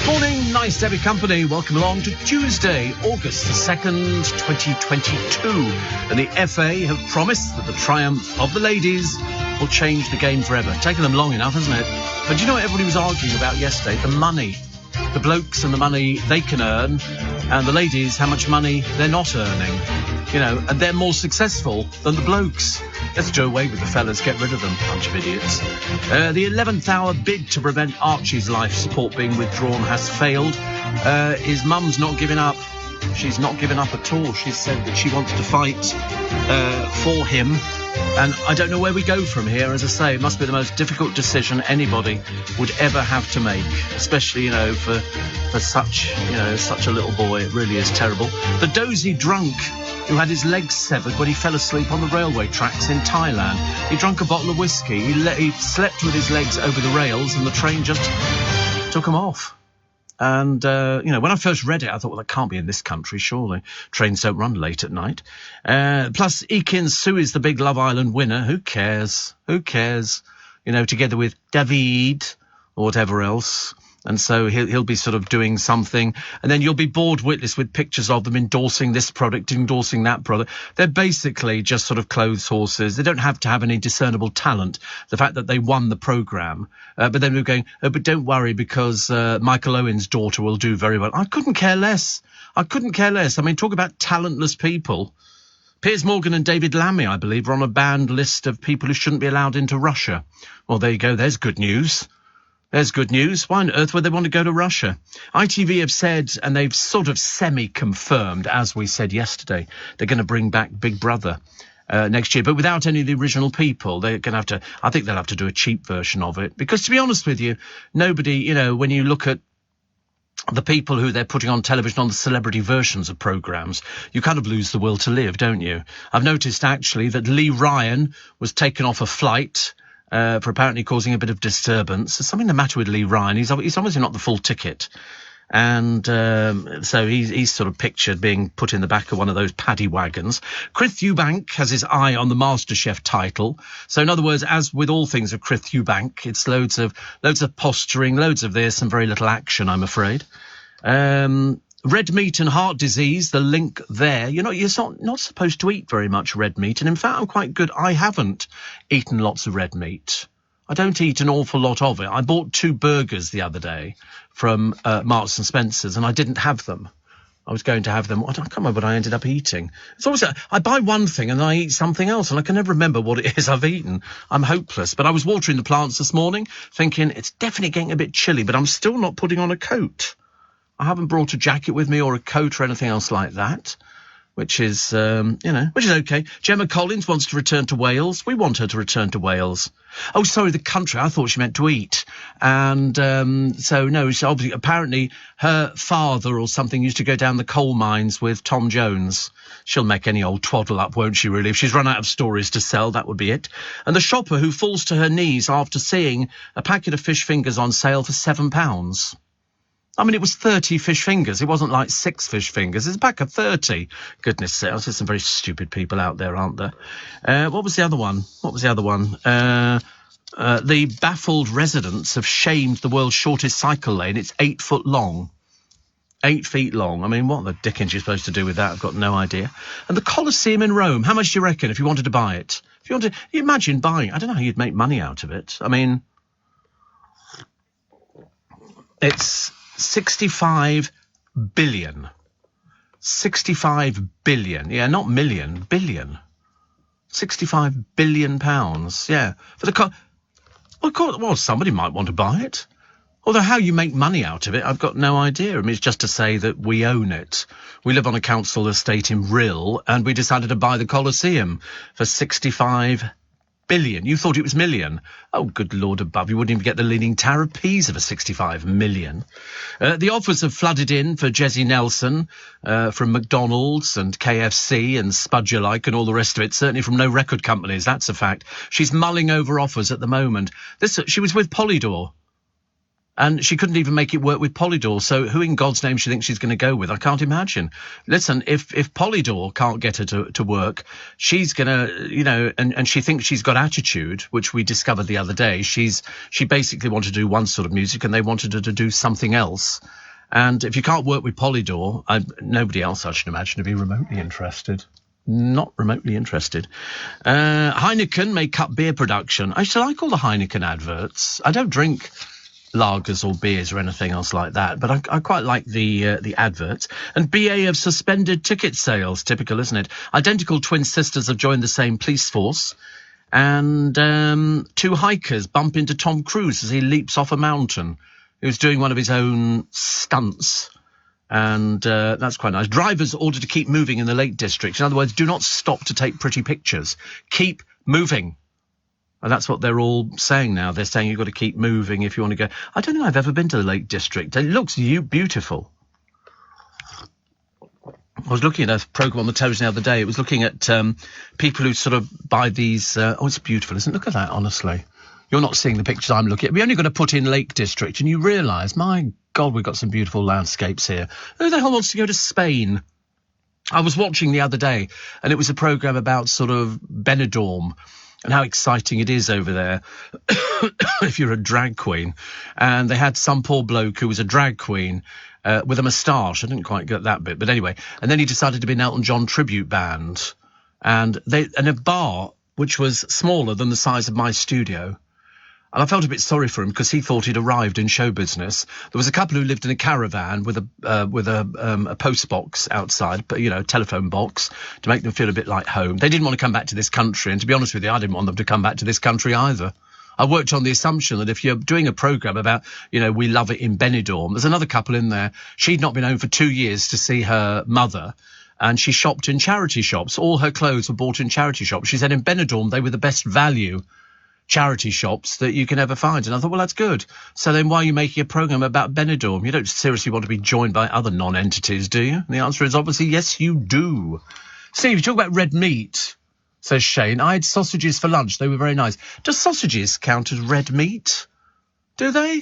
Morning, nice to have your company. Welcome along to Tuesday, August the 2nd, 2022. And the FA have promised that the triumph of the ladies will change the game forever. Taken them long enough, hasn't it? But do you know what everybody was arguing about yesterday? The money. The blokes and the money they can earn, and the ladies, how much money they're not earning. You know, and they're more successful than the blokes. Let's do away with the fellas, get rid of them, bunch of idiots. The 11th hour bid to prevent Archie's life support being withdrawn has failed. His mum's not giving up. She's not given up at all. She said that she wants to fight for him. And I don't know where we go from here. As I say, it must be the most difficult decision anybody would ever have to make, especially, for such a little boy. It really is terrible. The dozy drunk who had his legs severed when he fell asleep on the railway tracks in Thailand. He drank a bottle of whiskey. He slept with his legs over the rails, and the train just took him off. And, when I first read it, I thought, well, that can't be in this country, surely. Trains don't run late at night. Plus, Ekin Su is the big Love Island winner. Who cares? Who cares? Together with David or whatever else. And so he'll be sort of doing something. And then you'll be bored witless with pictures of them endorsing this product, endorsing that product. They're basically just sort of clothes horses. They don't have to have any discernible talent. The fact that they won the programme. But then we're going, but don't worry, because Michael Owen's daughter will do very well. I couldn't care less. I mean, talk about talentless people. Piers Morgan and David Lammy, I believe, are on a banned list of people who shouldn't be allowed into Russia. Well, there you go. There's good news. There's good news. Why on earth would they want to go to Russia? ITV have said, and they've sort of semi-confirmed, as we said yesterday, they're going to bring back Big Brother next year, but without any of the original people. They're going to have to, I think they'll have to do a cheap version of it. Because to be honest with you, nobody, when you look at the people who they're putting on television on the celebrity versions of programmes, you kind of lose the will to live, don't you? I've noticed, actually, that Lee Ryan was taken off a flight for apparently causing a bit of disturbance. There's something the matter with Lee Ryan. He's obviously not the full ticket. And so he's sort of pictured being put in the back of one of those paddy wagons. Chris Eubank has his eye on the MasterChef title. So in other words, as with all things of Chris Eubank, it's loads of posturing, loads of this and very little action, I'm afraid. Red meat and heart disease, the link there. You're not supposed to eat very much red meat. And in fact, I'm quite good. I haven't eaten lots of red meat. I don't eat an awful lot of it. I bought 2 burgers the other day from Marks and Spencer's, and I didn't have them. I was going to have them. I can't remember what I ended up eating. It's always I buy one thing and I eat something else, and I can never remember what it is I've eaten. I'm hopeless. But I was watering the plants this morning, thinking it's definitely getting a bit chilly, but I'm still not putting on a coat. I haven't brought a jacket with me or a coat or anything else like that, which is, which is okay. Gemma Collins wants to return to Wales. We want her to return to Wales. Oh, sorry, the country. I thought she meant to eat. And so, no, she obviously, apparently her father or something used to go down the coal mines with Tom Jones. She'll make any old twaddle up, won't she, really? If she's run out of stories to sell, that would be it. And the shopper who falls to her knees after seeing a packet of fish fingers on sale for £7. I mean, it was 30 fish fingers. It wasn't like 6 fish fingers. It's a pack of 30. Goodness sake, there's some very stupid people out there, aren't there? What was the other one? The baffled residents have shamed the world's shortest cycle lane. It's 8 foot long. 8 feet long. I mean, what the dickens you're supposed to do with that? I've got no idea. And the Colosseum in Rome, how much do you reckon if you wanted to buy it? You imagine buying it. I don't know how you'd make money out of it. I mean, it's 65 billion. 65 billion. Yeah, not million, billion. 65 billion pounds. Yeah. For the well, somebody might want to buy it. Although how you make money out of it, I've got no idea. I mean, it's just to say that we own it. We live on a council estate in Rhyl, and we decided to buy the Colosseum for 65 billion. You thought it was million. Oh, good Lord above. You wouldn't even get the Leaning Tower of Pisa for 65 million. The offers have flooded in for Jessie Nelson from McDonald's and KFC and Spudger Like and all the rest of it, certainly from no record companies. That's a fact. She's mulling over offers at the moment. She was with Polydor. And she couldn't even make it work with Polydor. So who in God's name she thinks she's going to go with? I can't imagine. Listen, if Polydor can't get her to work, she's going to, and she thinks she's got attitude, which we discovered the other day. She basically wanted to do one sort of music and they wanted her to do something else. And if you can't work with Polydor, nobody else, I should imagine, to be remotely interested. Not remotely interested. Heineken may cut beer production. I used to like all the Heineken adverts. I don't drink lagers or beers or anything else like that, but I quite like the adverts. And BA have suspended ticket sales. Typical, isn't it? Identical twin sisters have joined the same police force. And 2 hikers bump into Tom Cruise as he leaps off a mountain. He was doing one of his own stunts. And that's quite nice. Drivers ordered to keep moving in the Lake District. In other words, do not stop to take pretty pictures. Keep moving. And that's what they're all saying now. They're saying you've got to keep moving if you want to go. I don't think I've ever been to the Lake District. It looks beautiful. I was looking at a programme on the television the other day. It was looking at people who sort of buy these. It's beautiful, isn't it? Look at that, honestly. You're not seeing the pictures I'm looking at. We're only going to put in Lake District and you realise, my God, we've got some beautiful landscapes here. Who the hell wants to go to Spain? I was watching the other day and it was a programme about sort of Benidorm and how exciting it is over there if you're a drag queen. And they had some poor bloke who was a drag queen with a moustache. I didn't quite get that bit, but anyway. And then he decided to be an Elton John tribute band. And a bar which was smaller than the size of my studio. And I felt a bit sorry for him because he thought he'd arrived in show business. There was a couple who lived in a caravan with a post box outside, but telephone box to make them feel a bit like home. They didn't want to come back to this country, and to be honest with you, I didn't want them to come back to this country either. I worked on the assumption that if you're doing a programme about, we love it in Benidorm, there's another couple in there. She'd not been home for 2 years to see her mother, and she shopped in charity shops. All her clothes were bought in charity shops. She said in Benidorm they were the best value charity shops that you can ever find. And I thought, well, that's good. So then why are you making a programme about Benidorm? You don't seriously want to be joined by other non-entities, do you? And the answer is obviously yes, you do. Steve, you talk about red meat, says Shane. I had sausages for lunch. They were very nice. Does sausages count as red meat? Do they?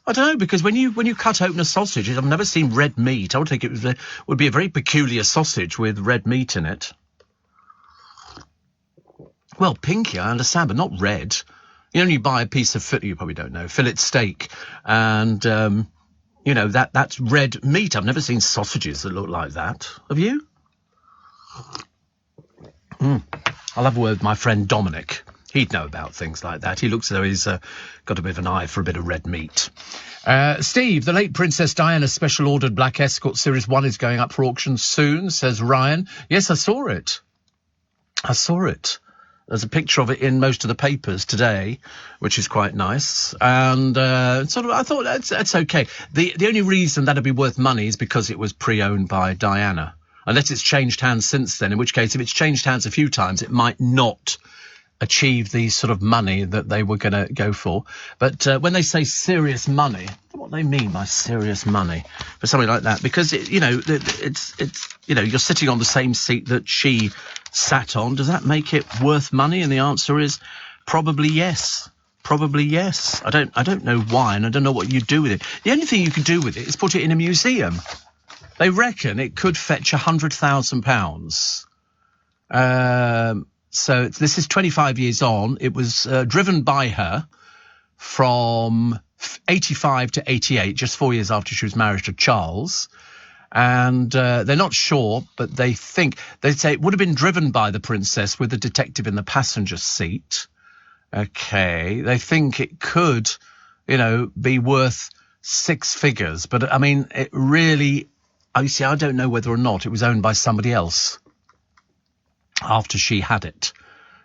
I don't know, because when you cut open a sausage, I've never seen red meat. I would think it would be a very peculiar sausage with red meat in it. Well, pinky, I understand, but not red. You buy a piece of, you probably don't know, fillet steak, and, that's red meat. I've never seen sausages that look like that. Have you? I'll have a word with my friend Dominic. He'd know about things like that. He looks as though he's got a bit of an eye for a bit of red meat. Steve, the late Princess Diana's special ordered Black Escort Series 1 is going up for auction soon, says Ryan. Yes, I saw it. There's a picture of it in most of the papers today, which is quite nice. And I thought that's okay. The only reason that'd be worth money is because it was pre-owned by Diana. Unless it's changed hands since then, in which case, if it's changed hands a few times, it might not achieve the sort of money that they were going to go for. But when they say serious money, I don't know what they mean by serious money for something like that, because it's you're sitting on the same seat that she sat on. Does that make it worth money? And the answer is probably yes. Probably yes. I don't know why, and I don't know what you do with it. The only thing you can do with it is put it in a museum. They reckon it could fetch £100,000. So this is 25 years on. It was driven by her from 85 to 88, just 4 years after she was married to Charles. And they're not sure, but they say it would have been driven by the princess with a detective in the passenger seat. Okay. They think it could, be worth 6 figures. But, I mean, it really... I don't know whether or not it was owned by somebody else after she had it,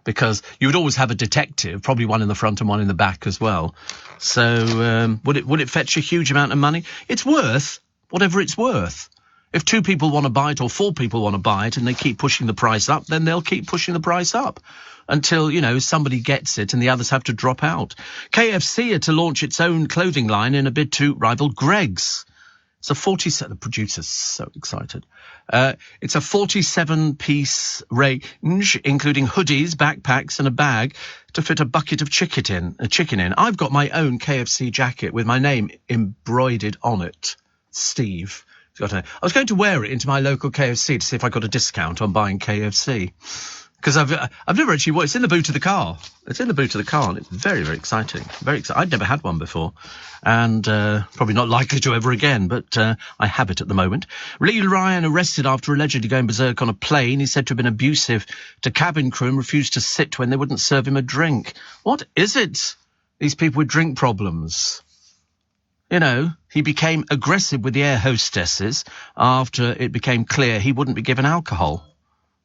because you would always have a detective, probably one in the front and one in the back as well. So would it fetch a huge amount of money? It's worth whatever it's worth. If 2 people want to buy it or 4 people want to buy it and they keep pushing the price up, then they'll keep pushing the price up until, somebody gets it and the others have to drop out. KFC are to launch its own clothing line in a bid to rival Greggs. It's a 47. The producer's so excited. It's a 47-piece range, including hoodies, backpacks, and a bag to fit a bucket of chicken in. I've got my own KFC jacket with my name embroidered on it. Steve. I was going to wear it into my local KFC to see if I got a discount on buying KFC. Because I've never actually. It's in the boot of the car. It's in the boot of the car, and it's very, very exciting. Very exciting. I'd never had one before, and probably not likely to ever again. But I have it at the moment. Lee Ryan arrested after allegedly going berserk on a plane. He's said to have been abusive to cabin crew and refused to sit when they wouldn't serve him a drink. What is it? These people with drink problems. You know, he became aggressive with the air hostesses after it became clear he wouldn't be given alcohol.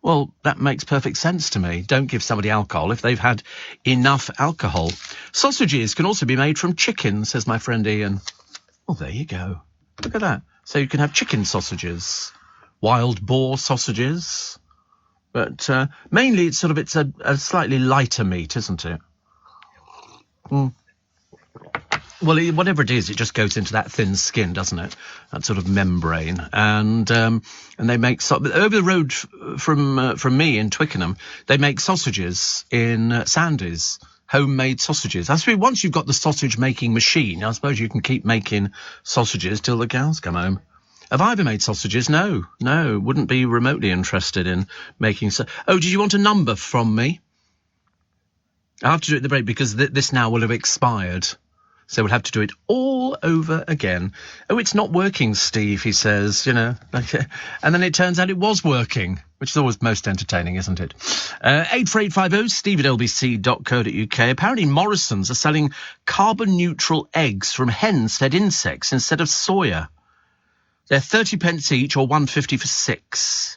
Well, that makes perfect sense to me. Don't give somebody alcohol if they've had enough alcohol. Sausages can also be made from chicken, says my friend Ian. Well, there you go. Look at that. So you can have chicken sausages, wild boar sausages. But mainly it's a slightly lighter meat, isn't it? Well, whatever it is, it just goes into that thin skin, doesn't it? That sort of membrane. And they make over the road from me in Twickenham, they make sausages in Sandy's, homemade sausages. I suppose once you've got the sausage making machine, I suppose you can keep making sausages till the cows come home. Have I ever made sausages? No, wouldn't be remotely interested in making. Oh, did you want a number from me? I'll have to do it at the break because this now will have expired. So we'll have to do it all over again. Oh, it's not working, Steve, he says, you know. And then it turns out it was working, which is always most entertaining, isn't it? 84850, steve@lbc.co.uk. Apparently Morrison's are selling carbon-neutral eggs from hens fed insects instead of soya. They're 30 pence each or £1.50 for 6.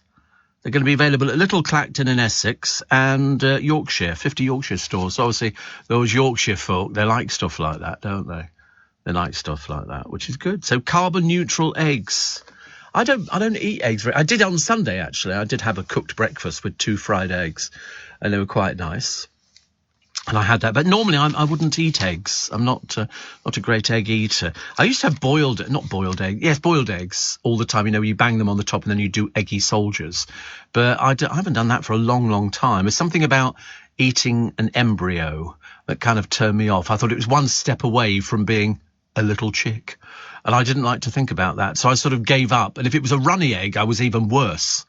They're going to be available at Little Clacton in Essex and Yorkshire, 50 Yorkshire stores. So obviously, those Yorkshire folk, they like stuff like that, don't they? They like stuff like that, which is good. So carbon-neutral eggs. I don't eat eggs. I did on Sunday, actually. I did have a cooked breakfast with 2 fried eggs, and they were quite nice. And I had that, but normally I wouldn't eat eggs. I'm not a great egg eater. I used to have boiled eggs all the time. You know, you bang them on the top and then you do eggy soldiers. But I haven't done that for a long, long time. There's something about eating an embryo that kind of turned me off. I thought it was one step away from being a little chick. And I didn't like to think about that. So I sort of gave up. And if it was a runny egg, I was even worse.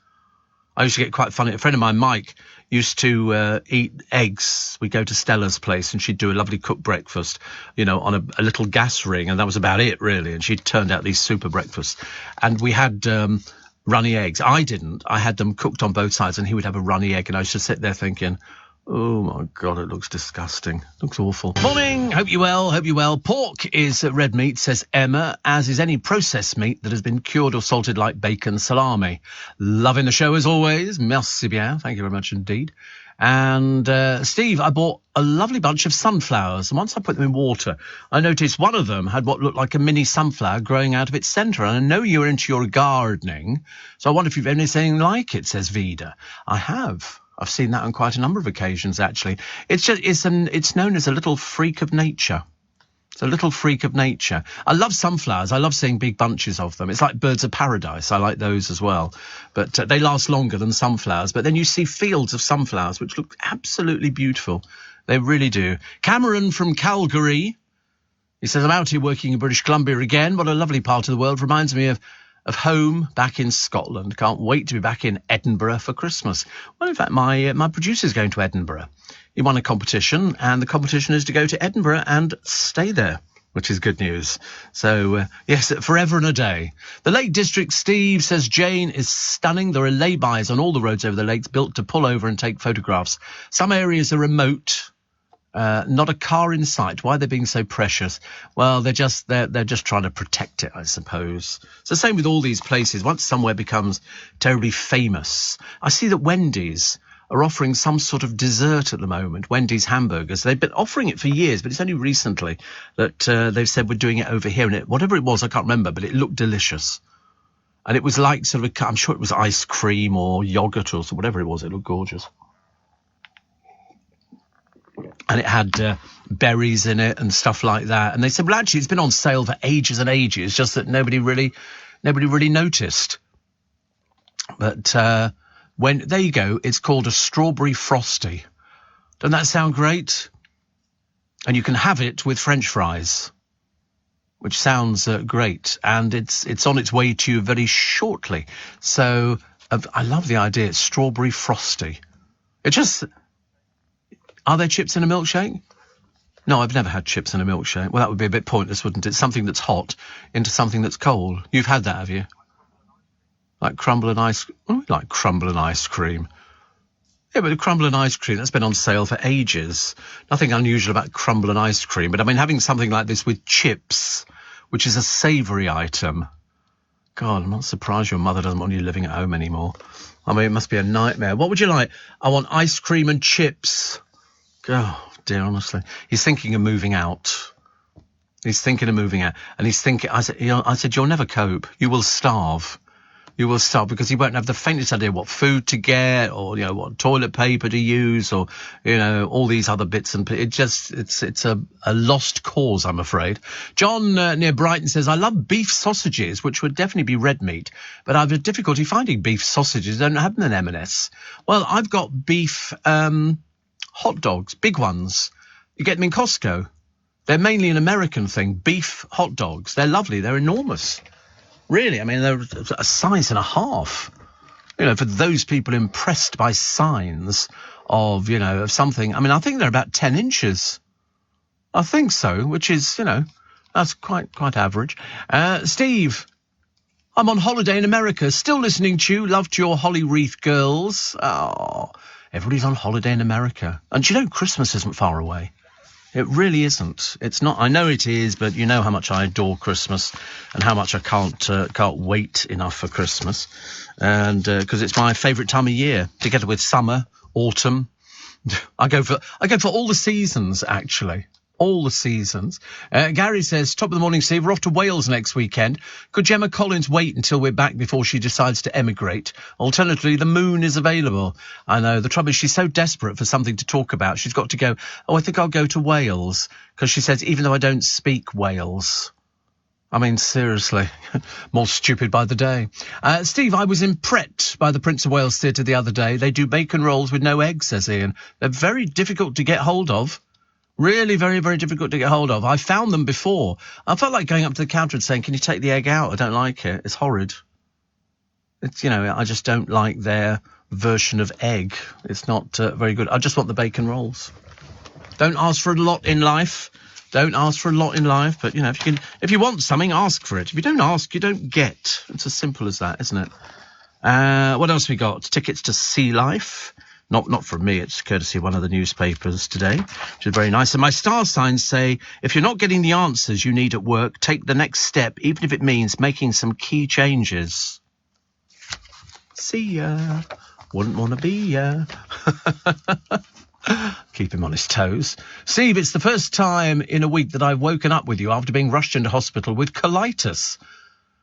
I used to get quite funny. A friend of mine, Mike, used to eat eggs. We'd go to Stella's place and she'd do a lovely cooked breakfast, you know, on a little gas ring. And that was about it, really. And she turned out these super breakfasts. And we had runny eggs. I didn't. I had them cooked on both sides and he would have a runny egg. And I used to sit there thinking, oh, my God, it looks disgusting. It looks awful. Morning. Hope you're well. Pork is red meat, says Emma, as is any processed meat that has been cured or salted like bacon, salami. Loving the show as always. Merci bien. Thank you very much indeed. And Steve, I bought a lovely bunch of sunflowers. And once I put them in water, I noticed one of them had what looked like a mini sunflower growing out of its centre. And I know you're into your gardening, so I wonder if you've anything like it, says Vida. I have. I've seen that on quite a number of occasions, actually. It's known as a little freak of nature. It's a little freak of nature. I love sunflowers. I love seeing big bunches of them. It's like birds of paradise. I like those as well. But they last longer than sunflowers. But then you see fields of sunflowers, which look absolutely beautiful. They really do. Cameron from Calgary. He says, I'm out here working in British Columbia again. What a lovely part of the world. Reminds me of home back in Scotland. Can't wait to be back in Edinburgh for Christmas. Well, in fact, my producer's going to Edinburgh. He won a competition, and the competition is to go to Edinburgh and stay there, which is good news. So, yes, forever and a day. The Lake District, Steve, says Jane is stunning. There are laybys on all the roads over the lakes built to pull over and take photographs. Some areas are remote. Not a car in sight. Why are they being so precious? Well, they're just trying to protect it, I suppose. It's the same with all these places. Once somewhere becomes terribly famous, I see that Wendy's are offering some sort of dessert at the moment. Wendy's hamburgers. They've been offering it for years, but it's only recently that they've said we're doing it over here. And whatever it was, I can't remember, but it looked delicious. And it was like sort of I'm sure it was ice cream or yogurt or whatever it was. It looked gorgeous. and it had berries in it and stuff like that. And they said, well, actually, it's been on sale for ages and ages, just that nobody really noticed. But there you go. It's called a strawberry frosty. Doesn't that sound great? And you can have it with French fries, which sounds great. And it's on its way to you very shortly. So I love the idea. It's strawberry frosty. Are there chips in a milkshake? No, I've never had chips in a milkshake. Well, that would be a bit pointless, wouldn't it? Something that's hot into something that's cold. You've had that, have you? Like crumble and ice. Like crumble and ice cream. Yeah, but the crumble and ice cream, that's been on sale for ages. Nothing unusual about crumble and ice cream. But I mean, having something like this with chips, which is a savoury item. God, I'm not surprised your mother doesn't want you living at home anymore. I mean, it must be a nightmare. What would you like? I want ice cream and chips. Oh, dear, honestly. He's thinking of moving out. And he's thinking, I said, you'll never cope. You will starve. You will starve because he won't have the faintest idea what food to get or, what toilet paper to use or, all these other bits. And it's a lost cause, I'm afraid. John near Brighton says, I love beef sausages, which would definitely be red meat, but I've had difficulty finding beef sausages. I don't have them in M&S. Well, I've got beef hot dogs, big ones. You get them in Costco. They're mainly an American thing, beef hot dogs. They're lovely. They're enormous. Really, I mean, they're a size and a half. For those people impressed by signs of, of something. I mean, I think they're about 10 inches. I think so, which is, that's quite average. Steve, I'm on holiday in America. Still listening to you. Loved your Holly Wreath girls. Oh, everybody's on holiday in America. And Christmas isn't far away. It really isn't. It's not. I know it is, but you know how much I adore Christmas and how much I can't wait enough for Christmas. And because it's my favourite time of year, together with summer, autumn. I go for all the seasons, actually. All the seasons. Gary says, top of the morning, Steve. We're off to Wales next weekend. Could Gemma Collins wait until we're back before she decides to emigrate? Alternatively, the moon is available. I know. The trouble is she's so desperate for something to talk about. She's got to go, I think I'll go to Wales. Because she says, even though I don't speak Wales. I mean, seriously. More stupid by the day. Steve, I was in Pret by the Prince of Wales Theatre the other day. They do bacon rolls with no egg, says Ian. They're very difficult to get hold of. Really very, very difficult to get hold of. I found them before. I felt like going up to the counter and saying, can you take the egg out? I don't like it. It's horrid. It's, I just don't like their version of egg. It's not very good. I just want the bacon rolls. Don't ask for a lot in life. But, if you want something, ask for it. If you don't ask, you don't get. It's as simple as that, isn't it? What else we got? Tickets to Sea Life. Not from me, it's courtesy of one of the newspapers today, which is very nice. And my star signs say, if you're not getting the answers you need at work, take the next step, even if it means making some key changes. See ya. Wouldn't want to be ya. Keep him on his toes. Steve, it's the first time in a week that I've woken up with you after being rushed into hospital with colitis.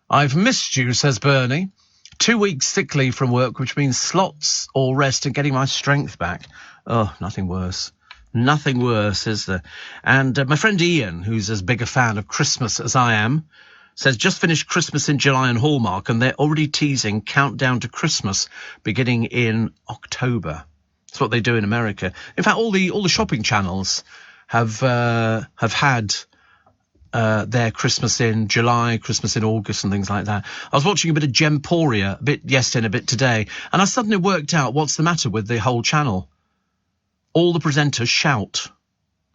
I've missed you, says Bernie. 2 weeks sick leave from work, which means slots or rest and getting my strength back. Oh, nothing worse. Nothing worse, is there? And my friend Ian, who's as big a fan of Christmas as I am, says just finished Christmas in July on Hallmark, and they're already teasing Countdown to Christmas beginning in October. That's what they do in America. In fact, all the shopping channels have had their Christmas in July, Christmas in August and things like that. I was watching a bit of Gemporia, a bit yesterday and a bit today, and I suddenly worked out what's the matter with the whole channel. All the presenters shout.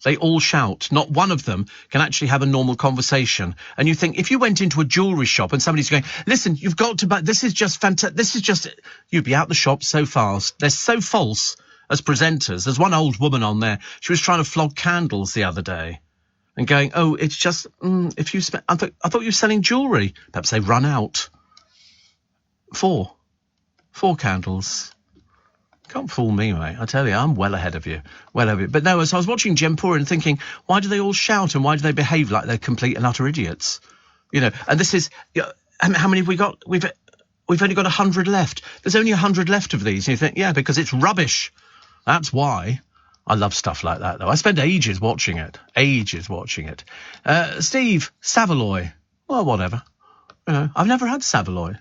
They all shout. Not one of them can actually have a normal conversation. And you think, if you went into a jewellery shop and somebody's going, listen, you've got to buy, this is just fantastic. You'd be out the shop so fast. They're so false as presenters. There's one old woman on there. She was trying to flog candles the other day. And going, oh, it's just, if you spend, I thought you were selling jewellery. Perhaps they've run out. 4 candles. Can't fool me, mate. I tell you, I'm well ahead of you. But no, so I was watching Gemporia and thinking, why do they all shout and why do they behave like they're complete and utter idiots? And this is, how many have we got? We've only got 100 left. There's only 100 left of these. And you think, yeah, because it's rubbish. That's why. I love stuff like that, though. I spend ages watching it. Steve, Saveloy. Well, whatever. I've never had Saveloy.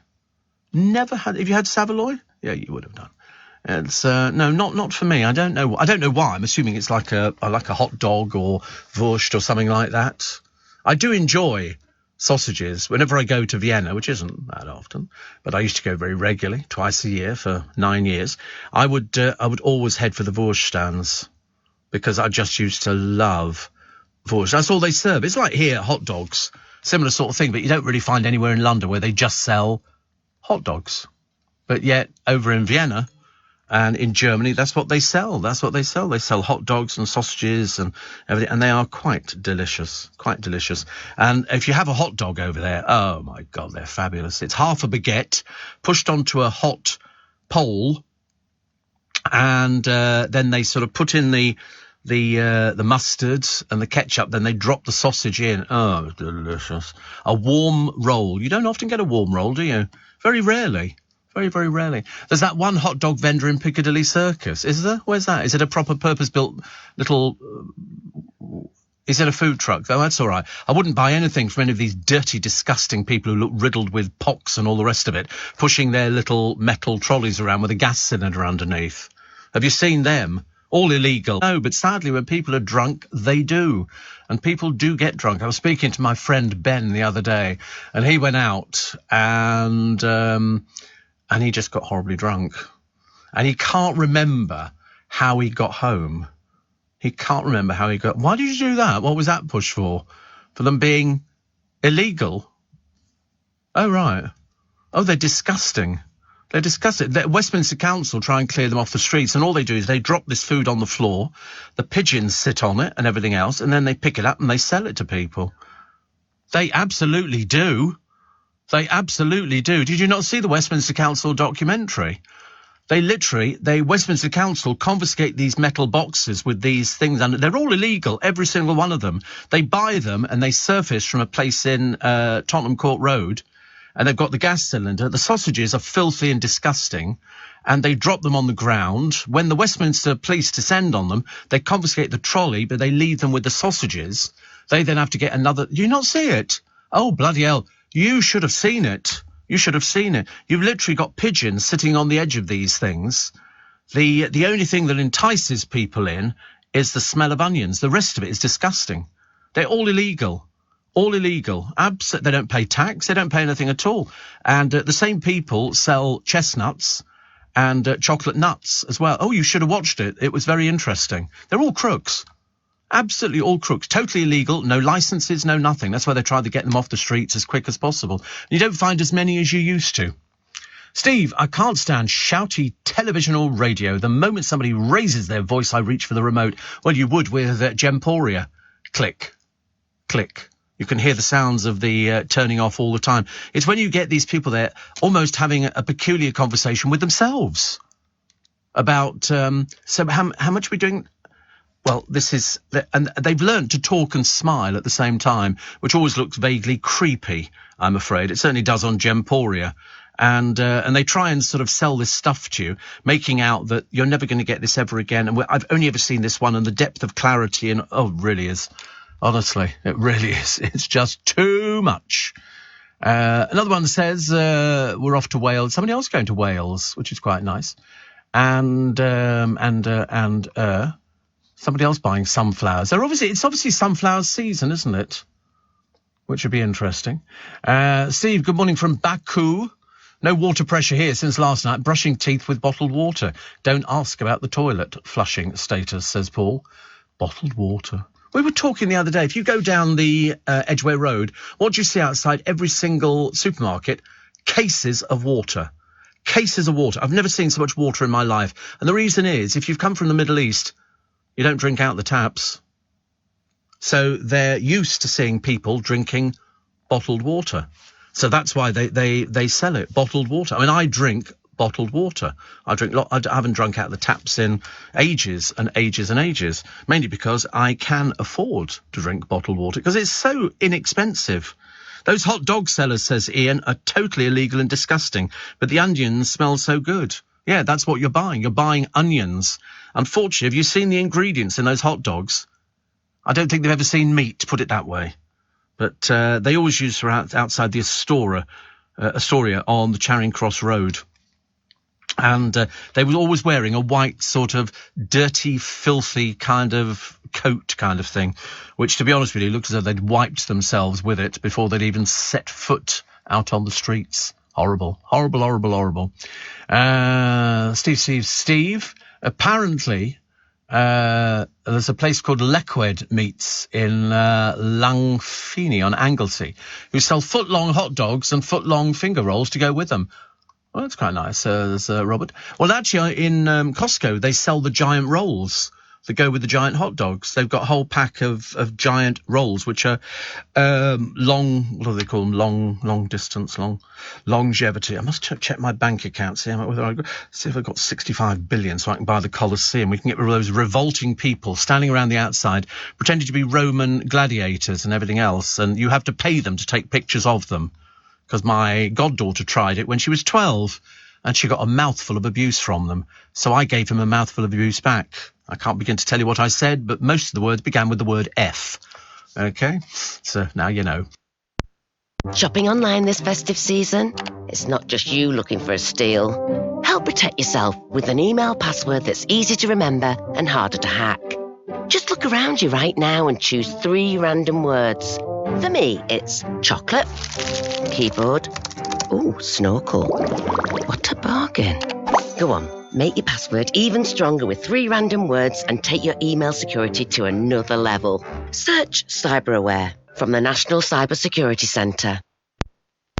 Never had. Have you had Saveloy? Yeah, you would have done. It's no, not for me. I don't know why. I'm assuming it's like a hot dog or wurst or something like that. I do enjoy sausages whenever I go to Vienna, which isn't that often, but I used to go very regularly, twice a year for 9 years. I would always head for the wurst stands because I just used to love wurst. That's all they serve. It's like here, hot dogs, similar sort of thing, but you don't really find anywhere in London where they just sell hot dogs. But yet over in Vienna and in Germany, that's what they sell. They sell hot dogs and sausages and everything, and they are quite delicious. And if you have a hot dog over there, oh my God, they're fabulous. It's half a baguette pushed onto a hot pole, and then they sort of put in the mustard and the ketchup, then they drop the sausage in. Oh, delicious. A warm roll. You don't often get a warm roll, do you? Very rarely. Very, very rarely. There's that one hot dog vendor in Piccadilly Circus. Is there? Where's that? Is it a proper purpose-built little... Is it a food truck? Oh, that's all right. I wouldn't buy anything from any of these dirty, disgusting people who look riddled with pox and all the rest of it, pushing their little metal trolleys around with a gas cylinder underneath. Have you seen them? All illegal. No, but sadly, when people are drunk, they do. And people do get drunk. I was speaking to my friend Ben the other day, and he went out and he just got horribly drunk. And he can't remember how he got home. Why did you do that? What was that push for? For them being illegal? Oh, right. Oh, they're disgusting. The Westminster Council try and clear them off the streets, and all they do is they drop this food on the floor, the pigeons sit on it and everything else, and then they pick it up and they sell it to people. They absolutely do. Did you not see the Westminster Council documentary? Westminster Council confiscate these metal boxes with these things under. They're all illegal, every single one of them. They buy them and they surface from a place in Tottenham Court Road, and they've got the gas cylinder. The sausages are filthy and disgusting, and they drop them on the ground. When the Westminster police descend on them, they confiscate the trolley, but they leave them with the sausages. They then have to get another. Do you not see it? Oh, bloody hell. You should have seen it. You've literally got pigeons sitting on the edge of these things. The only thing that entices people in is the smell of onions. The rest of it is disgusting. They're all illegal. They don't pay tax. They don't pay anything at all. And the same people sell chestnuts and chocolate nuts as well. Oh, you should have watched it. It was very interesting. They're all crooks. Absolutely all crooks. Totally illegal. No licenses, no nothing. That's why they try to get them off the streets as quick as possible. You don't find as many as you used to. Steve, I can't stand shouty television or radio. The moment somebody raises their voice, I reach for the remote. Well, you would with Gemporia. Click. Click. You can hear the sounds of the turning off all the time. It's when you get these people there almost having a peculiar conversation with themselves about, so how much are we doing? Well, and they've learned to talk and smile at the same time, which always looks vaguely creepy, I'm afraid. It certainly does on Gemporia. And they try and sort of sell this stuff to you, making out that you're never going to get this ever again. And I've only ever seen this one, and the depth of clarity, and oh, it really is. Honestly, it really is. It's just too much. Another one says, we're off to Wales. Somebody else going to Wales, which is quite nice. And somebody else buying sunflowers. It's obviously sunflower season, isn't it? Which would be interesting. Steve, good morning from Baku. No water pressure here since last night. Brushing teeth with bottled water. Don't ask about the toilet flushing status, says Paul. Bottled water. We were talking the other day. If you go down the Edgware Road, what do you see outside every single supermarket? Cases of water. Cases of water. I've never seen so much water in my life. And the reason is, if you've come from the Middle East, you don't drink out the taps. So they're used to seeing people drinking bottled water. So that's why they sell it, bottled water. I mean, I drink bottled water. I haven't drunk out the taps in ages and ages and ages, mainly because I can afford to drink bottled water because it's so inexpensive. Those hot dog sellers, says Ian, are totally illegal and disgusting, but the onions smell so good. Yeah, that's what you're buying. You're buying onions. Unfortunately, have you seen the ingredients in those hot dogs? I don't think they've ever seen meat, put it that way. But they always use her outside the Astoria on the Charing Cross Road. And they were always wearing a white sort of dirty, filthy kind of coat kind of thing, which, to be honest with you, looks as though they'd wiped themselves with it before they'd even set foot out on the streets. Horrible, horrible, horrible, horrible. Steve. Apparently, there's a place called Leckwed Meats in Langfini on Anglesey, who sell foot-long hot dogs and foot-long finger rolls to go with them. Well, that's quite nice, Robert. Well, actually, in Costco, they sell the giant rolls that go with the giant hot dogs. They've got a whole pack of giant rolls, which are long, what do they call them? Long distance, longevity. I must check my bank account, see if I've got 65 billion so I can buy the Colosseum. We can get rid of those revolting people standing around the outside, pretending to be Roman gladiators and everything else, and you have to pay them to take pictures of them. Because my goddaughter tried it when she was 12, and she got a mouthful of abuse from them. So I gave him a mouthful of abuse back. I can't begin to tell you what I said, but most of the words began with the word F. Okay? So now you know. Shopping online this festive season? It's not just you looking for a steal. Help protect yourself with an email password that's easy to remember and harder to hack. Just look around you right now and choose 3 random words. For me, it's chocolate, keyboard, snorkel. What a bargain. Go on, make your password even stronger with 3 random words and take your email security to another level. Search CyberAware from the National Cyber Security Centre.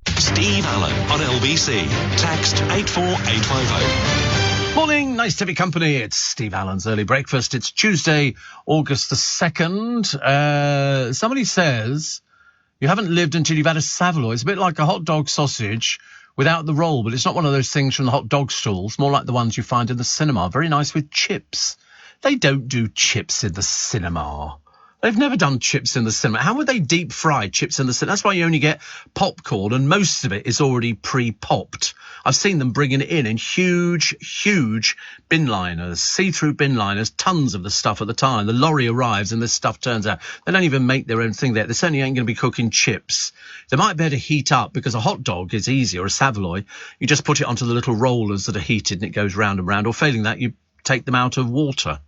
Steve Allen on LBC. Text 84850. Morning, nice to be company. It's Steve Allen's Early Breakfast. It's Tuesday, August the 2nd. Somebody says you haven't lived until you've had a Savoy. It's a bit like a hot dog sausage without the roll, but it's not one of those things from the hot dog stalls, more like the ones you find in the cinema. Very nice with chips. They don't do chips in the cinema. They've never done chips in the cinema. How would they deep fry chips in the cinema? That's why you only get popcorn, and most of it is already pre-popped. I've seen them bringing it in huge bin liners, see-through bin liners, tons of the stuff at the time. The lorry arrives and this stuff turns out. They don't even make their own thing there. They certainly ain't going to be cooking chips. They might be able to heat up, because a hot dog is easy, or a Savoy. You just put it onto the little rollers that are heated and it goes round and round, or failing that, you take them out of water.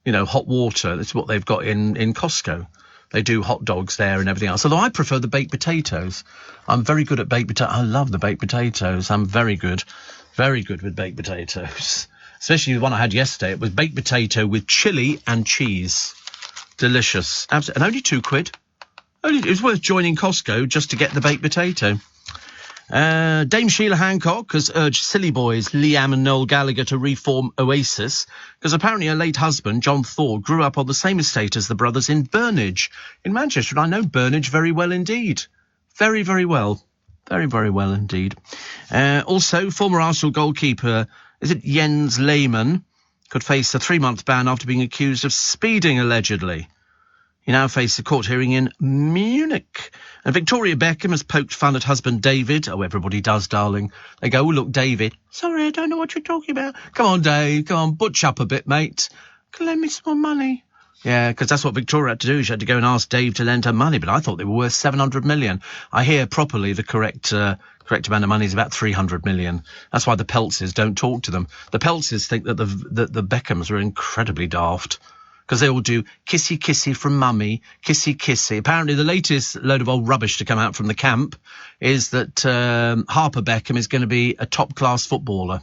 You know, hot water. That's what they've got in Costco. They do hot dogs there and everything else. Although I prefer the baked potatoes. I'm very good at baked potatoes. I love the baked potatoes. I'm very good with baked potatoes. Especially the one I had yesterday. It was baked potato with chili and cheese. Delicious. Absolutely. And only £2. It was worth joining Costco just to get the baked potato. Dame Sheila Hancock has urged silly boys Liam and Noel Gallagher to reform Oasis, because apparently her late husband, John Thaw, grew up on the same estate as the brothers in Burnage in Manchester. And I know Burnage very well indeed. Very, very well. Very, very well indeed. Also, former Arsenal goalkeeper, is it Jens Lehmann, could face a 3-month ban after being accused of speeding, allegedly. He now faces a court hearing in Munich. And Victoria Beckham has poked fun at husband David. Oh, everybody does, darling. They go, oh, look, David. Sorry, I don't know what you're talking about. Come on, Dave. Come on, butch up a bit, mate. Can you lend me some more money? Yeah, because that's what Victoria had to do. She had to go and ask Dave to lend her money, but I thought they were worth 700 million. I hear properly the correct amount of money is about 300 million. That's why the Peltzes don't talk to them. The Peltzes think that the Beckhams are incredibly daft, because they all do kissy kissy from mummy, kissy kissy. Apparently the latest load of old rubbish to come out from the camp is that Harper Beckham is going to be a top-class footballer.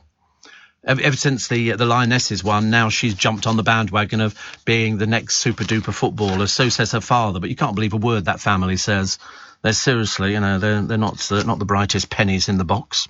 Ever since the Lionesses won, now she's jumped on the bandwagon of being the next super-duper footballer. So says her father, but you can't believe a word that family says. They're seriously, you know, they're not the brightest pennies in the box.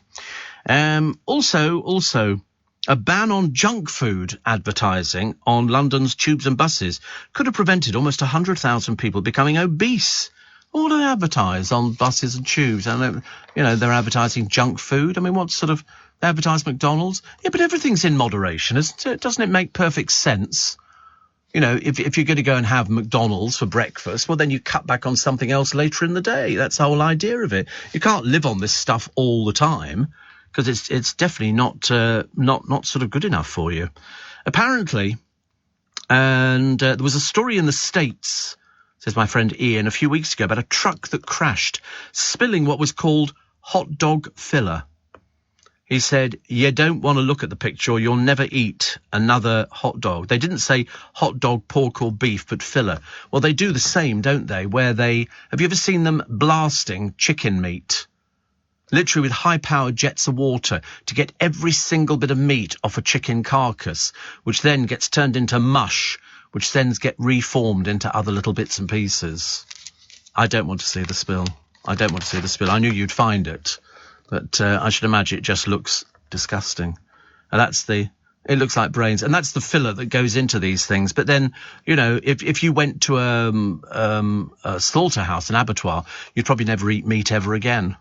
Also, a ban on junk food advertising on London's tubes and buses could have prevented almost 100,000 people becoming obese. All they advertise on buses and tubes, and they're advertising junk food. I mean, what sort of, they advertise McDonald's? Yeah, but everything's in moderation, isn't it? Doesn't it make perfect sense? You know, if you're going to go and have McDonald's for breakfast, well, then you cut back on something else later in the day. That's the whole idea of it. You can't live on this stuff all the time. because it's definitely not sort of good enough for you. Apparently, and there was a story in the States, says my friend Ian, a few weeks ago about a truck that crashed, spilling what was called hot dog filler. He said, you don't want to look at the picture or you'll never eat another hot dog. They didn't say hot dog, pork or beef, but filler. Well, they do the same, don't they? Have you ever seen them blasting chicken meat? Literally with high-powered jets of water to get every single bit of meat off a chicken carcass, which then gets turned into mush, which then get reformed into other little bits and pieces. I don't want to see the spill. I knew you'd find it. But I should imagine it just looks disgusting. And it looks like brains. And that's the filler that goes into these things. But then, if you went to a slaughterhouse, an abattoir, you'd probably never eat meat ever again.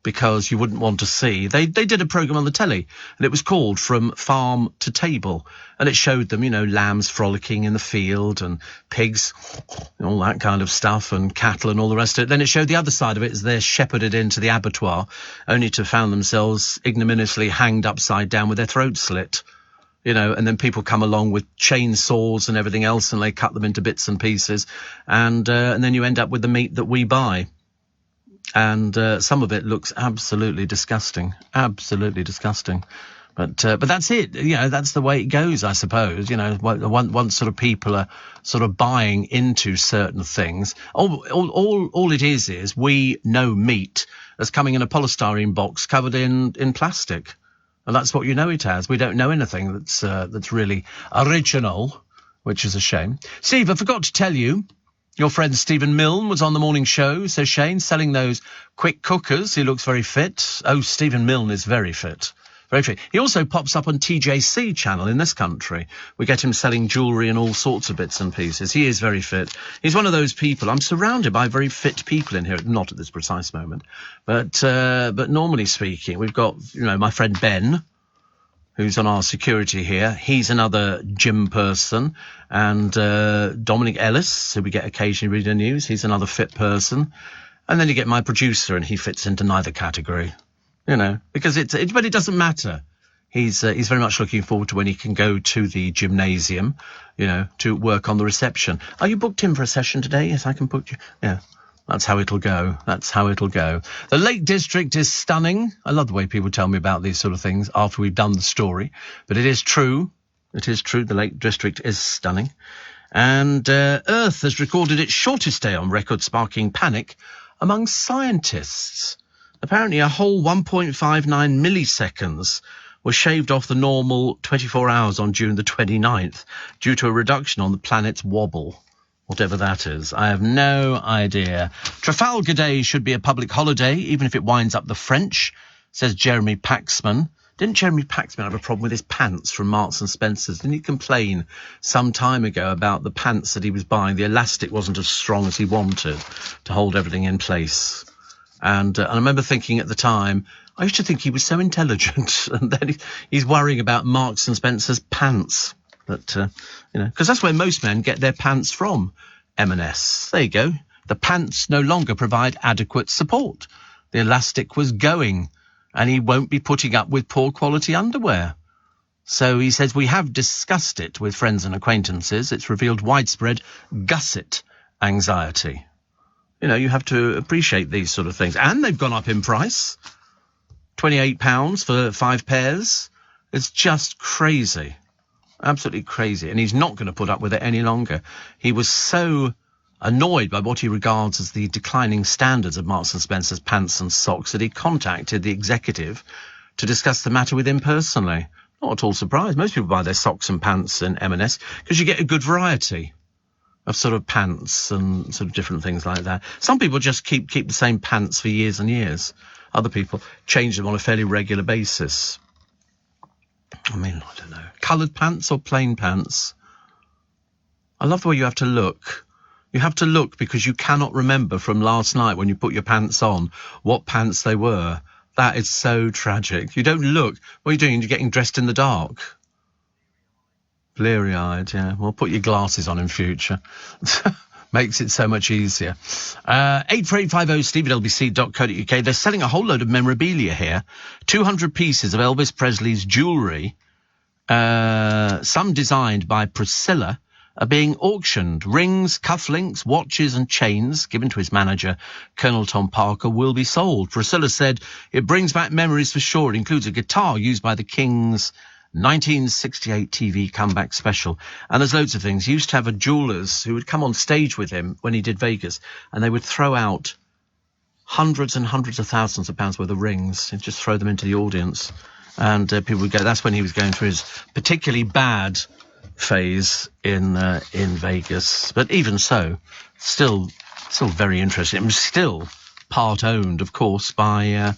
Because you wouldn't want to see. They did a programme on the telly, and it was called From Farm to Table. And it showed them, lambs frolicking in the field and pigs, and all that kind of stuff, and cattle and all the rest of it. Then it showed the other side of it as they're shepherded into the abattoir, only to find themselves ignominiously hanged upside down with their throats slit. And then people come along with chainsaws and everything else, and they cut them into bits and pieces. And then you end up with the meat that we buy. And some of it looks absolutely disgusting. But that's it. That's the way it goes, I suppose. Once sort of people are sort of buying into certain things, all it is we know meat as coming in a polystyrene box covered in plastic, and that's what you know it as. We don't know anything that's really original, which is a shame. Steve, I forgot to tell you. Your friend Stephen Milne was on the morning show, says Shane, selling those quick cookers. He looks very fit. Oh, Stephen Milne is very fit. Very fit. He also pops up on TJC channel in this country. We get him selling jewellery and all sorts of bits and pieces. He is very fit. He's one of those people. I'm surrounded by very fit people in here, not at this precise moment. But normally speaking, we've got, my friend Ben, who's on our security here. He's another gym person. And Dominic Ellis, who we get occasionally reading the news, he's another fit person. And then you get my producer, and he fits into neither category, because but it doesn't matter. He's very much looking forward to when he can go to the gymnasium, to work on the reception. Are you booked in for a session today? Yes, I can book you. Yeah. That's how it'll go. The Lake District is stunning. I love the way people tell me about these sort of things after we've done the story. But it is true. The Lake District is stunning. And Earth has recorded its shortest day on record, sparking panic among scientists. Apparently a whole 1.59 milliseconds was shaved off the normal 24 hours on June the 29th due to a reduction on the planet's wobble. Whatever that is. I have no idea. Trafalgar Day should be a public holiday, even if it winds up the French, says Jeremy Paxman. Didn't Jeremy Paxman have a problem with his pants from Marks and Spencer's? Didn't he complain some time ago about the pants that he was buying? The elastic wasn't as strong as he wanted to hold everything in place. And I remember thinking at the time, I used to think he was so intelligent. And then he's worrying about Marks and Spencer's pants. But, because that's where most men get their pants from, M&S. There you go. The pants no longer provide adequate support. The elastic was going, and he won't be putting up with poor quality underwear. So he says, we have discussed it with friends and acquaintances. It's revealed widespread gusset anxiety. You have to appreciate these sort of things. And they've gone up in price. £28 for 5 pairs. It's just crazy. Absolutely crazy. And he's not going to put up with it any longer. He was so annoyed by what he regards as the declining standards of Marks and Spencer's pants and socks that he contacted the executive to discuss the matter with him personally. Not at all surprised. Most people buy their socks and pants in M&S because you get a good variety of sort of pants and sort of different things like that. Some people just keep the same pants for years and years. Other people change them on a fairly regular basis. I don't know. Coloured pants or plain pants? I love the way you have to look. You have to look because you cannot remember from last night when you put your pants on what pants they were. That is so tragic. You don't look. What are you doing? You're getting dressed in the dark. Bleary-eyed, yeah. Well, put your glasses on in future. Makes it so much easier. 84850 steve@lbc.co.uk. They're selling a whole load of memorabilia here. 200 pieces of Elvis Presley's jewellery, some designed by Priscilla, are being auctioned. Rings, cufflinks, watches and chains given to his manager, Colonel Tom Parker, will be sold. Priscilla said it brings back memories for sure. It includes a guitar used by the King's 1968 TV comeback special. And there's loads of things. He used to have a jewellers who would come on stage with him when he did Vegas, and they would throw out hundreds and hundreds of thousands of pounds worth of rings and just throw them into the audience. And people would go, that's when he was going through his particularly bad phase in Vegas. But even so, still very interesting. It was still part owned, of course, by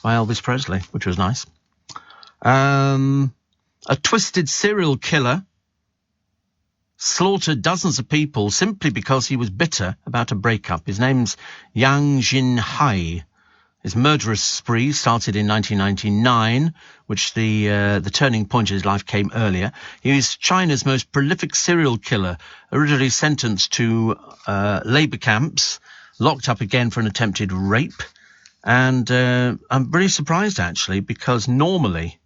Elvis Presley, which was nice. A twisted serial killer slaughtered dozens of people simply because he was bitter about a breakup. His name's Yang Jinhai. His murderous spree started in 1999, which the turning point in his life came earlier. He was China's most prolific serial killer, originally sentenced to labour camps, locked up again for an attempted rape. And I'm really surprised, actually, because normally,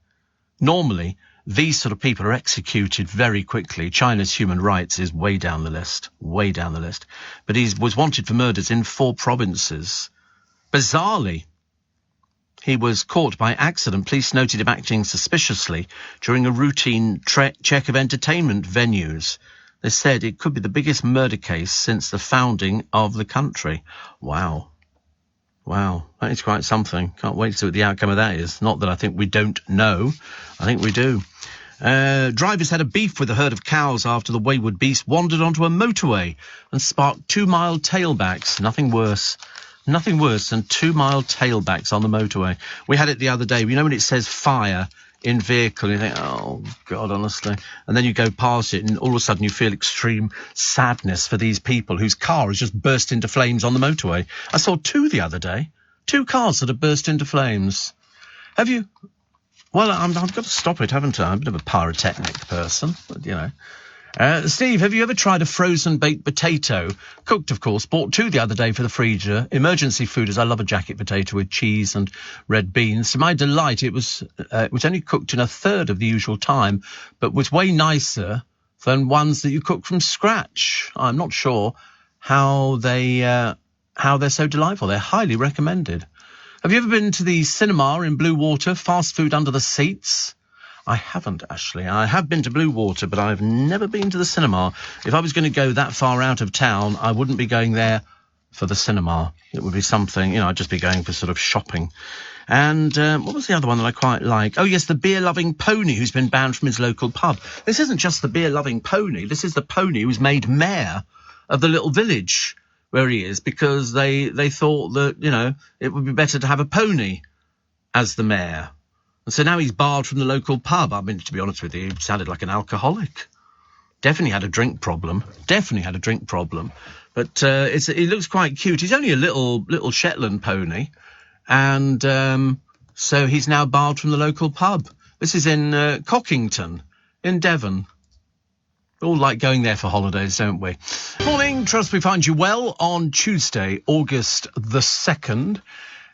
these sort of people are executed very quickly. China's human rights is way down the list. But he was wanted for murders in 4 provinces. Bizarrely, he was caught by accident. Police noted him acting suspiciously during a routine check of entertainment venues. They said it could be the biggest murder case since the founding of the country. Wow, that is quite something. Can't wait to see what the outcome of that is. Not that I think we don't know. I think we do. Drivers had a beef with a herd of cows after the wayward beast wandered onto a motorway and sparked 2-mile tailbacks. Nothing worse than 2-mile tailbacks on the motorway. We had it the other day. You know when it says fire in vehicle, you think, oh, God, honestly. And then you go past it and all of a sudden you feel extreme sadness for these people whose car has just burst into flames on the motorway. I saw 2 the other day. 2 cars that have burst into flames. Have you? Well, I've got to stop it, haven't I? I'm a bit of a pyrotechnic person, but, you know. Steve, have you ever tried a frozen baked potato? Cooked, of course. Bought 2 the other day for the freezer. Emergency food, as I love a jacket potato with cheese and red beans. To my delight, it was only cooked in a third of the usual time, but was way nicer than ones that you cook from scratch. I'm not sure how they're so delightful. They're highly recommended. Have you ever been to the cinema in Blue Water? Fast food under the seats? I haven't, actually. I have been to Blue Water, but I've never been to the cinema. If I was going to go that far out of town, I wouldn't be going there for the cinema. It would be something, I'd just be going for sort of shopping. And what was the other one that I quite like? Oh, yes, the beer-loving pony who's been banned from his local pub. This isn't just the beer-loving pony. This is the pony who's made mayor of the little village where he is, because they thought that, it would be better to have a pony as the mayor. And so now he's barred from the local pub. I mean, to be honest with you, he sounded like an alcoholic. Definitely had a drink problem. But he looks quite cute. He's only a little Shetland pony. And so he's now barred from the local pub. This is in Cockington, in Devon. We all like going there for holidays, don't we? Morning, trust we find you well on Tuesday, August the 2nd.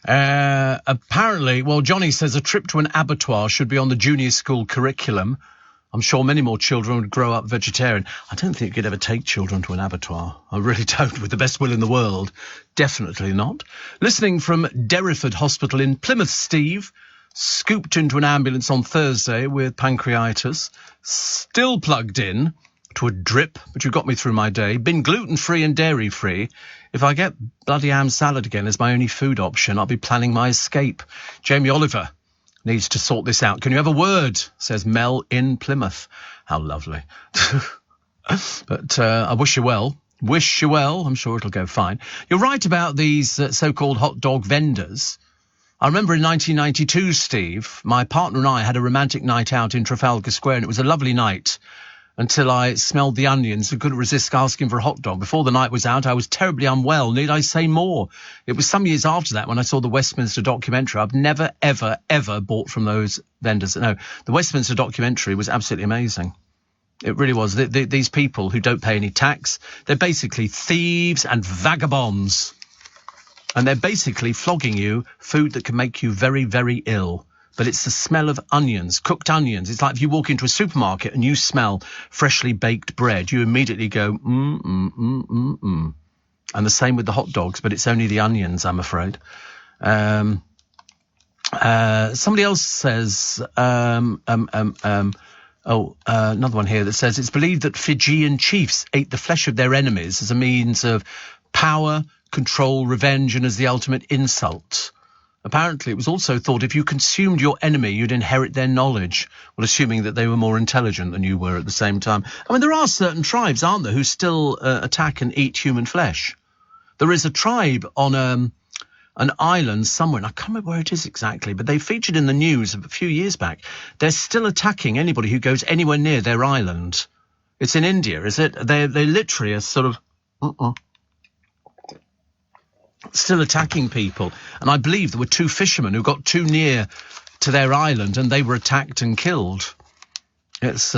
Apparently, Johnny says a trip to an abattoir should be on the junior school curriculum. I'm sure many more children would grow up vegetarian. I don't think you could ever take children to an abattoir. I really don't, with the best will in the world. Definitely not. Listening from Derriford Hospital in Plymouth, Steve. Scooped into an ambulance on Thursday with pancreatitis. Still plugged in to a drip, but you got me through my day. Been gluten-free and dairy-free. If I get bloody ham salad again as my only food option, I'll be planning my escape. Jamie Oliver needs to sort this out. Can you have a word? Says Mel in Plymouth. How lovely. But I wish you well. I'm sure it'll go fine. You're right about these so-called hot dog vendors. I remember in 1992, Steve, my partner and I had a romantic night out in Trafalgar Square, and it was a lovely night until I smelled the onions and couldn't resist asking for a hot dog. Before the night was out, I was terribly unwell. Need I say more? It was some years after that when I saw the Westminster documentary. I've never, ever, ever bought from those vendors. No, the Westminster documentary was absolutely amazing. It really was. These people who don't pay any tax, they're basically thieves and vagabonds. And they're basically flogging you food that can make you very, very ill. But it's the smell of onions, cooked onions. It's like if you walk into a supermarket and you smell freshly baked bread, you immediately go, And the same with the hot dogs, but it's only the onions, I'm afraid. Somebody else says, another one here that says, it's believed that Fijian chiefs ate the flesh of their enemies as a means of power, control, revenge, and as the ultimate insult. Apparently, it was also thought if you consumed your enemy, you'd inherit their knowledge, well, assuming that they were more intelligent than you were at the same time. I mean, there are certain tribes, aren't there, who still attack and eat human flesh. There is a tribe on an island somewhere, and I can't remember where it is exactly, but they featured in the news a few years back. They're still attacking anybody who goes anywhere near their island. It's in India, is it? They literally are sort of... still attacking people, and I believe there were 2 fishermen who got too near to their island and they were attacked and killed. It's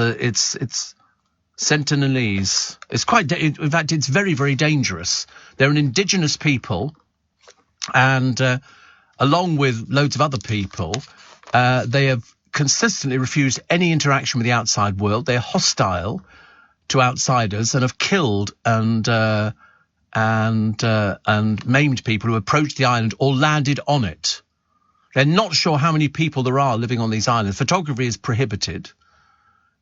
Sentinelese. It's quite, in fact, it's very, very dangerous. They're an indigenous people, and along with loads of other people, they have consistently refused any interaction with the outside world. They're hostile to outsiders and have killed and maimed people who approached the island or landed on it. They're not sure how many people there are living on these islands. Photography is prohibited,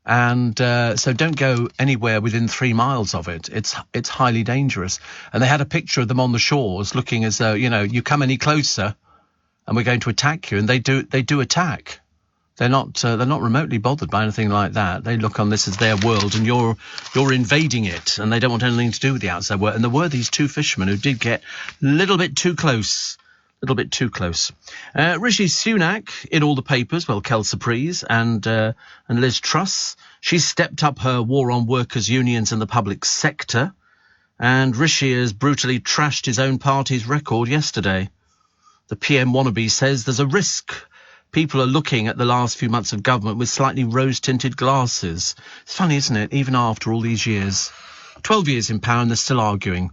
and so don't go anywhere within 3 miles of it. It's highly dangerous. And they had a picture of them on the shores, looking as though, you come any closer, and we're going to attack you. And they do attack. They're not remotely bothered by anything like that. They look on this as their world, and you're invading it, and they don't want anything to do with the outside world. And there were these 2 fishermen who did get a little bit too close. Rishi Sunak in all the papers. Well, Kel Surprise and Liz Truss. She stepped up her war on workers' unions and the public sector, and Rishi has brutally trashed his own party's record yesterday. The PM wannabe says there's a risk. People are looking at the last few months of government with slightly rose-tinted glasses. It's funny, isn't it? Even after all these years. 12 years in power, and they're still arguing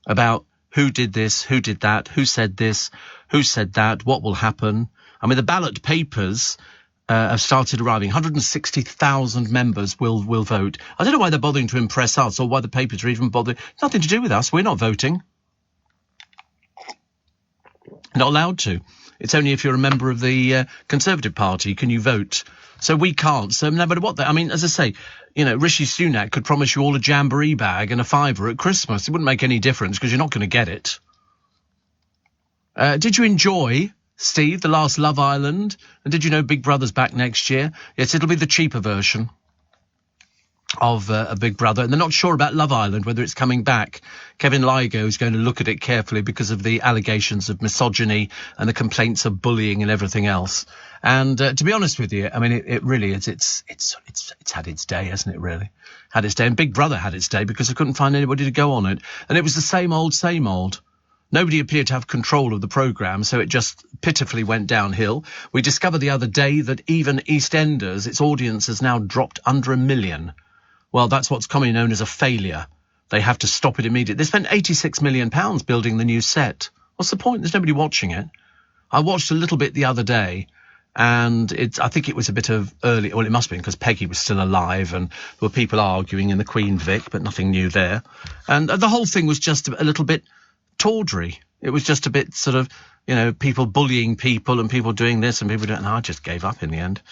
about who did this, who did that, who said this, who said that, what will happen. I mean, the ballot papers have started arriving. 160,000 members will vote. I don't know why they're bothering to impress us or why the papers are even bothering. Nothing to do with us. We're not voting. Not allowed to. It's only if you're a member of the Conservative Party can you vote. So we can't. So no matter what, I mean, as I say, Rishi Sunak could promise you all a jamboree bag and a £5 at Christmas. It wouldn't make any difference because you're not going to get it. Did you enjoy, Steve, the last Love Island? And did you know Big Brother's back next year? Yes, it'll be the cheaper version of a Big Brother, and they're not sure about Love Island, whether it's coming back. Kevin Lygo is going to look at it carefully because of the allegations of misogyny and the complaints of bullying and everything else. And to be honest with you, I mean, it really is. It's had its day, hasn't it? Really had its day. And Big Brother had its day because they couldn't find anybody to go on it, and it was the same old. Nobody appeared to have control of the programme, so it just pitifully went downhill. We discovered the other day that even EastEnders, its audience has now dropped under 1 million. Well, that's what's commonly known as a failure. They have to stop it immediately. They spent £86 million building the new set. What's the point? There's nobody watching it. I watched a little bit the other day, and I think it was a bit of early. Well, it must have been because Peggy was still alive, and there were people arguing in the Queen Vic, but nothing new there. And the whole thing was just a little bit tawdry. It was just a bit sort of, people bullying people and people doing this and people doing. And I just gave up in the end.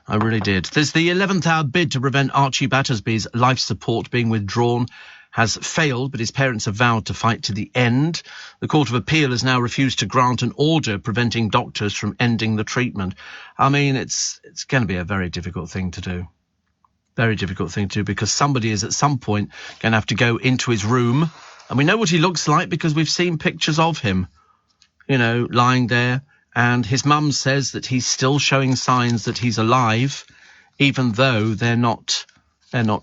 I really did. There's the 11th hour bid to prevent Archie Battersby's life support being withdrawn has failed, but his parents have vowed to fight to the end. The Court of Appeal has now refused to grant an order preventing doctors from ending the treatment. I mean, it's going to be a very difficult thing to do. Very difficult thing to do, because somebody is at some point going to have to go into his room, and we know what he looks like because we've seen pictures of him, lying there. And his mum says that he's still showing signs that he's alive, even though they're not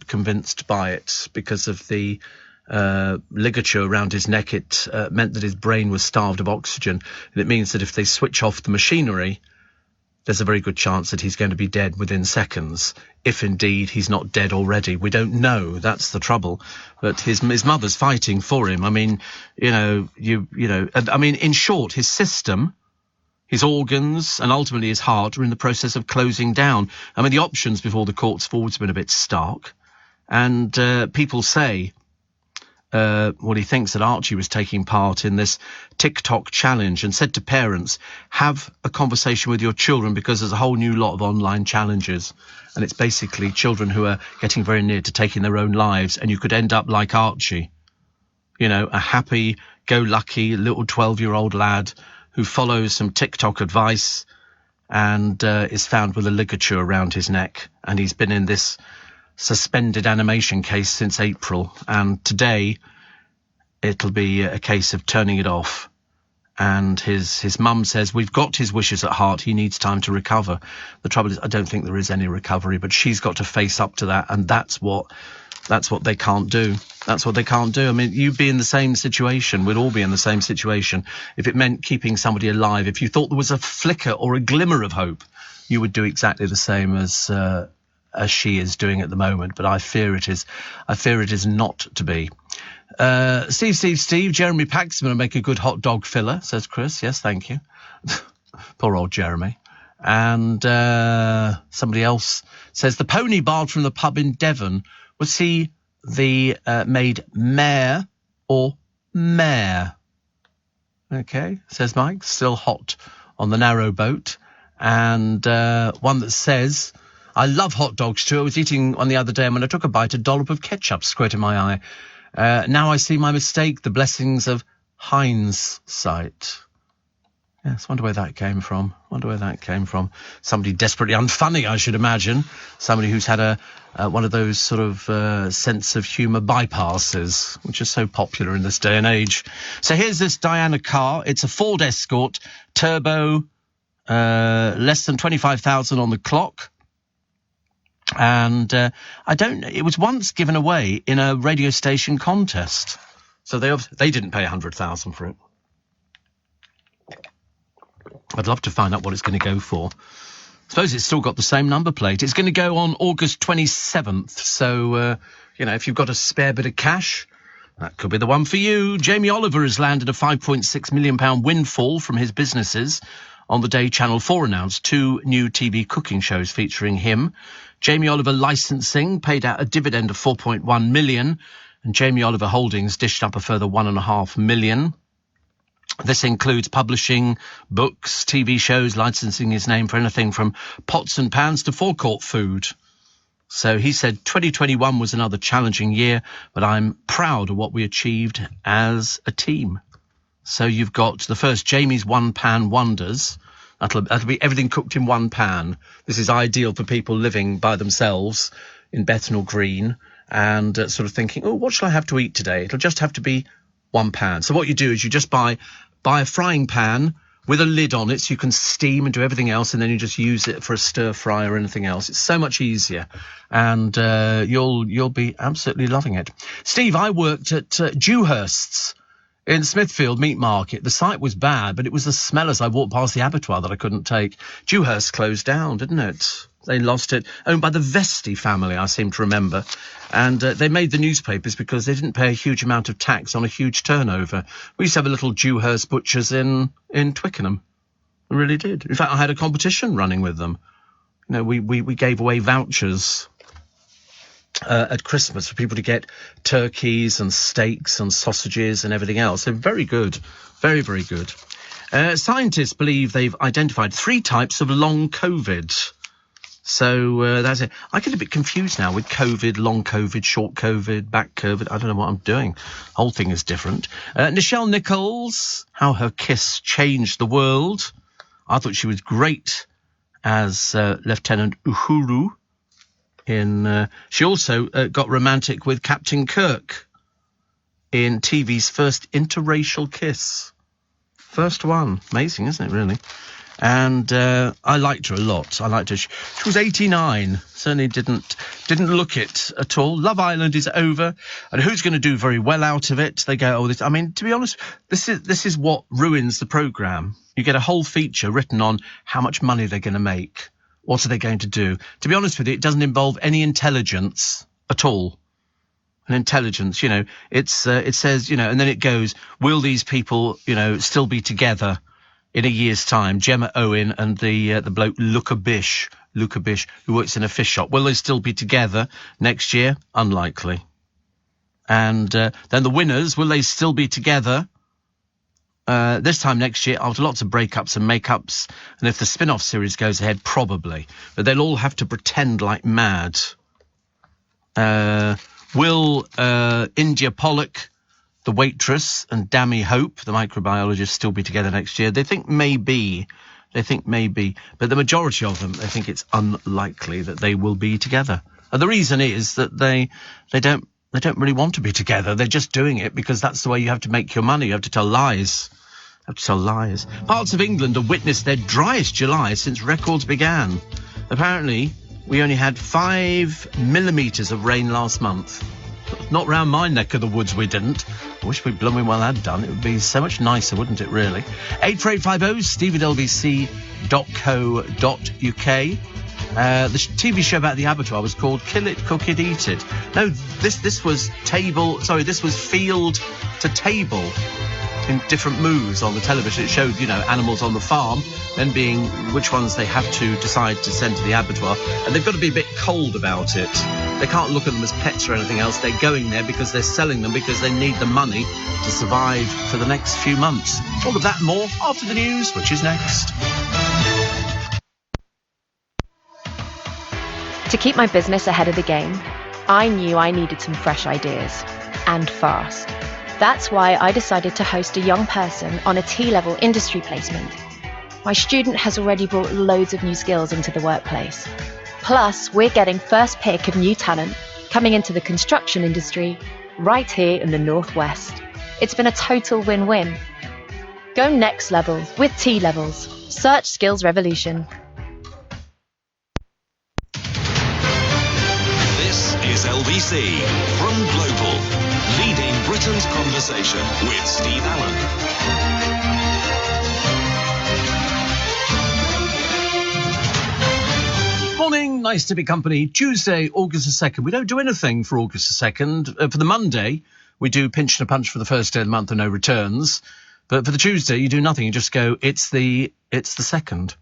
convinced by it because of the ligature around his neck. It meant that his brain was starved of oxygen, and it means that if they switch off the machinery, there's a very good chance that he's going to be dead within seconds, if indeed he's not dead already. We don't know. That's the trouble. But his mother's fighting for him. I mean, in short, his system, his organs, and ultimately his heart are in the process of closing down. I mean, the options before the courts have always been a bit stark. And people say, he thinks that Archie was taking part in this TikTok challenge and said to parents, have a conversation with your children because there's a whole new lot of online challenges. And it's basically children who are getting very near to taking their own lives. And you could end up like Archie, a happy-go-lucky little 12-year-old lad who follows some TikTok advice and is found with a ligature around his neck. And he's been in this suspended animation case since April, and today it'll be a case of turning it off. And his mum says, we've got his wishes at heart, he needs time to recover. The trouble is, I don't think there is any recovery, but she's got to face up to that, and that's what they can't do. That's what they can't do. I mean, you'd be in the same situation, we'd all be in the same situation. If it meant keeping somebody alive, if you thought there was a flicker or a glimmer of hope, you would do exactly the same as she is doing at the moment, but I fear it is not to be. Steve, Jeremy Paxman will make a good hot dog filler, says Chris. Yes, thank you. Poor old Jeremy. And somebody else says the pony barred from the pub in Devon. Was he the made mayor or mayor? Okay, says Mike. Still hot on the narrow boat. And one that says, I love hot dogs too. I was eating one the other day and when I took a bite, a dollop of ketchup squirt in my eye. Now I see my mistake, the blessings of hindsight. Yes, wonder where that came from. Somebody desperately unfunny, I should imagine. Somebody who's had one of those sort of sense of humour bypasses, which is so popular in this day and age. So here's this Diana car. It's a Ford Escort, turbo, less than 25,000 on the clock. And it was once given away in a radio station contest. So they didn't pay 100,000 for it. I'd love to find out what it's going to go for. I suppose it's still got the same number plate. It's going to go on August 27th. So, if you've got a spare bit of cash, that could be the one for you. Jamie Oliver has landed a £5.6 million windfall from his businesses. On the day, Channel 4 announced 2 new TV cooking shows featuring him. Jamie Oliver Licensing paid out a dividend of $4.1 million, and Jamie Oliver Holdings dished up a further $1.5 million. This includes publishing books, TV shows, licensing his name for anything from pots and pans to forecourt food. So he said 2021 was another challenging year, but I'm proud of what we achieved as a team. So you've got the first Jamie's One Pan Wonders. That'll be everything cooked in one pan. This is ideal for people living by themselves in Bethnal Green and sort of thinking, what shall I have to eat today? It'll just have to be one pan. So what you do is you just buy a frying pan with a lid on it so you can steam and do everything else, and then you just use it for a stir fry or anything else. It's so much easier, and you'll be absolutely loving it. Steve, I worked at Dewhurst's in Smithfield Meat Market. The site was bad, but it was the smell as I walked past the abattoir that I couldn't take. Dewhurst closed down, didn't it? They lost it. Owned by the Vesti family, I seem to remember. And they made the newspapers because they didn't pay a huge amount of tax on a huge turnover. We used to have a little Dewhurst butchers in Twickenham. We really did. In fact, I had a competition running with them. We gave away vouchers at Christmas for people to get turkeys and steaks and sausages and everything else. They're very good. Very, very good. Scientists believe they've identified 3 types of long COVID. So that's it. I get a bit confused now with COVID, long COVID, short COVID, back COVID. I don't know what I'm doing. The whole thing is different. Nichelle Nichols, how her kiss changed the world. I thought she was great as Lieutenant Uhuru. She also got romantic with Captain Kirk in TV's first interracial kiss. First one. Amazing, isn't it, really? And I liked her a lot. I liked her. She was 89. Certainly didn't look it at all. Love Island is over, and who's going to do very well out of it? They go, this. I mean, to be honest, this is what ruins the programme. You get a whole feature written on how much money they're going to make. What are they going to do? To be honest with you, it doesn't involve any intelligence at all. An intelligence, it says, and then it goes, will these people, still be together in a year's time? Gemma Owen and the bloke Luca Bish, who works in a fish shop. Will they still be together next year? Unlikely. And then the winners, will they still be together this time next year after lots of breakups and makeups? And if the spin-off series goes ahead, probably. But they'll all have to pretend like mad. Will India Pollock, the waitress, and Dammy Hope, the microbiologist, still be together next year? They think maybe. But the majority of them, they think it's unlikely that they will be together. And the reason is that they don't really want to be together. They're just doing it because that's the way you have to make your money. You have to tell lies. Parts of England have witnessed their driest July since records began. Apparently, we only had 5 millimetres of rain last month. Not round my neck of the woods we didn't. I wish we blooming well had done. It would be so much nicer, wouldn't it, really? 84850 steve@lbc.co.uk. The TV show about the abattoir was called Kill It, Cook It, Eat It. No, this was field to table in different moves on the television. It showed, animals on the farm, then being which ones they have to decide to send to the abattoir. And they've got to be a bit cold about it. They can't look at them as pets or anything else. They're going there because they're selling them because they need the money to survive for the next few months. All of that and more after the news, which is next. To keep my business ahead of the game, I knew I needed some fresh ideas, and fast. That's why I decided to host a young person on a T-level industry placement. My student has already brought loads of new skills into the workplace. Plus, we're getting first pick of new talent coming into the construction industry right here in the Northwest. It's been a total win-win. Go next level with T-levels. Search Skills Revolution. This is LBC from Global, leading Britain's conversation with Steve Allen. Morning, nice to be company. Tuesday, August the 2nd. We don't do anything for August the 2nd. For the Monday, we do pinch and a punch for the first day of the month and no returns. But for the Tuesday, you do nothing. You just go, it's the 2nd.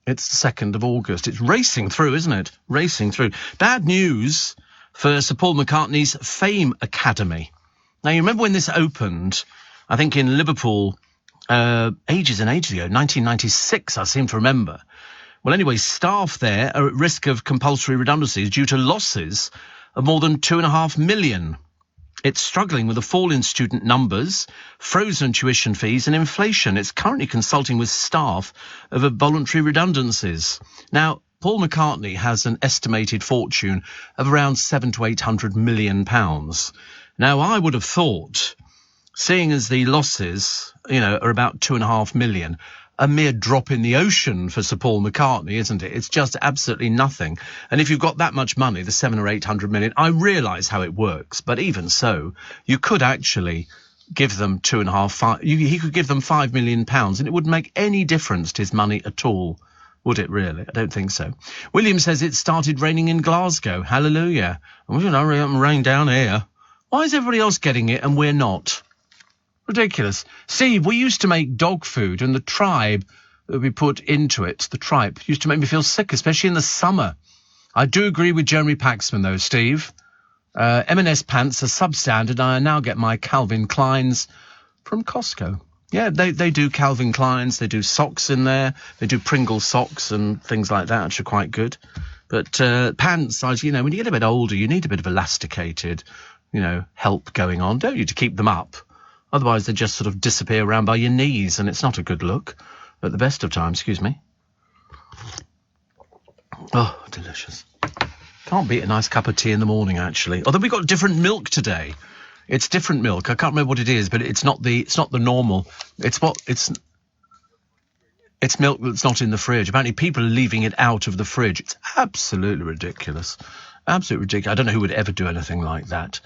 It's the 2nd of August. It's racing through, isn't it? Racing through. Bad news for Sir Paul McCartney's Fame Academy. Now, you remember when this opened, I think in Liverpool, ages and ages ago, 1996, I seem to remember. Well, anyway, staff there are at risk of compulsory redundancies due to losses of more than 2.5 million. It's struggling with a fall in student numbers, frozen tuition fees and inflation. It's currently consulting with staff over voluntary redundancies. Now, Paul McCartney has an estimated fortune of around 700 to 800 million pounds. Now, I would have thought, seeing as the losses, are about 2.5 million, a mere drop in the ocean for Sir Paul McCartney, isn't it? It's just absolutely nothing. And if you've got that much money, the 700 or 800 million, I realise how it works. But even so, you could actually give them 5 he could give them £5 million and it wouldn't make any difference to his money at all. Would it really? I don't think so. William says it started raining in Glasgow. Hallelujah. We don't rain down here. Why is everybody else getting it and we're not? Ridiculous. Steve, we used to make dog food and the tribe that we put into it, the tripe, used to make me feel sick, especially in the summer. I do agree with Jeremy Paxman, though, Steve. M&S pants are substandard. I now get my Calvin Kleins from Costco. Yeah, they do Calvin Kleins. They do socks in there. They do Pringle socks and things like that, which are quite good. But pants, when you get a bit older, you need a bit of elasticated, help going on, don't you, to keep them up? Otherwise, they just sort of disappear around by your knees, and it's not a good look at the best of times. Excuse me. Oh, delicious. Can't beat a nice cup of tea in the morning, actually. Although we've got different milk today. It's different milk. I can't remember what it is, but it's not the normal. It's It's milk that's not in the fridge. Apparently people are leaving it out of the fridge. It's absolutely ridiculous. Absolutely ridiculous. I don't know who would ever do anything like that.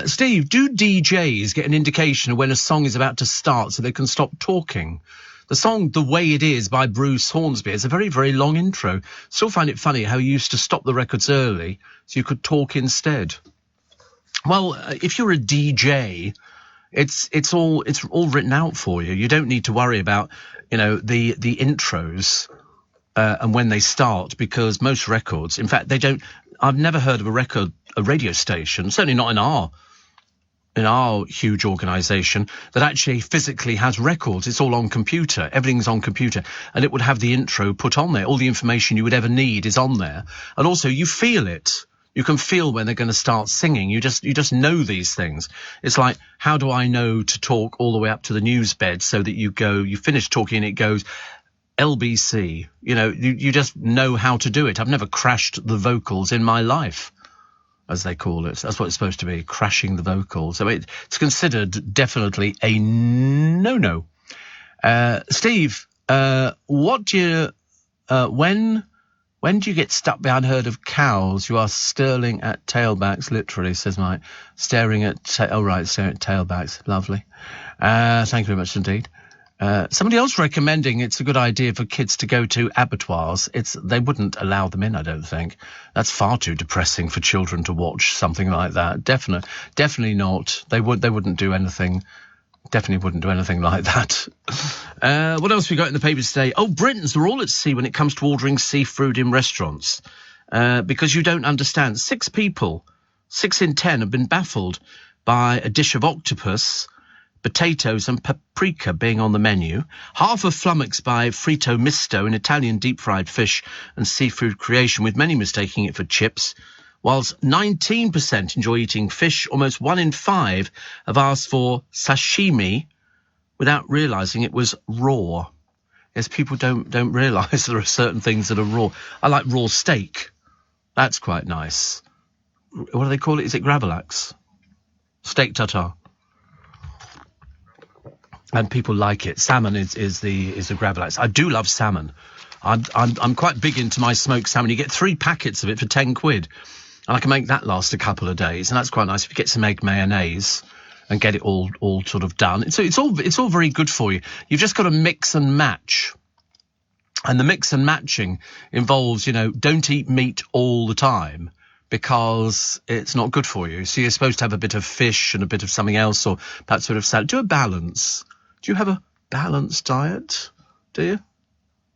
Steve, do DJs get an indication of when a song is about to start so they can stop talking? The song The Way It Is by Bruce Hornsby is a very, very long intro. Still find it funny how you used to stop the records early so you could talk instead. Well, if you're a DJ, it's all written out for you. You don't need to worry about, the intros and when they start, because most records, in fact, they don't. I've never heard of a radio station, certainly not in our huge organisation, that actually physically has records. It's all on computer. Everything's on computer, and it would have the intro put on there. All the information you would ever need is on there, and also you feel it. You can feel when they're going to start singing. You just know these things. It's like, how do I know to talk all the way up to the news bed so that you finish talking and it goes LBC. You just know how to do it. I've never crashed the vocals in my life, as they call it. That's what it's supposed to be, crashing the vocals. So it's considered definitely a no-no. Steve, what do you, when do you get stuck behind a herd of cows? You are staring at tailbacks, literally, says Mike. Staring at tailbacks. Lovely. Thank you very much indeed. Somebody else recommending it's a good idea for kids to go to abattoirs. They wouldn't allow them in, I don't think. That's far too depressing for children to watch something like that. Definitely not. They wouldn't do anything. Definitely wouldn't do anything like that. What else we got in the papers today? Oh, Britons are all at sea when it comes to ordering seafood in restaurants. Because you don't understand. 6 in 10 have been baffled by a dish of octopus, potatoes and paprika being on the menu. Half are flummoxed by Frito Misto, an Italian deep-fried fish and seafood creation, with many mistaking it for chips. Whilst 19% enjoy eating fish, almost 1 in 5 have asked for sashimi without realising it was raw. Yes, people don't realise there are certain things that are raw. I like raw steak. That's quite nice. What do they call it? Is it gravlax? Steak tartare. And people like it. Salmon is the gravlax. I do love salmon. I'm quite big into my smoked salmon. You get 3 packets of it for 10 quid. And I can make that last a couple of days, and that's quite nice if you get some egg mayonnaise and get it all sort of done. So it's all very good for you. You've just got to mix and match. And the mix and matching involves, don't eat meat all the time because it's not good for you. So you're supposed to have a bit of fish and a bit of something else, or perhaps a bit of salad. Do a balance. Do you have a balanced diet? Do you?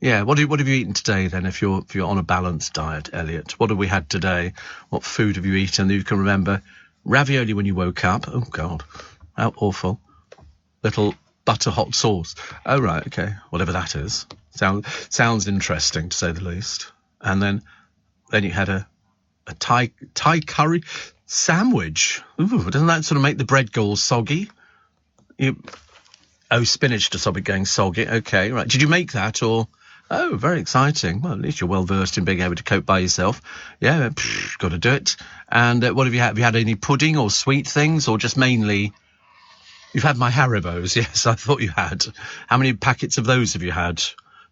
Yeah, what have you eaten today then, if you're on a balanced diet, Elliot? What have we had today? What food have you eaten that you can remember? Ravioli when you woke up. Oh, God. How awful. Little butter hot sauce. Oh, right, okay. Whatever that is. Sounds interesting, to say the least. And then you had a Thai curry sandwich. Ooh, doesn't that sort of make the bread go all soggy? Spinach to stop it going soggy. Okay, right. Did you make that, or... Oh, very exciting. Well, at least you're well versed in being able to cope by yourself. Yeah, got to do it. And what have you had? Have you had any pudding or sweet things, or just mainly... You've had my Haribos, yes, I thought you had. How many packets of those have you had?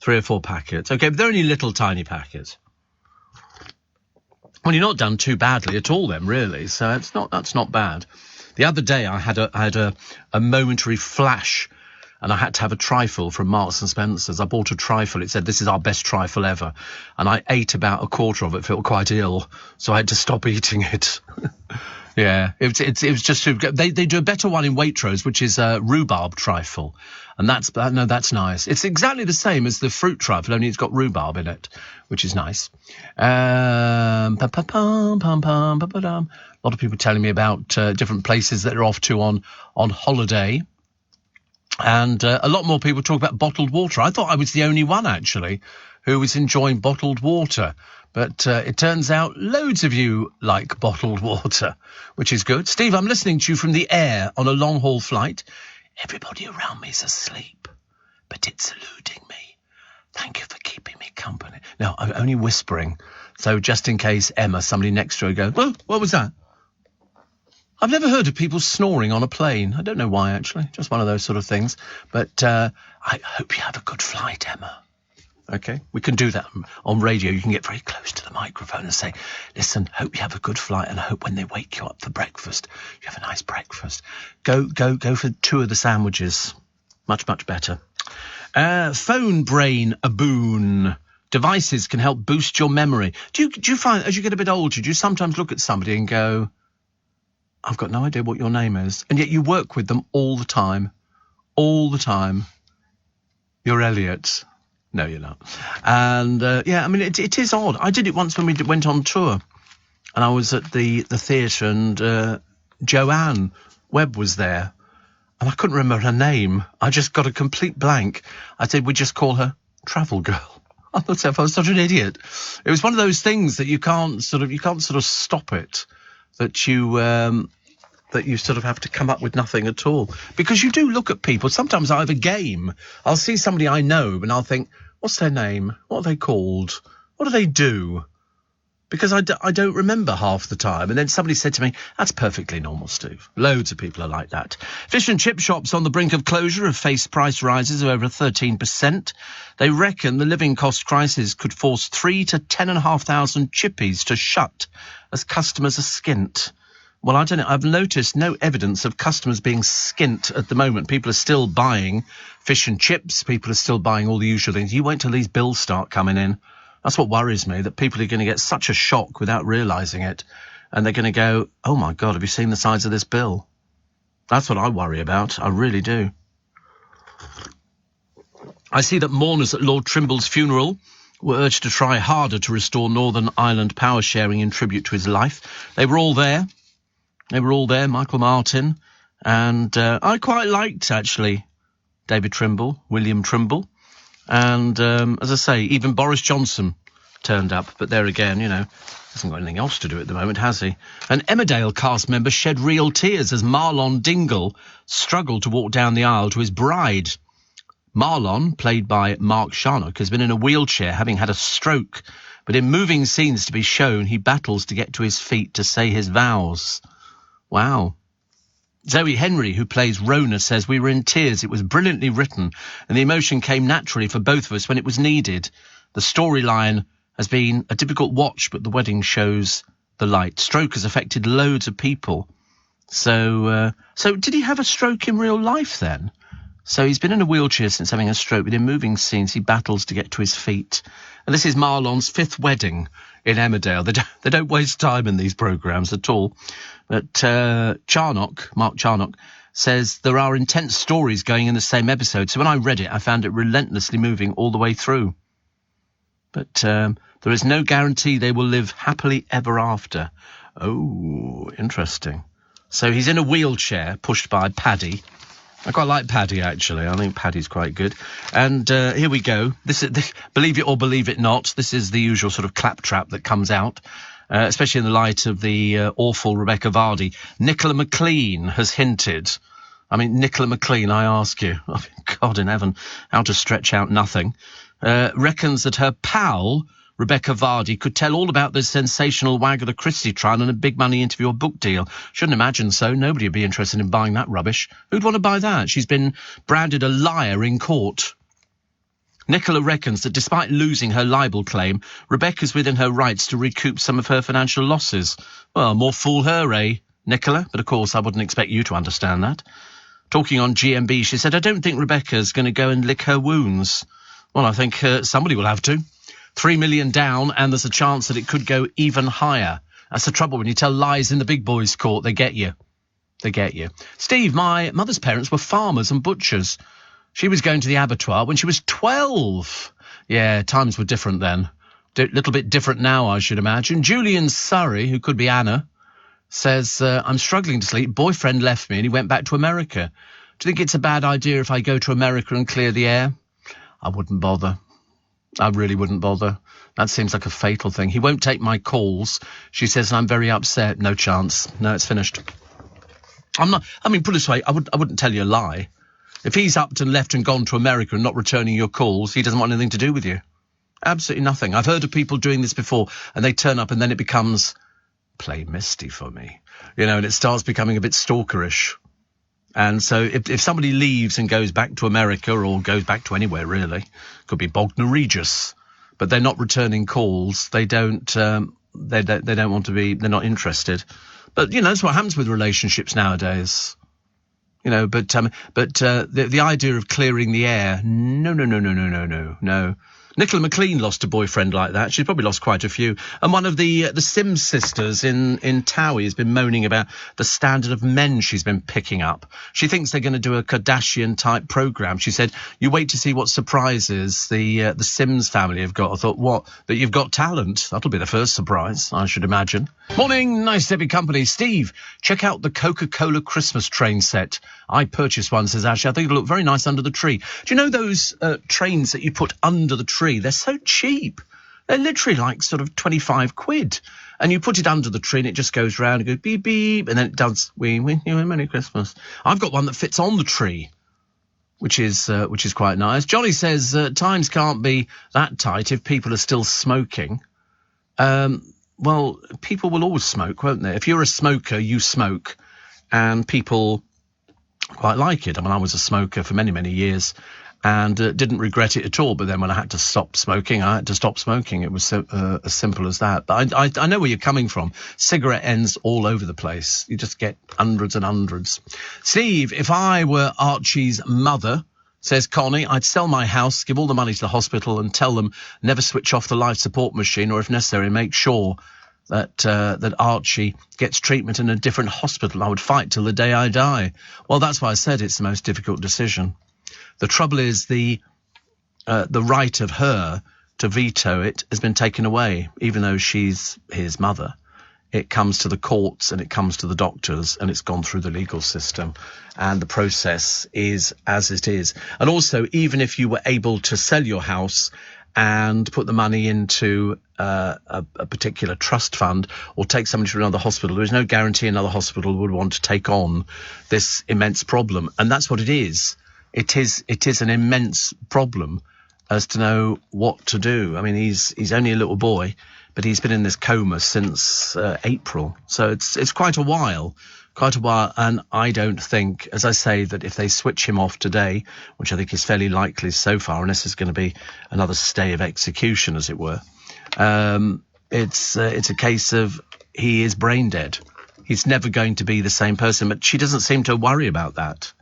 3 or 4 packets. Okay, but they're only little tiny packets. Well, you're not done too badly at all then, really, so that's not bad. The other day I had a momentary flash, and I had to have a trifle from Marks and Spencer's. I bought a trifle. It said, this is our best trifle ever. And I ate about a quarter of it, felt quite ill. So I had to stop eating it. Yeah, it was just too good. They do a better one in Waitrose, which is rhubarb trifle. And that's nice. It's exactly the same as the fruit trifle, only it's got rhubarb in it, which is nice. A lot of people telling me about different places that they're off to on holiday. And a lot more people talk about bottled water. I thought I was the only one, actually, who was enjoying bottled water. But it turns out loads of you like bottled water, which is good. Steve, I'm listening to you from the air on a long-haul flight. Everybody around me is asleep, but it's eluding me. Thank you for keeping me company. No, I'm only whispering. So just in case Emma, somebody next to her, goes, well, what was that? I've never heard of people snoring on a plane. I don't know why, actually. Just one of those sort of things. But I hope you have a good flight, Emma. OK? We can do that on radio. You can get very close to the microphone and say, listen, hope you have a good flight, and I hope when they wake you up for breakfast, you have a nice breakfast. Go for 2 of the sandwiches. Much, much better. Phone brain a boon. Devices can help boost your memory. Do you find, as you get a bit older, do you sometimes look at somebody and go, I've got no idea what your name is, and yet you work with them all the time? All the time. You're Elliot. No, you're not. And, it is odd. I did it once when we went on tour, and I was at the theatre, and Joanne Webb was there, and I couldn't remember her name. I just got a complete blank. I said, we just call her Travel Girl. I thought I was such an idiot. It was one of those things that you can't sort of stop it, that you sort of have to come up with nothing at all. Because you do look at people. Sometimes I have a game. I'll see somebody I know and I'll think, what's their name? What are they called? What do they do? Because I don't remember half the time. And then somebody said to me, that's perfectly normal, Steve. Loads of people are like that. Fish and chip shops on the brink of closure have faced price rises of over 13%. They reckon the living cost crisis could force 3,000 to 10,500 chippies to shut as customers are skint. Well, I don't know. I've noticed no evidence of customers being skint at the moment. People are still buying fish and chips. People are still buying all the usual things. You wait till these bills start coming in. That's what worries me, that people are going to get such a shock without realising it. And they're going to go, oh, my God, have you seen the size of this bill? That's what I worry about. I really do. I see that mourners at Lord Trimble's funeral were urged to try harder to restore Northern Ireland power sharing in tribute to his life. They were all there. Michael Martin. And I quite liked, actually, David Trimble, William Trimble. And, as I say, even Boris Johnson turned up. But there again, hasn't got anything else to do at the moment, has he? An Emmerdale cast member shed real tears as Marlon Dingle struggled to walk down the aisle to his bride. Marlon, played by Mark Sharnock, has been in a wheelchair, having had a stroke. But in moving scenes to be shown, he battles to get to his feet to say his vows. Wow. Zoe Henry, who plays Rona, says, we were in tears. It was brilliantly written, and the emotion came naturally for both of us when it was needed. The storyline has been a difficult watch, but the wedding shows the light. Stroke has affected loads of people. So did he have a stroke in real life then? So he's been in a wheelchair since having a stroke, but in moving scenes he battles to get to his feet. And this is Marlon's 5th wedding in Emmerdale. They don't waste time in these programmes at all. But Mark Charnock, says there are intense stories going in the same episode. So when I read it, I found it relentlessly moving all the way through. But there is no guarantee they will live happily ever after. Oh, interesting. So he's in a wheelchair, pushed by Paddy. I quite like Paddy, actually. I think Paddy's quite good. And here we go. Believe it or believe it not, this is the usual sort of claptrap that comes out. Especially in the light of the awful Rebecca Vardy. Nicola McLean has hinted. I mean, Nicola McLean, I ask you. I mean, God in heaven, how to stretch out nothing. Reckons that her pal, Rebecca Vardy, could tell all about the sensational Wagatha Christie trial and a big money interview or book deal. Shouldn't imagine so. Nobody would be interested in buying that rubbish. Who'd want to buy that? She's been branded a liar in court. Nicola reckons that despite losing her libel claim, Rebecca's within her rights to recoup some of her financial losses. Well, more fool her, eh, Nicola? But of course, I wouldn't expect you to understand that. Talking on GMB, she said, I don't think Rebecca's going to go and lick her wounds. Well, I think somebody will have to. 3 million down, and there's a chance that it could go even higher. That's the trouble when you tell lies in the big boys' court. They get you. Steve, my mother's parents were farmers and butchers. She was going to the abattoir when she was 12. Yeah, times were different then. A little bit different now, I should imagine. Julian Surrey, who could be Anna, says, I'm struggling to sleep. Boyfriend left me and he went back to America. Do you think it's a bad idea if I go to America and clear the air? I wouldn't bother. I really wouldn't bother. That seems like a fatal thing. He won't take my calls. She says, I'm very upset. No chance. No, it's finished. Put it this way, I wouldn't tell you a lie. If he's upped and left and gone to America and not returning your calls, he doesn't want anything to do with you. Absolutely nothing. I've heard of people doing this before, and they turn up and then it becomes play misty for me. And it starts becoming a bit stalkerish. And so if somebody leaves and goes back to America or goes back to anywhere, really, could be Bognor Regis, but they're not returning calls. They don't want to be, they're not interested. But, that's what happens with relationships nowadays. But the idea of clearing the air, no. Nicola McLean lost a boyfriend like that. She's probably lost quite a few. And one of the Sims sisters in Towie has been moaning about the standard of men she's been picking up. She thinks they're going to do a Kardashian-type programme. She said, you wait to see what surprises the Sims family have got. I thought, what? That you've got talent? That'll be the first surprise, I should imagine. Morning, nice to be company. Steve, check out the Coca-Cola Christmas train set. I purchased one, says Ashley. I think it'll look very nice under the tree. Do you know those trains that you put under the tree? They're so cheap. They're literally like sort of 25 quid. And you put it under the tree and it just goes round and goes beep, beep. And then it does, we win you a Merry Christmas. I've got one that fits on the tree, which is quite nice. Johnny says times can't be that tight if people are still smoking. Well, people will always smoke, won't they? If you're a smoker, you smoke. And people quite like it. I mean, I was a smoker for many, many years and didn't regret it at all. But then when I had to stop smoking, I had to stop smoking. It was so, as simple as that. But I know where you're coming from. Cigarette ends all over the place. You just get hundreds and hundreds. Steve, if I were Archie's mother, says Connie, I'd sell my house, give all the money to the hospital and tell them never switch off the life support machine, or if necessary, make sure that Archie gets treatment in a different hospital. I would fight till the day I die. Well, that's why I said it's the most difficult decision. The trouble is the right of her to veto it has been taken away, even though she's his mother. It comes to the courts and it comes to the doctors and it's gone through the legal system. And the process is as it is. And also, even if you were able to sell your house and put the money into a particular trust fund or take somebody to another hospital, there is no guarantee another hospital would want to take on this immense problem. And that's what it is. It is an immense problem as to know what to do. I mean, he's only a little boy, but he's been in this coma since April. So it's quite a while. And I don't think, as I say, that if they switch him off today, which I think is fairly likely so far, unless there's going to be another stay of execution, as it were, it's a case of he is brain dead. He's never going to be the same person, but she doesn't seem to worry about that.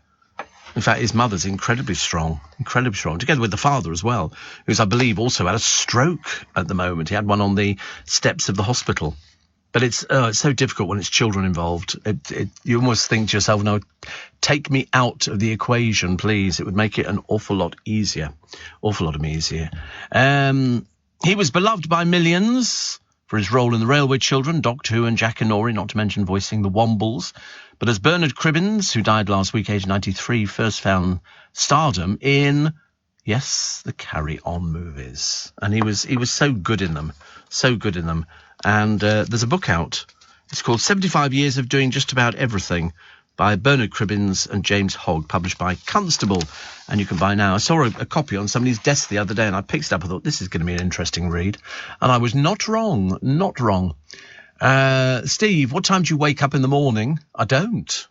In fact, his mother's incredibly strong, together with the father as well, who's, I believe, also had a stroke at the moment. He had one on the steps of the hospital. But it's so difficult when it's children involved. You almost think to yourself, no, take me out of the equation, please. It would make it an awful lot easier. He was beloved by millions for his role in The Railway Children, Doctor Who and Jackanory, not to mention voicing the Wombles. But as Bernard Cribbins, who died last week, aged 93, first found stardom in, yes, the Carry On movies. And he was so good in them. And there's a book out. It's called 75 Years of Doing Just About Everything by Bernard Cribbins and James Hogg, published by Constable. And you can buy now. I saw a copy on somebody's desk the other day and I picked it up. I thought, this is going to be an interesting read. And I was not wrong. Steve, what time do you wake up in the morning? I don't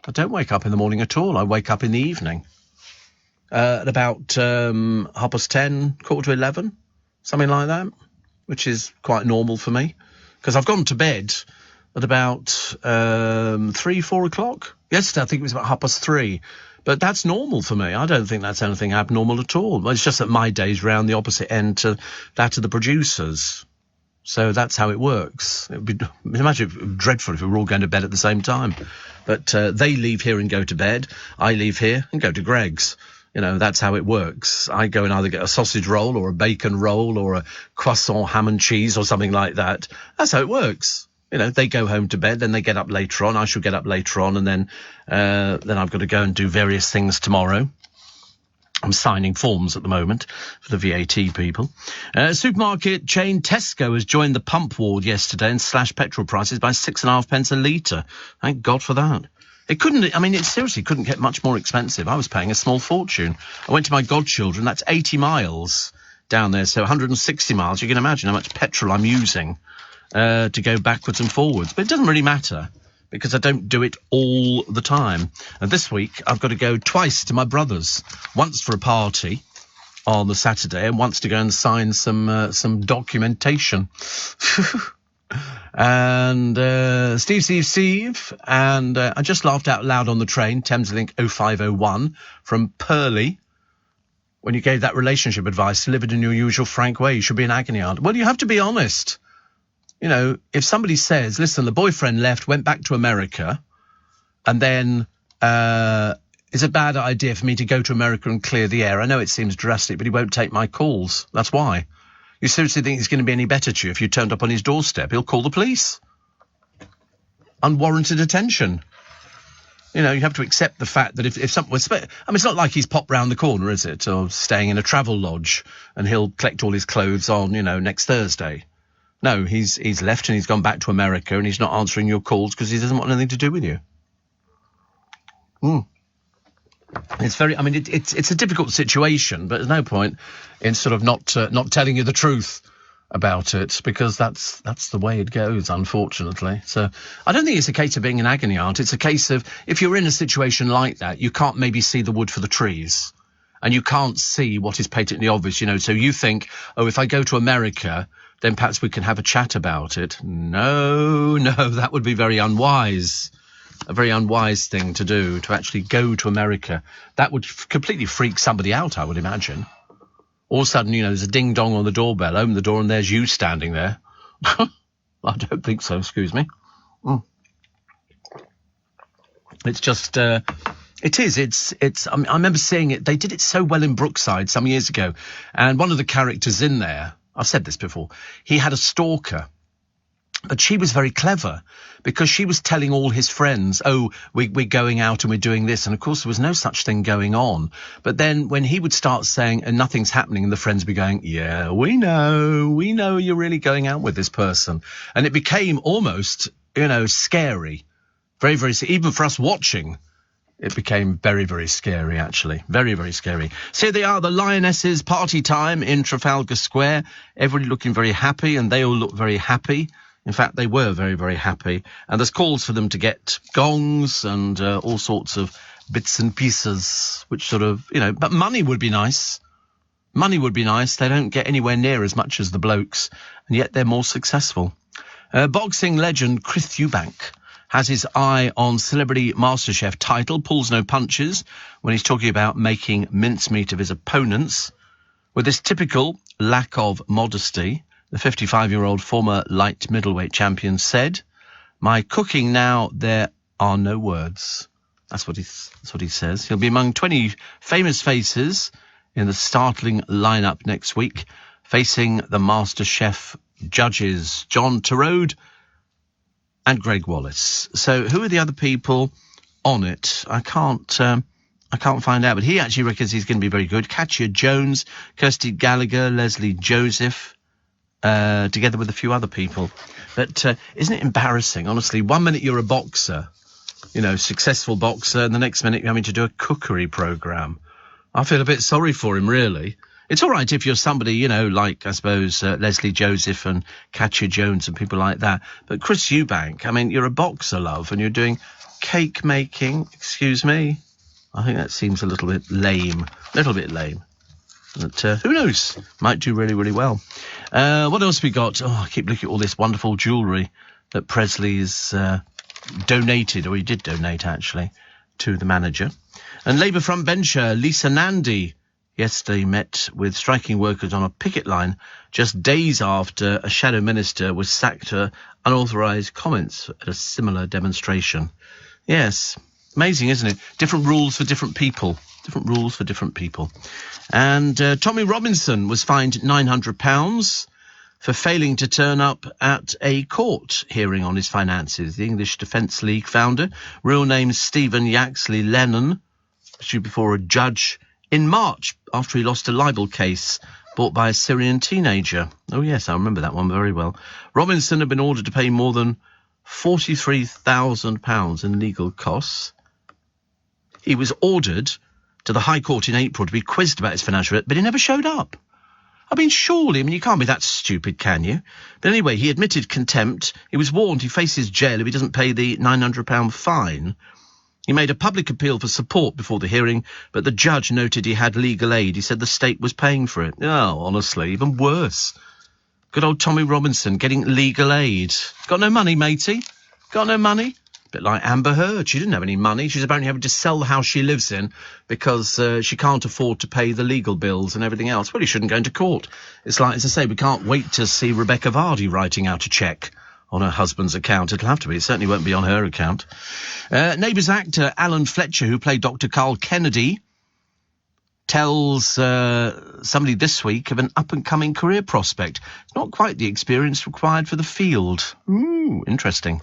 wake up in the morning at all. I wake up in the evening. At about 10:30, 10:45, something like that, which is quite normal for me. Because I've gone to bed at about 3, 4 o'clock. Yesterday, I think it was about 3:30. But that's normal for me. I don't think that's anything abnormal at all. It's just that my day's round the opposite end to that of the producers. So that's how it works. It would be, imagine, it would be dreadful if we were all going to bed at the same time. But they leave here and go to bed. I leave here and go to Greg's. That's how it works. I go and either get a sausage roll or a bacon roll or a croissant ham and cheese or something like that. That's how it works. They go home to bed, then they get up later on. I shall get up later on, and then I've got to go and do various things tomorrow. I'm signing forms at the moment for the VAT people. Supermarket chain Tesco has joined the pump ward yesterday and slashed petrol prices by 6.5p a litre. Thank God for that. It seriously couldn't get much more expensive. I was paying a small fortune. I went to my godchildren. That's 80 miles down there, so 160 miles. You can imagine how much petrol I'm using to go backwards and forwards. But it doesn't really matter because I don't do it all the time. And this week, I've got to go twice to my brother's. Once for a party on the Saturday, and once to go and sign some documentation. And Steve, and I just laughed out loud on the train, Thameslink 0501 from Purley. When you gave that relationship advice, live it in your usual frank way. You should be an agony aunt. Well, you have to be honest. You know, if somebody says, listen, the boyfriend left, went back to America, and then it's a bad idea for me to go to America and clear the air. I know it seems drastic, but he won't take my calls. That's why. You seriously think he's going to be any better to you if you turned up on his doorstep? He'll call the police. Unwarranted attention. You know, you have to accept the fact that if something was... I mean, it's not like he's popped round the corner, is it? Or staying in a travel lodge and he'll collect all his clothes on, next Thursday. No, he's left and he's gone back to America and he's not answering your calls because he doesn't want anything to do with you. It's very... I mean, it's a difficult situation, but there's no point in sort of not telling you the truth about it, because that's the way it goes, unfortunately. So I don't think it's a case of being an agony aunt. It's a case of, if you're in a situation like that, you can't maybe see the wood for the trees, and you can't see what is patently obvious, so you think, oh, if I go to America, then perhaps we can have a chat about it. No, that would be very unwise. A very unwise thing to do, to actually go to America. That would completely freak somebody out, I would imagine. All of a sudden, there's a ding-dong on the doorbell, open the door, and there's you standing there. I don't think so, excuse me. It's just, it is, I remember seeing it, they did it so well in Brookside some years ago, and one of the characters in there, I've said this before, he had a stalker. But she was very clever, because she was telling all his friends, oh, we're going out and we're doing this. And, of course, there was no such thing going on. But then when he would start saying, and nothing's happening, and the friends would be going, yeah, we know you're really going out with this person. And it became almost, scary. Very, very, even for us watching, it became very, very scary, actually. Very, very scary. So here they are, the Lionesses' party time in Trafalgar Square. Everybody looking very happy, and they all look very happy. In fact, they were very, very happy. And there's calls for them to get gongs and all sorts of bits and pieces, which sort of, but money would be nice. Money would be nice. They don't get anywhere near as much as the blokes, and yet they're more successful. Boxing legend Chris Eubank has his eye on Celebrity MasterChef title, pulls no punches when he's talking about making mincemeat of his opponents. With this typical lack of modesty, the 55-year-old former light middleweight champion said, "My cooking now, there are no words." That's what he says. He'll be among 20 famous faces in the startling lineup next week, facing the MasterChef judges John Turode and Greg Wallace. So who are the other people on it? I can't find out, but he actually reckons he's going to be very good. Katya Jones, Kirsty Gallagher, Leslie Joseph, together with a few other people. But isn't it embarrassing, honestly? 1 minute you're a boxer, successful boxer, and the next minute you're having to do a cookery programme. I feel a bit sorry for him, really. It's all right if you're somebody, like, I suppose, Leslie Joseph and Katya Jones and people like that. But Chris Eubank, I mean, you're a boxer, love, and you're doing cake making. Excuse me. I think that seems a little bit lame. But who knows? Might do really, really well. What else we got? Oh, I keep looking at all this wonderful jewellery that Presley's donated, or he did donate, actually, to the manager. And Labour frontbencher Lisa Nandy yesterday met with striking workers on a picket line just days after a shadow minister was sacked for unauthorised comments at a similar demonstration. Yes, amazing, isn't it? Different rules for different people. And Tommy Robinson was fined £900 for failing to turn up at a court hearing on his finances. The English Defence League founder, real name Stephen Yaxley Lennon, stood before a judge in March after he lost a libel case brought by a Syrian teenager. Oh, yes, I remember that one very well. Robinson had been ordered to pay more than £43,000 in legal costs. He was ordered to the High Court in April to be quizzed about his financial, but he never showed up. I mean, surely, you can't be that stupid, can you? But anyway, he admitted contempt. He was warned he faces jail if he doesn't pay the £900 fine. He made a public appeal for support before the hearing, but the judge noted he had legal aid. He said the state was paying for it. Oh, honestly, even worse. Good old Tommy Robinson getting legal aid. Got no money, matey? Got no money? Bit like Amber Heard. She didn't have any money. She's apparently having to sell the house she lives in because she can't afford to pay the legal bills and everything else. Well, he shouldn't go into court. It's like, as I say, we can't wait to see Rebecca Vardy writing out a cheque on her husband's account. It'll have to be. It certainly won't be on her account. Neighbours actor Alan Fletcher, who played Dr. Carl Kennedy, tells somebody this week of an up-and-coming career prospect. Not quite the experience required for the field. Ooh, interesting.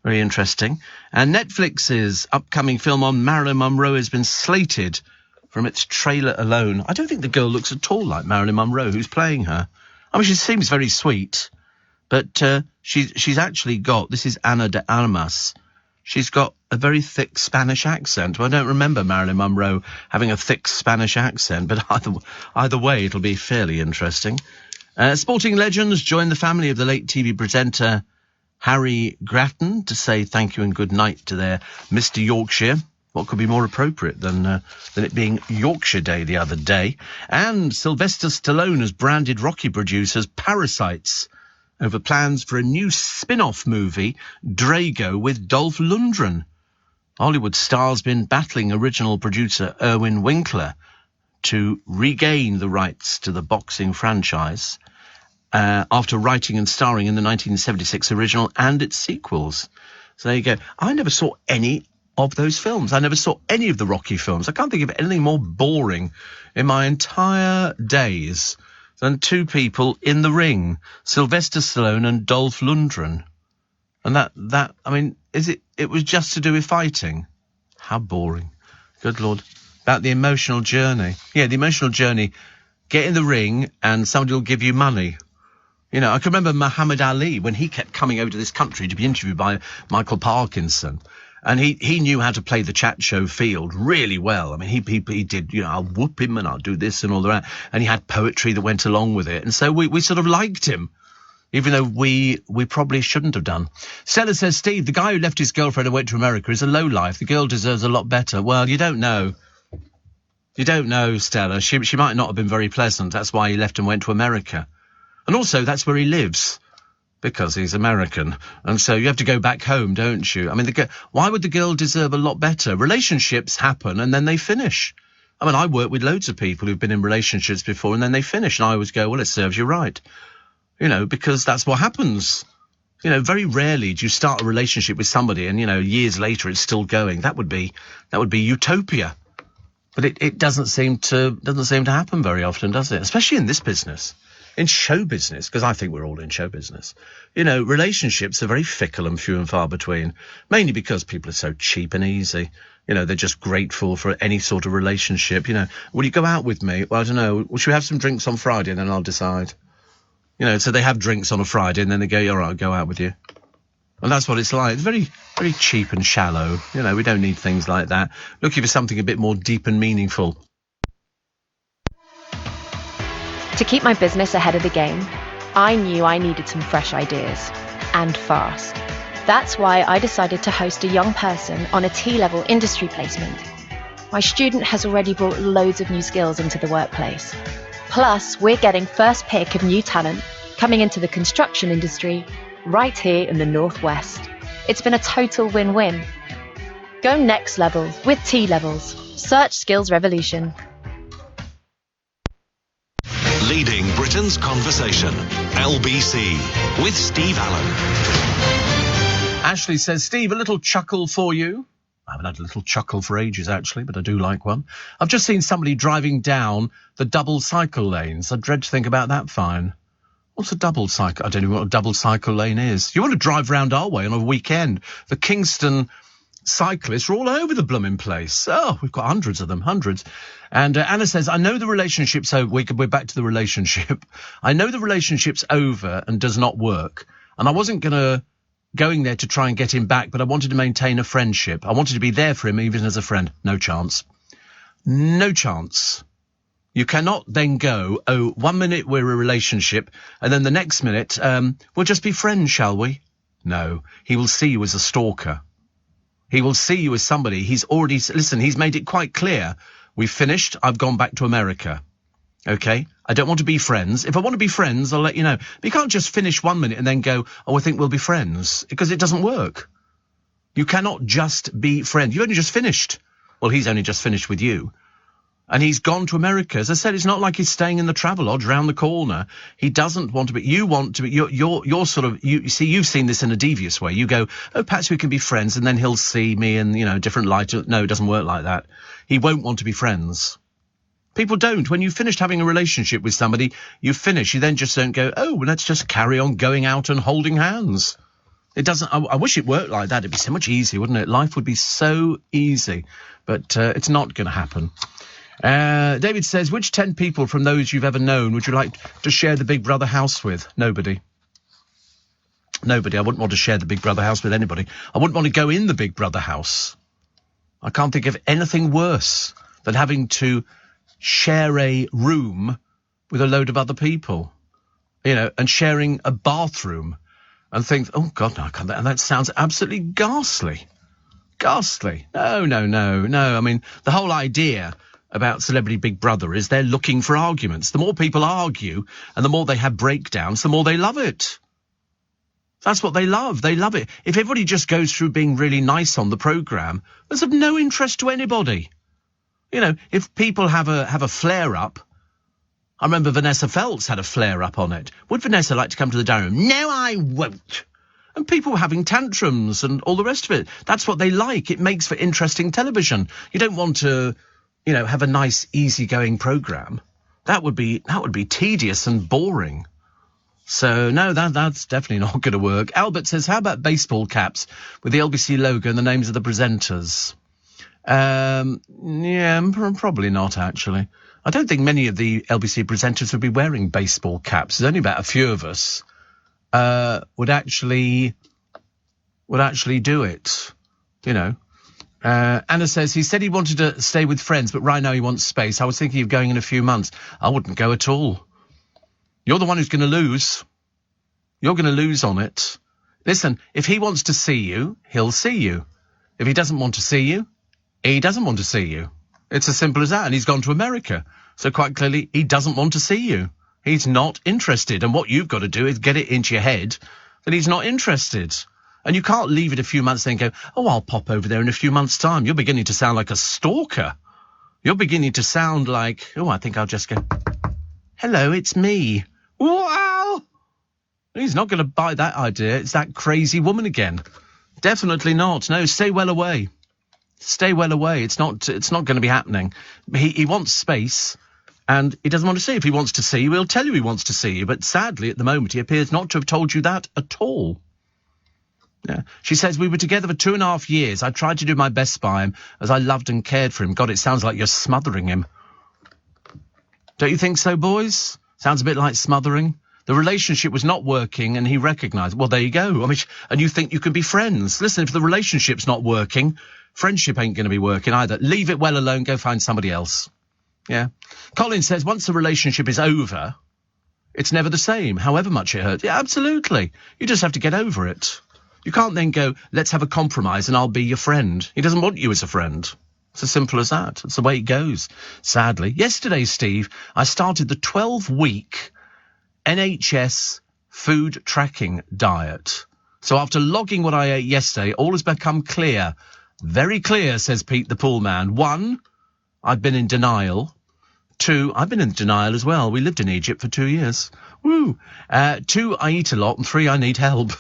Very interesting. And Netflix's upcoming film on Marilyn Monroe has been slated from its trailer alone. I don't think the girl looks at all like Marilyn Monroe, who's playing her. I mean, she seems very sweet, but she's actually got, this is Ana de Armas, she's got a very thick Spanish accent. Well, I don't remember Marilyn Monroe having a thick Spanish accent, but either way, it'll be fairly interesting. Sporting legends join the family of the late TV presenter Harry Grattan to say thank you and good night to their Mr. Yorkshire. What could be more appropriate than it being Yorkshire Day the other day? And Sylvester Stallone has branded Rocky producers parasites over plans for a new spin-off movie, Drago, with Dolph Lundgren. Hollywood star's been battling original producer Irwin Winkler to regain the rights to the boxing franchise after writing and starring in the 1976 original and its sequels. So there you go. I never saw any of those films. I never saw any of the Rocky films. I can't think of anything more boring in my entire days than two people in the ring, Sylvester Stallone and Dolph Lundgren. And that I mean, it was just to do with fighting? How boring. Good Lord. About the emotional journey. Yeah, the emotional journey. Get in the ring and somebody will give you money. You know, I can remember Muhammad Ali when he kept coming over to this country to be interviewed by Michael Parkinson. And he knew how to play the chat show field really well. I mean, he did, you know, I'll whoop him and I'll do this and all that. And he had poetry that went along with it. And so we sort of liked him, even though we probably shouldn't have done. Stella says, Steve, the guy who left his girlfriend and went to America is a lowlife. The girl deserves a lot better. Well, you don't know. You don't know, Stella. She might not have been very pleasant. That's why he left and went to America. And also, that's where he lives, because he's American. And so you have to go back home, don't you? I mean, why would the girl deserve a lot better? Relationships happen and then they finish. I mean, I work with loads of people who've been in relationships before and then they finish. And I always go, well, it serves you right. You know, because that's what happens. You know, very rarely do you start a relationship with somebody and, you know, years later it's still going. That would be utopia. But it doesn't seem to happen very often, does it? Especially in this business. In show business, because I think we're all in show business, you know, relationships are very fickle and few and far between, mainly because people are so cheap and easy. You know, they're just grateful for any sort of relationship. You know, will you go out with me? Well, I don't know. Well, should we have some drinks on Friday and then I'll decide? You know, so they have drinks on a Friday and then they go, all right, I'll go out with you. And that's what it's like. It's very, very cheap and shallow. You know, we don't need things like that. Looking for something a bit more deep and meaningful. To keep my business ahead of the game, I knew I needed some fresh ideas, and fast. That's why I decided to host a young person on a T-level industry placement. My student has already brought loads of new skills into the workplace. Plus, we're getting first pick of new talent coming into the construction industry right here in the Northwest. It's been a total win-win. Go next level with T-levels. Search Skills Revolution. Leading Britain's conversation, LBC, with Steve Allen. Ashley says, Steve, a little chuckle for you. I haven't had a little chuckle for ages, actually, but I do like one. I've just seen somebody driving down the double cycle lanes. I dread to think about that fine. What's a double cycle? I don't know what a double cycle lane is. You want to drive round our way on a weekend. The Kingston cyclists are all over the blooming place. Oh, we've got hundreds of them, hundreds. And Anna says, I know the relationship's over. We're back to the relationship. I know the relationship's over and does not work. And I wasn't going there to try and get him back, but I wanted to maintain a friendship. I wanted to be there for him, even as a friend. No chance. No chance. You cannot then go, 1 minute we're a relationship, and then the next minute, we'll just be friends, shall we? No, he will see you as a stalker. He will see you as somebody. He's made it quite clear. We've finished. I've gone back to America. Okay? I don't want to be friends. If I want to be friends, I'll let you know. But you can't just finish 1 minute and then go, I think we'll be friends. Because it doesn't work. You cannot just be friends. You only just finished. Well, he's only just finished with you. And he's gone to America. As I said, it's not like he's staying in the Travelodge round the corner. He doesn't want to be. You want to be. You're sort of. You see, you've seen this in a devious way. You go, perhaps we can be friends, and then he'll see me in, different light. No, it doesn't work like that. He won't want to be friends. People don't. When you've finished having a relationship with somebody, you finish. You then just don't go, let's just carry on going out and holding hands. It doesn't. I wish it worked like that. It'd be so much easier, wouldn't it? Life would be so easy, but it's not going to happen. David says, which 10 people from those you've ever known would you like to share the Big Brother house with? Nobody. I wouldn't want to share the Big Brother house with anybody. I wouldn't want to go in the Big Brother house. I can't think of anything worse than having to share a room with a load of other people, and sharing a bathroom and think, oh God, no, I can't. And that sounds absolutely ghastly. Ghastly. No. I mean, the whole idea about Celebrity Big Brother is they're looking for arguments. The more people argue and the more they have breakdowns, the more they love it. That's what they love. They love it. If everybody just goes through being really nice on the programme, that's of no interest to anybody. If people have a flare-up, I remember Vanessa Feltz had a flare-up on it. Would Vanessa like to come to the dining room? No, I won't. And people were having tantrums and all the rest of it. That's what they like. It makes for interesting television. You don't want to have a nice, easygoing programme. That would be tedious and boring. So, no, that's definitely not going to work. Albert says, how about baseball caps with the LBC logo and the names of the presenters? Probably not, actually. I don't think many of the LBC presenters would be wearing baseball caps. There's only about a few of us would actually do it, Anna says, he said he wanted to stay with friends, but right now he wants space. I was thinking of going in a few months. I wouldn't go at all. You're the one who's going to lose. You're going to lose on it. Listen, if he wants to see you, he'll see you. If he doesn't want to see you, he doesn't want to see you. It's as simple as that. And he's gone to America. So quite clearly, he doesn't want to see you. He's not interested. And what you've got to do is get it into your head that he's not interested. And you can't leave it a few months and go, I'll pop over there in a few months' time. You're beginning to sound like a stalker. You're beginning to sound like, I think I'll just go, hello, it's me. Wow! He's not going to buy that idea. It's that crazy woman again. Definitely not. No, stay well away. Stay well away. It's not going to be happening. He wants space, and he doesn't want to see. If he wants to see you, he'll tell you he wants to see you. But sadly, at the moment, he appears not to have told you that at all. Yeah. She says, we were together for 2.5 years. I tried to do my best by him as I loved and cared for him. God, it sounds like you're smothering him. Don't you think so, boys? Sounds a bit like smothering. The relationship was not working and he recognised. Well, there you go. I mean, and you think you can be friends. Listen, if the relationship's not working, friendship ain't going to be working either. Leave it well alone. Go find somebody else. Yeah. Colin says, once the relationship is over, it's never the same, however much it hurts. Yeah, absolutely. You just have to get over it. You can't then go, let's have a compromise and I'll be your friend. He doesn't want you as a friend. It's as simple as that. It's the way it goes, sadly. Yesterday, Steve, I started the 12-week NHS food tracking diet. So after logging what I ate yesterday, all has become clear. Very clear, says Pete the pool man. 1, I've been in denial. 2, I've been in denial as well. We lived in Egypt for 2 years. Woo. 2, I eat a lot. And 3, I need help.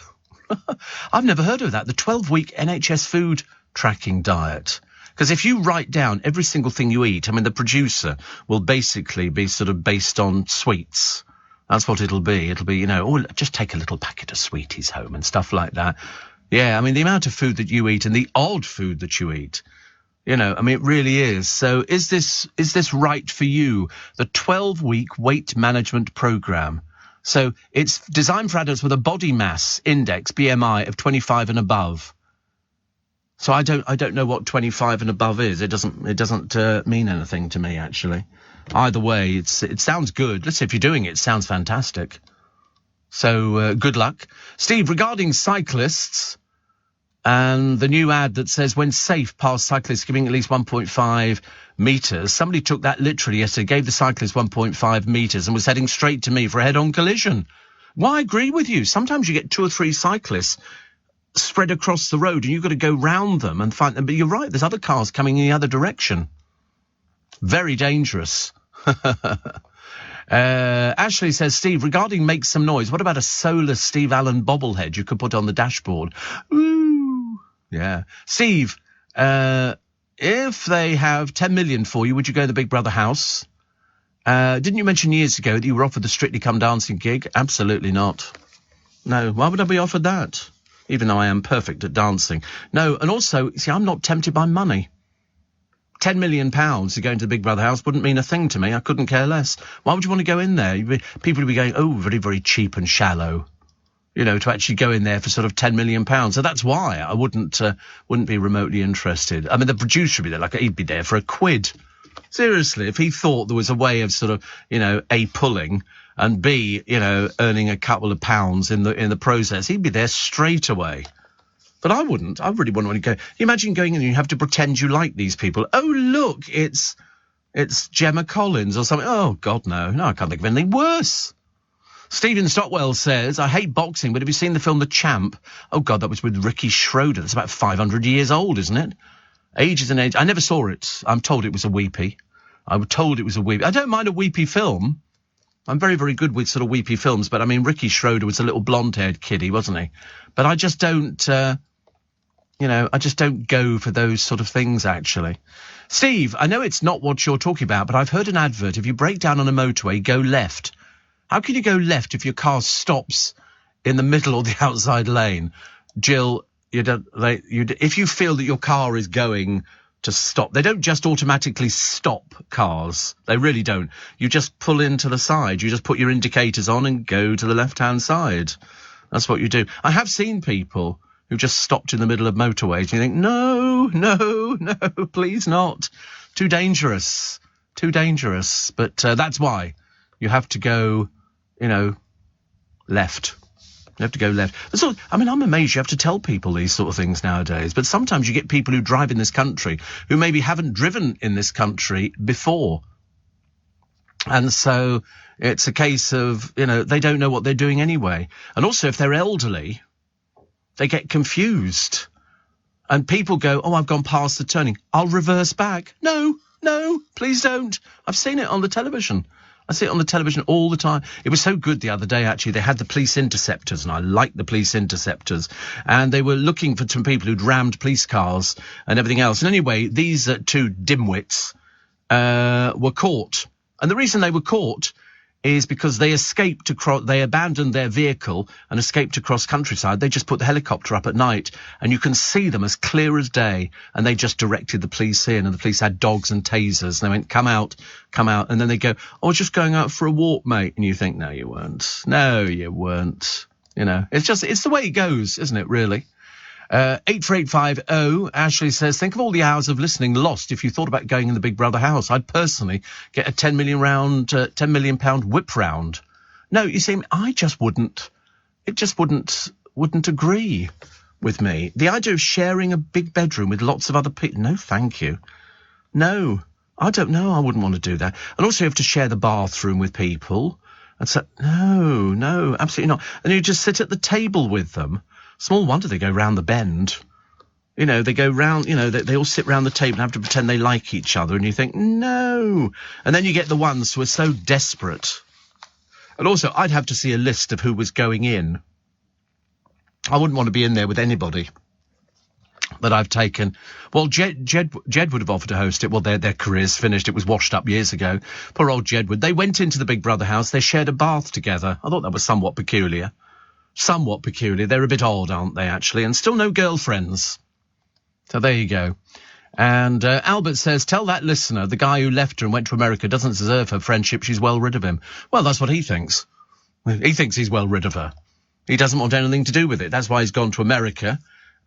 I've never heard of that. The 12-week NHS food tracking diet. Because if you write down every single thing you eat, I mean, the producer will basically be sort of based on sweets. That's what it'll be. It'll be, just take a little packet of sweeties home and stuff like that. Yeah, I mean, the amount of food that you eat and the odd food that you eat, it really is. So is this right for you? The 12-week weight management program. So it's designed for adults with a body mass index, BMI, of 25 and above. So I don't know what 25 and above is. It doesn't mean anything to me, actually. Either way, it sounds good. Let's say if you're doing it, it sounds fantastic. So good luck. Steve, regarding cyclists and the new ad that says when safe, pass cyclists giving at least 1.5 metres. Somebody took that literally yesterday, gave the cyclist 1.5 metres and was heading straight to me for a head-on collision. Well, I agree with you. Sometimes you get 2 or 3 cyclists spread across the road and you've got to go round them and find them. But you're right, there's other cars coming in the other direction. Very dangerous. Ashley says, Steve, regarding Make Some Noise, what about a solar Steve Allen bobblehead you could put on the dashboard? Ooh. Yeah. Steve, if they have 10 million for you, would you go to the Big Brother house? Didn't you mention years ago that you were offered the Strictly Come Dancing gig? Absolutely not. No. Why would I be offered that? Even though I am perfect at dancing. No. And also, see, I'm not tempted by money. £10 million to go into the Big Brother house wouldn't mean a thing to me. I couldn't care less. Why would you want to go in there? People would be going, oh, very, very cheap and shallow. You know, to actually go in there for sort of £10 million. So that's why I wouldn't be remotely interested. I mean, the producer would be there, like he'd be there for £1. Seriously, if he thought there was a way of sort of, you know, A, pulling and B, you know, earning a couple of pounds in the process, he'd be there straight away. But I wouldn't. I really wouldn't want to go. You imagine going in and you have to pretend you like these people. Oh, look, it's Gemma Collins or something. Oh, God, no. No, I can't think of anything worse. Stephen Stockwell says, I hate boxing, but have you seen the film The Champ? Oh, God, that was with Ricky Schroeder. That's about 500 years old, isn't it? Ages and ages. I never saw it. I'm told it was a weepy. I was told it was a weepy. I don't mind a weepy film. I'm very, very good with sort of weepy films, but I mean, Ricky Schroeder was a little blonde-haired kiddie, wasn't he? But I just don't... I just don't go for those sort of things, actually. Steve, I know it's not what you're talking about, but I've heard an advert. If you break down on a motorway, go left. How can you go left if your car stops in the middle or the outside lane? Jill, if you feel that your car is going to stop, they don't just automatically stop cars. They really don't. You just pull into the side. You just put your indicators on and go to the left-hand side. That's what you do. I have seen people who just stopped in the middle of motorways. And you think, no, please not. Too dangerous. But that's why you have to go, left. You have to go left. I'm amazed you have to tell people these sort of things nowadays. But sometimes you get people who drive in this country who maybe haven't driven in this country before. And so it's a case of, they don't know what they're doing anyway. And also if they're elderly, they get confused and people go, oh, I've gone past the turning. I'll reverse back. No, please don't. I've seen it on the television. I see it on the television all the time. It was so good the other day, actually. They had the police interceptors, and I like the police interceptors. And they were looking for some people who'd rammed police cars and everything else. And anyway, these 2 dimwits were caught. And the reason they were caught is because they they abandoned their vehicle and escaped across countryside. They just put the helicopter up at night and you can see them as clear as day. And they just directed the police in, and the police had dogs and tasers. And they went, come out. And then they go, oh, I was just going out for a walk, mate. And you think, no, you weren't. It's the way it goes, isn't it, really? 84850, Ashley says, think of all the hours of listening lost if you thought about going in the Big Brother house. I'd personally get a £10 million whip round. No, you see, I just wouldn't. It just wouldn't agree with me. The idea of sharing a big bedroom with lots of other people. No, thank you. No, I don't know. I wouldn't want to do that. And also you have to share the bathroom with people. And so, no, absolutely not. And you just sit at the table with them. Small wonder they go round the bend. They go round, they all sit round the table and have to pretend they like each other. And you think, no. And then you get the ones who are so desperate. And also, I'd have to see a list of who was going in. I wouldn't want to be in there with anybody that I've taken. Well, Jed would have offered to host it. Well, their career's finished. It was washed up years ago. Poor old Jedwood. They went into the Big Brother house. They shared a bath together. I thought that was somewhat peculiar. They're a bit odd, aren't they, actually? And still no girlfriends. So there you go. And Albert says, tell that listener, the guy who left her and went to America doesn't deserve her friendship. She's well rid of him. Well, that's what he thinks. He thinks he's well rid of her. He doesn't want anything to do with it. That's why he's gone to America.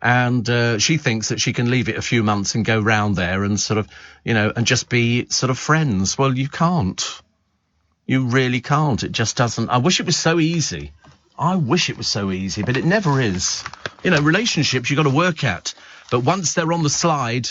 And she thinks that she can leave it a few months and go round there and sort of, and just be sort of friends. Well, you can't. You really can't. It just doesn't. I wish it was so easy. I wish it was so easy, but it never is. Relationships you've got to work at. But once they're on the slide,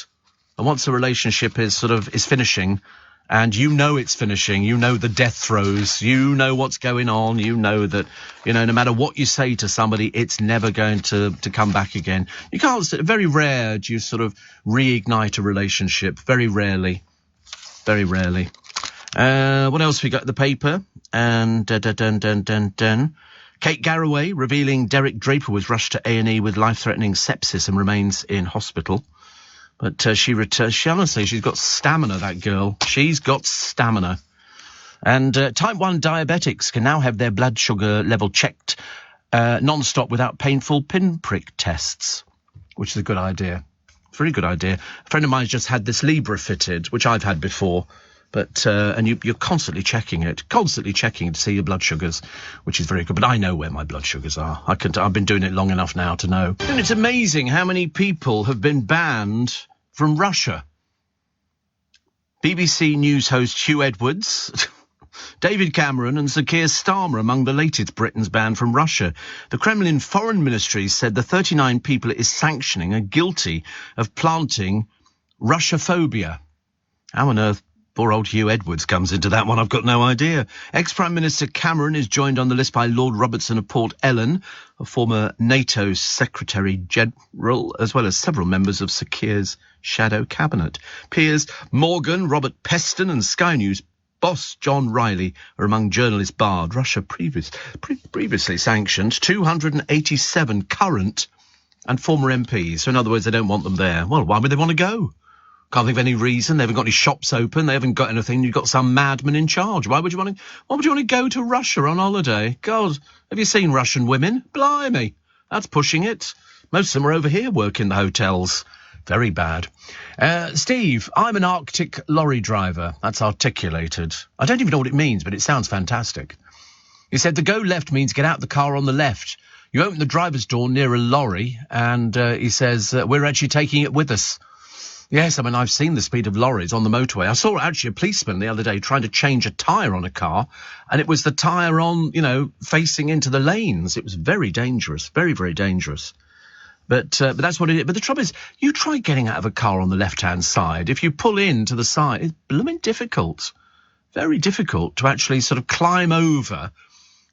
and once a relationship is finishing, and it's finishing, the death throes, what's going on, that, no matter what you say to somebody, it's never going to come back again. You can't, very rare do you sort of reignite a relationship. Very rarely. Very rarely. What else we got in the paper? And Kate Garraway revealing Derek Draper was rushed to A&E with life-threatening sepsis and remains in hospital. But she returns. She's got stamina, that girl. She's got stamina. And type 1 diabetics can now have their blood sugar level checked non-stop without painful pinprick tests, which is a good idea. Very good idea. A friend of mine's just had this Libra fitted, which I've had before. But, and you're constantly checking to see your blood sugars, which is very good. But I know where my blood sugars are. I've been doing it long enough now to know. And it's amazing how many people have been banned from Russia. BBC News host Hugh Edwards, David Cameron and Sir Keir Starmer among the latest Britons banned from Russia. The Kremlin Foreign Ministry said the 39 people it is sanctioning are guilty of planting Russophobia. How on earth poor old Hugh Edwards comes into that one, I've got no idea. Ex-Prime Minister Cameron is joined on the list by Lord Robertson of Port Ellen, a former NATO Secretary-General, as well as several members of Sir Keir's shadow cabinet. Piers Morgan, Robert Peston and Sky News boss John Riley are among journalists barred. Russia previously sanctioned 287 current and former MPs. So in other words, they don't want them there. Well, why would they want to go? Can't think of any reason. They haven't got any shops open. They haven't got anything. You've got some madman in charge. Why would you want to go to Russia on holiday? God, have you seen Russian women? Blimey, that's pushing it. Most of them are over here working the hotels. Very bad. Steve, I'm an Arctic lorry driver. That's articulated. I don't even know what it means, but it sounds fantastic. He said the go left means get out the car on the left. You open the driver's door near a lorry, and he says, we're actually taking it with us. Yes, I mean, I've seen the speed of lorries on the motorway. I saw actually a policeman the other day trying to change a tyre on a car, and it was the tyre on, facing into the lanes. It was very dangerous, very, very dangerous. But that's what it is. But the trouble is, you try getting out of a car on the left-hand side. If you pull in to the side, it's blooming difficult, very difficult to actually sort of climb over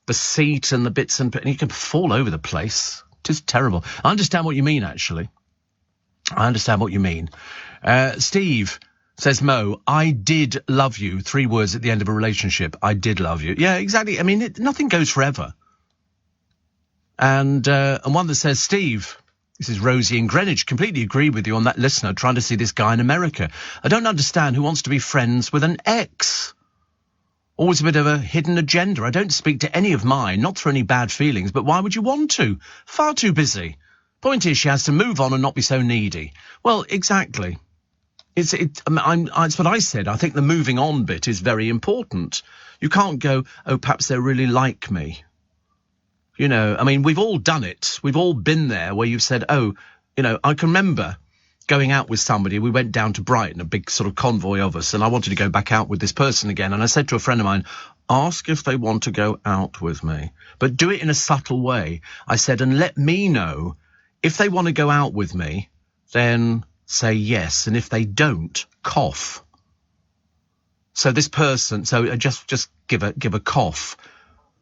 the seat and the bits and you can fall over the place. It is terrible. I understand what you mean, actually. I understand what you mean. Steve, says Mo, I did love you. 3 words at the end of a relationship. I did love you. Yeah, exactly. I mean, nothing goes forever. And one that says, Steve, this is Rosie in Greenwich, completely agree with you on that listener trying to see this guy in America. I don't understand who wants to be friends with an ex. Always a bit of a hidden agenda. I don't speak to any of mine, not for any bad feelings, but why would you want to? Far too busy. Point is, she has to move on and not be so needy. Well, exactly. It's what I said. I think the moving on bit is very important. You can't go, oh, perhaps they really like me. I mean, we've all done it. We've all been there where you've said, oh, I can remember going out with somebody. We went down to Brighton, a big sort of convoy of us, and I wanted to go back out with this person again. And I said to a friend of mine, ask if they want to go out with me, but do it in a subtle way. I said, and let me know if they want to go out with me, then say yes. And if they don't, cough. So this person, just give a cough.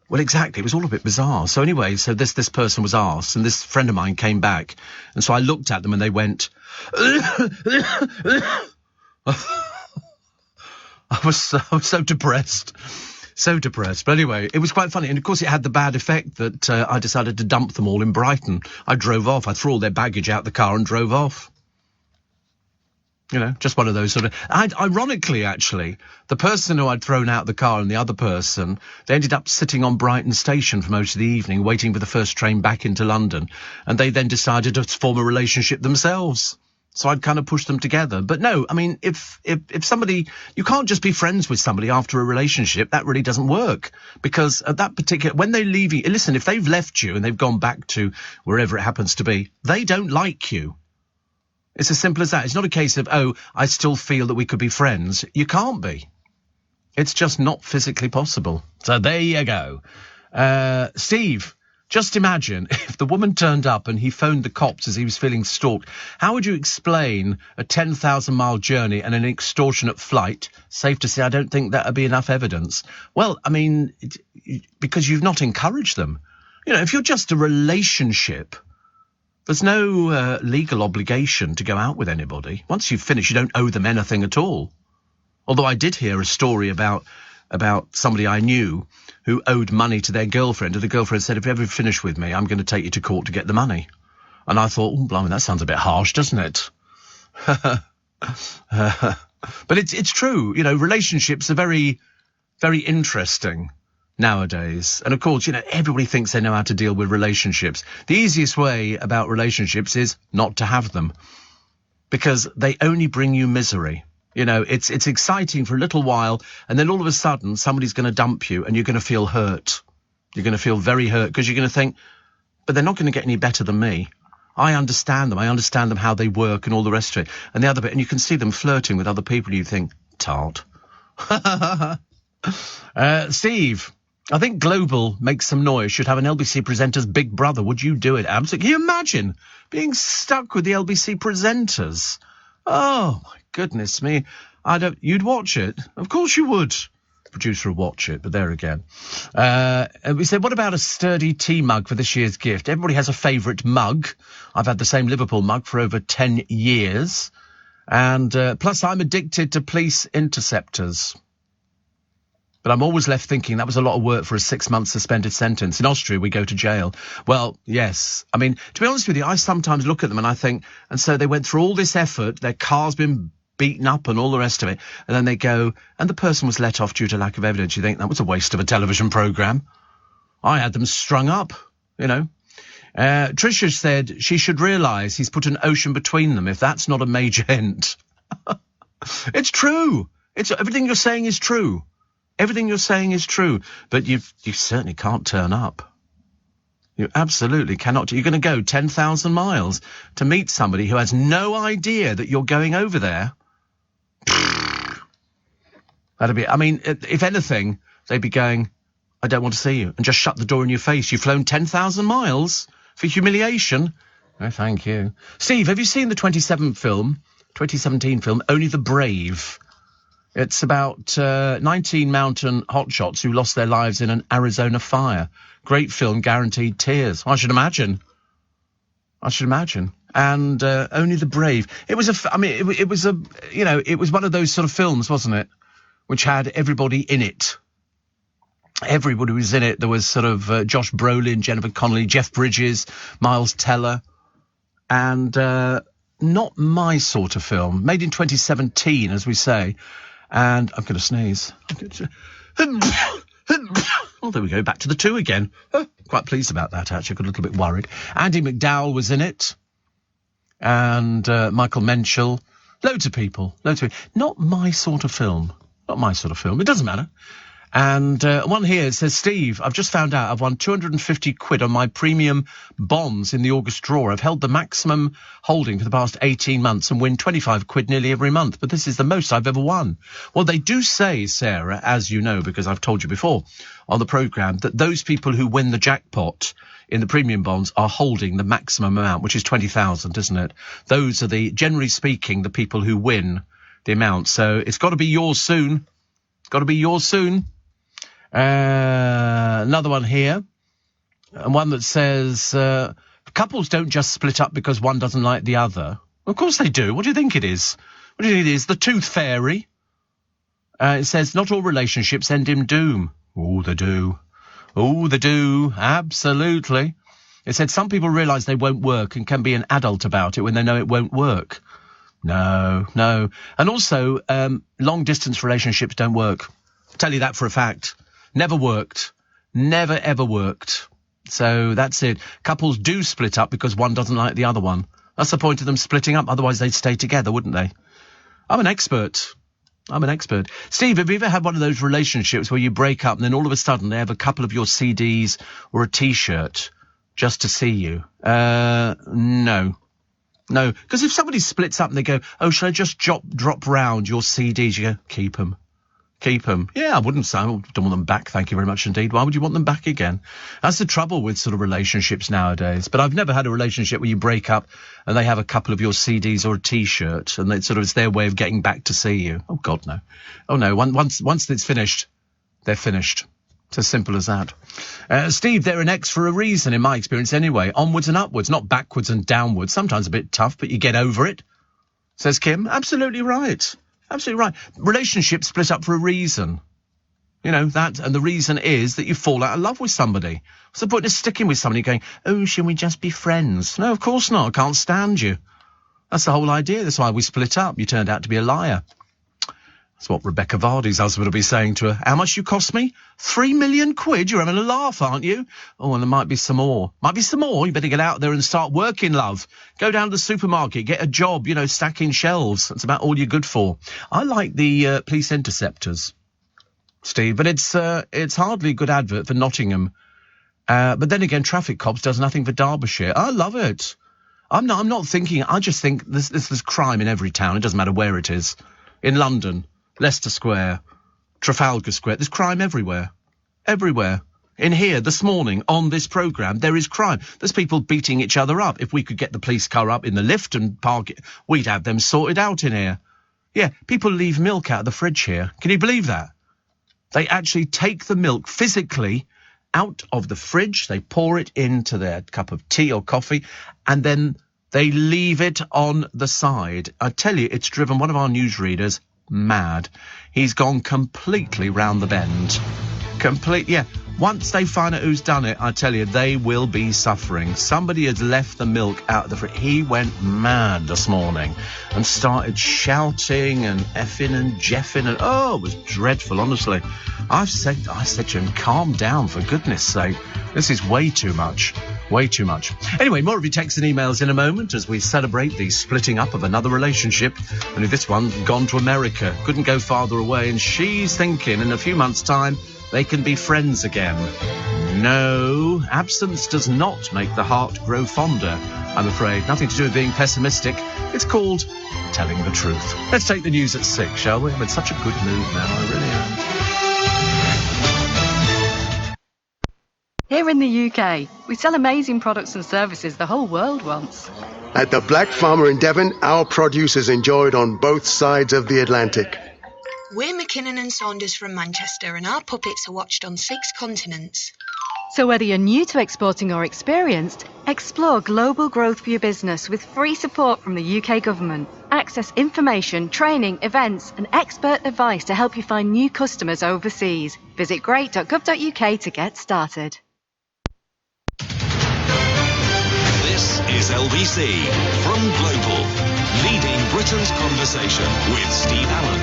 Well, exactly. It was all a bit bizarre. So anyway, so this person was asked, and this friend of mine came back. And so I looked at them and they went, I was so depressed. So depressed. But anyway, it was quite funny. And of course, it had the bad effect that I decided to dump them all in Brighton. I drove off. I threw all their baggage out the car and drove off. Just one of those sort of... Ironically, actually, the person who I'd thrown out the car and the other person, they ended up sitting on Brighton Station for most of the evening, waiting for the first train back into London. And they then decided to form a relationship themselves. So I'd kind of push them together. But no, I mean, if somebody, you can't just be friends with somebody after a relationship. That really doesn't work, because at that particular, when they leave you, listen, if they've left you and they've gone back to wherever it happens to be, they don't like you. It's as simple as that. It's not a case of, oh, I still feel that we could be friends. You can't be. It's just not physically possible. So there you go. Steve, just imagine if the woman turned up and he phoned the cops as he was feeling stalked. How would you explain a 10,000-mile journey and an extortionate flight? Safe to say, I don't think that would be enough evidence. Well, I mean, because you've not encouraged them. You know, if you're just a relationship, there's no legal obligation to go out with anybody. Once you've finished, you don't owe them anything at all. Although I did hear a story about somebody I knew who owed money to their girlfriend, and the girlfriend said, if you ever finish with me, I'm going to take you to court to get the money. And I thought, oh, blimey, that sounds a bit harsh, doesn't it? But it's true. You know, relationships are very, very interesting nowadays. And of course, you know, everybody thinks they know how to deal with relationships. The easiest way about relationships is not to have them, because they only bring you misery. You know, it's exciting for a little while, and then all of a sudden somebody's going to dump you and you're going to feel hurt. You're going to feel very hurt, because you're going to think, but they're not going to get any better than me. I understand them. I understand them, how they work and all the rest of it. And the other bit, and you can see them flirting with other people, and you think, tart. Steve, I think Global makes some noise. Should have an LBC presenter's Big Brother. Would you do it? Absolutely. Can you imagine being stuck with the LBC presenters? Oh, my goodness me. You'd watch it. Of course you would. Producer will watch it, but there again. We said, what about a sturdy tea mug for this year's gift? Everybody has a favourite mug. I've had the same Liverpool mug for over 10 years. And plus, I'm addicted to police interceptors. But I'm always left thinking that was a lot of work for a 6-month suspended sentence. In Austria, we go to jail. Well, yes. I mean, to be honest with you, I sometimes look at them and I think, and so they went through all this effort, their car's been beaten up and all the rest of it, and then they go, and the person was let off due to lack of evidence. You think that was a waste of a television programme. I had them strung up, you know. Tricia said she should realise he's put an ocean between them, if that's not a major hint. It's true. Everything you're saying is true. Everything you're saying is true, but you certainly can't turn up. You absolutely cannot. You're going to go 10,000 miles to meet somebody who has no idea that you're going over there. That'd be, I mean, if anything, they'd be going, I don't want to see you, and just shut the door in your face. You've flown 10,000 miles for humiliation. No, thank you. Steve, have you seen the 2017 film, Only the Brave? It's about 19 mountain hotshots who lost their lives in an Arizona fire. Great film, guaranteed tears. I should imagine. And Only the Brave. It was it was one of those sort of films, wasn't it? Which had everybody in it. Everybody was in it. There was sort of Josh Brolin, Jennifer Connelly, Jeff Bridges, Miles Teller. And not my sort of film. Made in 2017, as we say. And I'm going to sneeze. Oh, there we go. Back to the 2 again. Quite pleased about that, actually. Got a little bit worried. Andy McDowell was in it. And Michael Menschel. Loads of people. Not my sort of film. It doesn't matter. And one here says, Steve, I've just found out I've won 250 quid on my premium bonds in the August draw. I've held the maximum holding for the past 18 months and win 25 quid nearly every month. But this is the most I've ever won. Well, they do say, Sarah, as you know, because I've told you before on the programme, that those people who win the jackpot in the premium bonds are holding the maximum amount, which is 20,000, isn't it? Those are generally speaking, the people who win the amount. So it's got to be yours soon. Another one here, and one that says couples don't just split up because one doesn't like the other. Of course they do. What do you think it is? The tooth fairy. It says not all relationships end in doom. Oh, they do. Absolutely. It said some people realise they won't work and can be an adult about it when they know it won't work. No. And also, long distance relationships don't work. I'll tell you that for a fact. Never worked. Never, ever worked. So that's it. Couples do split up because one doesn't like the other one. That's the point of them splitting up. Otherwise, they'd stay together, wouldn't they? I'm an expert. Steve, have you ever had one of those relationships where you break up and then all of a sudden they have a couple of your CDs or a T-shirt just to see you? No. Because if somebody splits up and they go, oh, should I just drop round your CDs? You go, keep them. Yeah, I wouldn't say. I don't want them back. Thank you very much indeed. Why would you want them back again? That's the trouble with sort of relationships nowadays. But I've never had a relationship where you break up and they have a couple of your CDs or a T-shirt and it's their way of getting back to see you. Oh, God, no. Oh, no. Once it's finished, they're finished. It's as simple as that. Steve, they're an ex for a reason, in my experience anyway. Onwards and upwards, not backwards and downwards. Sometimes a bit tough, but you get over it, says Kim. Absolutely right. Relationships split up for a reason. You know, that, and the reason is that you fall out of love with somebody. What's the point of sticking with somebody going, oh, shall we just be friends? No, of course not. I can't stand you. That's the whole idea. That's why we split up. You turned out to be a liar. That's what Rebecca Vardy's husband will be saying to her. How much you cost me? 3 million quid? You're having a laugh, aren't you? Oh, and there might be some more. You better get out there and start working, love. Go down to the supermarket, get a job, stacking shelves. That's about all you're good for. I like the police interceptors, Steve, but it's hardly a good advert for Nottingham. But then again, Traffic Cops does nothing for Derbyshire. I love it. I'm not thinking, I just think there's crime in every town. It doesn't matter where it is. In London, Leicester Square, Trafalgar Square, there's crime everywhere. In here, this morning, on this programme, there is crime. There's people beating each other up. If we could get the police car up in the lift and park it, we'd have them sorted out in here. Yeah, people leave milk out of the fridge here. Can you believe that? They actually take the milk physically out of the fridge, they pour it into their cup of tea or coffee, and then they leave it on the side. I tell you, it's driven one of our newsreaders mad. He's gone completely round the bend. Yeah. Once they find out who's done it, I tell you, they will be suffering. Somebody has left the milk out of the fridge. He went mad this morning and started shouting and effing and jeffing. And it was dreadful, honestly. I said to him, calm down, for goodness sake. This is way too much. Anyway, more of your texts and emails in a moment as we celebrate the splitting up of another relationship. Only this one's gone to America, couldn't go farther away, and she's thinking in a few months' time they can be friends again. No, absence does not make the heart grow fonder, I'm afraid. Nothing to do with being pessimistic. It's called telling the truth. Let's take the news at 6, shall we? I'm in such a good mood now, I really am. Here in the UK, we sell amazing products and services the whole world wants. At the Black Farmer in Devon, our produce is enjoyed on both sides of the Atlantic. We're McKinnon and Saunders from Manchester, and our puppets are watched on 6 continents. So whether you're new to exporting or experienced, explore global growth for your business with free support from the UK government. Access information, training, events and expert advice to help you find new customers overseas. Visit great.gov.uk to get started. This is LBC from Global, leading Britain's conversation with Steve Allen.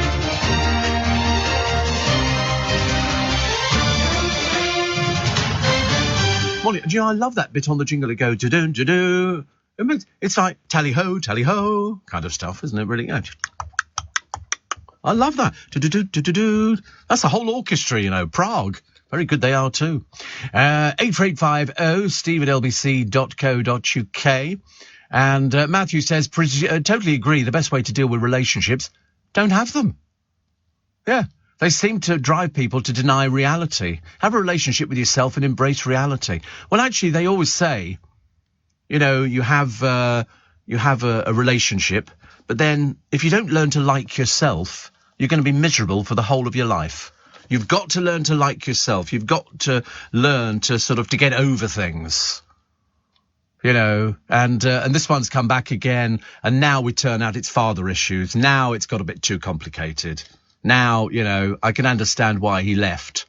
Molly, do you know, I love that bit on the jingle. It goes, do-do, do-do. It's like tally-ho kind of stuff, isn't it, really? Yeah. I love that. Do-do-do, do-do-do. That's the whole orchestra, Prague. Very good they are too. 84850 steve@lbc.co.uk. And Matthew says, totally agree, the best way to deal with relationships, don't have them. Yeah. They seem to drive people to deny reality. Have a relationship with yourself and embrace reality. Well, actually, they always say, you have a relationship, but then if you don't learn to like yourself, you're going to be miserable for the whole of your life. You've got to learn to like yourself. You've got to learn to to get over things. And this one's come back again, and now we turn out it's father issues. Now it's got a bit too complicated. Now, I can understand why he left,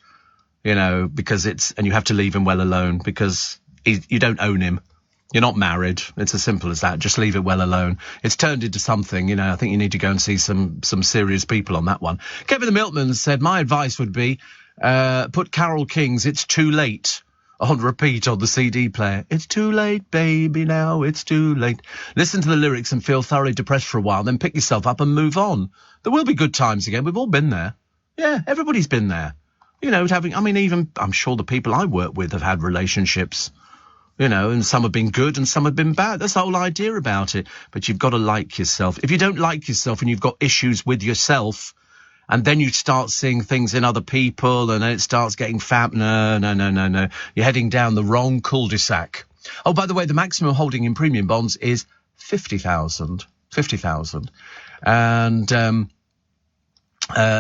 because and you have to leave him well alone because you don't own him. You're not married. It's as simple as that. Just leave it well alone. It's turned into something, I think you need to go and see some serious people on that one. Kevin the Milkman said, my advice would be, put Carole King's It's Too Late on repeat on the CD player. It's too late, baby, now it's too late. Listen to the lyrics and feel thoroughly depressed for a while, then pick yourself up and move on. There will be good times again. We've all been there. Yeah, everybody's been there. You know, even I'm sure the people I work with have had relationships, you know, and some have been good and some have been bad. That's the whole idea about it. But you've got to like yourself. If you don't like yourself and you've got issues with yourself, and then you start seeing things in other people, and then it starts getting no. You're heading down the wrong cul-de-sac. Oh, by the way, the maximum holding in premium bonds is 50,000. 50,000. And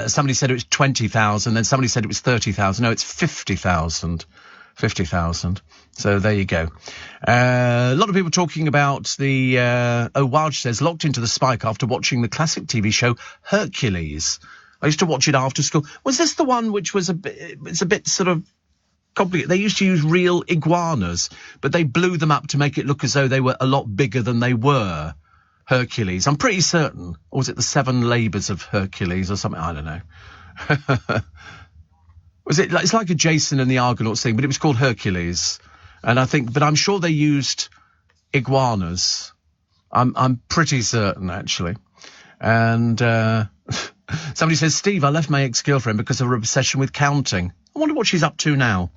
somebody said it was 20,000, then somebody said it was 30,000. No, it's 50,000. 50,000. So there you go. A lot of people talking about the... Waj says, locked into the spike after watching the classic TV show Hercules. I used to watch it after school. Was this the one which was it's a bit sort of complicated? They used to use real iguanas, but they blew them up to make it look as though they were a lot bigger than they were. Hercules, I'm pretty certain. Or was it the 7 Labours of Hercules or something? I don't know. Was it? It's like a Jason and the Argonauts thing, but it was called Hercules. And but I'm sure they used iguanas. I'm pretty certain, actually. And somebody says, Steve, I left my ex-girlfriend because of her obsession with counting. I wonder what she's up to now.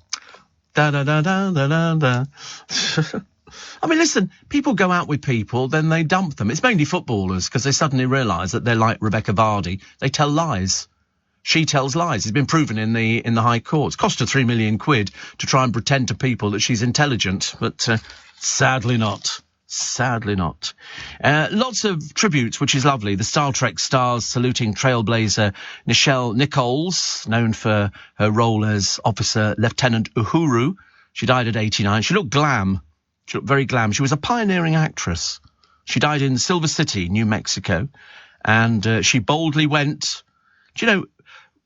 Da-da-da-da-da-da-da. I mean, listen, people go out with people, then they dump them. It's mainly footballers, because they suddenly realise that they're like Rebecca Vardy. They tell lies. She tells lies. It's been proven in the High Courts. Cost her £3 million to try and pretend to people that she's intelligent, but sadly not. Sadly not. Lots of tributes, which is lovely. The Star Trek stars saluting trailblazer Nichelle Nichols, known for her role as Officer Lieutenant Uhuru. She died at 89. She looked glam. She looked very glam. She was a pioneering actress. She died in Silver City, New Mexico, and she boldly went... Do you know,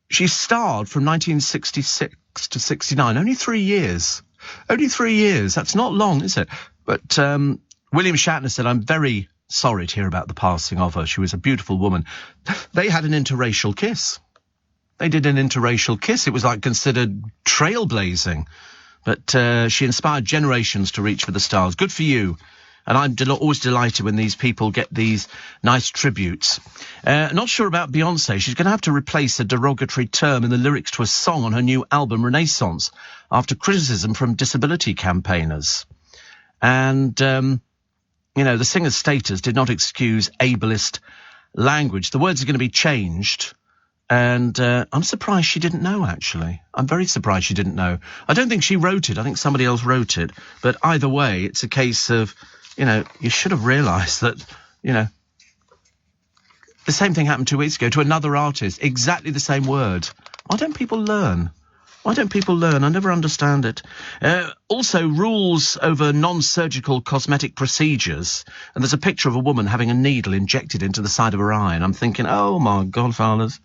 she starred from 1966 to 69. Only 3 years. Only 3 years. That's not long, is it? But... William Shatner said, I'm very sorry to hear about the passing of her. She was a beautiful woman. They had an interracial kiss. They did an interracial kiss. It was like considered trailblazing. But she inspired generations to reach for the stars. Good for you. And I'm always delighted when these people get these nice tributes. Not sure about Beyonce. She's going to have to replace a derogatory term in the lyrics to a song on her new album, Renaissance, after criticism from disability campaigners. And... you know, the singer's status did not excuse ableist language. The words are going to be changed. And I'm surprised she didn't know, actually. I'm very surprised she didn't know. I don't think she wrote it. I think somebody else wrote it. But either way, it's a case of, you know, you should have realised that, you know, the same thing happened 2 weeks ago to another artist. Exactly the same word. Why don't people learn? Why don't people learn? I never understand it. Also, rules over non-surgical cosmetic procedures. And there's a picture of a woman having a needle injected into the side of her eye. And I'm thinking, oh, my God, fathers.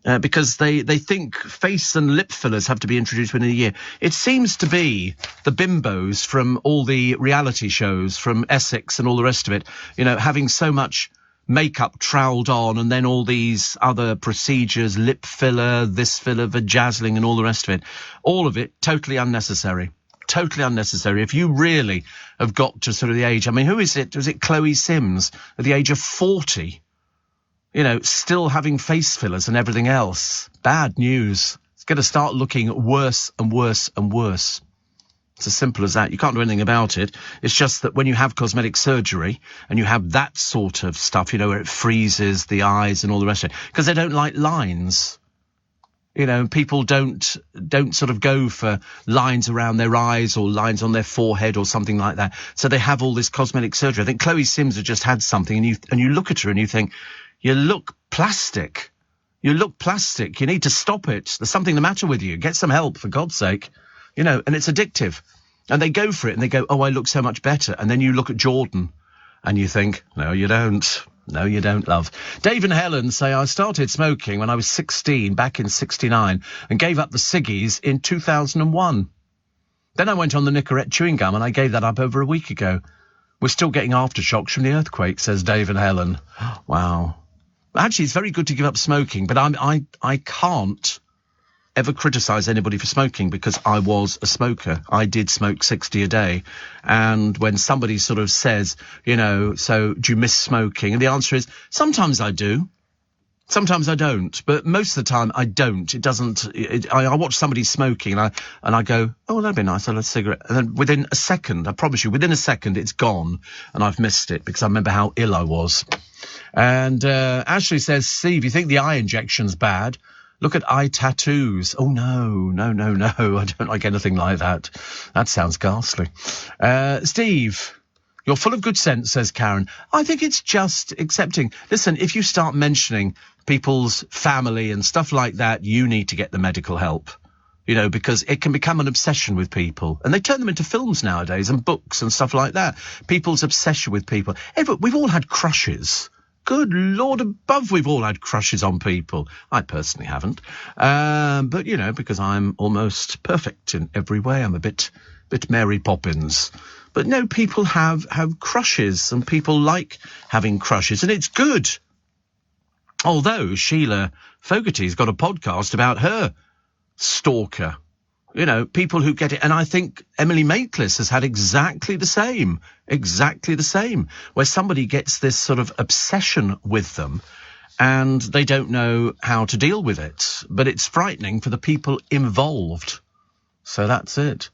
Because they think face and lip fillers have to be introduced within a year. It seems to be the bimbos from all the reality shows, from Essex and all the rest of it, you know, having so much... makeup troweled on, and then all these other procedures, lip filler, this filler, vajazzling, and all the rest of it. All of it totally unnecessary. Totally unnecessary. If you really have got to sort of the age, I mean, who is it? Was it Chloe Sims at the age of 40? You know, still having face fillers and everything else. Bad news. It's going to start looking worse and worse and worse. It's as simple as that. You can't do anything about it. It's just that when you have cosmetic surgery and you have that sort of stuff, you know, where it freezes the eyes and all the rest of it, because they don't like lines. You know, people don't sort of go for lines around their eyes or lines on their forehead or something like that. So they have all this cosmetic surgery. I think Chloe Sims has just had something, and you look at her and you think, you look plastic. You look plastic. You need to stop it. There's something the matter with you. Get some help, for God's sake. You know, and it's addictive. And they go for it and they go, oh, I look so much better. And then you look at Jordan and you think, no, you don't. No, you don't, love. Dave and Helen say, I started smoking when I was 16, back in 69, and gave up the ciggies in 2001. Then I went on the Nicorette chewing gum and I gave that up over a week ago. We're still getting aftershocks from the earthquake, says Dave and Helen. Wow. Actually, it's very good to give up smoking, but I can't. ever criticise anybody for smoking because I was a smoker. I did smoke 60 a day. And when somebody sort of says, you know, so do you miss smoking? And the answer is, sometimes I do. Sometimes I don't, but most of the time I don't. It doesn't. I watch somebody smoking and I go, oh, that'd be nice. I'll have a cigarette. And then within a second, I promise you, within a second, it's gone, and I've missed it because I remember how ill I was. And Ashley says, Steve, you think the eye injection's bad? Look at eye tattoos. Oh no, I don't like anything like that. That sounds ghastly. Steve. You're full of good sense, says Karen. I think it's just accepting. Listen, if you start mentioning people's family and stuff like that, you need to get the medical help, you know, because it can become an obsession with people. And they turn them into films nowadays and books and stuff like that. People's obsession with people. We've all had crushes. Good Lord above, we've all had crushes on people. I personally haven't. But, you know, because I'm almost perfect in every way. I'm a bit Mary Poppins. But no, people have crushes, and people like having crushes, and it's good. Although Sheila Fogarty's got a podcast about her stalker. You know, people who get it. And I think Emily Maitlis has had exactly the same, where somebody gets this sort of obsession with them and they don't know how to deal with it. But it's frightening for the people involved. So that's it.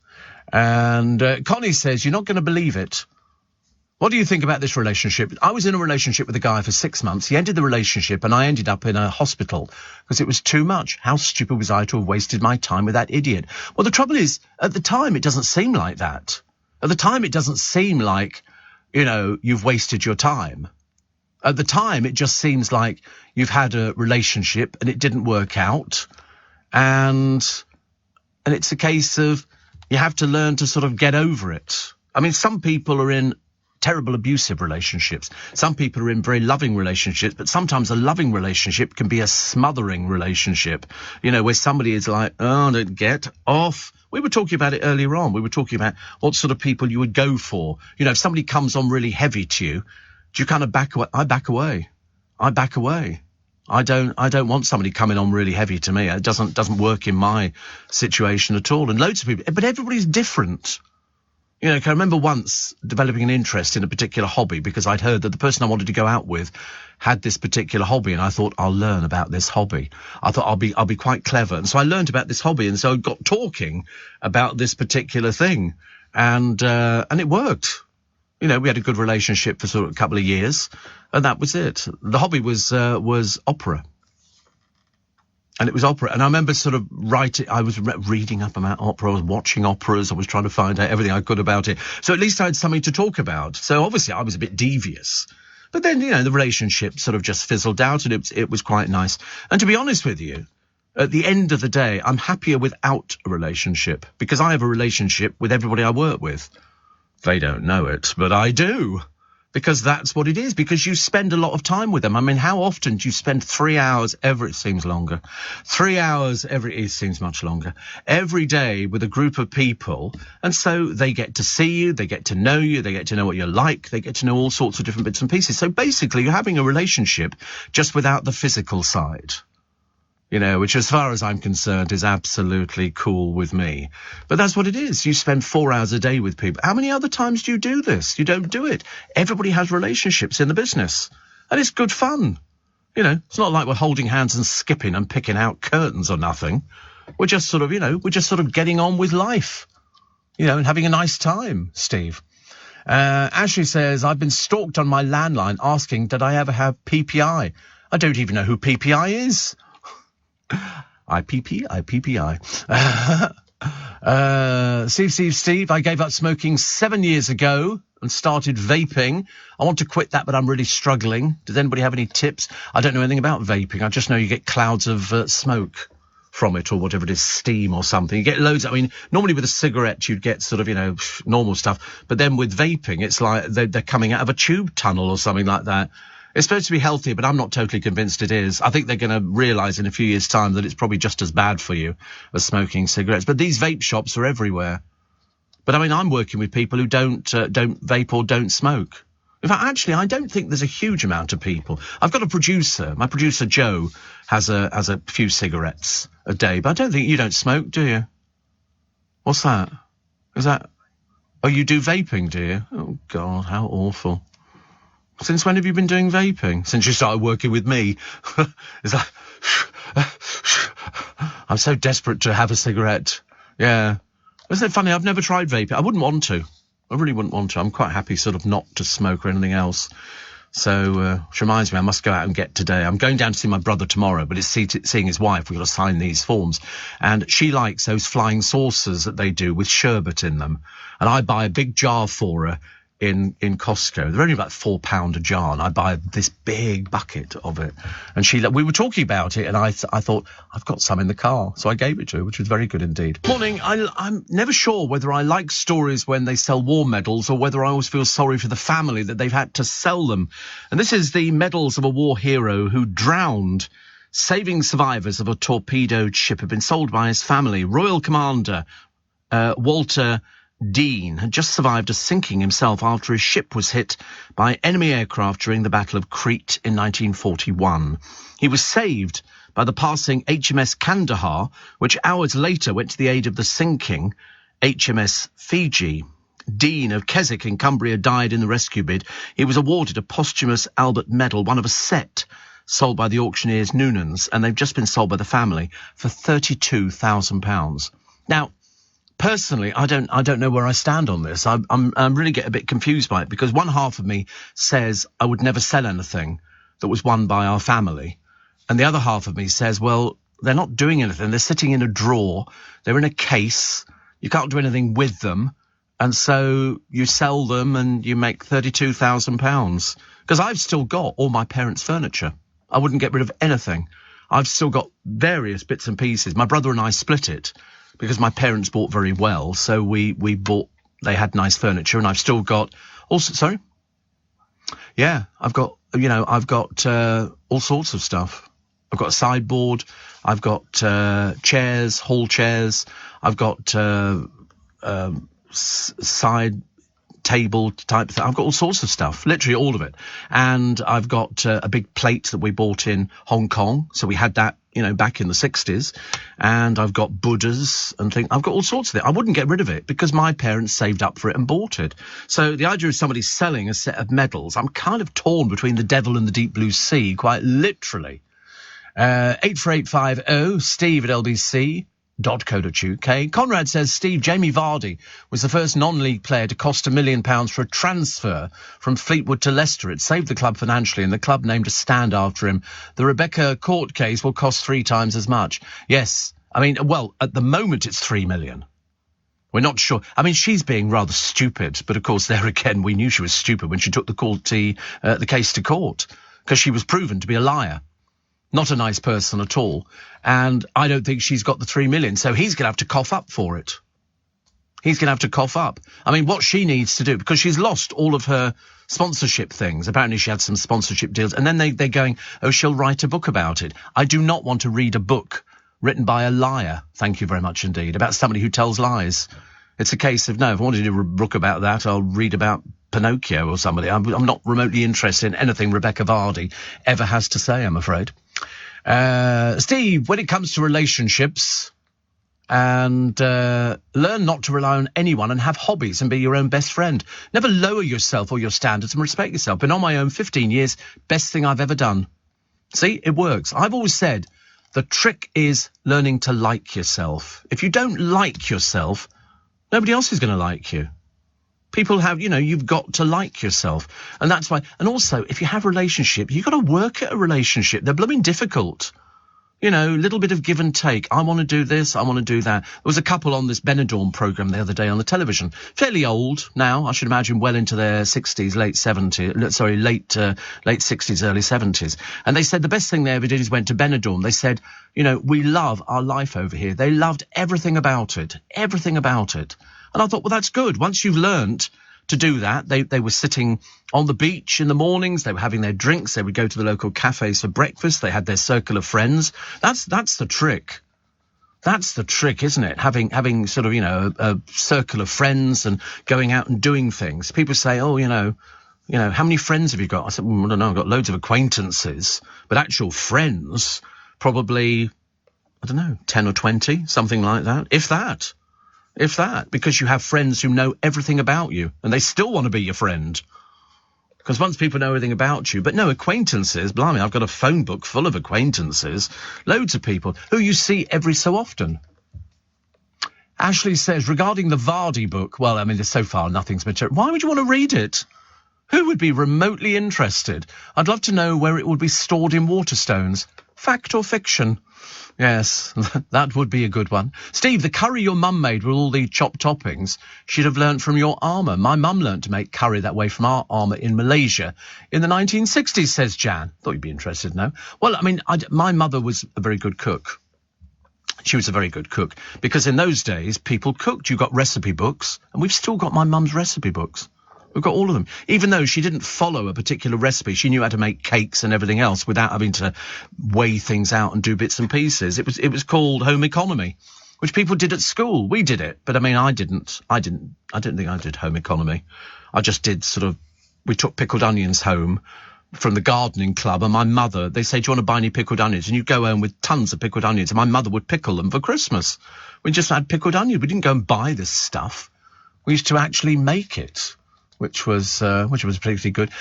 And Connie says, you're not going to believe it. What do you think about this relationship? I was in a relationship with a guy for 6 months. He ended the relationship and I ended up in a hospital because it was too much. How stupid was I to have wasted my time with that idiot? Well, the trouble is, at the time, it doesn't seem like that. At the time, it doesn't seem like, you know, you've wasted your time. At the time, it just seems like you've had a relationship and it didn't work out. And it's a case of, you have to learn to sort of get over it. I mean, some people are in terrible abusive relationships. Some people are in very loving relationships, but sometimes a loving relationship can be a smothering relationship, you know, where somebody is like, oh, get off. We were talking about it earlier on. We were talking about what sort of people you would go for. You know, if somebody comes on really heavy to you, do you kind of back away? I back away. I don't want somebody coming on really heavy to me. It doesn't work in my situation at all. And loads of people, but everybody's different. You know, I remember once developing an interest in a particular hobby because I'd heard that the person I wanted to go out with had this particular hobby, and I thought, I'll learn about this hobby. I thought I'll be quite clever. And so I learned about this hobby, and so I got talking about this particular thing, and it worked. You know, we had a good relationship for sort of a couple of years, and that was it. The hobby was opera. And it was opera. And I remember sort of I was reading up about opera, I was watching operas, I was trying to find out everything I could about it. So at least I had something to talk about. So obviously I was a bit devious. But then, you know, the relationship sort of just fizzled out, and it was quite nice. And to be honest with you, at the end of the day, I'm happier without a relationship, because I have a relationship with everybody I work with. They don't know it, but I do. Because that's what it is, because you spend a lot of time with them. I mean, how often do you spend 3 hours it seems longer. 3 hours it seems much longer, every day with a group of people. And so they get to see you, they get to know you, they get to know what you're like, they get to know all sorts of different bits and pieces. So basically you're having a relationship just without the physical side. You know, which as far as I'm concerned is absolutely cool with me. But that's what it is. You spend 4 hours a day with people. How many other times do you do this? You don't do it. Everybody has relationships in the business. And it's good fun. You know, it's not like we're holding hands and skipping and picking out curtains or nothing. We're just sort of, getting on with life. You know, and having a nice time, Steve. Ashley says, I've been stalked on my landline asking, did I ever have PPI? I don't even know who PPI is. IPPI. Steve, I gave up smoking 7 years ago and started vaping. I want to quit that, but I'm really struggling. Does anybody have any tips? I don't know anything about vaping. I just know you get clouds of smoke from it, or whatever it is, steam or something. You get loads. I mean, normally with a cigarette, you'd get sort of, you know, normal stuff. But then with vaping, it's like they're coming out of a tube tunnel or something like that. It's supposed to be healthy, but I'm not totally convinced it is. I think they're going to realise in a few years' time that it's probably just as bad for you as smoking cigarettes. But these vape shops are everywhere. But I mean, I'm working with people who don't vape or don't smoke. In fact, actually, I don't think there's a huge amount of people. I've got a producer. My producer, Joe, has a few cigarettes a day, but I don't think you don't smoke, do you? What's that? Is that... Oh, you do vaping, do you? Oh, God, how awful. Since when have you been doing vaping? Since you started working with me. Is that... I'm so desperate to have a cigarette. Yeah. Isn't it funny? I've never tried vaping. I wouldn't want to. I really wouldn't want to. I'm quite happy sort of not to smoke or anything else. So, which reminds me, I must go out and get today. I'm going down to see my brother tomorrow, but it's seeing his wife. We've got to sign these forms. And she likes those flying saucers that they do with sherbet in them. And I buy a big jar for her in Costco. They're only about £4 a jar, and I buy this big bucket of it. And we were talking about it, and I thought, I've got some in the car. So I gave it to her, which was very good indeed. Morning. I'm never sure whether I like stories when they sell war medals or whether I always feel sorry for the family that they've had to sell them. And this is the medals of a war hero who drowned. Saving survivors of a torpedoed ship have been sold by his family. Royal Commander Walter Dean had just survived a sinking himself after his ship was hit by enemy aircraft during the Battle of Crete in 1941. He was saved by the passing HMS Kandahar, which hours later went to the aid of the sinking HMS Fiji. Dean of Keswick in Cumbria died in the rescue bid. He was awarded a posthumous Albert Medal, one of a set sold by the auctioneers Noonans, and they've just been sold by the family for £32,000. Now, personally, I don't know where I stand on this. I'm really get a bit confused by it, because one half of me says I would never sell anything that was won by our family, and the other half of me says, well, they're not doing anything. They're sitting in a drawer. They're in a case. You can't do anything with them, and so you sell them and you make £32,000. Because I've still got all my parents' furniture. I wouldn't get rid of anything. I've still got various bits and pieces. My brother and I split it, because my parents bought very well, so we bought, they had nice furniture, and I've still got, also, sorry? Yeah, I've got all sorts of stuff. I've got a sideboard, I've got chairs, hall chairs, I've got side table type thing. I've got all sorts of stuff, literally all of it. And I've got a big plate that we bought in Hong Kong, so we had that, back in the 60s, and I've got Buddhas and things. I've got all sorts of it. I wouldn't get rid of it because my parents saved up for it and bought it. So the idea of somebody selling a set of medals, I'm kind of torn between the devil and the deep blue sea, quite literally. 84850 Steve at lbc.co.uk. Conrad says, Steve, Jamie Vardy was the first non-league player to cost £1 million for a transfer from Fleetwood to Leicester. It saved the club financially, and the club named a stand after him. The Rebecca Court case will cost 3 times as much. Yes, I mean, well, at the moment it's 3 million. We're not sure. I mean, she's being rather stupid, but of course, there again, we knew she was stupid when she took the case to court, because she was proven to be a liar. Not a nice person at all. And I don't think she's got the 3 million. So he's going to have to cough up for it. He's going to have to cough up. I mean, what she needs to do, because she's lost all of her sponsorship things. Apparently she had some sponsorship deals. And then they're going, oh, she'll write a book about it. I do not want to read a book written by a liar. Thank you very much indeed. About somebody who tells lies. It's a case of, no, if I wanted to do a book about that, I'll read about Pinocchio or somebody. I'm not remotely interested in anything Rebecca Vardy ever has to say, I'm afraid. Steve, when it comes to relationships, and learn not to rely on anyone and have hobbies and be your own best friend. Never lower yourself or your standards and respect yourself. Been on my own 15 years, best thing I've ever done. See, it works. I've always said the trick is learning to like yourself. If you don't like yourself, nobody else is going to like you. People have, you've got to like yourself. And that's why. And also, if you have a relationship, you've got to work at a relationship. They're blooming difficult. Little bit of give and take. I want to do this. I want to do that. There was a couple on this Benidorm programme the other day on the television. Fairly old now, I should imagine, well into their 60s, late 60s, early 70s. And they said the best thing they ever did is went to Benidorm. They said, we love our life over here. They loved everything about it. Everything about it. And I thought, well, that's good. Once you've learnt to do that, they were sitting on the beach in the mornings, they were having their drinks, they would go to the local cafes for breakfast, they had their circle of friends. That's the trick. That's the trick, isn't it? Having sort of, a circle of friends and going out and doing things. People say, oh, You know, how many friends have you got? I said, I don't know, I've got loads of acquaintances, but actual friends, probably, I don't know, 10 or 20, something like that. If that, because you have friends who know everything about you and they still want to be your friend. Because once people know everything about you, but no, acquaintances, blimey, I've got a phone book full of acquaintances, loads of people who you see every so often. Ashley says, regarding the Vardy book, well, I mean, so far nothing's material. Why would you want to read it? Who would be remotely interested? I'd love to know where it would be stored in Waterstones. Fact or fiction? Yes, that would be a good one. Steve, the curry your mum made with all the chopped toppings, she'd have learnt from your Armour. My mum learnt to make curry that way from our Armour in Malaysia in the 1960s, says Jan. Thought you'd be interested now. Well, I mean, my mother was a very good cook. She was a very good cook because in those days, people cooked. You got recipe books, and we've still got my mum's recipe books. We've got all of them. Even though she didn't follow a particular recipe, she knew how to make cakes and everything else without having to weigh things out and do bits and pieces. It was called home economy, which people did at school. We did it, but I mean, I didn't think I did home economy. I just did we took pickled onions home from the gardening club, and my mother, they say, do you want to buy any pickled onions? And you go home with tons of pickled onions, and my mother would pickle them for Christmas. We just had pickled onions. We didn't go and buy this stuff. We used to actually make it. Which was particularly good.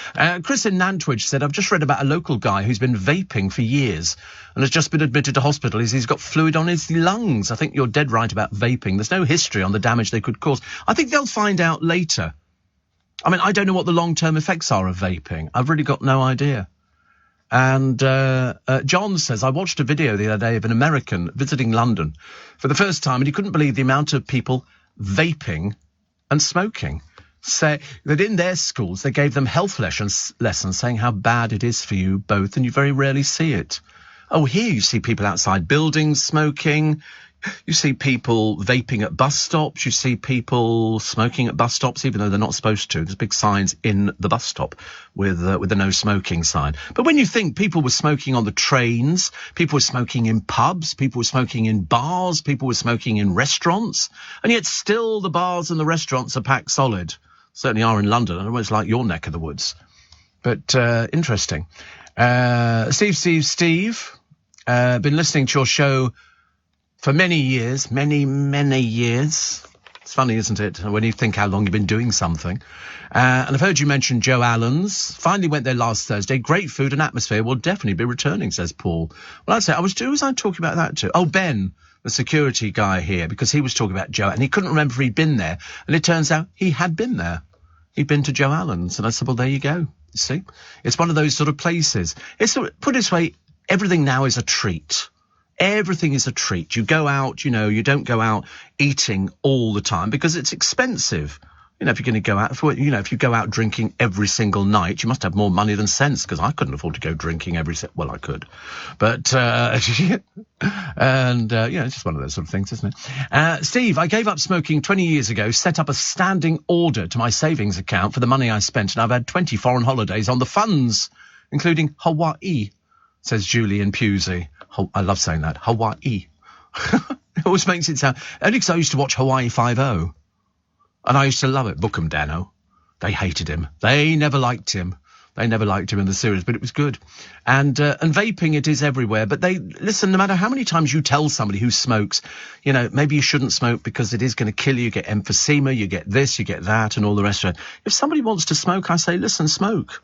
Chris in Nantwich said, I've just read about a local guy who's been vaping for years and has just been admitted to hospital. He's got fluid on his lungs. I think you're dead right about vaping. There's no history on the damage they could cause. I think they'll find out later. I mean, I don't know what the long-term effects are of vaping. I've really got no idea. And John says, I watched a video the other day of an American visiting London for the first time, and he couldn't believe the amount of people vaping and smoking. Say that in their schools they gave them health lessons saying how bad it is for you both, and you very rarely see it. Oh, here you see people outside buildings smoking. You see people vaping at bus stops. You see people smoking at bus stops, even though they're not supposed to. There's big signs in the bus stop with the no smoking sign. But when you think people were smoking on the trains, people were smoking in pubs, people were smoking in bars, people were smoking in restaurants, and yet still the bars and the restaurants are packed solid. Certainly are in London. I don't know, it's like your neck of the woods. But interesting. Steve, been listening to your show for many years, many years. It's funny, isn't it, when you think how long you've been doing something. And I've heard you mention Joe Allen's. Finally went there last Thursday. Great food and atmosphere. Will definitely be returning, says Paul. Well, I'd say, who was I talking about that to? Oh, Ben, the security guy here, because he was talking about Joe, and he couldn't remember if he'd been there. And it turns out he had been there. He'd been to Joe Allen's. And I said, well, there you go. You see? It's one of those sort of places. Put it this way, everything now is a treat. Everything is a treat. You go out, you don't go out eating all the time because it's expensive. If you're going to go out, if you go out drinking every single night, you must have more money than sense, because I couldn't afford to go drinking well, I could. But, it's just one of those sort of things, isn't it? Steve, I gave up smoking 20 years ago, set up a standing order to my savings account for the money I spent, and I've had 20 foreign holidays on the funds, including Hawaii, says Julian Pusey. I love saying that. Hawaii. It always makes it sound... Only because I used to watch Hawaii 5-0. And I used to love it. Bookham Dano. They hated him. They never liked him. They never liked him in the series, but it was good. And vaping, it is everywhere. But listen, no matter how many times you tell somebody who smokes, maybe you shouldn't smoke because it is going to kill you. You get emphysema, you get this, you get that, and all the rest of it. If somebody wants to smoke, I say, listen, smoke.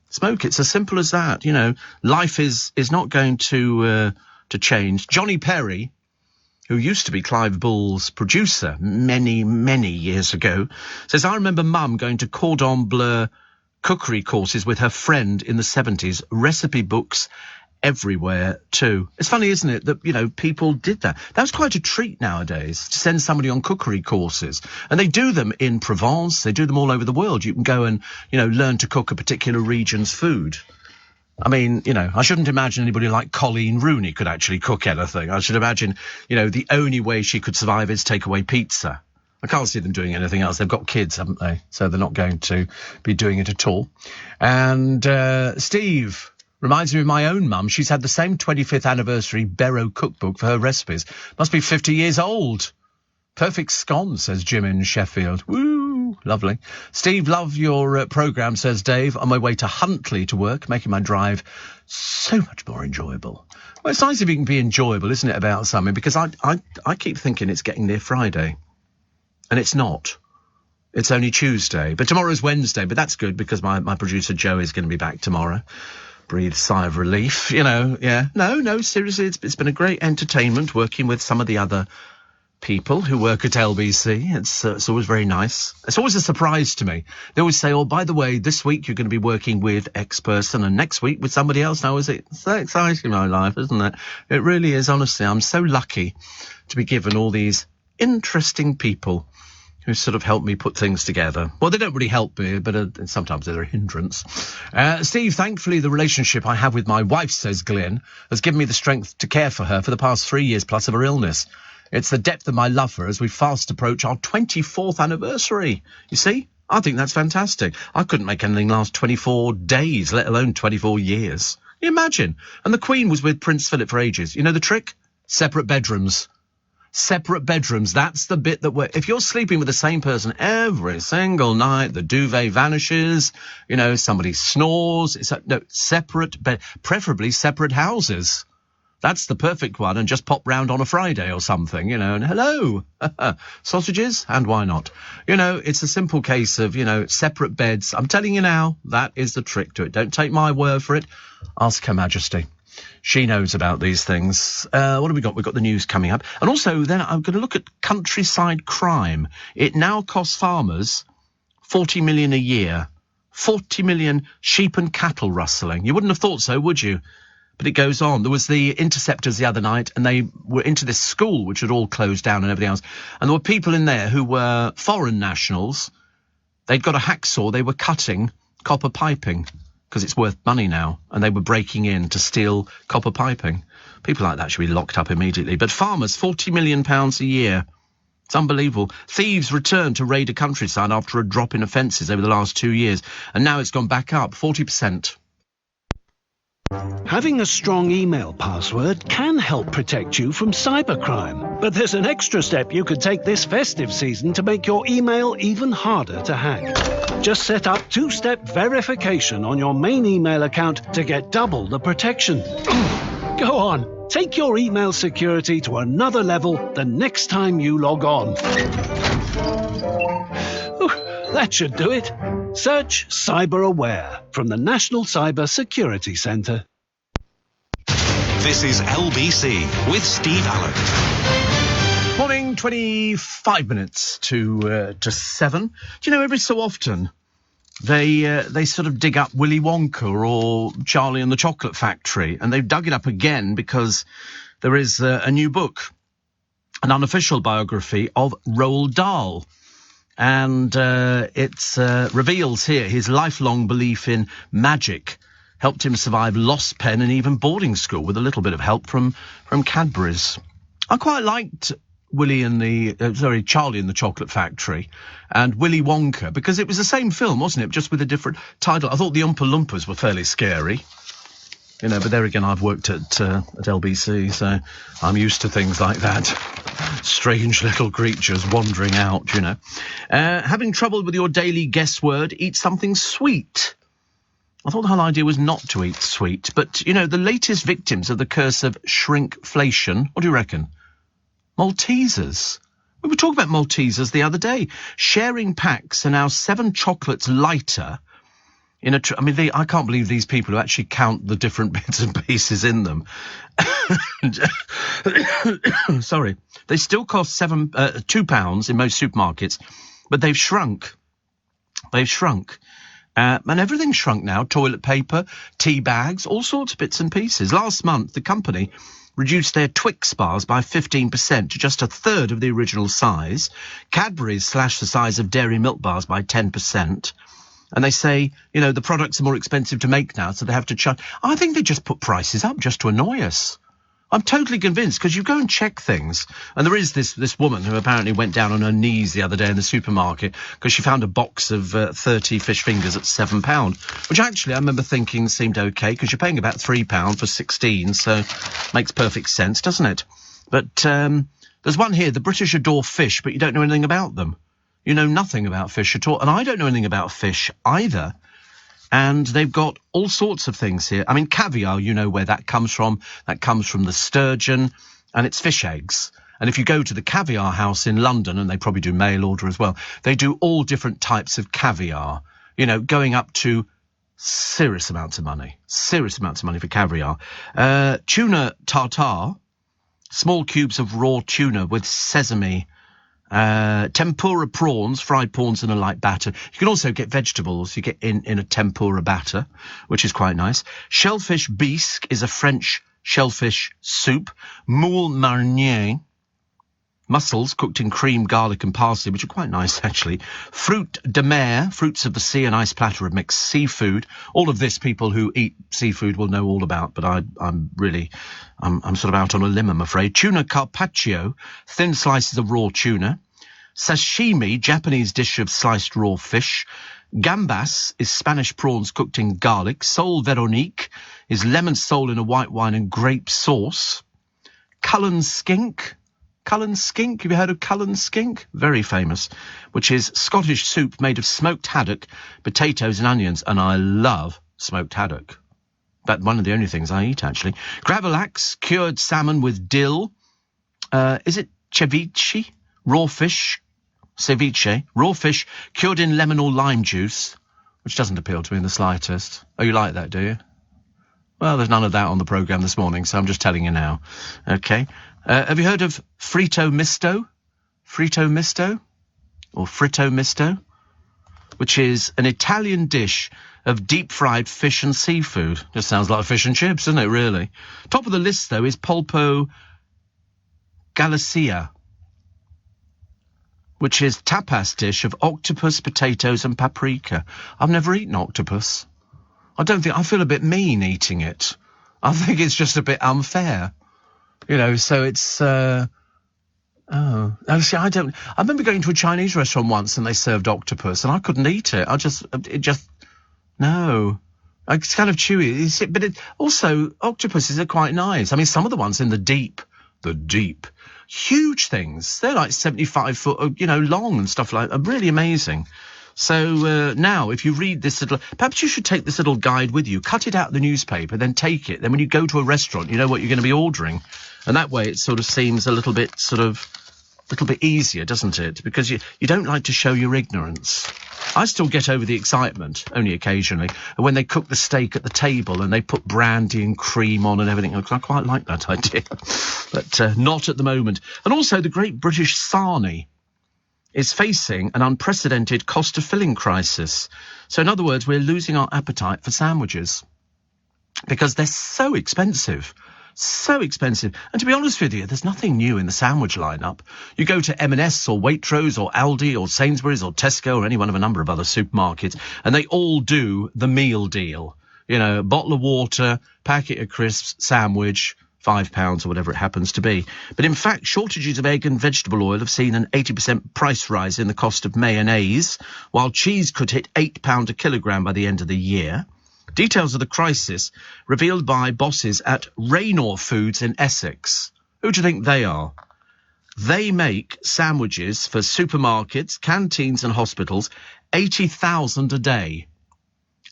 Smoke. It's as simple as that. Life is not going to change. Johnny Perry, who used to be Clive Bull's producer many, many years ago, says, I remember Mum going to Cordon Bleu cookery courses with her friend in the 70s, recipe books everywhere too. It's funny, isn't it, that, people did that. That was quite a treat nowadays, to send somebody on cookery courses. And they do them in Provence. They do them all over the world. You can go and, learn to cook a particular region's food. I mean, I shouldn't imagine anybody like Colleen Rooney could actually cook anything. I should imagine, the only way she could survive is takeaway pizza. I can't see them doing anything else. They've got kids, haven't they? So they're not going to be doing it at all. And Steve reminds me of my own mum. She's had the same 25th anniversary Barrow cookbook for her recipes. Must be 50 years old. Perfect scone, says Jim in Sheffield. Woo! Ooh, lovely. Steve, love your programme, says Dave. On my way to Huntley to work, making my drive so much more enjoyable. Well, it's nice if you can be enjoyable, isn't it, about something? Because I keep thinking it's getting near Friday. And it's not. It's only Tuesday. But tomorrow's Wednesday. But that's good because my producer Joe is going to be back tomorrow. Breathe sigh of relief, yeah. No, seriously, it's been a great entertainment working with some of the other people who work at LBC. It's always very nice. It's always a surprise to me. They always say, oh, by the way, this week you're going to be working with X person and next week with somebody else. Now, is it so exciting in my life, isn't it? It really is, honestly. I'm so lucky to be given all these interesting people who sort of help me put things together. Well, they don't really help me, but sometimes they're a hindrance. Steve, thankfully, the relationship I have with my wife, says Glyn, has given me the strength to care for her for the past 3 years plus of her illness. It's the depth of my love for her as we fast approach our 24th anniversary. You see? I think that's fantastic. I couldn't make anything last 24 days, let alone 24 years. Can you imagine? And the Queen was with Prince Philip for ages. You know the trick? Separate bedrooms. Separate bedrooms. That's the bit that if you're sleeping with the same person every single night, the duvet vanishes, somebody snores. Separate bed, preferably separate houses. That's the perfect one, and just pop round on a Friday or something, and hello, sausages, and why not? It's a simple case of, separate beds. I'm telling you now, that is the trick to it. Don't take my word for it. Ask Her Majesty. She knows about these things. What have we got? We've got the news coming up. And also, then I'm going to look at countryside crime. It now costs farmers $40 million a year. 40 million sheep and cattle rustling. You wouldn't have thought so, would you? But it goes on. There was the interceptors the other night, and they were into this school, which had all closed down and everything else. And there were people in there who were foreign nationals. They'd got a hacksaw. They were cutting copper piping because it's worth money now. And they were breaking in to steal copper piping. People like that should be locked up immediately. But farmers, £40 million a year. It's unbelievable. Thieves returned to raid a countryside after a drop in offences over the last 2 years. And now it's gone back up 40%. Having a strong email password can help protect you from cybercrime. But there's an extra step you could take this festive season to make your email even harder to hack. Just set up two-step verification on your main email account to get double the protection. Go on, take your email security to another level the next time you log on. That should do it. Search Cyber Aware from the National Cyber Security Centre. This is LBC with Steve Allen. Morning, 25 minutes to 7. Do you know, every so often they sort of dig up Willy Wonka or Charlie and the Chocolate Factory, and they've dug it up again because there is a new book, an unofficial biography of Roald Dahl. And it reveals here his lifelong belief in magic helped him survive lost pen and even boarding school with a little bit of help from Cadbury's. I quite liked Charlie and the Chocolate Factory and Willy Wonka because it was the same film, wasn't it? Just with a different title. I thought the Oompa Loompas were fairly scary. But there again, I've worked at LBC, so I'm used to things like that. Strange little creatures wandering out, Having trouble with your daily guess word, eat something sweet. I thought the whole idea was not to eat sweet, but, the latest victims of the curse of shrinkflation, what do you reckon? Maltesers. We were talking about Maltesers the other day. Sharing packs are now 7 chocolates lighter. I can't believe these people who actually count the different bits and pieces in them. Sorry. They still cost £2 in most supermarkets, but they've shrunk. And everything's shrunk now. Toilet paper, tea bags, all sorts of bits and pieces. Last month, the company reduced their Twix bars by 15% to just a third of the original size. Cadbury's slashed the size of dairy milk bars by 10%. And they say, the products are more expensive to make now, so they have to charge. I think they just put prices up just to annoy us. I'm totally convinced, because you go and check things, and there is this woman who apparently went down on her knees the other day in the supermarket because she found a box of 30 fish fingers at £7, which actually I remember thinking seemed okay, because you're paying about £3 for 16, so makes perfect sense, doesn't it? But there's one here, the British adore fish, but you don't know anything about them. you know nothing about fish at all. And I don't know anything about fish either. And they've got all sorts of things here. I mean, caviar, you know where that comes from. That comes from the sturgeon, and it's fish eggs. And if you go to the Caviar House in London, and they probably do mail order as well, they do all different types of caviar, you know, going up to serious amounts of money for caviar. Tuna tartare, small cubes of raw tuna with sesame. Tempura prawns, fried prawns in a light batter. You can also get vegetables. You get in a tempura batter, which is quite nice. Shellfish bisque is a French shellfish soup. Moule marinier, mussels cooked in cream, garlic and parsley, which are quite nice, actually. Fruit de mer, fruits of the sea, a nice platter of mixed seafood. All of this, people who eat seafood will know all about, but I'm sort of out on a limb, I'm afraid. Tuna carpaccio, thin slices of raw tuna. Sashimi, Japanese dish of sliced raw fish. Gambas is Spanish prawns cooked in garlic. Sole Veronique is lemon sole in a white wine and grape sauce. Cullen skink. Cullen skink, have you heard of Cullen skink? Very famous, which is Scottish soup made of smoked haddock, potatoes and onions, and I love smoked haddock. That's one of the only things I eat, actually. Gravlax, cured salmon with dill. Is it ceviche? Raw fish, ceviche. Raw fish cured in lemon or lime juice, which doesn't appeal to me in the slightest. Oh, you like that, do you? Well, there's none of that on the programme this morning, so I'm just telling you now. Okay. Have you heard of fritto misto? Fritto misto? Or fritto misto? Which is an Italian dish of deep-fried fish and seafood. Just sounds like fish and chips, doesn't it, really? Top of the list, though, is polpo gallicia, which is tapas dish of octopus, potatoes and paprika. I've never eaten octopus. I feel a bit mean eating it. I think it's just a bit unfair. You know, so it's, I remember going to a Chinese restaurant once and they served octopus and I couldn't eat it. No. It's kind of chewy. But also, octopuses are quite nice. I mean, some of the ones in the deep, huge things. They're like 75 foot, long and stuff like that. Really amazing. So now, if you read this perhaps you should take this little guide with you, cut it out of the newspaper, then take it. Then when you go to a restaurant, you know what you're going to be ordering. And that way it sort of seems a little bit easier, doesn't it? Because you don't like to show your ignorance. I still get over the excitement, only occasionally, when they cook the steak at the table and they put brandy and cream on and everything. I quite like that idea, but not at the moment. And also the Great British Sarnie is facing an unprecedented cost of filling crisis. So in other words, we're losing our appetite for sandwiches because they're so expensive. So expensive. And to be honest with you, there's nothing new in the sandwich lineup. You go to M&S or Waitrose or Aldi or Sainsbury's or Tesco or any one of a number of other supermarkets, and they all do the meal deal. You know, bottle of water, packet of crisps, sandwich, £5 or whatever it happens to be. But in fact, shortages of egg and vegetable oil have seen an 80% price rise in the cost of mayonnaise, while cheese could hit £8 a kilogram by the end of the year. Details of the crisis revealed by bosses at Raynor Foods in Essex. Who do you think they are? They make sandwiches for supermarkets, canteens and hospitals, 80,000 a day.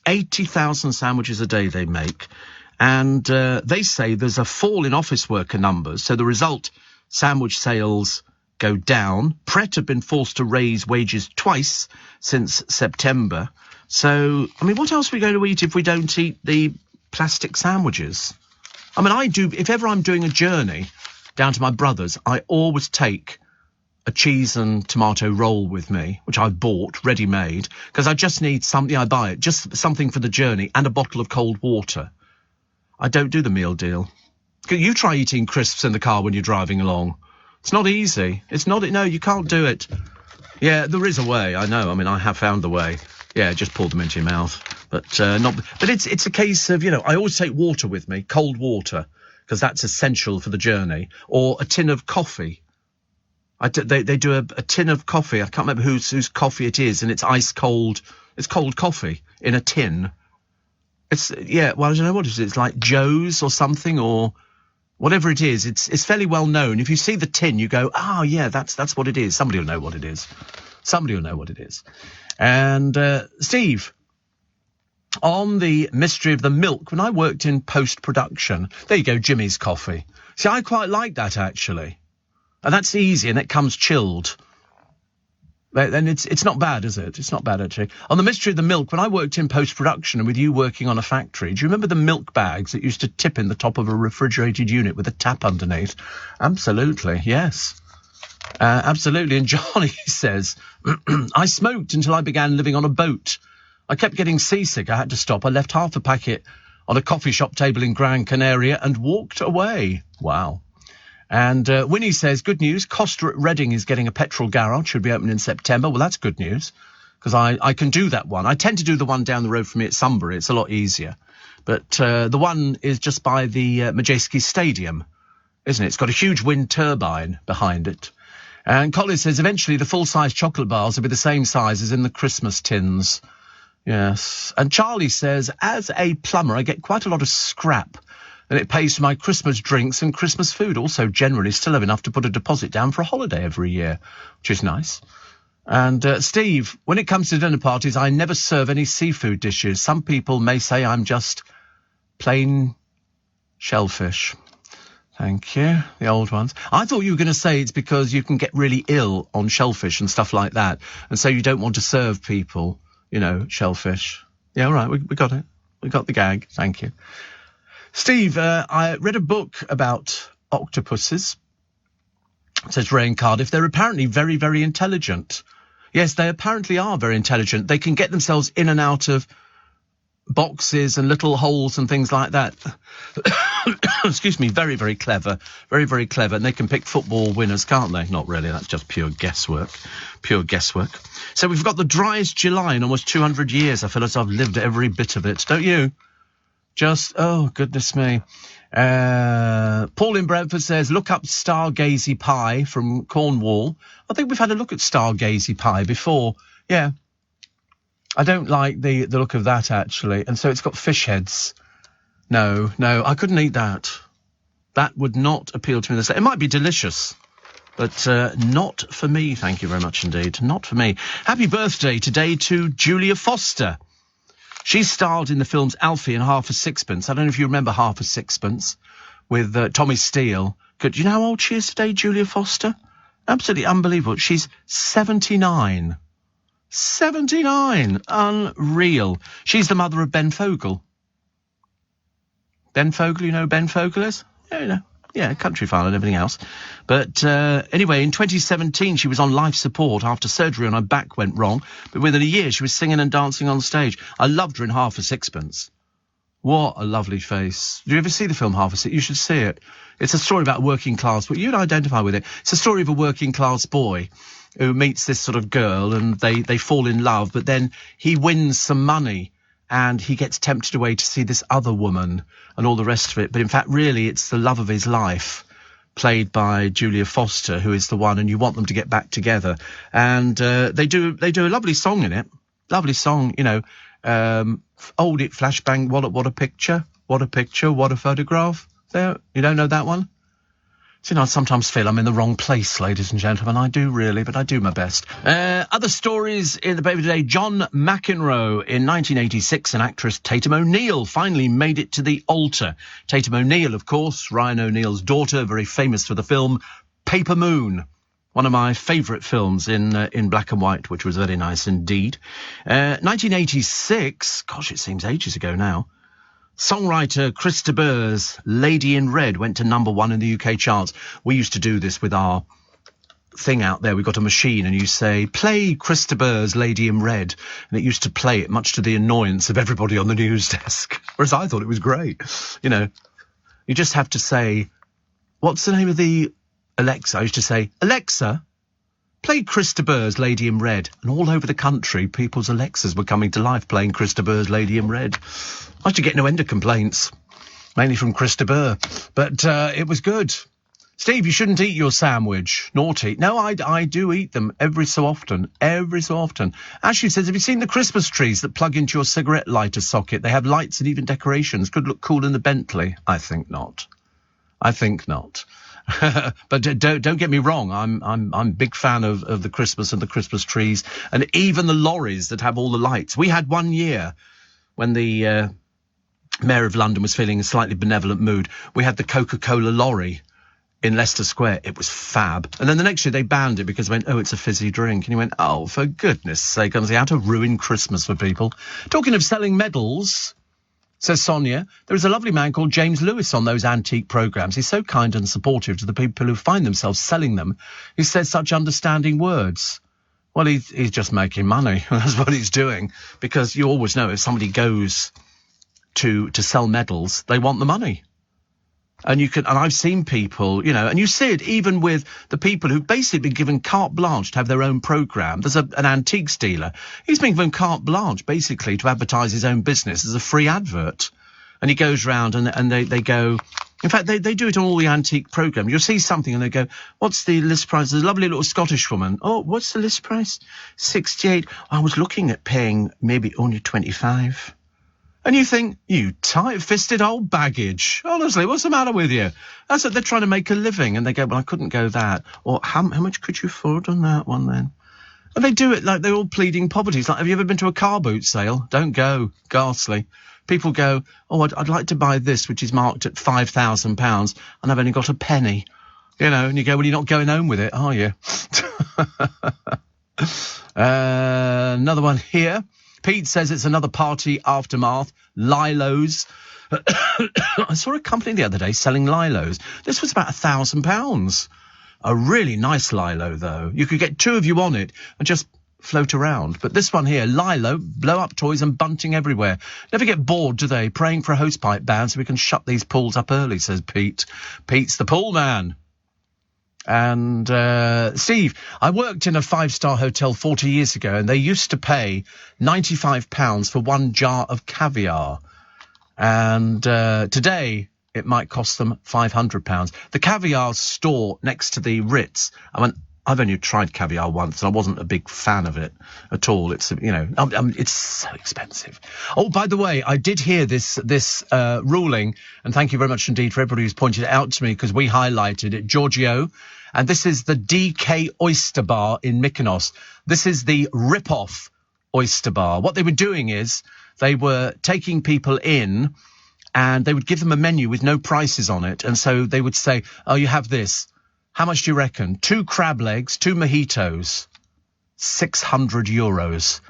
80,000 sandwiches a day they make. And they say there's a fall in office worker numbers. So the result, sandwich sales go down. Pret have been forced to raise wages twice since September. So, I mean, what else are we going to eat if we don't eat the plastic sandwiches? I mean, I do, if ever I'm doing a journey down to my brother's, I always take a cheese and tomato roll with me, which I've bought, ready-made, because I just need something, I buy it, just something for the journey and a bottle of cold water. I don't do the meal deal. You try eating crisps in the car when you're driving along. It's not easy. No, you can't do it. Yeah, there is a way, I know. I mean, I have found the way. Yeah, just pour them into your mouth. But it's a case of, I always take water with me, cold water, because that's essential for the journey. Or a tin of coffee. They do a tin of coffee. I can't remember whose coffee it is, and it's ice cold. It's cold coffee in a tin. I don't know what it is. It's like Joe's or something, or whatever it is. It's fairly well known. If you see the tin, you go, yeah, that's what it is. Somebody will know what it is. Somebody will know what it is. And Steve, on the mystery of the milk, when I worked in post-production, there you go, Jimmy's coffee. See, I quite like that, actually. And that's easy, and it comes chilled. Then it's not bad, is it? It's not bad, actually. On the mystery of the milk, when I worked in post-production and with you working on a factory, do you remember the milk bags that used to tip in the top of a refrigerated unit with a tap underneath? Absolutely, yes. Absolutely. And Johnny says, I smoked until I began living on a boat. I kept getting seasick. I had to stop. I left half a packet on a coffee shop table in Gran Canaria and walked away. Wow. And Winnie says, good news, Costa at Reading is getting a petrol garage, should be open in September. Well, that's good news, because I can do that one. I tend to do the one down the road from me at Sunbury. It's a lot easier. But the one is just by the Madejski Stadium, isn't it? It's got a huge wind turbine behind it. And Colin says, eventually the full-size chocolate bars will be the same size as in the Christmas tins. Yes. And Charlie says, as a plumber, I get quite a lot of scrap. And it pays for my Christmas drinks and Christmas food. Also, generally, still have enough to put a deposit down for a holiday every year, which is nice. And Steve, when it comes to dinner parties, I never serve any seafood dishes. Some people may say I'm just plain shellfish. Thank you, the old ones. I thought you were going to say it's because you can get really ill on shellfish and stuff like that, and so you don't want to serve people, you know, shellfish. Yeah, all right, we got it. We got the gag. Thank you. Steve, I read a book about octopuses. It says Ray in Cardiff. They're apparently very, very intelligent. Yes, they apparently are very intelligent. They can get themselves in and out of boxes and little holes and things like that. Excuse me, very, very clever. Very, very clever. And they can pick football winners, can't they? Not really. That's just pure guesswork. Pure guesswork. So we've got the driest July in almost 200 years. I feel as I've lived every bit of it. Don't you? Just, oh, goodness me. Paul in Brentford says, look up Stargazy Pie from Cornwall. I think we've had a look at Stargazy Pie before. Yeah. I don't like the look of that, actually. And so it's got fish heads. No, I couldn't eat that. That would not appeal to me. It might be delicious, but not for me. Thank you very much indeed. Not for me. Happy birthday today to Julia Foster. She starred in the films Alfie and Half a Sixpence. I don't know if you remember Half a Sixpence with Tommy Steele. Do you know how old she is today, Julia Foster? Absolutely unbelievable. She's 79. 79. Unreal. She's the mother of Ben Fogle. Ben Fogle, you know who Ben Fogle is? Yeah, you know. Yeah, country file and everything else. But anyway, in 2017, she was on life support after surgery on her back went wrong. But within a year, she was singing and dancing on stage. I loved her in Half a Sixpence. What a lovely face. Do you ever see the film Half a Sixpence? You should see it. It's a story about a working class, but you'd identify with it. It's a story of a working class boy who meets this sort of girl and they fall in love, but then he wins some money and he gets tempted away to see this other woman and all the rest of it. But in fact, really, it's the love of his life, played by Julia Foster, who is the one, and you want them to get back together. And they do a lovely song in it. Lovely song, you know. Old It Flashbang, what a picture, what a photograph. There, you don't know that one? So, you know, I sometimes feel I'm in the wrong place, ladies and gentlemen. I do really, but I do my best. Other stories in the paper today. John McEnroe. In 1986, an actress, Tatum O'Neill, finally made it to the altar. Tatum O'Neill, of course, Ryan O'Neill's daughter, very famous for the film Paper Moon. One of my favourite films in black and white, which was very nice indeed. 1986, gosh, it seems ages ago now. Songwriter Chris de Burgh's Lady in Red went to #1 in the UK charts. We used to do this with our thing out there. We got a machine and you say, play Chris de Burgh's Lady in Red. And it used to play it, much to the annoyance of everybody on the news desk. Whereas I thought it was great. You know, you just have to say, what's the name of the Alexa? I used to say, Alexa, play Chris de Burgh's Lady in Red. And all over the country, people's Alexas were coming to life playing Chris de Burgh's Lady in Red. I used to get no end of complaints, mainly from Chris de Burgh. But it was good. Steve, you shouldn't eat your sandwich. Naughty. No, I do eat them every so often. Every so often. Ashley says, have you seen the Christmas trees that plug into your cigarette lighter socket? They have lights and even decorations. Could look cool in the Bentley. I think not. I think not. But don't get me wrong. I'm a big fan of the Christmas and the Christmas trees and even the lorries that have all the lights. We had one year when the Mayor of London was feeling a slightly benevolent mood. We had the Coca-Cola lorry in Leicester Square. It was fab. And then the next year they banned it because they went, oh, it's a fizzy drink. And you went, oh, for goodness sake, honestly, how to ruin Christmas for people. Talking of selling medals, says Sonia, there is a lovely man called James Lewis on those antique programmes. He's so kind and supportive to the people who find themselves selling them. He says such understanding words. Well, he's just making money. That's what he's doing. Because you always know if somebody goes to sell medals, they want the money. And I've seen people, and you see it even with the people who've basically been given carte blanche to have their own programme. There's an antiques dealer. He's been given carte blanche basically to advertise his own business as a free advert. And he goes round and they go, in fact, they do it on all the antique programme. You'll see something and they go, what's the list price? There's a lovely little Scottish woman. Oh, what's the list price? 68. I was looking at paying maybe only 25. And you think, you tight-fisted old baggage. Honestly, what's the matter with you? That's it. They're trying to make a living. And they go, well, I couldn't go that. Or how much could you afford on that one then? And they do it like they're all pleading poverty. It's like, have you ever been to a car boot sale? Don't go. Ghastly. People go, oh, I'd like to buy this, which is marked at £5,000, and I've only got a penny. And you go, well, you're not going home with it, are you? Another one here. Pete says it's another party aftermath. Lilos. I saw a company the other day selling Lilos. This was about £1,000. A really nice Lilo, though. You could get two of you on it and just float around. But this one here, Lilo, blow-up toys and bunting everywhere. Never get bored, do they? Praying for a hosepipe ban so we can shut these pools up early, says Pete. Pete's the pool man. And Steve, I worked in a 5-star hotel 40 years ago, and they used to pay £95 for one jar of caviar. And today it might cost them £500. The caviar store next to the Ritz. I've only tried caviar once, and I wasn't a big fan of it at all. It's it's so expensive. Oh, by the way, I did hear this ruling, and thank you very much indeed for everybody who's pointed it out to me because we highlighted it. Giorgio, and this is the DK Oyster Bar in Mykonos. This is the rip-off Oyster Bar. What they were doing is they were taking people in, and they would give them a menu with no prices on it, and so they would say, "Oh, you have this. How much do you reckon? 2 crab legs, 2 mojitos, €600.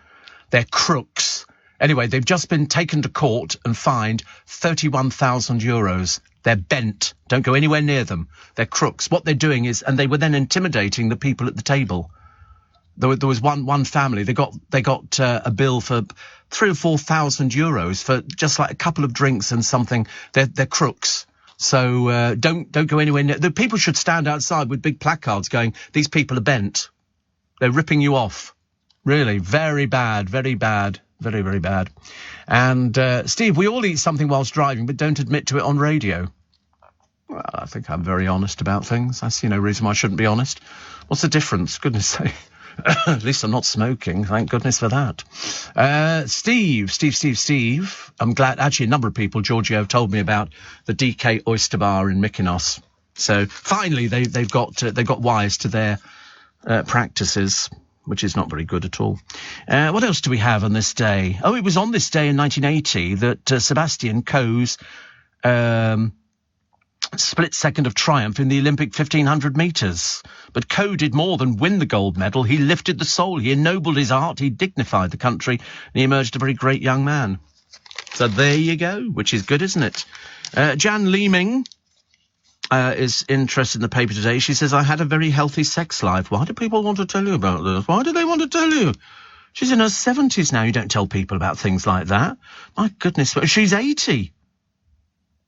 They're crooks. Anyway, they've just been taken to court and fined €31,000. They're bent. Don't go anywhere near them. They're crooks. What they're doing is, and they were then intimidating the people at the table. There was one family. They got a bill for €3,000 or €4,000 for just like a couple of drinks and something. They're crooks. So don't go anywhere near. The people should stand outside with big placards going, these people are bent. They're ripping you off. Really, very bad, very bad, very, very bad. And Steve, we all eat something whilst driving, but don't admit to it on radio. Well, I think I'm very honest about things. I see no reason why I shouldn't be honest. What's the difference? Goodness sake. At least I'm not smoking. Thank goodness for that. Steve. I'm glad. Actually, a number of people, Giorgio, told me about the DK Oyster Bar in Mykonos. So finally, they've got wise to their practices, which is not very good at all. What else do we have on this day? Oh, it was on this day in 1980 that Sebastian Coe's split second of triumph in the Olympic 1500 metres. But Coe did more than win the gold medal. He lifted the soul. He ennobled his art. He dignified the country. And he emerged a very great young man. So there you go, which is good, isn't it? Jan Leeming is interested in the paper today. She says, I had a very healthy sex life. Why do people want to tell you about this? Why do they want to tell you? She's in her 70s now. You don't tell people about things like that. My goodness. She's 80.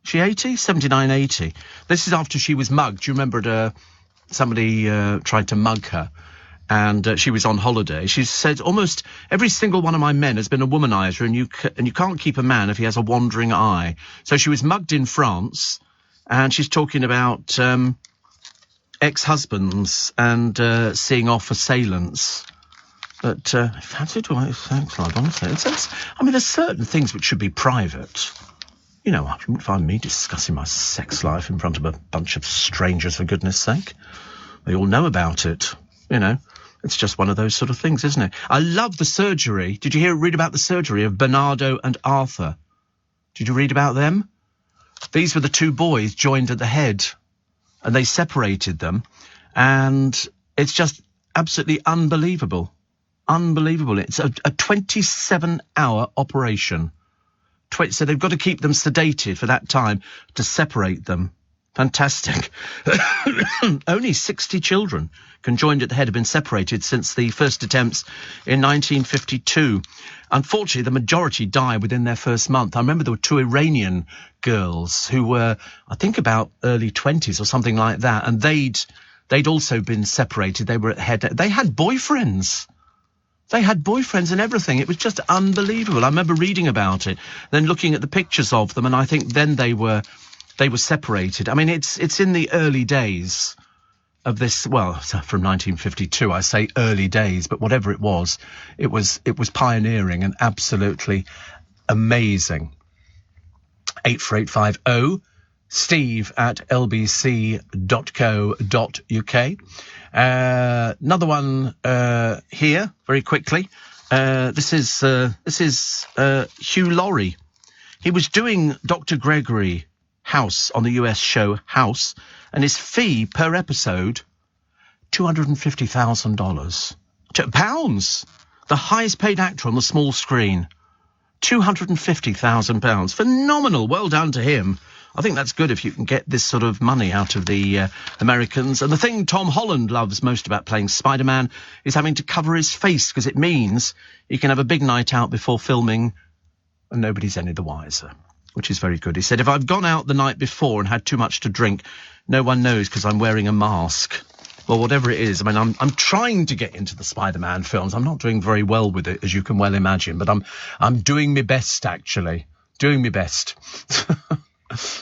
She 80? 79, 80. This is after she was mugged. Do you remember somebody tried to mug her? And she was on holiday. She said, almost every single one of my men has been a womanizer, and you can't keep a man if he has a wandering eye. So she was mugged in France, and she's talking about ex-husbands and seeing off assailants. But fancy to my sex life, honestly. I mean, there's certain things which should be private. You know, you wouldn't find me discussing my sex life in front of a bunch of strangers, for goodness sake. They all know about it, you know. It's just one of those sort of things, isn't it? I love the surgery. Did you read about the surgery of Bernardo and Arthur? Did you read about them? These were the two boys joined at the head, and they separated them, and it's just absolutely unbelievable. Unbelievable. It's a 27-hour operation. So they've got to keep them sedated for that time to separate them. Fantastic. Only 60 children conjoined at the head have been separated since the first attempts in 1952. Unfortunately, the majority die within their first month. I remember there were two Iranian girls who were, I think, about early 20s or something like that, and they'd also been separated. They were at head. They had boyfriends. They had boyfriends and everything. It was just unbelievable. I remember reading about it, then looking at the pictures of them, and I think then they were separated. I mean, it's in the early days of this. Well, from 1952, I say early days, but whatever it was pioneering and absolutely amazing. 84850 steve@lbc.co.uk. Another one here, very quickly. This is Hugh Laurie. He was doing Dr. Gregory House on the US show House, and his fee per episode, $250,000. Pounds. The highest paid actor on the small screen. £250,000. Phenomenal. Well done to him. I think that's good if you can get this sort of money out of the Americans. And the thing Tom Holland loves most about playing Spider-Man is having to cover his face, because it means he can have a big night out before filming and nobody's any the wiser, which is very good. He said, if I've gone out the night before and had too much to drink, no one knows because I'm wearing a mask. Well, whatever it is, I mean, I'm trying to get into the Spider-Man films. I'm not doing very well with it, as you can well imagine, but I'm doing my best, actually. Doing my best.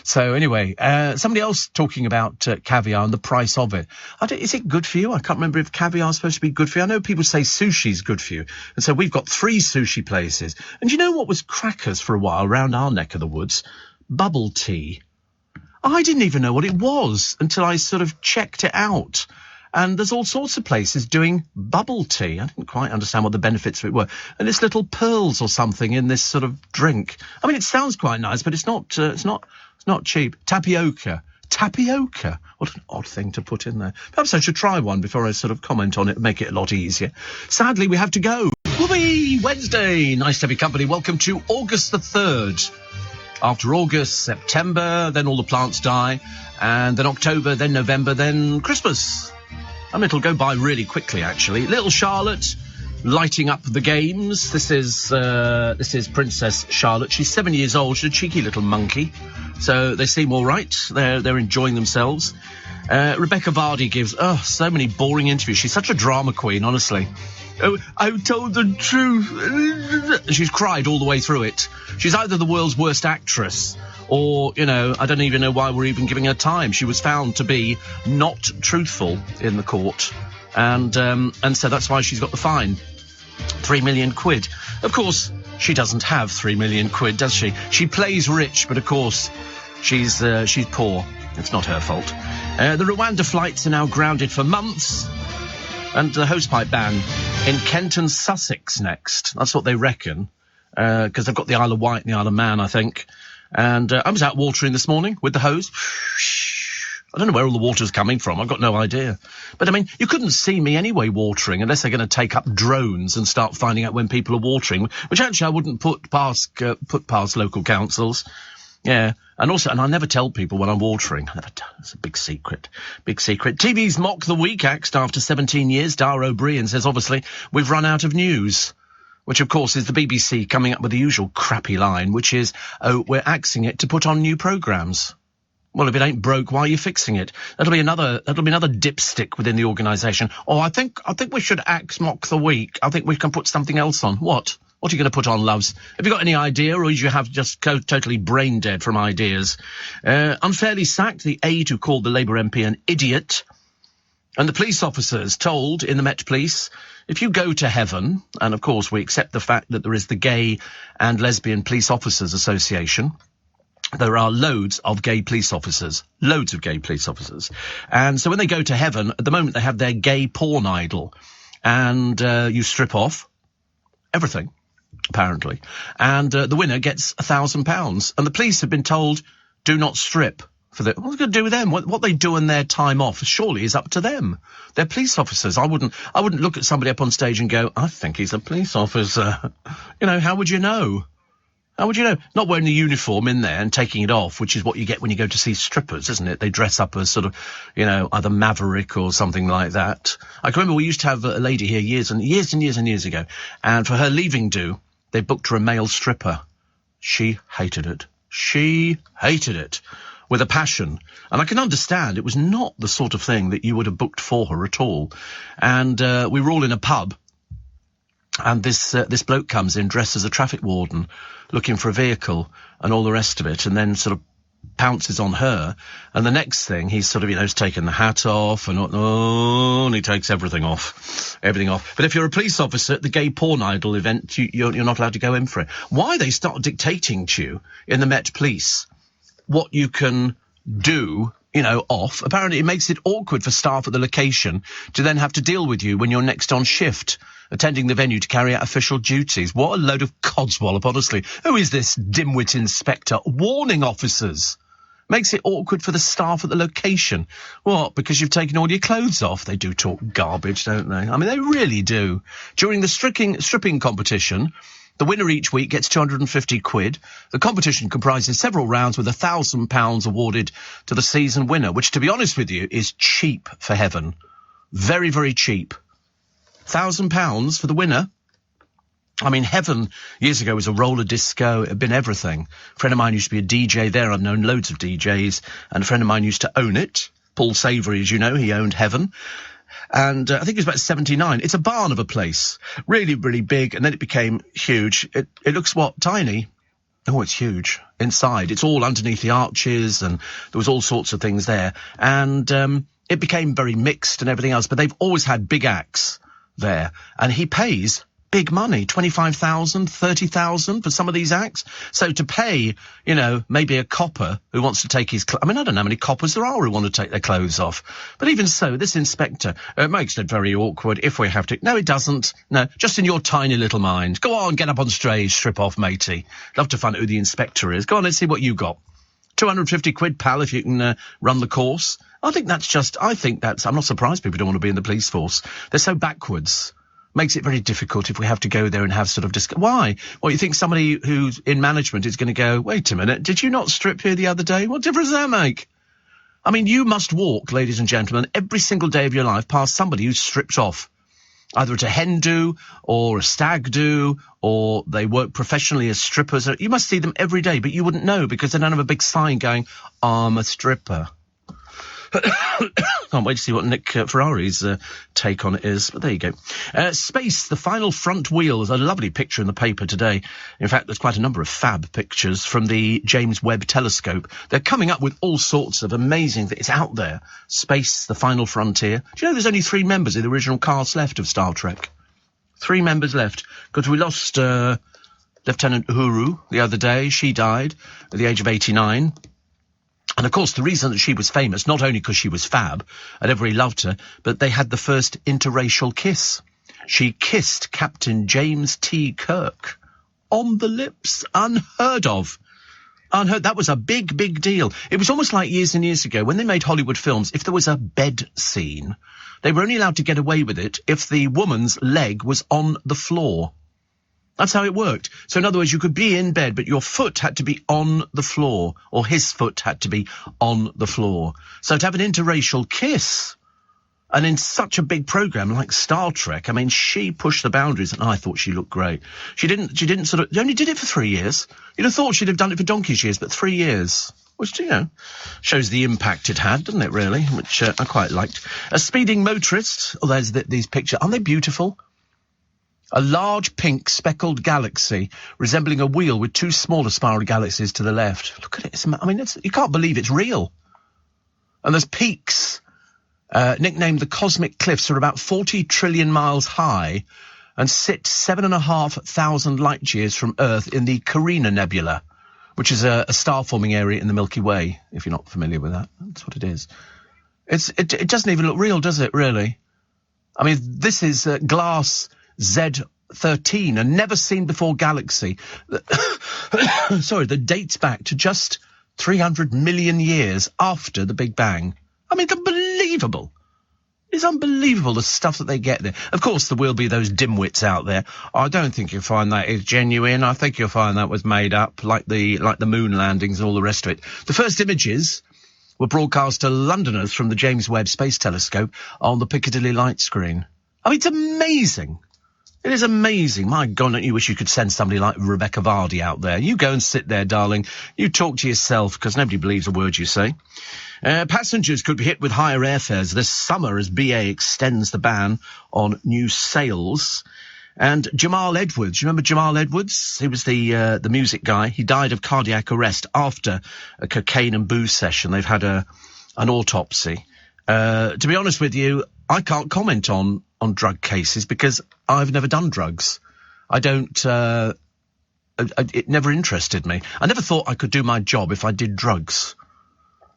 So anyway, somebody else talking about caviar and the price of it. Is it good for you? I can't remember if caviar is supposed to be good for you. I know people say sushi's good for you. And so we've got 3 sushi places. And you know what was crackers for a while around our neck of the woods? Bubble tea. I didn't even know what it was until I sort of checked it out. And there's all sorts of places doing bubble tea. I didn't quite understand what the benefits of it were. And it's little pearls or something in this sort of drink. I mean, it sounds quite nice, but it's not cheap. Tapioca. Tapioca. What an odd thing to put in there. Perhaps I should try one before I sort of comment on it and make it a lot easier. Sadly, we have to go. Whoopee! Wednesday. Nice to have your company. Welcome to August the 3rd. After August, September, then all the plants die. And then October, then November, then Christmas. I mean, it'll go by really quickly, actually. Little Charlotte lighting up the games. This is Princess Charlotte. She's 7 years old. She's a cheeky little monkey. So they seem all right. They're enjoying themselves. Rebecca Vardy gives so many boring interviews. She's such a drama queen, honestly. Oh, I told the truth. She's cried all the way through it. She's either the world's worst actress or, you know, I don't even know why we're even giving her time. She was found to be not truthful in the court. And so that's why she's got the fine. 3 million quid. Of course, she doesn't have 3 million quid, does she? She plays rich, but of course, she's poor. It's not her fault. The Rwanda flights are now grounded for months. And the hosepipe ban in Kent and Sussex next. That's what they reckon. Because they've got the Isle of Wight and the Isle of Man, I think. And I was out watering this morning with the hose. I don't know where all the water's coming from. I've got no idea. But, I mean, you couldn't see me anyway watering unless they're going to take up drones and start finding out when people are watering, which actually I wouldn't put past local councils. Yeah. And I never tell people when I'm watering. It's a big secret. Big secret. TV's Mock the Week axed after 17 years. Dara O'Brien says, obviously, we've run out of news. Which, of course, is the BBC coming up with the usual crappy line, which is, we're axing it to put on new programmes. Well, if it ain't broke, why are you fixing it? That'll be another dipstick within the organisation. Oh, I think we should axe Mock the Week. I think we can put something else on. What? What are you going to put on, loves? Have you got any idea, or do you have just totally brain dead from ideas? Unfairly sacked, the aide who called the Labour MP an idiot. And the police officers told in the Met Police, if you go to heaven, and of course we accept the fact that there is the Gay and Lesbian Police Officers Association, there are loads of gay police officers. And so when they go to heaven, at the moment they have their gay porn idol. And you strip off everything, apparently. And the winner gets £1,000. And the police have been told, do not strip. What's it going to do with them? What they do in their time off surely is up to them. They're police officers. I wouldn't look at somebody up on stage and go, I think he's a police officer. How would you know? How would you know? Not wearing the uniform in there and taking it off, which is what you get when you go to see strippers, isn't it? They dress up as sort of, either Maverick or something like that. I can remember we used to have a lady here years ago, and for her leaving do, they booked her a male stripper. She hated it. With a passion. And I can understand it was not the sort of thing that you would have booked for her at all. And we were all in a pub, and this bloke comes in dressed as a traffic warden, looking for a vehicle and all the rest of it, and then sort of pounces on her. And the next thing, he's sort of, he's taken the hat off and he takes everything off. But if you're a police officer at the gay porn idol event, you're not allowed to go in for it. Why they start dictating to you in the Met Police what you can do, off. Apparently it makes it awkward for staff at the location to then have to deal with you when you're next on shift, attending the venue to carry out official duties. What a load of codswallop, honestly. Who is this dimwit inspector warning officers? Makes it awkward for the staff at the location. What, because you've taken all your clothes off? They do talk garbage, don't they? I mean, they really do. During the stripping competition, the winner each week gets 250 quid. The competition comprises several rounds with £1,000 awarded to the season winner, which, to be honest with you, is cheap for heaven. Very, very cheap. £1,000 for the winner. I mean, heaven years ago was a roller disco. It had been everything. A friend of mine used to be a DJ there. I've known loads of DJs. And a friend of mine used to own it. Paul Savory, as you know, he owned heaven. And I think it was about 79. It's a barn of a place. Really, really big. And then it became huge. It looks, tiny? Oh, it's huge. Inside. It's all underneath the arches, and there was all sorts of things there. And it became very mixed and everything else. But they've always had big acts there. And he pays big money, 25,000, 30,000 for some of these acts. So to pay, maybe a copper who wants to take his I don't know how many coppers there are who want to take their clothes off. But even so, this inspector, it makes it very awkward if we have to. No, it doesn't. No, just in your tiny little mind. Go on, get up on stage, strip off, matey. Love to find out who the inspector is. Go on, let's see what you got. 250 quid, pal, if you can run the course. I'm not surprised people don't want to be in the police force. They're so backwards. Makes it very difficult if we have to go there and have sort of why? Well, you think somebody who's in management is going to go, wait a minute, did you not strip here the other day? What difference does that make? I mean, you must walk, ladies and gentlemen, every single day of your life past somebody who's stripped off. Either at a hen do or a stag do, or they work professionally as strippers. You must see them every day, but you wouldn't know because they don't have a big sign going, I'm a stripper. Can't wait to see what Nick Ferrari's take on it is, but there you go. Space, the final front wheel. There's a lovely picture in the paper today. In fact, there's quite a number of fab pictures from the James Webb Telescope. They're coming up with all sorts of amazing things. It's out there. Space, the final frontier. Do you know there's only 3 members of the original cast left of Star Trek? 3 members left, because we lost Lieutenant Uhuru the other day. She died at the age of 89. And, of course, the reason that she was famous, not only because she was fab and everybody loved her, but they had the first interracial kiss. She kissed Captain James T. Kirk on the lips. Unheard of. Unheard. That was a big, big deal. It was almost like years and years ago when they made Hollywood films. If there was a bed scene, they were only allowed to get away with it if the woman's leg was on the floor. That's how it worked. So in other words, you could be in bed, but your foot had to be on the floor, or his foot had to be on the floor. So to have an interracial kiss, and in such a big program like Star Trek, I mean, she pushed the boundaries, and I thought she looked great. She only did it for 3 years. You'd have thought she'd have done it for donkey's years, but 3 years. Which, shows the impact it had, doesn't it, really? Which I quite liked. A speeding motorist. Oh, there's these pictures. Aren't they beautiful? A large pink speckled galaxy resembling a wheel with 2 smaller spiral galaxies to the left. Look at it. You can't believe it's real. And there's peaks, nicknamed the Cosmic Cliffs, are about 40 trillion miles high and sit 7,500 light years from Earth in the Carina Nebula, which is a star-forming area in the Milky Way, if you're not familiar with that. That's what it is. It doesn't even look real, does it, really? I mean, this is Glass Z13, a never-seen-before galaxy. Sorry, that dates back to just 300 million years after the Big Bang. I mean, it's unbelievable. It's unbelievable, the stuff that they get there. Of course, there will be those dimwits out there. I don't think you'll find that is genuine. I think you'll find that was made up, like the moon landings and all the rest of it. The first images were broadcast to Londoners from the James Webb Space Telescope on the Piccadilly light screen. I mean, it's amazing. It is amazing. My God, don't you wish you could send somebody like Rebecca Vardy out there? You go and sit there, darling. You talk to yourself, because nobody believes a word you say. Passengers could be hit with higher airfares this summer as BA extends the ban on new sales. And Jamal Edwards, you remember Jamal Edwards? He was the music guy. He died of cardiac arrest after a cocaine and booze session. They've had an autopsy. To be honest with you, I can't comment on drug cases because I've never done drugs. I don't, it never interested me. I never thought I could do my job if I did drugs.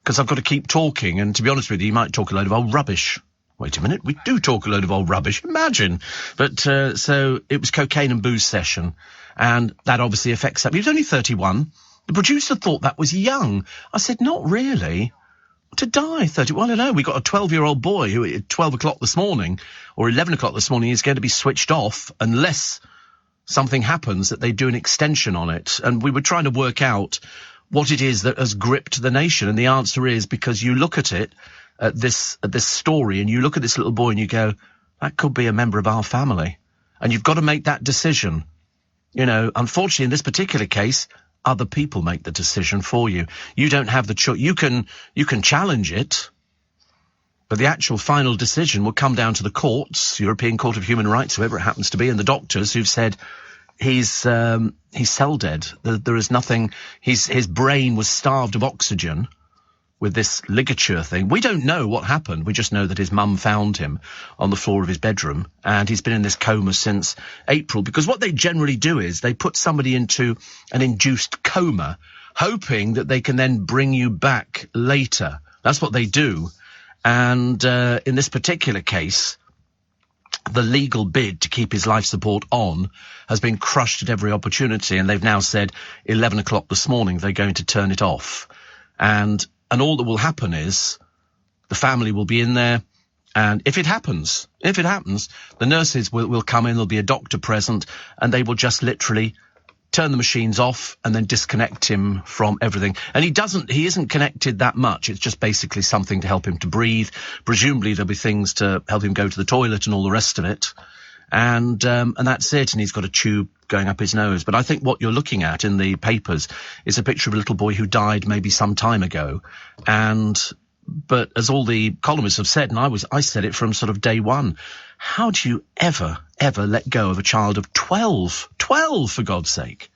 Because I've got to keep talking, and to be honest with you might talk a load of old rubbish. Wait a minute, we do talk a load of old rubbish, imagine. But, so it was cocaine and booze session, and that obviously affects that. He was only 31. The producer thought that was young. I said, not really. To die 31, I don't know. We got a 12-year-old boy who at 12 o'clock this morning, or 11 o'clock this morning, is going to be switched off unless something happens that they do an extension on it. And we were trying to work out what it is that has gripped the nation, and the answer is because you look at it, at this story, and you look at this little boy and you go, that could be a member of our family. And you've got to make that decision. You know, unfortunately, in this particular case, other people make the decision for you. You don't have the choice. You can challenge it, but the actual final decision will come down to the courts, European Court of Human Rights, whoever it happens to be, and the doctors who've said he's cell dead. There is nothing. His brain was starved of oxygen with this ligature thing. We don't know what happened. We just know that his mum found him on the floor of his bedroom, and he's been in this coma since April, because what they generally do is they put somebody into an induced coma, hoping that they can then bring you back later. That's what they do. And in this particular case, the legal bid to keep his life support on has been crushed at every opportunity, and they've now said 11 o'clock this morning they're going to turn it off. And all that will happen is the family will be in there, and if it happens, the nurses will come in, there'll be a doctor present, and they will just literally turn the machines off and then disconnect him from everything. And he isn't connected that much. It's just basically something to help him to breathe. Presumably there'll be things to help him go to the toilet and all the rest of it. And that's it. And he's got a tube going up his nose. But I think what you're looking at in the papers is a picture of a little boy who died maybe some time ago. But as all the columnists have said, and I said it from sort of day one, how do you ever let go of a child of 12? 12, for God's sake.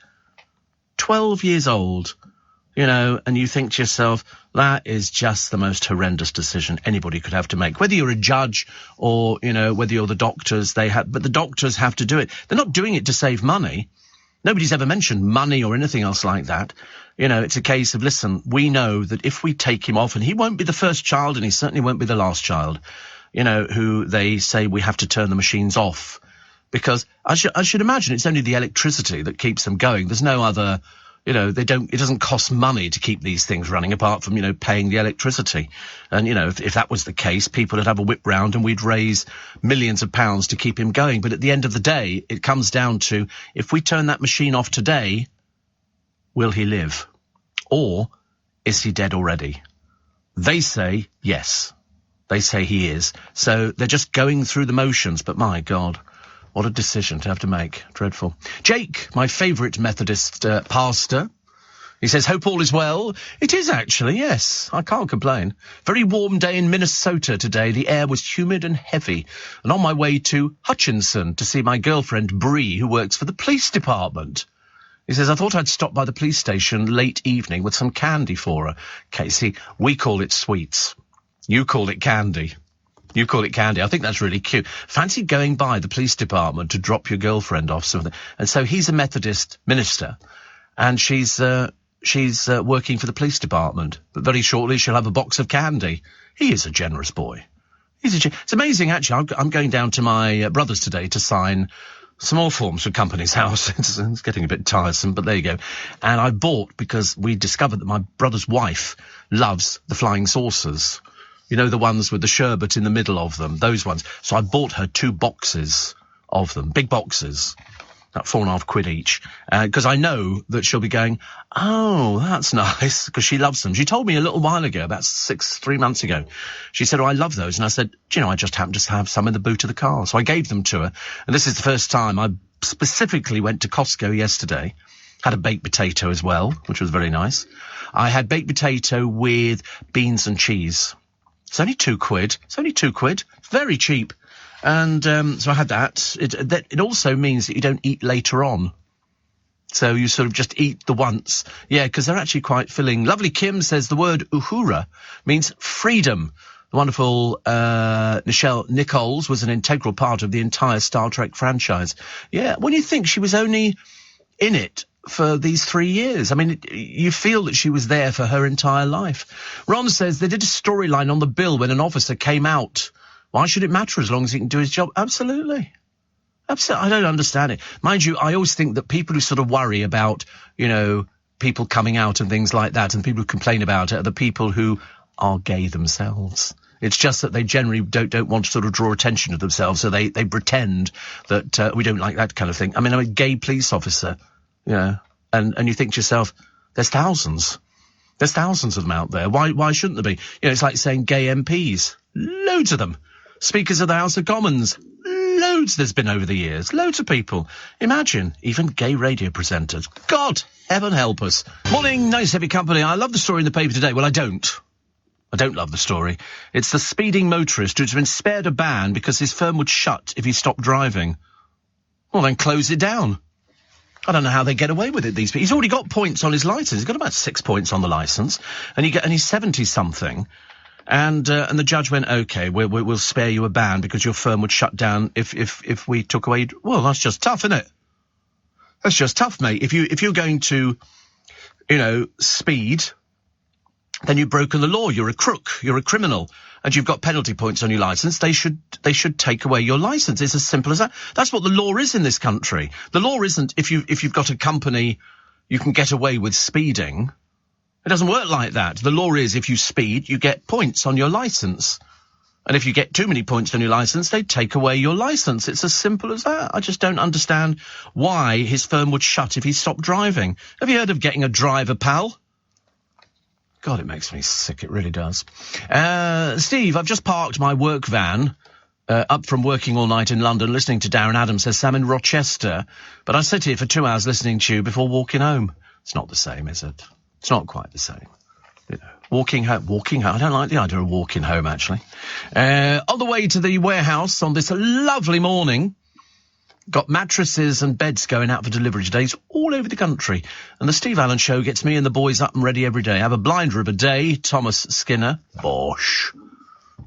12 years old, you know, and you think to yourself, that is just the most horrendous decision anybody could have to make. Whether you're a judge or, you know, whether you're the doctors, but the doctors have to do it. They're not doing it to save money. Nobody's ever mentioned money or anything else like that. You know, it's a case of, listen, we know that if we take him off, and he won't be the first child and he certainly won't be the last child, you know, who they say we have to turn the machines off. Because I should imagine it's only the electricity that keeps them going. There's no other, you know, it doesn't cost money to keep these things running apart from, you know, paying the electricity. And, you know, if that was the case, people would have a whip round and we'd raise millions of pounds to keep him going. But at the end of the day, it comes down to, if we turn that machine off today, will he live? Or is he dead already? They say yes. They say he is. So they're just going through the motions. But my God, what a decision to have to make. Dreadful. Jake, my favourite Methodist pastor, he says, hope all is well. It is actually, yes. I can't complain. Very warm day in Minnesota today. The air was humid and heavy. And on my way to Hutchinson to see my girlfriend Bree, who works for the police department. He says, I thought I'd stop by the police station late evening with some candy for her. Casey, we call it sweets. You call it candy. You call it candy. I think that's really cute. Fancy going by the police department to drop your girlfriend off something. And so he's a Methodist minister, and she's she's working for the police department, but very shortly she'll have a box of candy. He is a generous boy. It's amazing, actually. I'm going down to my brother's today to sign some more forms for Company's House. It's getting a bit tiresome, but there you go. And I bought, because we discovered that my brother's wife loves the flying saucers. You know, the ones with the sherbet in the middle of them, those ones. So I bought her 2 boxes of them, big boxes, about £4.50 each, because I know that she'll be going, oh, that's nice, because she loves them. She told me a little while ago, about 3 months ago, she said, oh, I love those. And I said, do you know, I just happen to have some in the boot of the car. So I gave them to her. And this is the first time I specifically went to Costco yesterday, had a baked potato as well, which was very nice. I had baked potato with beans and cheese. It's only £2. It's only £2. It's very cheap. And so I had that. It also means that you don't eat later on. So you sort of just eat the once. Yeah, because they're actually quite filling. Lovely Kim says the word uhura means freedom. The wonderful Nichelle Nichols was an integral part of the entire Star Trek franchise. Yeah, when you think she was only in it for these 3 years. I mean, you feel that she was there for her entire life. Ron says they did a storyline on the bill when an officer came out. Why should it matter as long as he can do his job? Absolutely. Absolutely. I don't understand it. Mind you, I always think that people who sort of worry about, you know, people coming out and things like that, and people who complain about it, are the people who are gay themselves. It's just that they generally don't want to sort of draw attention to themselves, so they pretend that we don't like that kind of thing. I mean, I'm a gay police officer, you know, and you think to yourself, there's thousands. There's thousands of them out there. Why shouldn't there be? You know, it's like saying gay MPs. Loads of them. Speakers of the House of Commons. Loads there's been over the years. Loads of people. Imagine, even gay radio presenters. God, heaven help us. Morning, nice heavy company. I love the story in the paper today. Well, I don't love the story. It's the speeding motorist who's been spared a ban because his firm would shut if he stopped driving. Well, then close it down. I don't know how they get away with it, these people. He's already got points on his licence. He's got about 6 points on the licence. And he's 70-something. And the judge went, OK, we'll spare you a ban because your firm would shut down if we took away... Well, that's just tough, isn't it? That's just tough, mate. If you're going to, you know, speed, then you've broken the law. You're a crook. You're a criminal. And you've got penalty points on your licence. They should take away your licence. It's as simple as that. That's what the law is in this country. The law isn't if you've got a company, you can get away with speeding. It doesn't work like that. The law is if you speed, you get points on your licence. And if you get too many points on your licence, they take away your licence. It's as simple as that. I just don't understand why his firm would shut if he stopped driving. Have you heard of getting a driver, pal? God, it makes me sick. It really does. Steve, I've just parked my work van up from working all night in London, listening to Darren Adams, says Sam in Rochester. But I sit here for 2 hours listening to you before walking home. It's not the same, is it? It's not quite the same. You know, walking home. I don't like the idea of walking home, actually. On the way to the warehouse on this lovely morning, got mattresses and beds going out for delivery today. It's all over the country. And the Steve Allen Show gets me and the boys up and ready every day. I have a blinder of a day, Thomas Skinner. Bosh.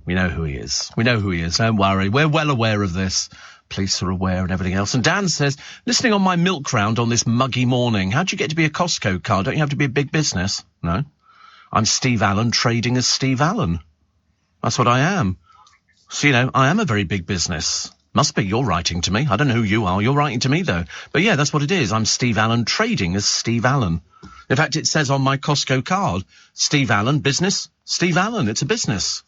We know who he is. Don't worry. We're well aware of this. Police are aware and everything else. And Dan says, listening on my milk round on this muggy morning, how'd you get to be a Costco card? Don't you have to be a big business? No. I'm Steve Allen, trading as Steve Allen. That's what I am. So, you know, I am a very big business. Must be. You're writing to me. I don't know who you are. You're writing to me, though. But, yeah, that's what it is. I'm Steve Allen, trading as Steve Allen. In fact, it says on my Costco card, Steve Allen, business, Steve Allen. It's a business.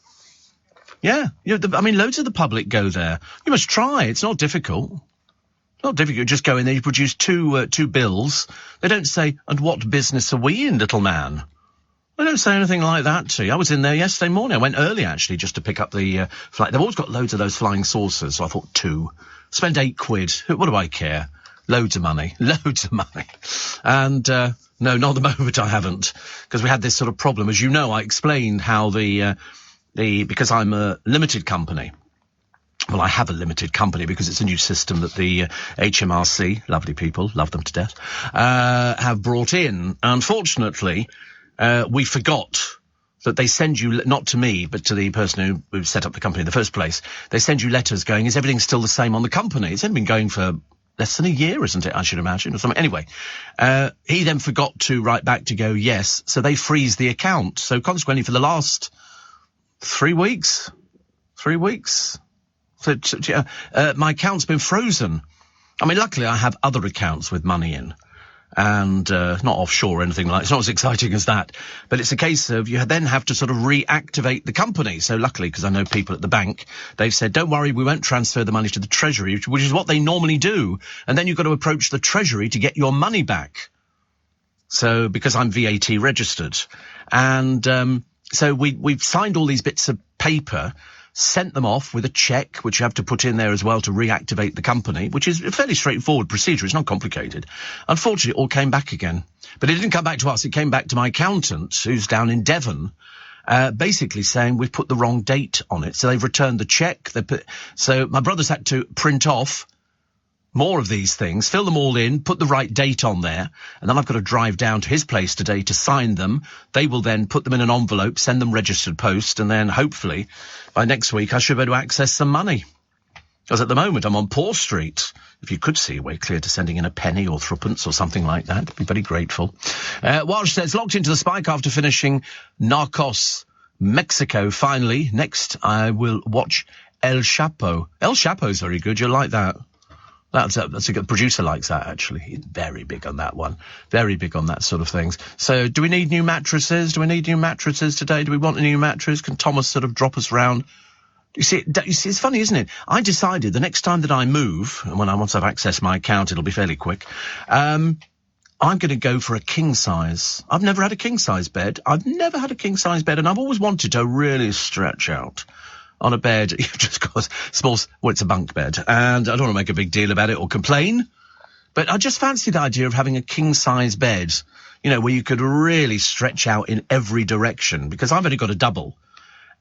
Yeah, loads of the public go there. You must try. It's not difficult. It's not difficult. You just go in there, you produce two bills. They don't say, and what business are we in, little man? They don't say anything like that to you. I was in there yesterday morning. I went early, actually, just to pick up the flight. They've always got loads of those flying saucers, so I thought 2. Spend £8. What do I care? Loads of money. And, no, not at the moment I haven't, because we had this sort of problem. As you know, I explained how because I'm a limited company. Well, I have a limited company because it's a new system that the HMRC, lovely people, love them to death, have brought in. Unfortunately, we forgot that they send you, not to me, but to the person who set up the company in the first place, they send you letters going, is everything still the same on the company? It's only been going for less than a year, isn't it, I should imagine, or something. Anyway, he then forgot to write back to go yes, so they freeze the account. So consequently, for the last 3 weeks, so my account's been frozen. I mean, luckily I have other accounts with money in, and not offshore or anything like that. It's not as exciting as that. But it's a case of you then have to sort of reactivate the company. So luckily, because I know people at the bank, they've said, don't worry, we won't transfer the money to the Treasury, which is what they normally do. And then you've got to approach the Treasury to get your money back. So, because I'm VAT registered. And so we've signed all these bits of paper, sent them off with a cheque, which you have to put in there as well to reactivate the company, which is a fairly straightforward procedure. It's not complicated. Unfortunately, it all came back again. But it didn't come back to us. It came back to my accountant, who's down in Devon, basically saying we've put the wrong date on it. So they've returned the cheque. So my brother's had to print off more of these things, fill them all in, put the right date on there, and then I've got to drive down to his place today to sign them. They will then put them in an envelope, send them registered post, and then hopefully by next week I should be able to access some money. Because at the moment I'm on Poor Street. If you could see a way clear to sending in a penny or threepence or something like that, I'd be very grateful. Walsh says, locked into the spike after finishing Narcos Mexico. Finally, next I will watch El Chapo. El Chapo's very good, you'll like that. That's a good producer likes that, actually. He's very big on that one. Very big on that sort of things. So, do we need new mattresses? Do we need new mattresses today? Do we want a new mattress? Can Thomas sort of drop us round? You see, it's funny, isn't it? I decided the next time that I move, and once I've accessed my account, it'll be fairly quick, I'm going to go for a king size. I've never had a king size bed. I've never had a king size bed, and I've always wanted to really stretch out on a bed. You've just got it's a bunk bed, and I don't want to make a big deal about it or complain, but I just fancy the idea of having a king-size bed, where you could really stretch out in every direction, because I've only got a double,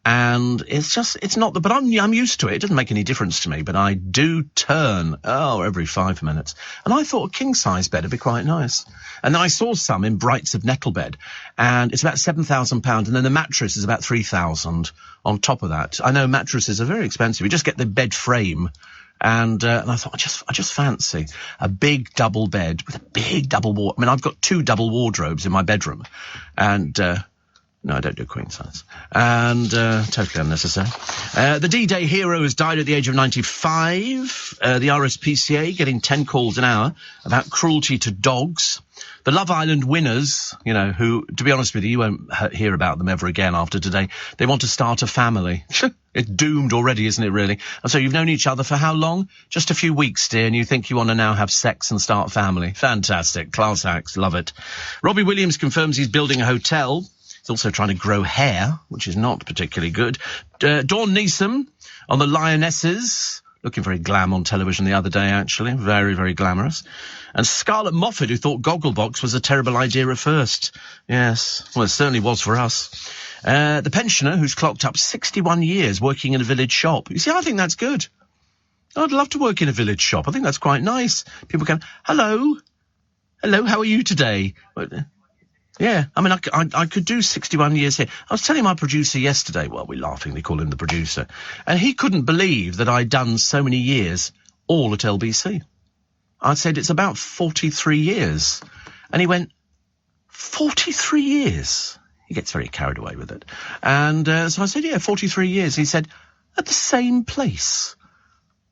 and but I'm used to it. It doesn't make any difference to me, but I do turn, every 5 minutes, and I thought a king-size bed would be quite nice. And then I saw some in Brights of Nettlebed, and it's about £7,000, and then the mattress is about £3,000 on top of that. I know mattresses are very expensive. You just get the bed frame, and I thought, I just fancy a big double bed with a big double wardrobe. I mean, I've got 2 double wardrobes in my bedroom, and no, I don't do queen size. And totally unnecessary. The D-Day hero has died at the age of 95. The RSPCA getting 10 calls an hour about cruelty to dogs. The Love Island winners, who, to be honest with you won't hear about them ever again after today. They want to start a family. It's doomed already, isn't it, really? And so you've known each other for how long? Just a few weeks, dear, and you think you want to now have sex and start a family. Fantastic. Class acts. Love it. Robbie Williams confirms he's building a hotel. He's also trying to grow hair, which is not particularly good. Dawn Neeson on the Lionesses. Looking very glam on television the other day, actually. Very, very glamorous. And Scarlett Moffat, who thought Gogglebox was a terrible idea at first. Yes, well, it certainly was for us. The pensioner who's clocked up 61 years working in a village shop. You see, I think that's good. I'd love to work in a village shop. I think that's quite nice. People can, hello, how are you today? Yeah, I mean, I could do 61 years here. I was telling my producer yesterday, well, we laughingly call him the producer, and he couldn't believe that I'd done so many years all at LBC. I said, it's about 43 years. And he went, 43 years? He gets very carried away with it. And so I said, yeah, 43 years. He said, at the same place?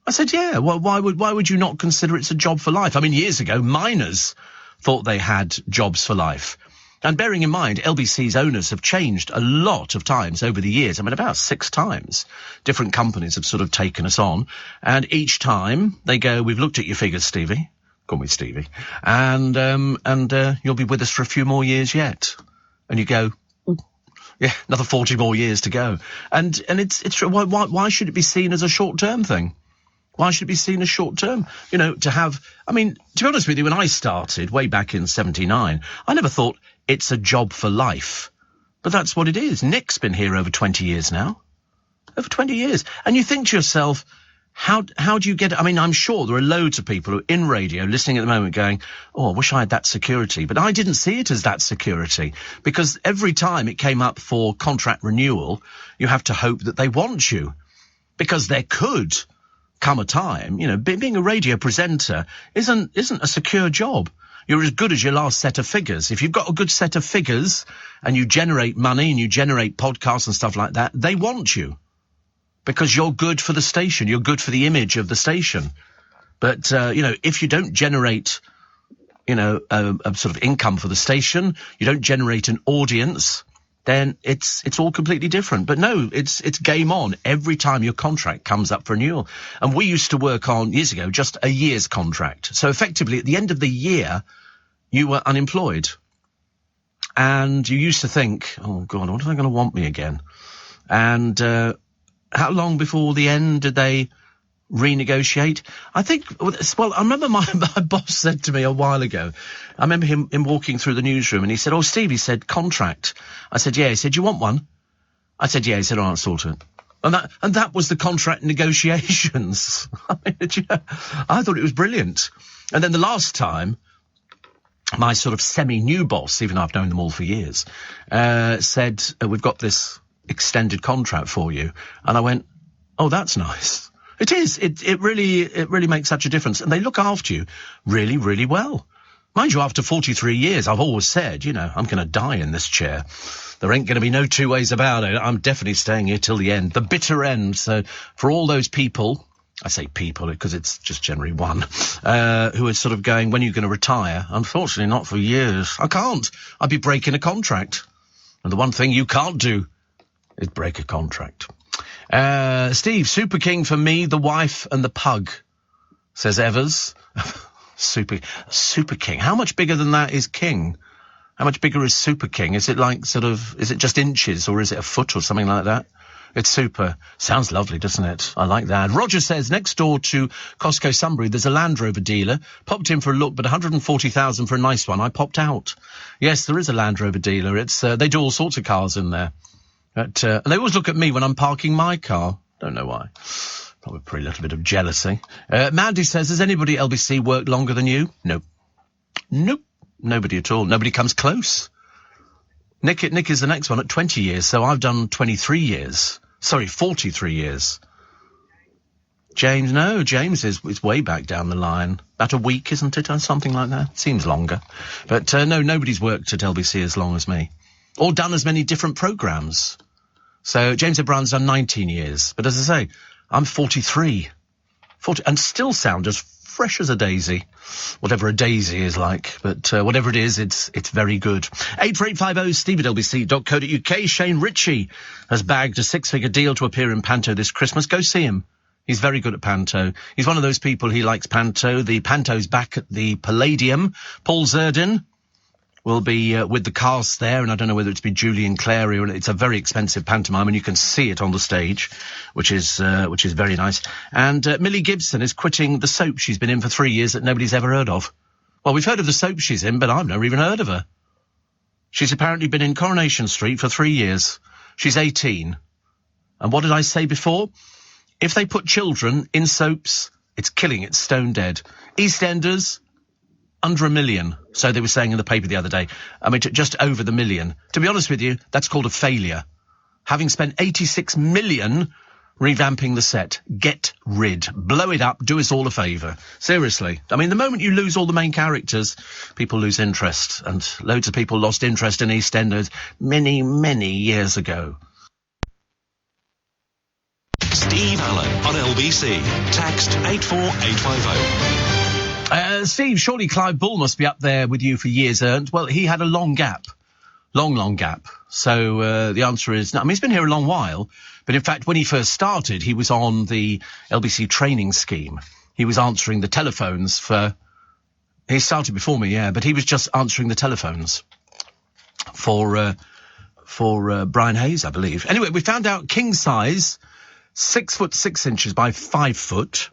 I said, yeah, well, why would you not consider it's a job for life? I mean, years ago, miners thought they had jobs for life. And bearing in mind, LBC's owners have changed a lot of times over the years. I mean, about 6 times. Different companies have sort of taken us on. And each time they go, we've looked at your figures, Stevie. Call me Stevie. And you'll be with us for a few more years yet. And you go, yeah, another 40 more years to go. And it's why should it be seen as a short-term thing? Why should it be seen as short-term? To have, I mean, to be honest with you, when I started way back in 79, I never thought it's a job for life. But that's what it is. Nick's been here over 20 years now. Over 20 years. And you think to yourself, how do you get it? I mean, I'm sure there are loads of people who are in radio listening at the moment going, oh, I wish I had that security. But I didn't see it as that security, because every time it came up for contract renewal, you have to hope that they want you, because there could come a time, being a radio presenter isn't a secure job. You're as good as your last set of figures. If you've got a good set of figures and you generate money and you generate podcasts and stuff like that, they want you because you're good for the station. You're good for the image of the station. But, if you don't generate, a sort of income for the station, you don't generate an audience, then it's all completely different. But no, it's game on every time your contract comes up for renewal. And we used to work on, years ago, just a year's contract. So effectively, at the end of the year, you were unemployed. And you used to think, oh, God, when are they going to want me again? And how long before the end did they renegotiate? I think, I remember my boss said to me a while ago, I remember him walking through the newsroom and he said, oh, Steve, he said, contract. I said, yeah. He said, you want one? I said, yeah. He said, all right, sort it. And that was the contract negotiations. I thought it was brilliant. And then the last time, my sort of semi-new boss, even though I've known them all for years, said, we've got this extended contract for you. And I went, oh, that's nice. It is. It really makes such a difference. And they look after you really, really well. Mind you, after 43 years, I've always said, I'm going to die in this chair. There ain't going to be no two ways about it. I'm definitely staying here till the end, the bitter end. So for all those people, I say people because it's just generally one, who are sort of going, when are you going to retire? Unfortunately, not for years. I can't. I'd be breaking a contract. And the one thing you can't do is break a contract. Steve, Super King for me, the wife and the pug, says Evers. Super King. How much bigger than that is King? How much bigger is Super King? Is it is it just inches or is it a foot or something like that? It's super. Sounds lovely, doesn't it? I like that. Roger says, next door to Costco Sunbury, there's a Land Rover dealer. Popped in for a look, but 140,000 for a nice one. I popped out. Yes, there is a Land Rover dealer. It's they do all sorts of cars in there. But and they always look at me when I'm parking my car. Don't know why. Probably a little bit of jealousy. Mandy says, has anybody at LBC worked longer than you? Nope. Nobody at all. Nobody comes close. Nick is the next one at 20 years, so I've done 23 years. Sorry, 43 years. James is way back down the line. About a week, isn't it, or something like that? Seems longer. But no, nobody's worked at LBC as long as me. Or done as many different programmes. So James O'Brien's done 19 years. But as I say, I'm 43. 40, and still sound as fresh as a daisy. Whatever a daisy is like. But whatever it is, it's very good. 84850 steve@lbc.co.uk. Shane Ritchie has bagged a 6-figure deal to appear in Panto this Christmas. Go see him. He's very good at Panto. He's one of those people, he likes Panto. The Panto's back at the Palladium. Paul Zerdin will be with the cast there, and I don't know whether it's be Julian Clary or it's a very expensive pantomime, and you can see it on the stage, which is very nice. And Millie Gibson is quitting the soap she's been in for 3 years that nobody's ever heard of. Well, we've heard of the soap she's in, but I've never even heard of her. She's apparently been in Coronation Street for 3 years. She's 18. And what did I say before? If they put children in soaps, it's killing it, stone dead. EastEnders, under 1 million, so they were saying in the paper the other day. I mean, just over the million. To be honest with you, that's called a failure. Having spent 86 million revamping the set, get rid, blow it up, do us all a favour. Seriously. I mean, the moment you lose all the main characters, people lose interest, and loads of people lost interest in EastEnders many, many years ago. Steve Allen on LBC. Text 84850. Steve, surely Clive Bull must be up there with you for years earned. Well, he had a long gap. Long gap. So the answer is no. I mean, he's been here a long while. But in fact, when he first started, he was on the LBC training scheme. He was answering the telephones for... He started before me, yeah, but he was just answering the telephones for Brian Hayes, I believe. Anyway, we found out king size, 6'6" by 5 foot.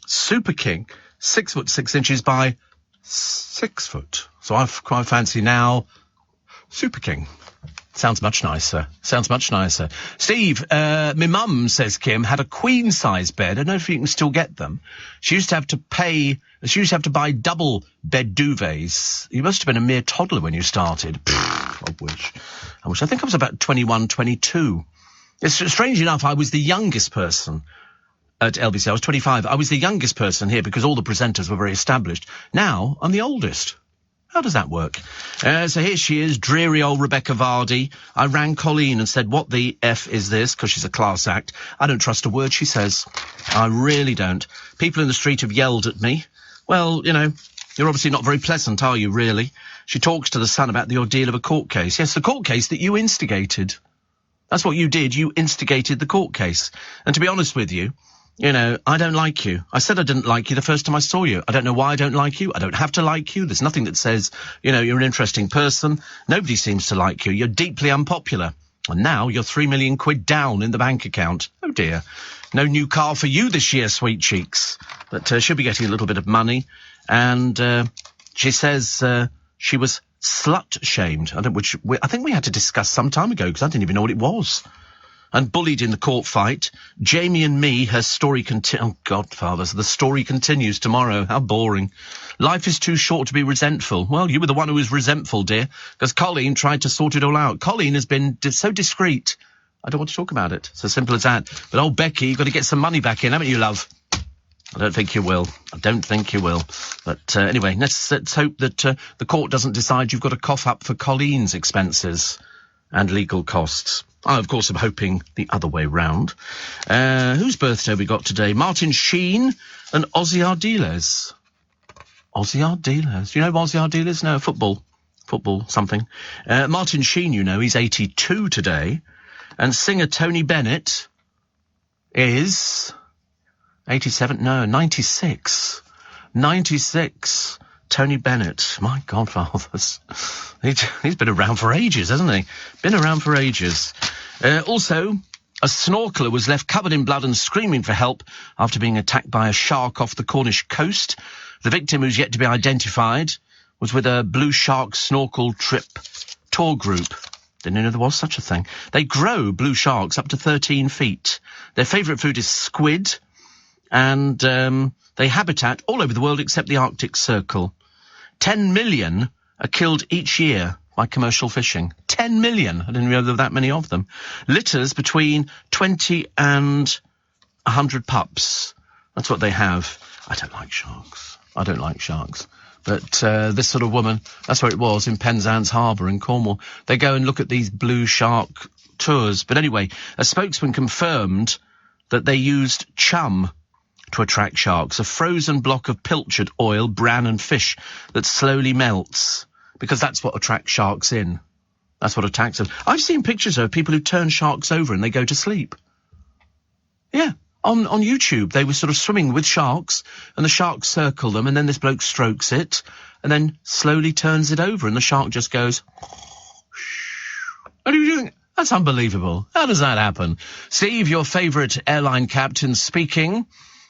Super King, 6'6" by 6 foot. So I quite fancy now Super King. Sounds much nicer. Steve, my mum, says Kim, had a queen size bed. I don't know if you can still get them. She used to have to buy double bed duvets. You must have been a mere toddler when you started. I wish. I think I was about 21, 22. It's strange enough, I was the youngest person at LBC. I was 25. I was the youngest person here because all the presenters were very established. Now, I'm the oldest. How does that work? So here she is, dreary old Rebecca Vardy. I rang Colleen and said, what the F is this? Because she's a class act. I don't trust a word she says. I really don't. People in the street have yelled at me. Well, you know, you're obviously not very pleasant, are you, really? She talks to the Sun about the ordeal of a court case. Yes, the court case that you instigated. That's what you did. You instigated the court case. And to be honest with you, you know, I don't like you. I said I didn't like you the first time I saw you. I don't know why I don't like you. I don't have to like you. There's nothing that says, you know, you're an interesting person. Nobody seems to like you. You're deeply unpopular. And now you're £3 million down in the bank account. Oh, dear. No new car for you this year, sweet cheeks. But she'll be getting a little bit of money. And she says she was slut-shamed. I think we had to discuss some time ago because I didn't even know what it was. And bullied in the court fight. Jamie and me, her story oh, Godfathers, the story continues tomorrow. How boring. Life is too short to be resentful. Well, you were the one who was resentful, dear, because Colleen tried to sort it all out. Colleen has been so discreet. I don't want to talk about it. It's as simple as that. But old Becky, you've got to get some money back in, haven't you, love? I don't think you will. But anyway, let's hope that the court doesn't decide you've got to cough up for Colleen's expenses and legal costs. I, of course, am hoping the other way round. Whose birthday we got today? Martin Sheen and Ozzy Ardiles. Ozzy Ardiles. Do you know who Ozzy Ardiles? No, football something. Martin Sheen, you know, he's 82 today. And singer Tony Bennett is 87, no, 96. 96. Tony Bennett, my godfathers. He's been around for ages, hasn't he? Been around for ages. Also, a snorkeler was left covered in blood and screaming for help after being attacked by a shark off the Cornish coast. The victim, who's yet to be identified, was with a Blue Shark Snorkel Trip tour group. Didn't know there was such a thing. They grow blue sharks up to 13 feet. Their favourite food is squid, and they habitat all over the world except the Arctic Circle. 10 million are killed each year by commercial fishing. 10 million. I didn't know there were that many of them. Litters between 20 and 100 pups. That's what they have. I don't like sharks. But this sort of woman, that's where it was, in Penzance Harbour in Cornwall. They go and look at these blue shark tours. But anyway, a spokesman confirmed that they used chum to attract sharks, a frozen block of pilchard oil, bran and fish that slowly melts, because that's what attracts sharks in. That's what attacks them. I've seen pictures of people who turn sharks over and they go to sleep. Yeah, on YouTube. They were sort of swimming with sharks, and the sharks circle them, and then this bloke strokes it, and then slowly turns it over, and the shark just goes... What are you doing? That's unbelievable. How does that happen? Steve, your favourite airline captain, speaking...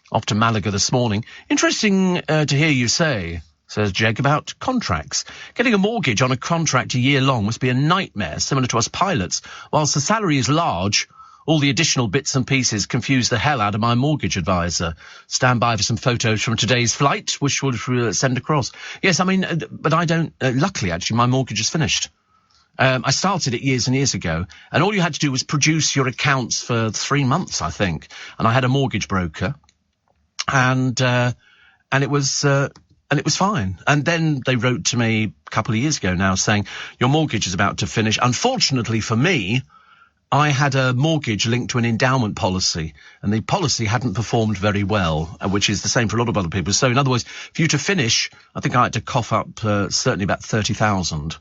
Off to Malaga this morning. Interesting to hear you say, says Jake, about contracts. Getting a mortgage on a contract a year long must be a nightmare, similar to us pilots. Whilst the salary is large, all the additional bits and pieces confuse the hell out of my mortgage advisor. Stand by for some photos from today's flight, which we'll send across. Yes, I mean, but I don't... luckily, actually, my mortgage is finished. I started it years and years ago, and all you had to do was produce your accounts for 3 months, I think. And I had a mortgage broker. And it was fine. And then they wrote to me a couple of years ago now saying, your mortgage is about to finish. Unfortunately for me, I had a mortgage linked to an endowment policy, and the policy hadn't performed very well, which is the same for a lot of other people. So in other words, for you to finish, I think I had to cough up certainly about 30,000,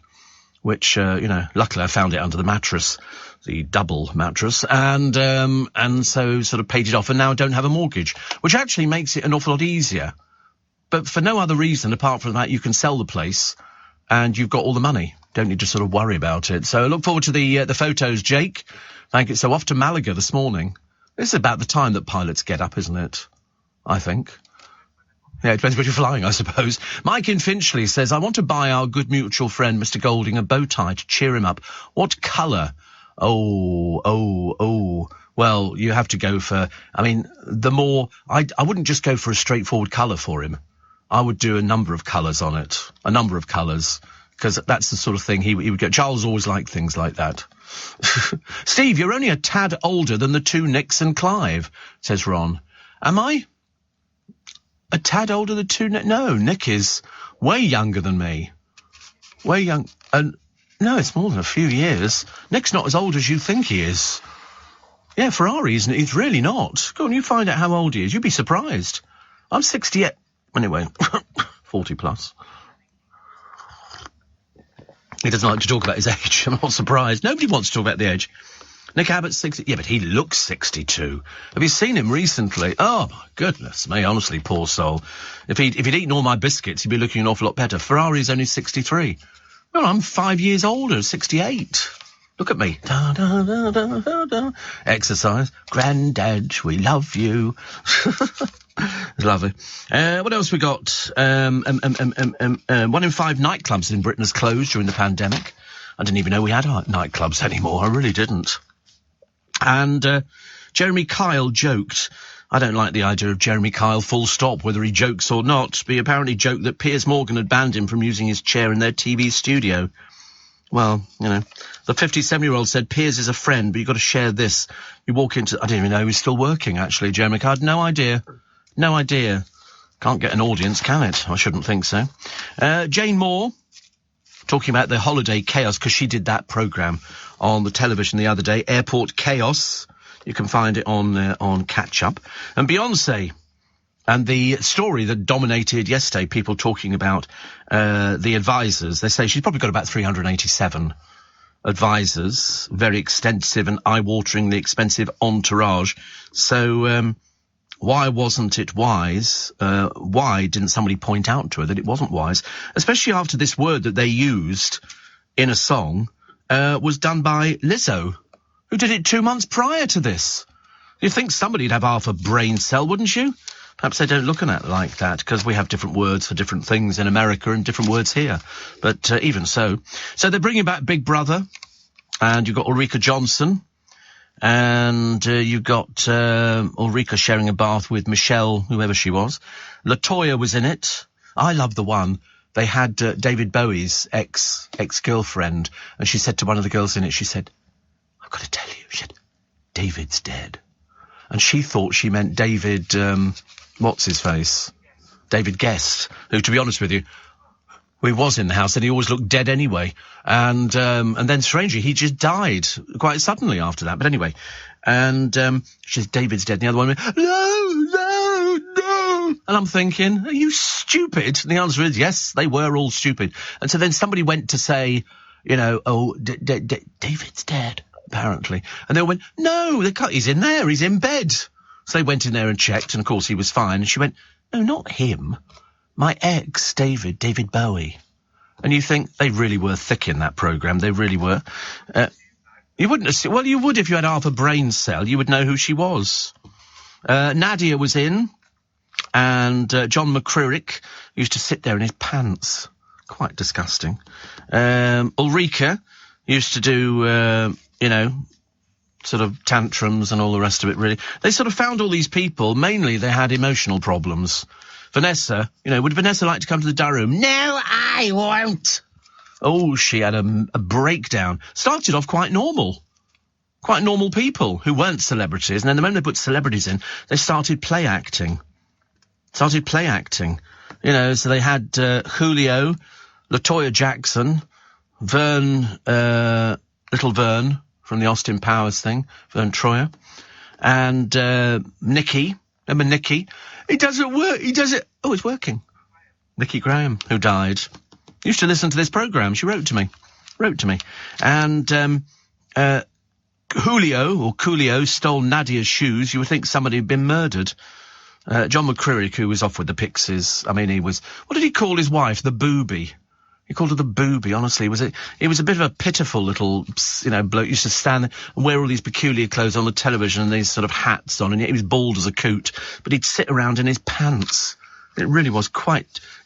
which, luckily I found it under the mattress, the double mattress, and so sort of paid it off, and now I don't have a mortgage, which actually makes it an awful lot easier. But for no other reason apart from that, you can sell the place and you've got all the money. Don't need to sort of worry about it. So I look forward to the photos, Jake. Thank you. So off to Malaga this morning. This is about the time that pilots get up, isn't it? I think. Yeah, it depends where you're flying, I suppose. Mike in Finchley says, I want to buy our good mutual friend, Mr. Golding, a bow tie to cheer him up. What colour? Oh. Well, you have to go for, I mean, the more, I wouldn't just go for a straightforward colour for him. I would do a number of colours on it. A number of colours. Because that's the sort of thing he would go. Charles always liked things like that. Steve, you're only a tad older than the two Nicks and Clive, says Ron. Am I a tad older than two? No, Nick is way younger than me. Way young. No, it's more than a few years. Nick's not as old as you think he is. Yeah, Ferrari, isn't it? He's really not. Go on, you find out how old he is. You'd be surprised. I'm 68. Anyway, 40 plus. He doesn't like to talk about his age. I'm not surprised. Nobody wants to talk about the age. Nick Abbott's 60. Yeah, but he looks 62. Have you seen him recently? Oh, my goodness me. Honestly, poor soul. If he'd eaten all my biscuits, he'd be looking an awful lot better. Ferrari's only 63. Well, I'm 5 years older, 68. Look at me. Da, da, da, da, da, da. Exercise. Grandad, we love you. It's lovely. What else we got? 1 in 5 nightclubs in Britain has closed during the pandemic. I didn't even know we had nightclubs anymore. I really didn't. And Jeremy Kyle joked. I don't like the idea of Jeremy Kyle, full stop, whether he jokes or not. But he apparently joked that Piers Morgan had banned him from using his chair in their TV studio. Well, you know, the 57-year-old said, Piers is a friend, but you've got to share this. You walk into... I didn't even know he was still working, actually, Jeremy Kyle. I had no idea. No idea. Can't get an audience, can it? I shouldn't think so. Jane Moore, talking about the holiday chaos, because she did that programme on the television the other day, Airport Chaos. You can find it on Catch Up. And Beyoncé, and the story that dominated yesterday, people talking about the advisors. They say she's probably got about 387 advisors, very extensive and eye-wateringly expensive entourage. So why wasn't it wise? Why didn't somebody point out to her that it wasn't wise? Especially after this word that they used in a song was done by Lizzo, who did it 2 months prior to this. You'd think somebody'd have half a brain cell, wouldn't you? Perhaps they don't look at it like that, because we have different words for different things in America and different words here. But even so. So they're bringing back Big Brother, and you've got Ulrika Johnson, and you've got Ulrika sharing a bath with Michelle, whoever she was. LaToya was in it. I love the one. They had David Bowie's ex-girlfriend, and she said to one of the girls in it, she said, I've got to tell you, she said, David's dead. And she thought she meant David, what's-his-face? David Guest, who, to be honest with you, he was in the house and he always looked dead anyway. And then, strangely, he just died quite suddenly after that. But anyway, and she said, David's dead. And the other one went, no. And I'm thinking, are you stupid? And the answer is, yes, they were all stupid. And so then somebody went to say, you know, oh, David's dead, apparently. And they went, no, he's in there, he's in bed. So they went in there and checked, and of course he was fine. And she went, no, not him. My ex, David Bowie. And you think they really were thick in that programme. They really were. You wouldn't have, well, you would if you had half a brain cell. You would know who she was. Nadia was in, and John McCririck used to sit there in his pants. Quite disgusting. Ulrika used to do, you know, sort of tantrums and all the rest of it, really. They sort of found all these people, mainly they had emotional problems. Vanessa, you know, would Vanessa like to come to the diary room? No, I won't. Oh, she had a breakdown. Started off quite normal people who weren't celebrities. And then the moment they put celebrities in, they started play acting. You know, so they had Julio, LaToya Jackson, little Vern from the Austin Powers thing, Vern Troyer, and Nikki. Remember Nikki? It doesn't work. He does it. Oh, it's working. Nikki Graham, who died, used to listen to this programme. She wrote to me. And Coolio stole Nadia's shoes. You would think somebody had been murdered. John McCririck, who was off with the Pixies. I mean, he was... What did he call his wife? The Booby. He called her the Booby, honestly. It was a bit of a pitiful little, you know, bloke. Used to stand there and wear all these peculiar clothes on the television and these sort of hats on, and yet he was bald as a coot. But he'd sit around in his pants. It really was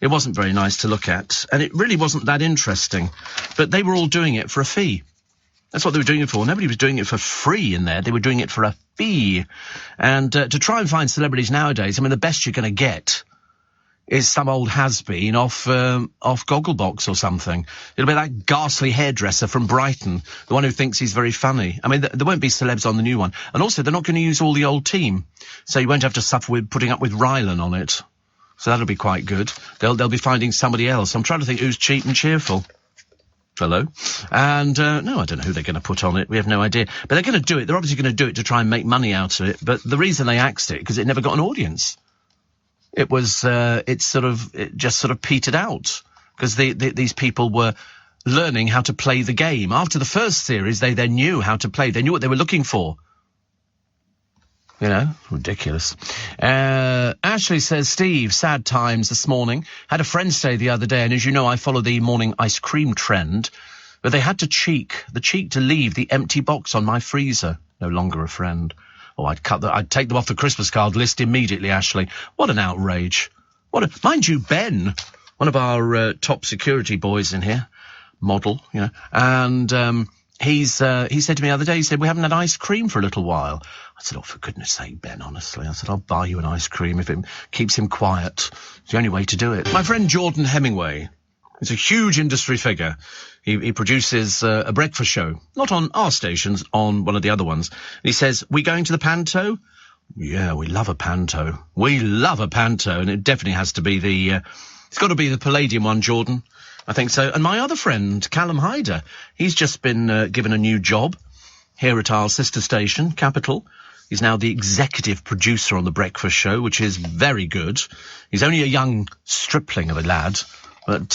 it wasn't very nice to look at, and it really wasn't that interesting. But they were all doing it for a fee. That's what they were doing it for. Nobody was doing it for free in there. They were doing it for a fee. And to try and find celebrities nowadays, I mean, the best you're going to get is some old has-been off Gogglebox or something. It'll be that ghastly hairdresser from Brighton, the one who thinks he's very funny. I mean, there won't be celebs on the new one. And also, they're not going to use all the old team, so you won't have to suffer with putting up with Rylan on it. So that'll be quite good. They'll be finding somebody else. I'm trying to think who's cheap and cheerful. Hello. And, no, I don't know who they're going to put on it. We have no idea. But they're going to do it. They're obviously going to do it to try and make money out of it. But the reason they axed it, because it never got an audience. It was, it just sort of petered out. Because these people were learning how to play the game. After the first series, they then knew how to play. They knew what they were looking for. You know, ridiculous. Ashley says, Steve, sad times this morning. Had a friend stay the other day, and as you know, I follow the morning ice cream trend. But they had the cheek to leave the empty box on my freezer. No longer a friend. Oh, I'd take them off the Christmas card list immediately, Ashley. What an outrage. Mind you, Ben, one of our top security boys in here, model, you know, and he said to me the other day, he said, we haven't had ice cream for a little while. I said, oh, for goodness sake, Ben, honestly. I said, I'll buy you an ice cream if it keeps him quiet. It's the only way to do it. My friend Jordan Hemingway is a huge industry figure. He produces a breakfast show, not on our stations, on one of the other ones. And he says, we going to the Panto? Yeah, we love a Panto. We love a Panto, and it definitely has to be it's got to be the Palladium one, Jordan. I think so. And my other friend, Callum Hyder, he's just been given a new job here at our sister station, Capital. He's now the executive producer on the breakfast show, which is very good. He's only a young stripling of a lad, but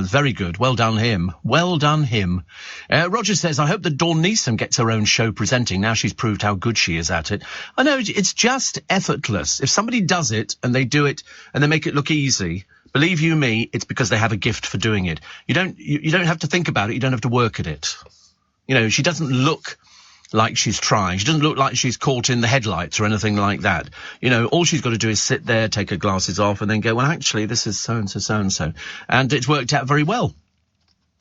very good. Well done him. Well done him. Roger says, I hope that Dawn Neeson gets her own show presenting. Now she's proved how good she is at it. I know, it's just effortless. If somebody does it and they do it and they make it look easy, believe you me, it's because they have a gift for doing it. You don't have to think about it. You don't have to work at it. You know, she doesn't look like she's trying. She doesn't look like she's caught in the headlights or anything like that. You know, all she's got to do is sit there, take her glasses off, and then go, well, actually, this is so-and-so, so-and-so. And it's worked out very well.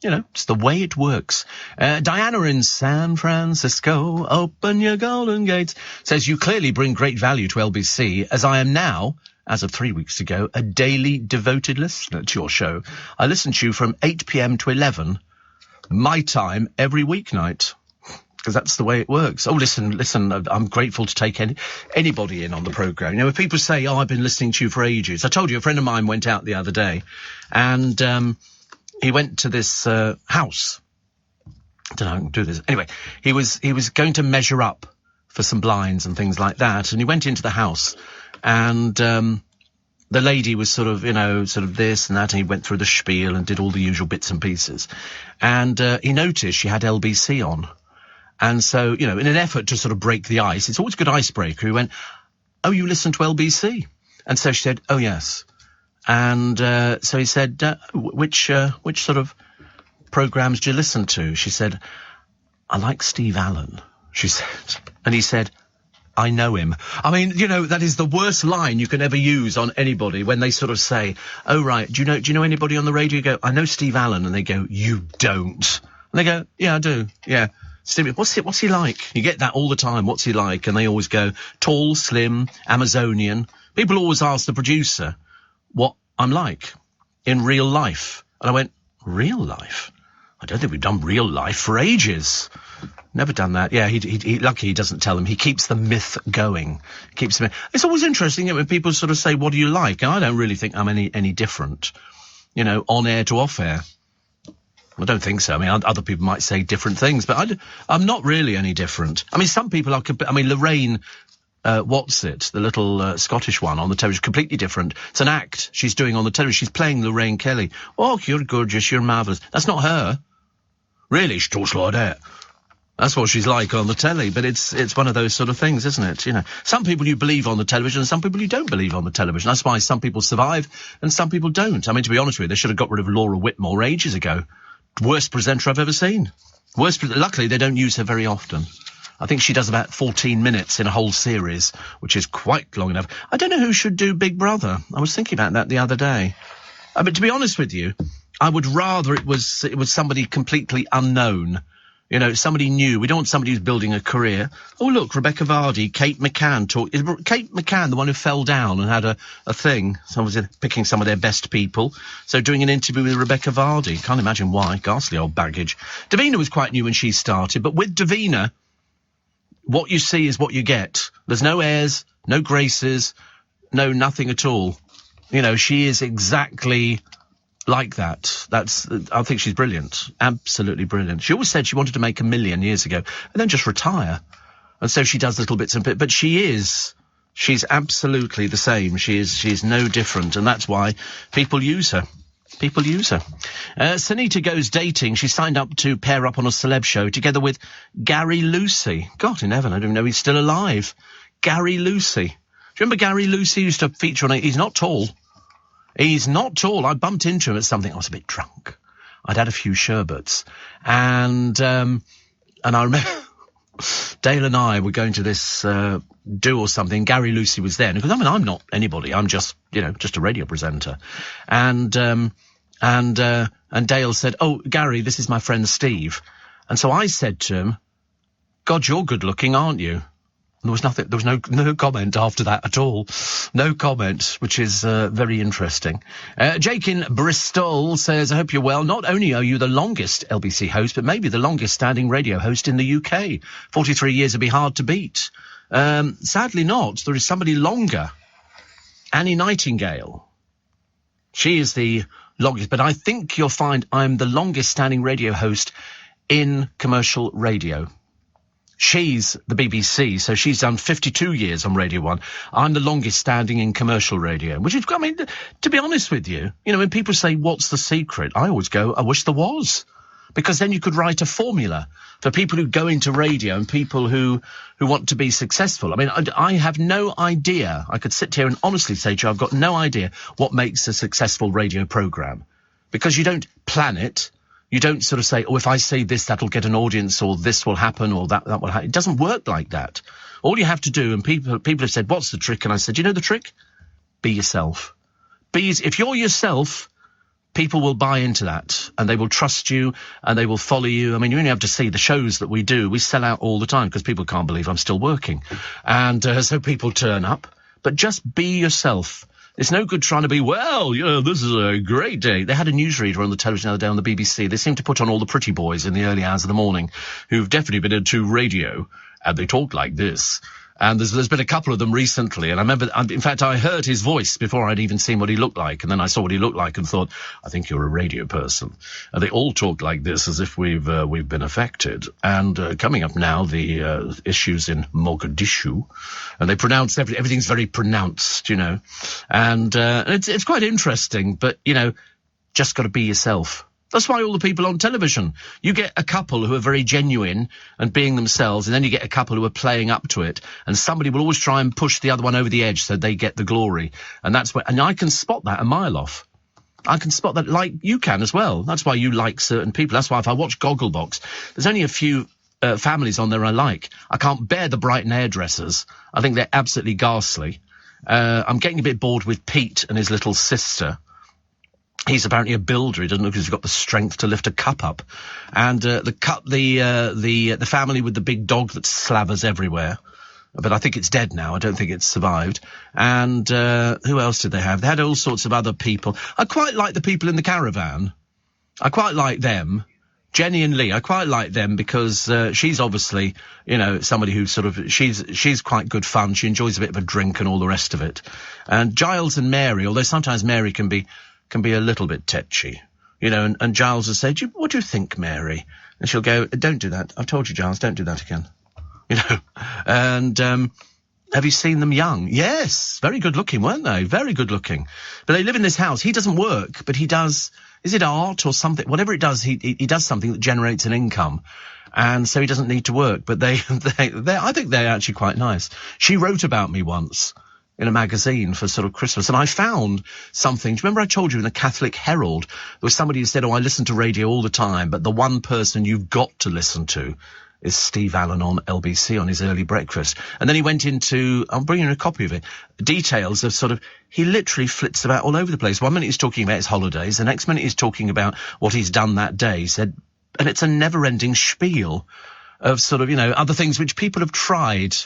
You know, it's the way it works. Diana in San Francisco, open your golden gates, says, you clearly bring great value to LBC, as I am now, as of 3 weeks ago, a daily devoted listener to your show. I listen to you from 8 p.m. to 11, my time, every weeknight. Because that's the way it works. Oh, listen, I'm grateful to take anybody in on the programme. You know, if people say, oh, I've been listening to you for ages. I told you a friend of mine went out the other day, and he went to this house. I don't know, I can do this. Anyway, he was going to measure up for some blinds and things like that, and he went into the house, and the lady was sort of this and that, and he went through the spiel and did all the usual bits and pieces. And he noticed she had LBC on. And so, you know, in an effort to sort of break the ice, it's always a good icebreaker. He went, oh, you listen to LBC? And so she said, oh, yes. And so he said, which sort of programmes do you listen to? She said, I like Steve Allen, she said. And he said, I know him. I mean, you know, that is the worst line you can ever use on anybody when they sort of say, oh, right, do you know anybody on the radio? You go, I know Steve Allen. And they go, you don't. And they go, yeah, I do, yeah. Steve, what's he like? You get that all the time. What's he like? And they always go, tall, slim, Amazonian. People always ask the producer what I'm like in real life. And I went, real life? I don't think we've done real life for ages. Never done that. Yeah, he lucky he doesn't tell them. He keeps the myth going. It's always interesting when people sort of say, what do you like? And I don't really think I'm any different, you know, on air to off air. I don't think so. I mean, other people might say different things, but I'm not really any different. I mean, some people are. I mean, Lorraine Whatsit, the little Scottish one on the television, completely different. It's an act she's doing on the television. She's playing Lorraine Kelly. Oh, you're gorgeous. You're marvellous. That's not her. Really, she talks like that. That's what she's like on the telly. But it's one of those sort of things, isn't it? You know, some people you believe on the television, and some people you don't believe on the television. That's why some people survive and some people don't. I mean, to be honest with you, they should have got rid of Laura Whitmore ages ago. Worst presenter I've ever seen. Luckily, they don't use her very often. I think she does about 14 minutes in a whole series, which is quite long enough. I don't know who should do Big Brother. I was thinking about that the other day. But to be honest with you, I would rather it was somebody completely unknown You know, somebody new. We don't want somebody who's building a career. Oh, look, Rebecca Vardy, Kate McCann is Kate McCann the one who fell down and had a thing? Someone was picking some of their best people. So doing an interview with Rebecca Vardy. Can't imagine why. Ghastly old baggage. Davina was quite new when she started, but with Davina, what you see is what you get. There's no airs, no graces, no nothing at all. You know, she is exactly like that. I think she's brilliant. Absolutely brilliant. She always said she wanted to make $1 million years ago and then just retire. And so she does little bits and bits, but she's absolutely the same. She's no different. And that's why people use her. Sunita goes dating. She signed up to pair up on a celeb show together with Gary Lucy. God in heaven, I don't even know he's still alive. Gary Lucy. Do you remember Gary Lucy used to feature on it? He's not tall. I bumped into him at something. I was a bit drunk. I'd had a few sherbets. And I remember Dale and I were going to this do or something. Gary Lucy was there. Because, I'm not anybody. I'm just, just a radio presenter. And Dale said, "Oh, Gary, this is my friend Steve." And so I said to him, "God, you're good looking, aren't you?" There was no comment after that at all. No comment, which is very interesting. Jake in Bristol says, "I hope you're well. Not only are you the longest LBC host, but maybe the longest standing radio host in the UK. 43 years would be hard to beat." Sadly not. There is somebody longer. Annie Nightingale. She is the longest, but I think you'll find I'm the longest standing radio host in commercial radio. She's the BBC, so she's done 52 years on Radio 1. I'm the longest standing in commercial radio, which is, to be honest with you, when people say, what's the secret? I always go, I wish there was. Because then you could write a formula for people who go into radio and people who want to be successful. I have no idea. I could sit here and honestly say to you, I've got no idea what makes a successful radio programme. Because you don't plan it. You don't sort of say, oh, if I say this, that'll get an audience, or this will happen, or that will happen. It doesn't work like that. All you have to do, and people have said, what's the trick? And I said, you know the trick? Be yourself. If you're yourself, people will buy into that, and they will trust you, and they will follow you. You only have to see the shows that we do. We sell out all the time, because people can't believe I'm still working. And so people turn up. But just be yourself. It's no good trying to be, this is a great day. They had a newsreader on the television the other day on the BBC. They seem to put on all the pretty boys in the early hours of the morning who've definitely been into radio, and they talk like this. And there's been a couple of them recently, and I remember, in fact, I heard his voice before I'd even seen what he looked like, and then I saw what he looked like and thought, I think you're a radio person. And they all talk like this as if we've been affected. And coming up now, the issues in Mogadishu, and they pronounce everything's very pronounced, and it's quite interesting, but, just got to be yourself. That's why all the people on television, you get a couple who are very genuine and being themselves, and then you get a couple who are playing up to it, and somebody will always try and push the other one over the edge so they get the glory. And and I can spot that a mile off. I can spot that like you can as well. That's why you like certain people. That's why if I watch Gogglebox, there's only a few families on there I like. I can't bear the Brighton hairdressers. I think they're absolutely ghastly. I'm getting a bit bored with Pete and his little sister. He's apparently a builder. He doesn't look as if he's got the strength to lift a cup up. And the family with the big dog that slavers everywhere. But I think it's dead now. I don't think it's survived. And who else did they have? They had all sorts of other people. I quite like the people in the caravan. I quite like them. Jenny and Lee, I quite like them because she's obviously, somebody who sort of, she's quite good fun. She enjoys a bit of a drink and all the rest of it. And Giles and Mary, although sometimes Mary can be a little bit tetchy, and Giles will say, what do you think, Mary? And she'll go, don't do that. I've told you, Giles, don't do that again. And have you seen them young? Yes, very good looking, weren't they? Very good looking. But they live in this house. He doesn't work, but he does, is it art or something? Whatever it does, he does something that generates an income. And so he doesn't need to work, but I think they're actually quite nice. She wrote about me once in a magazine for sort of Christmas, and I found something. Do you remember I told you in the Catholic Herald, there was somebody who said, I listen to radio all the time, but the one person you've got to listen to is Steve Allen on LBC on his early breakfast. And then he went into, I'm bringing a copy of it, details of sort of, he literally flits about all over the place. 1 minute he's talking about his holidays, the next minute he's talking about what he's done that day. He said, it's a never-ending spiel of sort of, other things which people have tried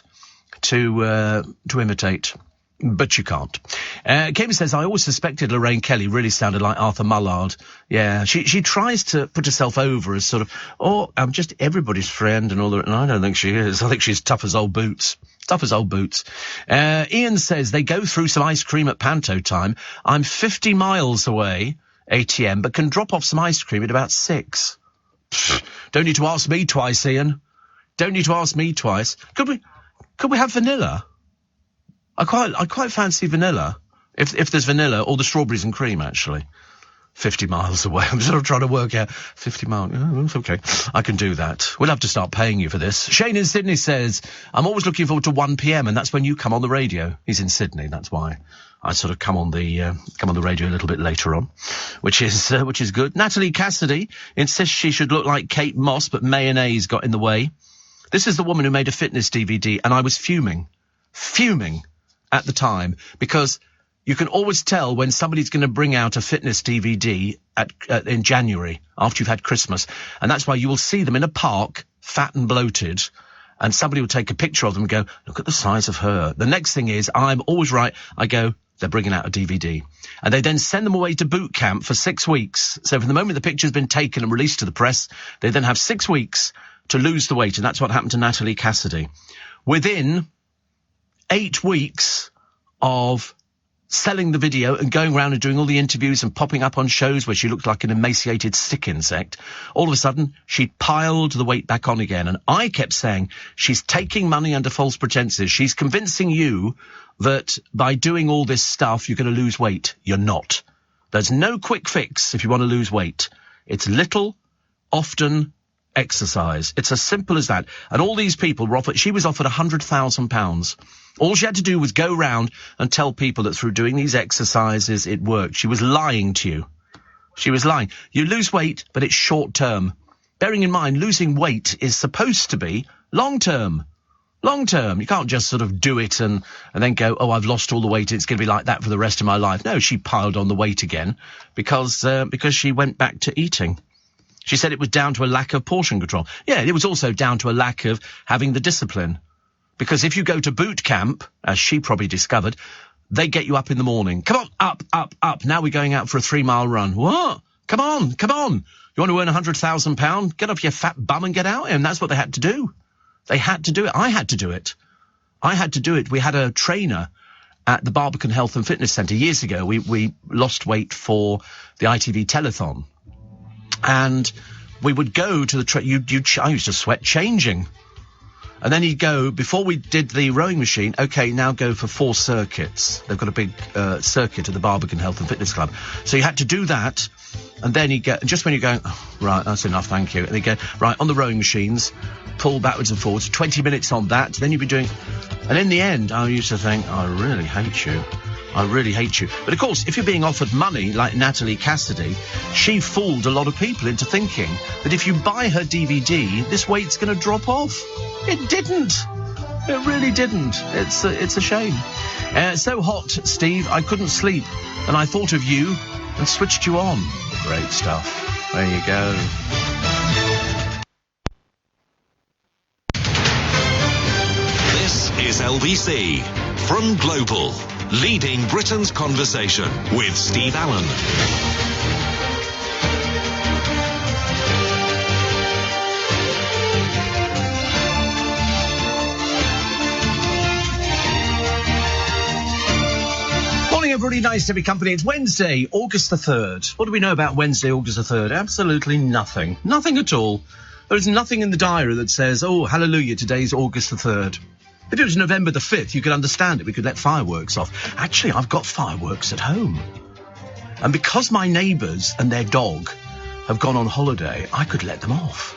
to imitate. But you can't. Kim says, I always suspected Lorraine Kelly really sounded like Arthur Mullard. Yeah, she tries to put herself over as sort of, I'm just everybody's friend and all that, and I don't think she is. I think she's tough as old boots. Tough as old boots. Ian says, they go through some ice cream at Panto time. I'm 50 miles away, ATM, but can drop off some ice cream at about 6. Pfft, don't need to ask me twice, Ian. Don't need to ask me twice. Could we have vanilla? I quite fancy vanilla, if there's vanilla, or the strawberries and cream, actually. 50 miles away. I'm sort of trying to work out 50 miles. Oh, it's okay. I can do that. We'll have to start paying you for this. Shane in Sydney says, I'm always looking forward to 1 p.m, and that's when you come on the radio. He's in Sydney. That's why I sort of come on the radio a little bit later on, which is good. Natalie Cassidy insists she should look like Kate Moss, but mayonnaise got in the way. This is the woman who made a fitness DVD, and I was fuming at the time, because you can always tell when somebody's going to bring out a fitness DVD in January, after you've had Christmas. And that's why you will see them in a park, fat and bloated, and somebody will take a picture of them and go, look at the size of her. The next thing is, I'm always right, I go, they're bringing out a DVD. And they then send them away to boot camp for 6 weeks. So from the moment the picture's been taken and released to the press, they then have 6 weeks to lose the weight. And that's what happened to Natalie Cassidy. Within 8 weeks of selling the video and going around and doing all the interviews and popping up on shows where she looked like an emaciated stick insect, all of a sudden she piled the weight back on again. And I kept saying, she's taking money under false pretenses. She's convincing you that by doing all this stuff, you're going to lose weight. You're not. There's no quick fix if you want to lose weight. It's little, often, exercise. It's as simple as that. And all these people were offered, she was offered £100,000. All she had to do was go round and tell people that through doing these exercises, it worked. She was lying to you. She was lying. You lose weight, but it's short term. Bearing in mind, losing weight is supposed to be long term. Long term. You can't just sort of do it and then go, oh, I've lost all the weight. It's going to be like that for the rest of my life. No, she piled on the weight again because she went back to eating. She said it was down to a lack of portion control. Yeah, it was also down to a lack of having the discipline. Because if you go to boot camp, as she probably discovered, they get you up in the morning. Come on, up, up, up. Now we're going out for a 3-mile run. What? Come on, come on. You want to earn £100,000? Get off your fat bum and get out. And that's what they had to do. They had to do it. I had to do it. We had a trainer at the Barbican Health and Fitness Centre years ago. We lost weight for the ITV telethon. And we would go to the I used to sweat changing. And then he'd go, before we did the rowing machine, okay, now go for 4 circuits. They've got a big circuit at the Barbican Health and Fitness Club. So you had to do that, and then he'd go, just when you're going, oh, right, that's enough, thank you. And he'd go, right, on the rowing machines, pull backwards and forwards, 20 minutes on that, then you'd be doing... And in the end, I used to think, I really hate you. I really hate you. But of course, if you're being offered money like Natalie Cassidy, she fooled a lot of people into thinking that if you buy her DVD, this weight's going to drop off. It didn't. It really didn't. It's a shame. So hot, Steve, I couldn't sleep, and I thought of you and switched you on. Great stuff. There you go. This is LBC from Global, leading Britain's conversation with Steve Allen. Morning, everybody. Nice to be company. It's Wednesday, August the 3rd. What do we know about Wednesday, August the 3rd? Absolutely nothing. Nothing at all. There is nothing in the diary that says, oh, hallelujah, today's August the 3rd. If it was November the 5th, you could understand it. We could let fireworks off. Actually, I've got fireworks at home. And because my neighbours and their dog have gone on holiday, I could let them off.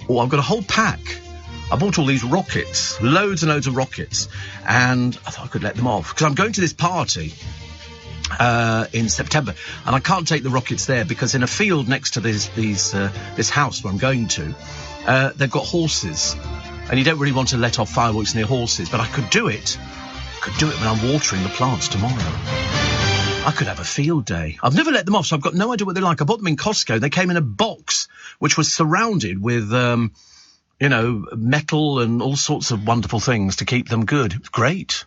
Oh, I've got a whole pack. I bought all these rockets, loads and loads of rockets, and I thought I could let them off. Because I'm going to this party in September, and I can't take the rockets there because in a field next to this house where I'm going to, they've got horses. And you don't really want to let off fireworks near horses, but I could do it. I could do it when I'm watering the plants tomorrow. I could have a field day. I've never let them off, so I've got no idea what they're like. I bought them in Costco. They came in a box which was surrounded with, metal and all sorts of wonderful things to keep them good. It was great.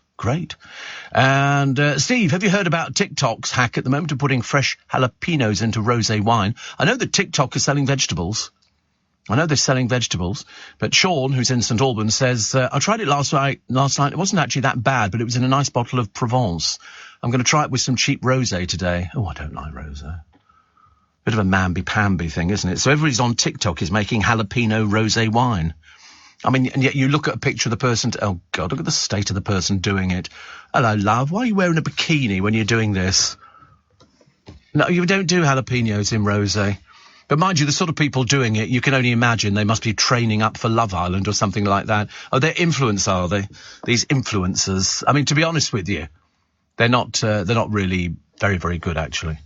And, Steve, have you heard about TikTok's hack at the moment of putting fresh jalapenos into rosé wine? I know that TikTok is selling vegetables. But Sean, who's in St Albans, says, I tried it last night. It wasn't actually that bad, but it was in a nice bottle of Provence. I'm going to try it with some cheap rosé today. Oh, I don't like rosé. Bit of a mamby-pamby thing, isn't it? So everybody's on TikTok is making jalapeno rosé wine. I mean, and yet you look at a picture of the person, oh, God, look at the state of the person doing it. Hello, love, why are you wearing a bikini when you're doing this? No, you don't do jalapenos in rosé. But mind you, the sort of people doing it, you can only imagine they must be training up for Love Island or something like that. Oh, they're influencers, are they? These influencers. I mean, to be honest with you, they're not really very, very good, actually.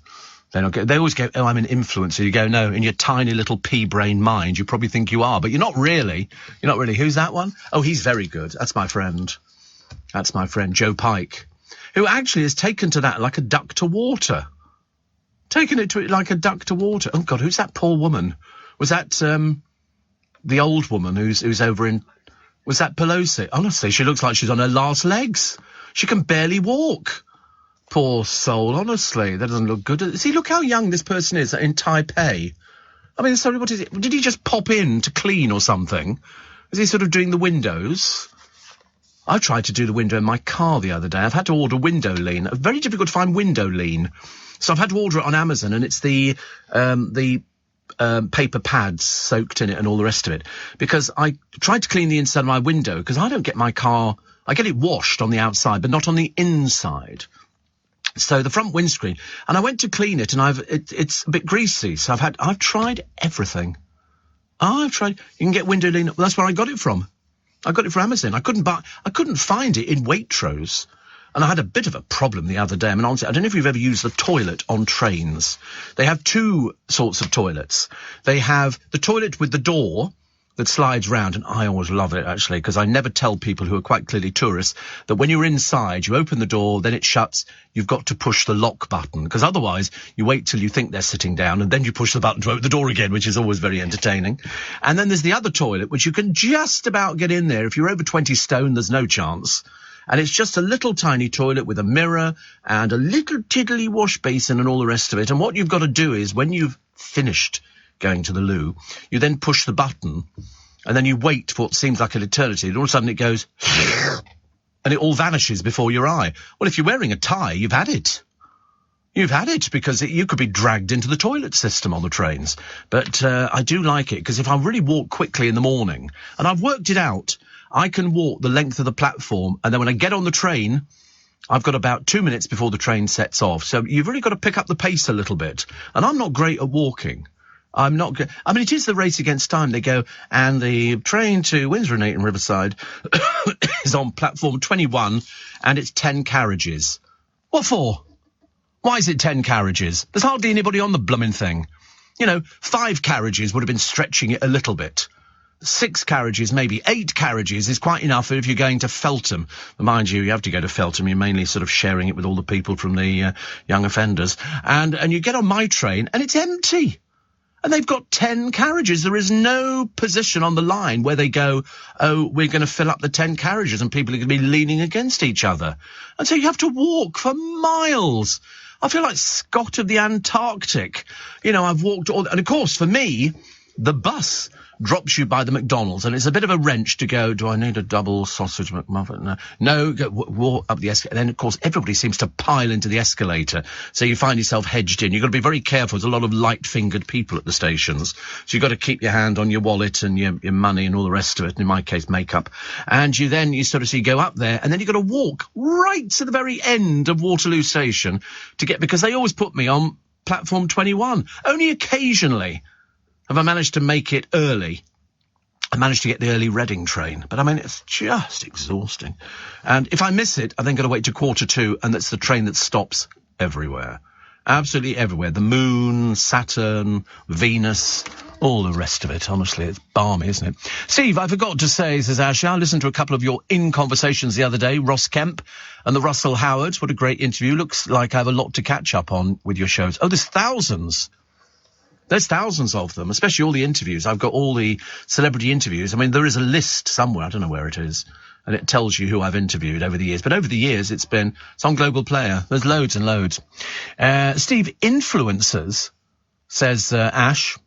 They're not good. They always go, oh, I'm an influencer. You go, no, in your tiny little pea-brain mind, you probably think you are, but you're not really. Who's that one? Oh, he's very good. That's my friend, Joe Pike, who actually has taken to that like a duck to water. Taken it to it like a duck to water. Oh, God, who's that poor woman? Was that the old woman who's over in... Was that Pelosi? Honestly, she looks like she's on her last legs. She can barely walk. Poor soul, honestly. That doesn't look good. See, look how young this person is in Taipei. I mean, sorry, what is it? Did he just pop in to clean or something? Is he sort of doing the windows? I tried to do the window in my car the other day. I've had to order window lean. Very difficult to find window lean. So I've had to order it on Amazon, and it's the paper pads soaked in it and all the rest of it. Because I tried to clean the inside of my window, because I don't get my car... I get it washed on the outside, but not on the inside. So the front windscreen. And I went to clean it, and it's a bit greasy. So I've tried everything. You can get window lean. Well, that's where I got it from. I got it from Amazon. I couldn't find it in Waitrose. And I had a bit of a problem the other day. I mean, honestly, I don't know if you've ever used the toilet on trains. They have two sorts of toilets. They have the toilet with the door that slides round, and I always love it, actually, because I never tell people who are quite clearly tourists that when you're inside, you open the door, then it shuts, you've got to push the lock button, because otherwise you wait till you think they're sitting down, and then you push the button to open the door again, which is always very entertaining. And then there's the other toilet, which you can just about get in there. If you're over 20 stone, there's no chance. And it's just a little tiny toilet with a mirror and a little tiddly wash basin and all the rest of it. And what you've got to do is, when you've finished going to the loo, you then push the button, and then you wait for what seems like an eternity, and all of a sudden it goes, and it all vanishes before your eye. Well, if you're wearing a tie, you've had it. You've had it, because you could be dragged into the toilet system on the trains. But I do like it, because if I really walk quickly in the morning, and I've worked it out, I can walk the length of the platform, and then when I get on the train, I've got about 2 minutes before the train sets off. So you've really got to pick up the pace a little bit. And I'm not great at walking. I'm not good. I mean, it is the race against time. They go, and the train to Windsor and Eighton Riverside is on platform 21, and it's 10 carriages. What for? Why is it 10 carriages? There's hardly anybody on the blooming thing. 5 carriages would have been stretching it a little bit. 6 carriages, maybe 8 carriages is quite enough if you're going to Feltham. But mind you have to go to Feltham. You're mainly sort of sharing it with all the people from the young offenders. And you get on my train, and it's empty. And they've got 10 carriages. There is no position on the line where they go, oh, we're going to fill up the 10 carriages, and people are going to be leaning against each other. And so you have to walk for miles. I feel like Scott of the Antarctic. I've walked all... And, of course, for me, the bus drops you by the McDonald's, and it's a bit of a wrench to go, do I need a double sausage McMuffin? No, walk up the escalator. And then, of course, everybody seems to pile into the escalator, so you find yourself hedged in. You've got to be very careful. There's a lot of light-fingered people at the stations, so you've got to keep your hand on your wallet and your money and all the rest of it, in my case, makeup. And you go up there, and then you've got to walk right to the very end of Waterloo Station because they always put me on platform 21. Only occasionally have I managed to make it early. I managed to get the early Reading train. But, I mean, it's just exhausting. And if I miss it, I then got to wait to 1:45, and that's the train that stops everywhere. Absolutely everywhere. The moon, Saturn, Venus, all the rest of it. Honestly, it's balmy, isn't it? Steve, I forgot to say, says Ashley, I listened to a couple of your In Conversations the other day, Ross Kemp and the Russell Howards. What a great interview. Looks like I have a lot to catch up on with your shows. Oh, there's thousands. There's thousands of them, especially all the interviews. I've got all the celebrity interviews. I mean, there is a list somewhere. I don't know where it is. And it tells you who I've interviewed over the years. But over the years, it's on Global Player. There's loads and loads. Steve, influencers, says Ash,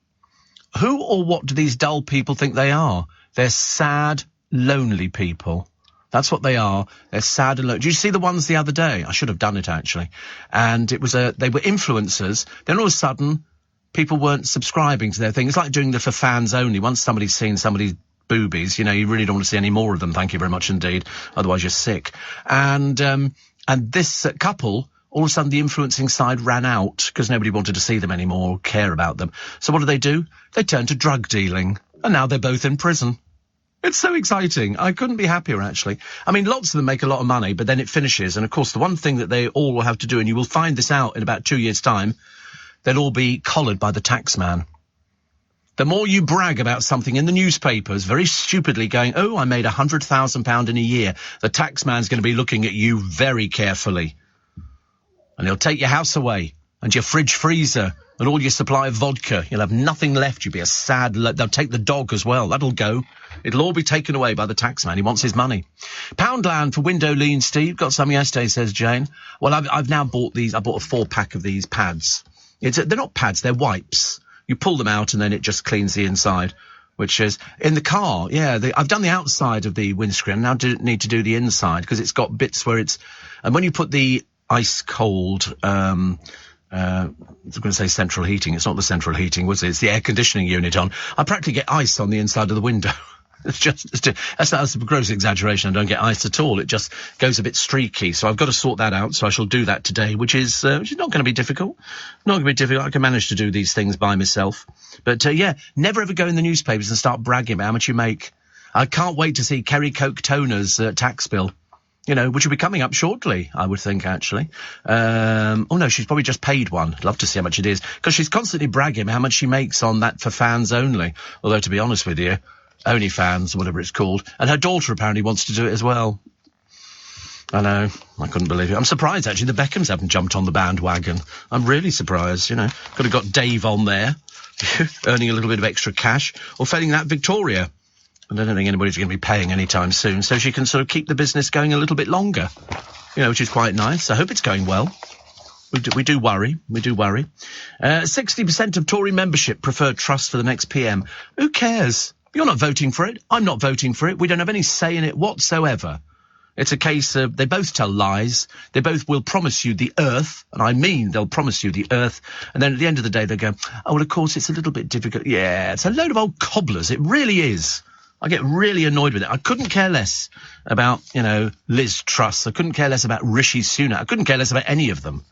who or what do these dull people think they are? They're sad, lonely people. That's what they are. They're sad and lonely. Did you see the ones the other day? I should have done it, actually. And it was they were influencers. Then all of a sudden, people weren't subscribing to their thing. It's like doing the for fans only. Once somebody's seen somebody's boobies, you really don't want to see any more of them. Thank you very much indeed. Otherwise you're sick. And this couple, all of a sudden the influencing side ran out because nobody wanted to see them anymore or care about them. So what do? They turned to drug dealing. And now they're both in prison. It's so exciting. I couldn't be happier, actually. I mean, lots of them make a lot of money, but then it finishes. And of course, the one thing that they all will have to do, and you will find this out in about 2 years' time, they'll all be collared by the tax man. The more you brag about something in the newspapers, very stupidly going, oh, I made £100,000 in a year, the tax man's going to be looking at you very carefully. And he'll take your house away and your fridge freezer and all your supply of vodka. You'll have nothing left. You'll be a sad... They'll take the dog as well. That'll go. It'll all be taken away by the tax man. He wants his money. Poundland for window lean, Steve. Got some yesterday, says Jane. Well, I've now bought these. I bought a 4-pack of these pads. They're not pads, they're wipes. You pull them out and then it just cleans the inside, which is in the car. Yeah, I've done the outside of the windscreen. Now I need to do the inside because it's got bits where it's, and when you put the ice cold, I'm going to say central heating. It's not the central heating, was it? It's the air conditioning unit on. I practically get ice on the inside of the window. That's a gross exaggeration. I don't get ice at all. It just goes a bit streaky. So I've got to sort that out. So I shall do that today, which is not going to be difficult. Not going to be difficult. I can manage to do these things by myself. But never ever go in the newspapers and start bragging about how much you make. I can't wait to see Kerry Coke Toner's tax bill. Which will be coming up shortly, I would think, actually. Oh, no, she's probably just paid one. I'd love to see how much it is. Because she's constantly bragging about how much she makes on that for fans only. Although, to be honest with you, OnlyFans, whatever it's called. And her daughter apparently wants to do it as well. I know. I couldn't believe it. I'm surprised, actually, the Beckhams haven't jumped on the bandwagon. I'm really surprised, Could have got Dave on there, earning a little bit of extra cash. Or failing that, Victoria. I don't think anybody's going to be paying anytime soon, so she can sort of keep the business going a little bit longer, which is quite nice. I hope it's going well. We do worry. 60% of Tory membership prefer Truss for the next PM. Who cares? You're not voting for it. I'm not voting for it. We don't have any say in it whatsoever. It's a case of they both tell lies. They both will promise you the earth, and I mean they'll promise you the earth, and then at the end of the day they go, oh, well, of course, it's a little bit difficult. Yeah, it's a load of old cobblers. It really is. I get really annoyed with it. I couldn't care less about, Liz Truss. I couldn't care less about Rishi Sunak. I couldn't care less about any of them.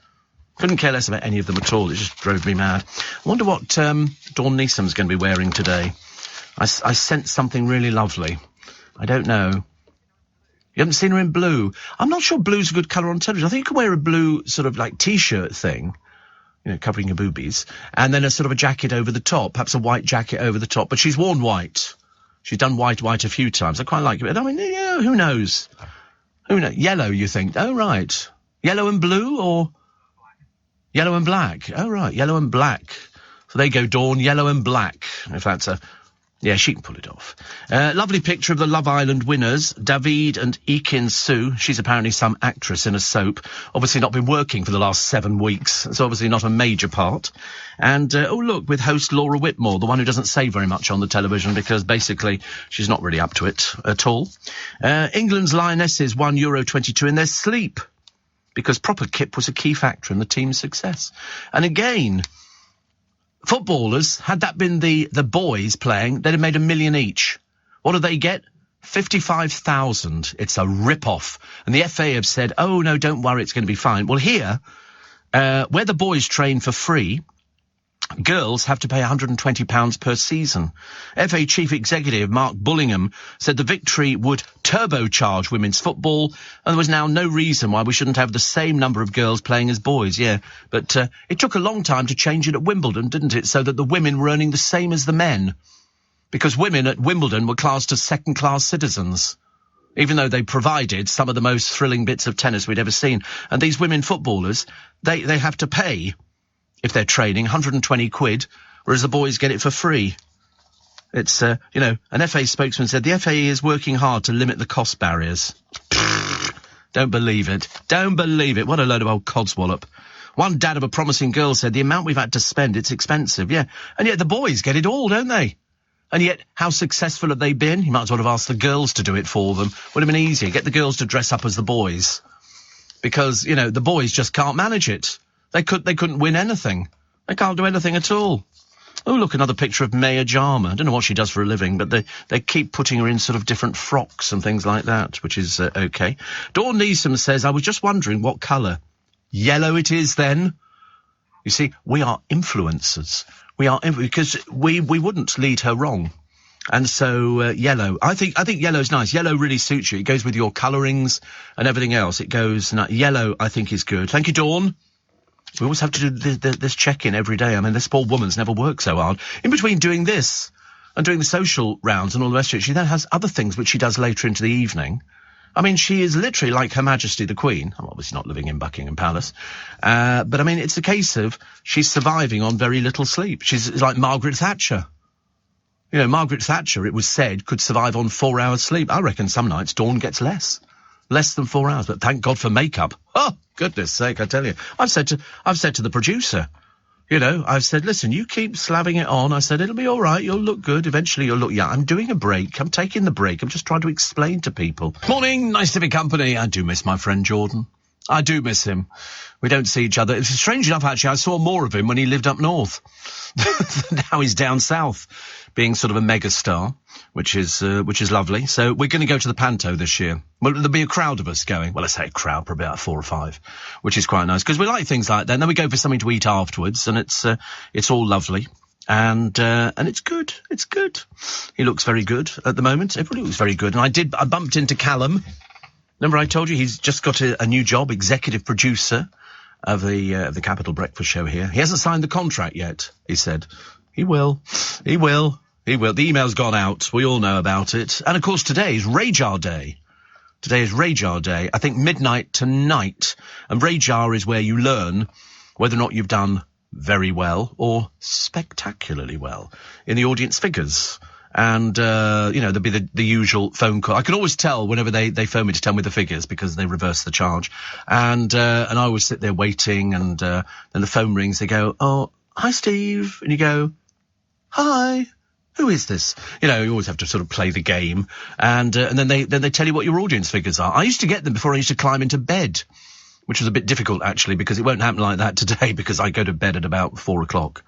Couldn't care less about any of them at all. It just drove me mad. I wonder what Dawn Neesom's going to be wearing today. I sent something really lovely. I don't know. You haven't seen her in blue? I'm not sure blue's a good colour on television. I think you could wear a blue sort of like T-shirt thing, covering your boobies, and then a sort of a jacket over the top, perhaps a white jacket over the top. But she's worn white. She's done white a few times. I quite like it. I mean, who knows? Who knows? Yellow, you think? Oh, right. Yellow and blue or yellow and black? Oh, right. Yellow and black. So there you go, Dawn. Yellow and black. If that's a... Yeah, she can pull it off. Lovely picture of the Love Island winners, David and Ekin Sue. She's apparently some actress in a soap. Obviously not been working for the last 7 weeks. It's obviously not a major part. And, oh, look, with host Laura Whitmore, the one who doesn't say very much on the television because basically she's not really up to it at all. England's Lionesses won Euro 22 in their sleep because proper kip was a key factor in the team's success. And again... Footballers, had that been the boys playing, they'd have made $1 million each. What do they get? 55,000. It's a rip-off. And the FA have said, oh, no, don't worry, it's going to be fine. Well, here, where the boys train for free, girls have to pay £120 per season. FA Chief Executive Mark Bullingham said the victory would turbocharge women's football, and there was now no reason why we shouldn't have the same number of girls playing as boys, But it took a long time to change it at Wimbledon, didn't it, so that the women were earning the same as the men. Because women at Wimbledon were classed as second-class citizens, even though they provided some of the most thrilling bits of tennis we'd ever seen. And these women footballers, they have to pay, if they're training, 120 quid, whereas the boys get it for free. It's, an FA spokesman said the FAE is working hard to limit the cost barriers. Don't believe it. Don't believe it. What a load of old codswallop. One dad of a promising girl said the amount we've had to spend, it's expensive, And yet the boys get it all, don't they? And yet, how successful have they been? You might as well have asked the girls to do it for them. Would have been easier. Get the girls to dress up as the boys. Because, the boys just can't manage it. They couldn't win anything. They can't do anything at all. Oh, look, another picture of Maya Jama. I don't know what she does for a living, but they keep putting her in sort of different frocks and things like that, which is okay. Dawn Neeson says, I was just wondering what colour. Yellow it is, then. You see, we are influencers. Because we wouldn't lead her wrong. And so, yellow. I think yellow's nice. Yellow really suits you. It goes with your colourings and everything else. It goes, yellow, I think, is good. Thank you, Dawn. We always have to do this check-in every day. I mean, this poor woman's never worked so hard. In between doing this and doing the social rounds and all the rest of it, she then has other things which she does later into the evening. I mean, she is literally like Her Majesty the Queen. I'm obviously not living in Buckingham Palace. But, I mean, it's a case of she's surviving on very little sleep. She's like Margaret Thatcher. Margaret Thatcher, it was said, could survive on 4 hours sleep. I reckon some nights Dawn gets less than 4 hours. But thank God for makeup. Oh, goodness sake, I tell you. I've said to the producer, I've said, listen, you keep slapping it on. I said, it'll be all right. You'll look good. Eventually you'll look, I'm doing a break. I'm taking the break. I'm just trying to explain to people. Morning, nice to be company. I do miss my friend Jordan. I do miss him. We don't see each other. It's strange enough, actually, I saw more of him when he lived up north. Now he's down south, being sort of a megastar, which is lovely. So we're going to go to the Panto this year. Well, there'll be a crowd of us going. Well, I say a crowd, probably about 4 or 5, which is quite nice because we like things like that. And then we go for something to eat afterwards, and it's all lovely. And it's good. It's good. He looks very good at the moment. Everybody looks very good. And I bumped into Callum. Remember I told you he's just got a new job, executive producer of the Capital Breakfast Show here. He hasn't signed the contract yet, he said. He will. He will. He will. The email's gone out. We all know about it. And, of course, today is Rajar Day. Today is Rajar Day. I think midnight tonight. And Rajar is where you learn whether or not you've done very well or spectacularly well in the audience figures. And, there'll be the usual phone call. I can always tell whenever they phone me to tell me the figures because they reverse the charge. And I always sit there waiting and then the phone rings. They go, oh, hi, Steve. And you go, hi. Who is this? You always have to sort of play the game. And then they tell you what your audience figures are. I used to get them before I used to climb into bed, which was a bit difficult, actually, because it won't happen like that today because I go to bed at about 4 o'clock.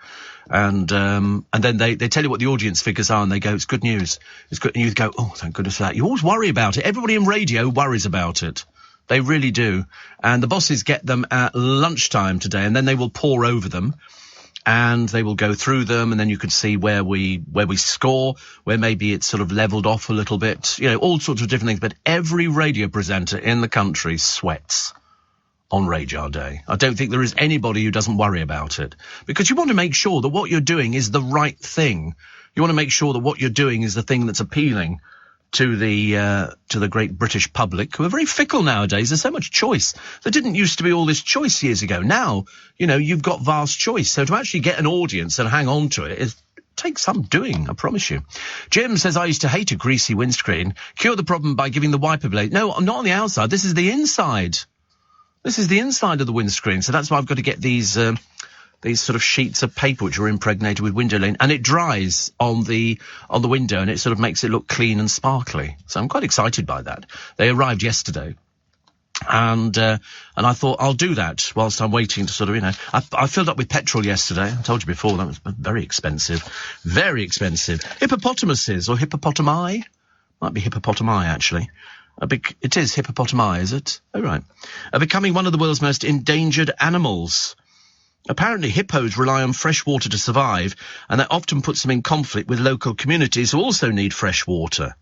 And then they tell you what the audience figures are and they go, it's good news. It's good. And you go, oh, thank goodness for that. You always worry about it. Everybody in radio worries about it. They really do. And the bosses get them at lunchtime today and then they will pore over them. And they will go through them, and then you can see where we score, where maybe it's sort of leveled off a little bit, all sorts of different things. But every radio presenter in the country sweats on Rajar Day. I don't think there is anybody who doesn't worry about it, because you want to make sure that what you're doing is the right thing. You want to make sure that what you're doing is the thing that's appealing to the great British public, who are very fickle nowadays. There's so much choice. There didn't used to be all this choice years ago. Now, you've got vast choice. So to actually get an audience and hang on to it takes some doing, I promise you. Jim says, I used to hate a greasy windscreen. Cure the problem by giving the wiper blade. No, not on the outside. This is the inside. This is the inside of the windscreen. So that's why I've got to get these sort of sheets of paper which are impregnated with window lint, and it dries on the window, and it sort of makes it look clean and sparkly. So I'm quite excited by that. They arrived yesterday, and I thought I'll do that whilst I'm waiting to sort of, I filled up with petrol yesterday. I told you before that was very expensive, very expensive. Hippopotamuses or hippopotami, might be hippopotami actually. It is hippopotami, is it? Oh right. Are becoming one of the world's most endangered animals. Apparently, hippos rely on fresh water to survive, and that often puts them in conflict with local communities who also need fresh water.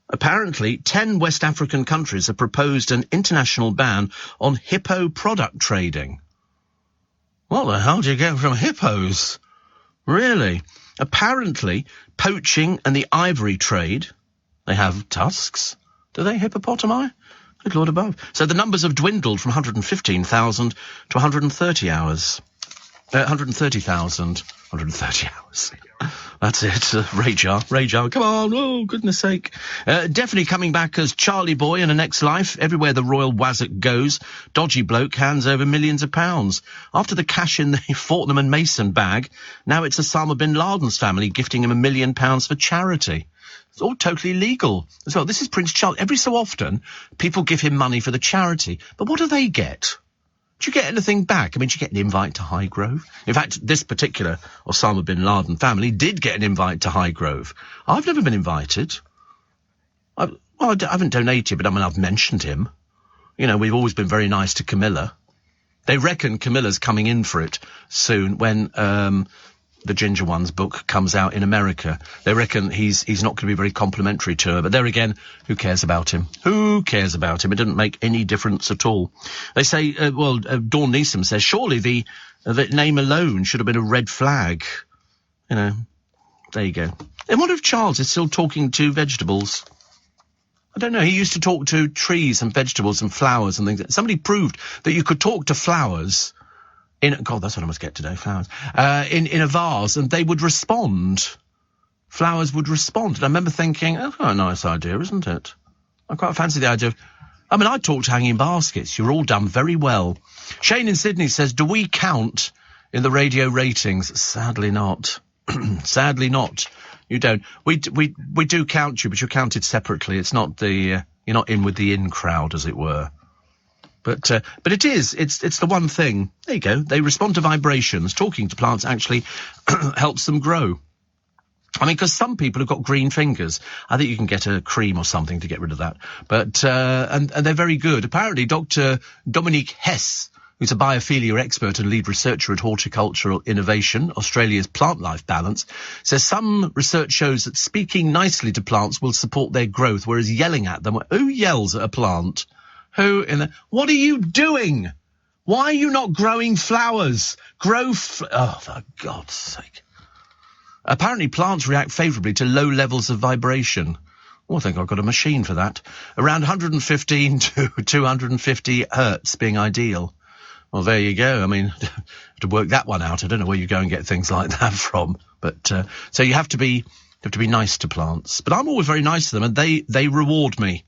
Apparently, 10 West African countries have proposed an international ban on hippo product trading. What the hell do you get from hippos? Really? Apparently, poaching and the ivory trade, they have tusks. Do they, hippopotami? Good Lord above. So the numbers have dwindled from 115,000 to 130 hours. 130,000. 130 hours. That's it. Rage hour. Come on. Oh, goodness sake. Definitely coming back as Charlie Boy in a next life. Everywhere the Royal Wazzock goes, dodgy bloke hands over millions of pounds. After the cash in the Fortnum and Mason bag, now it's Osama bin Laden's family gifting him £1 million for charity. It's all totally legal as well. This is Prince Charles. Every so often, people give him money for the charity. But what do they get? Do you get anything back? I mean, do you get an invite to Highgrove? In fact, this particular Osama bin Laden family did get an invite to Highgrove. I've never been invited. I haven't donated, but I mean, I've mentioned him. You know, we've always been very nice to Camilla. They reckon Camilla's coming in for it soon when the Ginger One's book comes out in America. They reckon he's not going to be very complimentary to her. But there again, who cares about him? Who cares about him? It doesn't make any difference at all. They say, Dawn Neeson says, surely the name alone should have been a red flag. You know, there you go. And what if Charles is still talking to vegetables? I don't know. He used to talk to trees and vegetables and flowers and things. Somebody proved that you could talk to flowers God, that's what I must get today, flowers. In a vase, and they would respond. Flowers would respond. And I remember thinking, that's quite a nice idea, isn't it? I quite fancy the idea of... I mean, I talked hanging baskets. You're all done very well. Shane in Sydney says, do we count in the radio ratings? Sadly not. Sadly not. You don't. We do count you, but you're counted separately. It's not the... you're not in with the in crowd, as it were. But it's the one thing. There you go. They respond to vibrations. Talking to plants actually helps them grow. I mean, because some people have got green fingers. I think you can get a cream or something to get rid of that. But, and they're very good. Apparently, Dr. Dominique Hess, who's a biophilia expert and lead researcher at Horticultural Innovation, Australia's Plant Life Balance, says some research shows that speaking nicely to plants will support their growth, whereas yelling at them... Who yells at a plant? What are you doing? Why are you not growing flowers? Oh, for God's sake. Apparently plants react favourably to low levels of vibration. Oh, I think I've got a machine for that. Around 115 to 250 hertz being ideal. Well, there you go. I mean, to work that one out, I don't know where you go and get things like that from. But, so you have to be nice to plants. But I'm always very nice to them, and they reward me.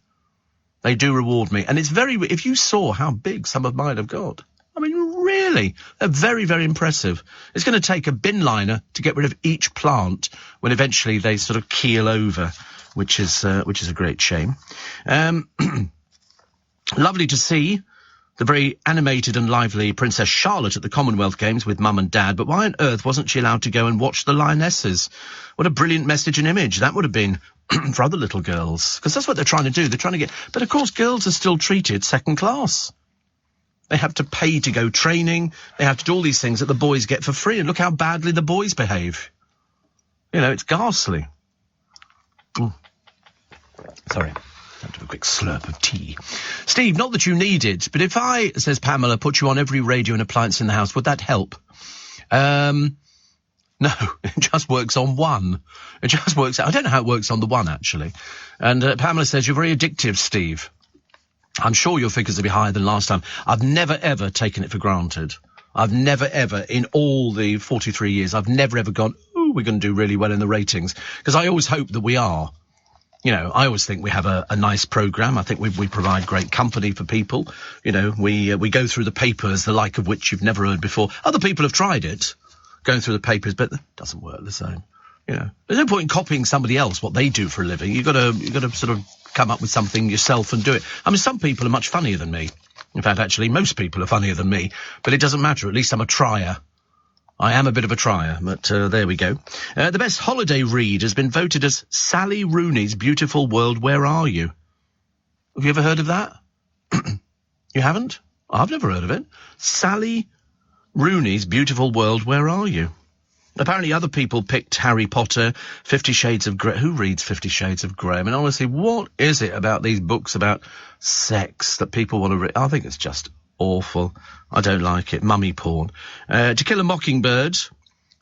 They do reward me. And it's if you saw how big some of mine have got, I mean, really, they're very, very impressive. It's going to take a bin liner to get rid of each plant when eventually they sort of keel over, which is a great shame. Lovely to see the very animated and lively Princess Charlotte at the Commonwealth Games with Mum and Dad, but why on earth wasn't she allowed to go and watch the Lionesses? What a brilliant message and image that would have been for other little girls, because that's what they're trying to do. They're trying to get... But, of course, girls are still treated second class. They have to pay to go training. They have to do all these things that the boys get for free, and look how badly the boys behave. You know, it's ghastly. Sorry. Have to have a quick slurp of tea. Steve, not that you need it, but if I, says Pamela, put you on every radio and appliance in the house, would that help? No, it just works on one. It just works. I don't know how it works on the one, actually. And Pamela says, you're very addictive, Steve. I'm sure your figures will be higher than last time. I've never, ever taken it for granted. I've never, ever, in all the 43 years, I've never, ever gone, oh, we're going to do really well in the ratings. Because I always hope that we are. You know, I always think we have a nice programme. I think we provide great company for people. You know, we go through the papers, the like of which you've never heard before. Other people have tried it, going through the papers, but it doesn't work the same. You know, there's no point in copying somebody else, what they do for a living. You've got to sort of come up with something yourself and do it. I mean, some people are much funnier than me. In fact, actually, most people are funnier than me, but it doesn't matter. At least I'm a trier. I am a bit of a trier, but there we go. The best holiday read has been voted as Sally Rooney's Beautiful World, Where Are You? Have you ever heard of that? You haven't? I've never heard of it. Sally Rooney's Beautiful World, Where Are You? Apparently other people picked Harry Potter, 50 Shades of Grey. Who reads 50 Shades of Grey? I mean, honestly, what is it about these books about sex that people want to read? I think it's just awful. I don't like it. Mummy porn. To Kill a Mockingbird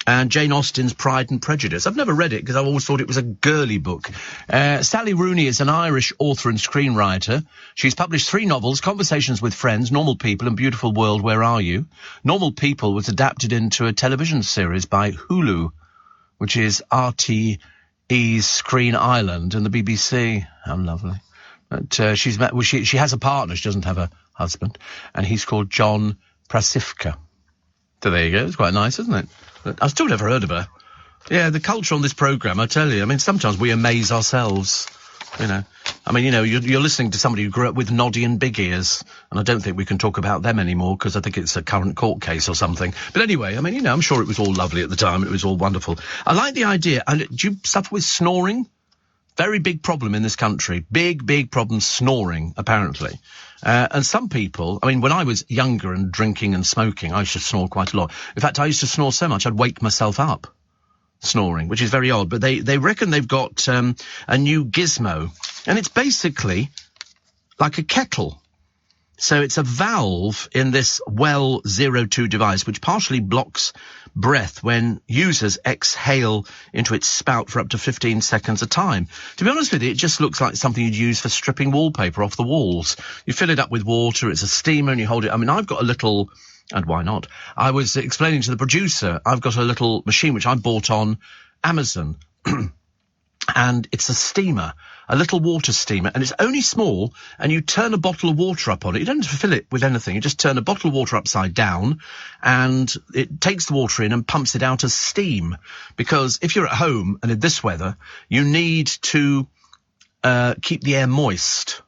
and Jane Austen's Pride and Prejudice. I've never read it because I've always thought it was a girly book. Sally Rooney is an Irish author and screenwriter. She's published 3 novels, Conversations with Friends, Normal People and Beautiful World, Where Are You? Normal People was adapted into a television series by Hulu, which is RTE's Screen Island and the BBC. How lovely. But she has a partner. She doesn't have a husband. And he's called John Prasifka. So there you go. It's quite nice, isn't it? I've still never heard of her. Yeah, the culture on this programme, I tell you. I mean, sometimes we amaze ourselves, you know. I mean, you know, you're listening to somebody who grew up with Noddy and Big Ears, and I don't think we can talk about them anymore because I think it's a current court case or something. But anyway, I mean, you know, I'm sure it was all lovely at the time. It was all wonderful. I like the idea. Do you suffer with snoring? Very big problem in this country. Big problem, snoring, apparently. And some people, I mean, when I was younger and drinking and smoking, I used to snore quite a lot. In fact, I used to snore so much I'd wake myself up snoring, which is very odd. But they reckon they've got a new gizmo, and it's basically like a kettle. So it's a valve in this Well 02 device which partially blocks breath when users exhale into its spout for up to 15 seconds a time. To be honest with you, it just looks like something you'd use for stripping wallpaper off the walls. You fill it up with water, it's a steamer, and you hold it. I mean, I've got a little, and why not? I was explaining to the producer, I've got a little machine which I bought on Amazon. And it's a steamer, a little water steamer, and it's only small, and you turn a bottle of water up on it. You don't have to fill it with anything. You just turn a bottle of water upside down, and it takes the water in and pumps it out as steam. Because if you're at home, and in this weather, you need to keep the air moist.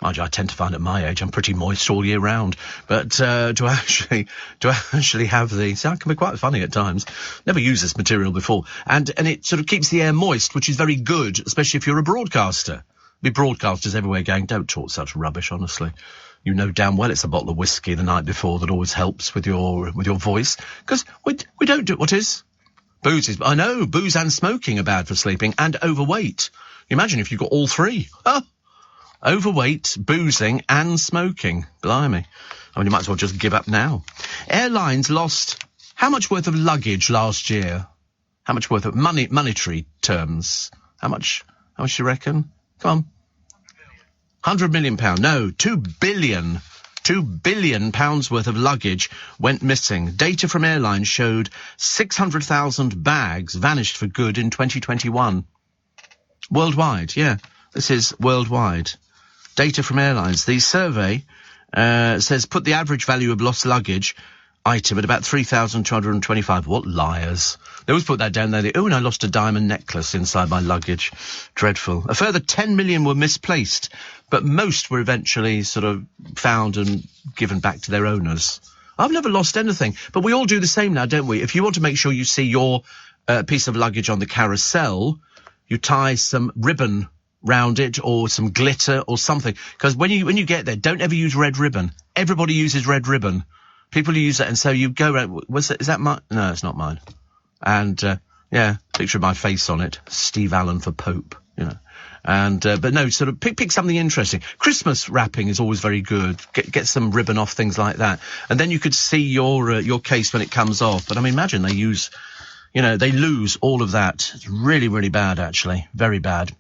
Mind you, I tend to find at my age I'm pretty moist all year round. But to actually have the... See, I can be quite funny at times. Never used this material before. And it sort of keeps the air moist, which is very good, especially if you're a broadcaster. Be broadcasters everywhere going, don't talk such rubbish, honestly. You know damn well it's a bottle of whiskey the night before that always helps with your voice. Because we don't do... What is? Booze is... I know, booze and smoking are bad for sleeping, and overweight. Imagine if you got all 3. Oh! Overweight, boozing and smoking. Blimey. I mean, you might as well just give up now. Airlines lost how much worth of luggage last year? How much worth of monetary terms? How much do you reckon? Come on. 100 million pound. No, 2 billion. 2 billion pounds worth of luggage went missing. Data from airlines showed 600,000 bags vanished for good in 2021. Worldwide, yeah. This is worldwide. Data from airlines. The survey says put the average value of lost luggage item at about 3,225. What liars. They always put that down there. And I lost a diamond necklace inside my luggage. Dreadful. A further 10 million were misplaced, but most were eventually sort of found and given back to their owners. I've never lost anything, but we all do the same now, don't we? If you want to make sure you see your piece of luggage on the carousel, you tie some ribbon round it or some glitter or something, because when you get there, don't ever use red ribbon. Everybody uses red ribbon. People use it, and so you go around. Is that mine? No, it's not mine. And yeah, picture of my face on it. Steve Allen for Pope, you know. And but no, sort of pick something interesting. Christmas wrapping is always very good. Get some ribbon off, things like that, and then you could see your case when it comes off. But I mean, imagine they use. You know, they lose all of that. It's really, really bad, actually. Very bad.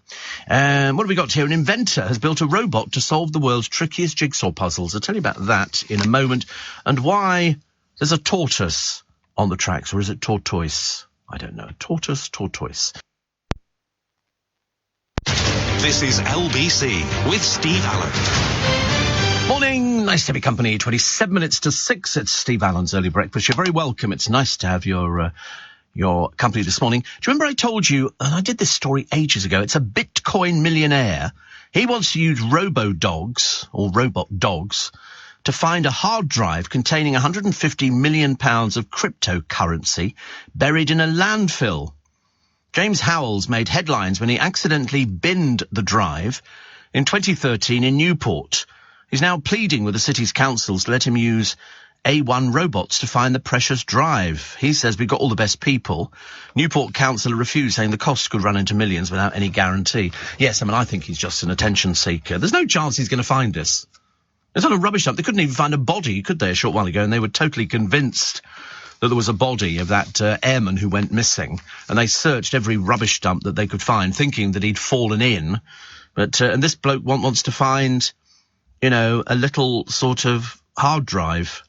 What have we got here? An inventor has built a robot to solve the world's trickiest jigsaw puzzles. I'll tell you about that in a moment. And why there's a tortoise on the tracks. Or is it tortoise? I don't know. Tortoise. This is LBC with Steve Allen. Morning, nice to be company. 27 minutes to 6. It's Steve Allen's Early Breakfast. You're very welcome. It's nice to have your company this morning. Do you remember I told you, and I did this story ages ago, it's a Bitcoin millionaire. He wants to use robo-dogs, or robot dogs, to find a hard drive containing 150 million pounds of cryptocurrency buried in a landfill. James Howells made headlines when he accidentally binned the drive in 2013 in Newport. He's now pleading with the city's councils to let him use A1 Robots to find the precious drive. He says we've got all the best people. Newport councillor refused, saying the costs could run into millions without any guarantee. Yes, I mean, I think he's just an attention seeker. There's no chance he's going to find this. It's not a rubbish dump. They couldn't even find a body, could they, a short while ago? And they were totally convinced that there was a body of that airman who went missing. And they searched every rubbish dump that they could find, thinking that he'd fallen in. But and this bloke wants to find, you know, a little sort of hard drive.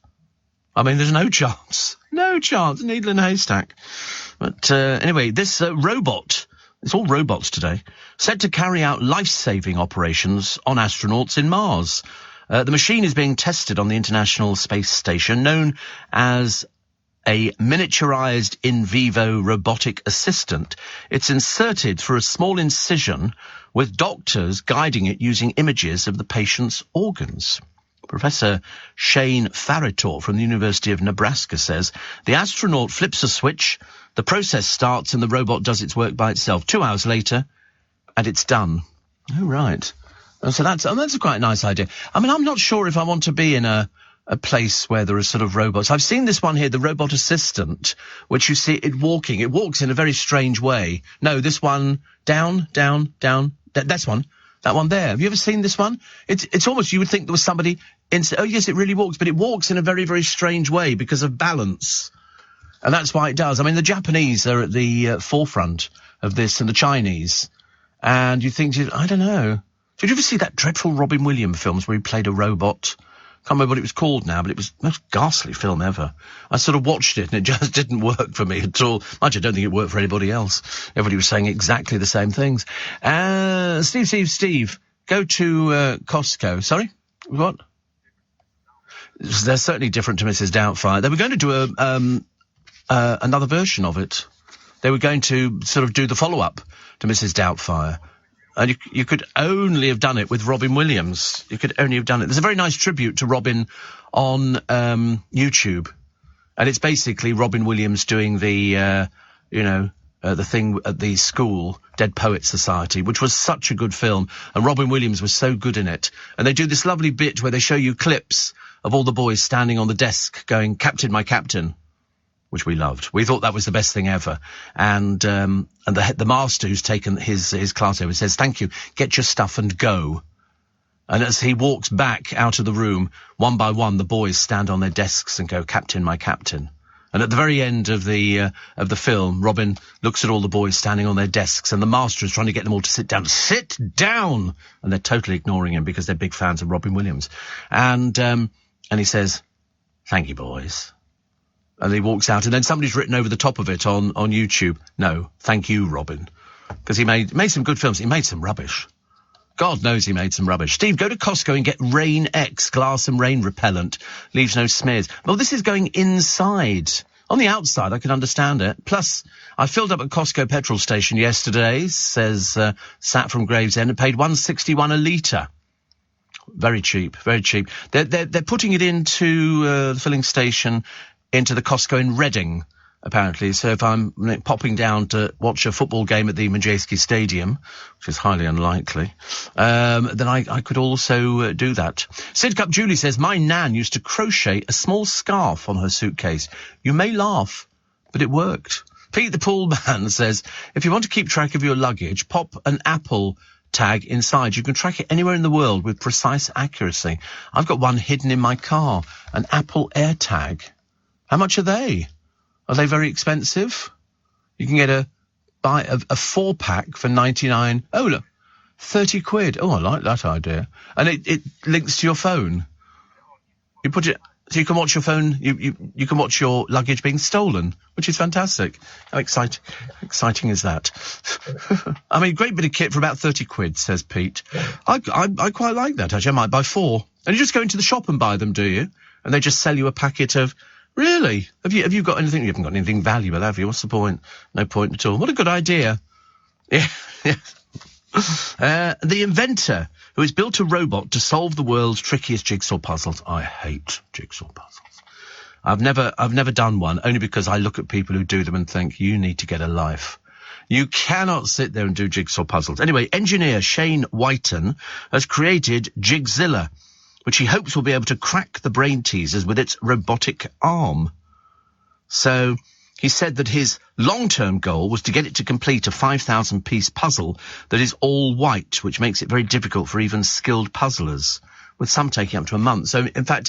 I mean, there's no chance. No chance. Needle in a haystack. But anyway, this robot, it's all robots today, said to carry out life-saving operations on astronauts in Mars. The machine is being tested on the International Space Station, known as a miniaturized in vivo robotic assistant. It's inserted through a small incision with doctors guiding it using images of the patient's organs. Professor Shane Farritor from the University of Nebraska says the astronaut flips a switch, the process starts and the robot does its work by itself. 2 hours later, and it's done. Oh, right. And so that's a quite nice idea. I mean, I'm not sure if I want to be in a place where there are sort of robots. I've seen this one here, the robot assistant, which you see it walking. It walks in a very strange way. No, this one, down, down, down. That's one. That one there. Have you ever seen this one? It's almost, you would think there was somebody oh yes, it really walks, but it walks in a very, very strange way because of balance. And that's why it does. I mean, the Japanese are at the forefront of this, and the Chinese. And you think, I don't know. Did you ever see that dreadful Robin Williams films where he played a robot? Can't remember what it was called now, but it was the most ghastly film ever. I sort of watched it and it just didn't work for me at all. I don't think it worked for anybody else. Everybody was saying exactly the same things. Steve, go to Costco. Sorry? What? They're certainly different to Mrs. Doubtfire. They were going to do another version of it. They were going to sort of do the follow-up to Mrs. Doubtfire. And you could only have done it with Robin Williams. You could only have done it. There's a very nice tribute to Robin on YouTube. And it's basically Robin Williams doing the thing at the school, Dead Poets Society, which was such a good film. And Robin Williams was so good in it. And they do this lovely bit where they show you clips of all the boys standing on the desk going, "Captain, my captain," which we loved. We thought that was the best thing ever. And the master who's taken his class over says, "Thank you, get your stuff and go." And as he walks back out of the room, one by one, the boys stand on their desks and go, "Captain, my captain." And at the very end of the film, Robin looks at all the boys standing on their desks, and the master is trying to get them all to sit down. Sit down! And they're totally ignoring him because they're big fans of Robin Williams. And he says, "Thank you, boys." And he walks out, and then somebody's written over the top of it on YouTube, "No, thank you, Robin." Because he made some good films. He made some rubbish. God knows he made some rubbish. Steve, go to Costco and get Rain X, glass and rain repellent. Leaves no smears. Well, this is going inside. On the outside, I can understand it. Plus, I filled up at Costco petrol station yesterday, says Sat from Gravesend, and paid $1.61 a litre. Very cheap, very cheap. They're putting it into the filling station, into the Costco in Reading, apparently. So if I'm popping down to watch a football game at the Madejski Stadium, which is highly unlikely, then I could also do that. Sidcup Julie says, my nan used to crochet a small scarf on her suitcase. You may laugh, but it worked. Pete the Pool Man says, if you want to keep track of your luggage, pop an Apple tag inside. You can track it anywhere in the world with precise accuracy. I've got one hidden in my car, an Apple AirTag. How much are they? Are they very expensive? You can get a 4-pack for 99. Oh, look, 30 quid. Oh, I like that idea. And it links to your phone. You put it, so you can watch your phone, you can watch your luggage being stolen, which is fantastic. How exciting is that? I mean, great bit of kit for about 30 quid, says Pete. I quite like that, actually. I might buy 4. And you just go into the shop and buy them, do you? And they just sell you a packet of... Really? Have you got anything? You haven't got anything valuable, have you? What's the point? No point at all. What a good idea. Yeah. The inventor who has built a robot to solve the world's trickiest jigsaw puzzles. I hate jigsaw puzzles. I've never done one, only because I look at people who do them and think, you need to get a life. You cannot sit there and do jigsaw puzzles. Anyway, engineer Shane Whiten has created Jigzilla, which he hopes will be able to crack the brain teasers with its robotic arm. So he said that his long-term goal was to get it to complete a 5,000-piece puzzle that is all white, which makes it very difficult for even skilled puzzlers, with some taking up to a month. So, in fact,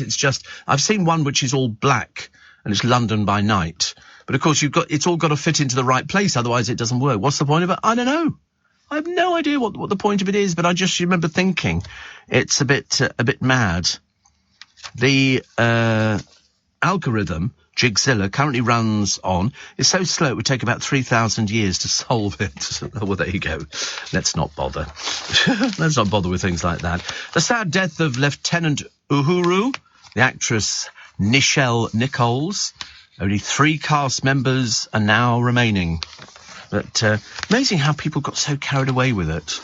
I've seen one which is all black, and it's London by night. But, of course, it's all got to fit into the right place, otherwise it doesn't work. What's the point of it? I don't know. I have no idea what the point of it is, but I just remember thinking it's a bit mad. The algorithm Jigzilla currently runs on is so slow it would take about 3,000 years to solve it. Well, there you go. Let's not bother. Let's not bother with things like that. The sad death of Lieutenant Uhuru, the actress Nichelle Nichols. Only 3 cast members are now remaining. But amazing how people got so carried away with it,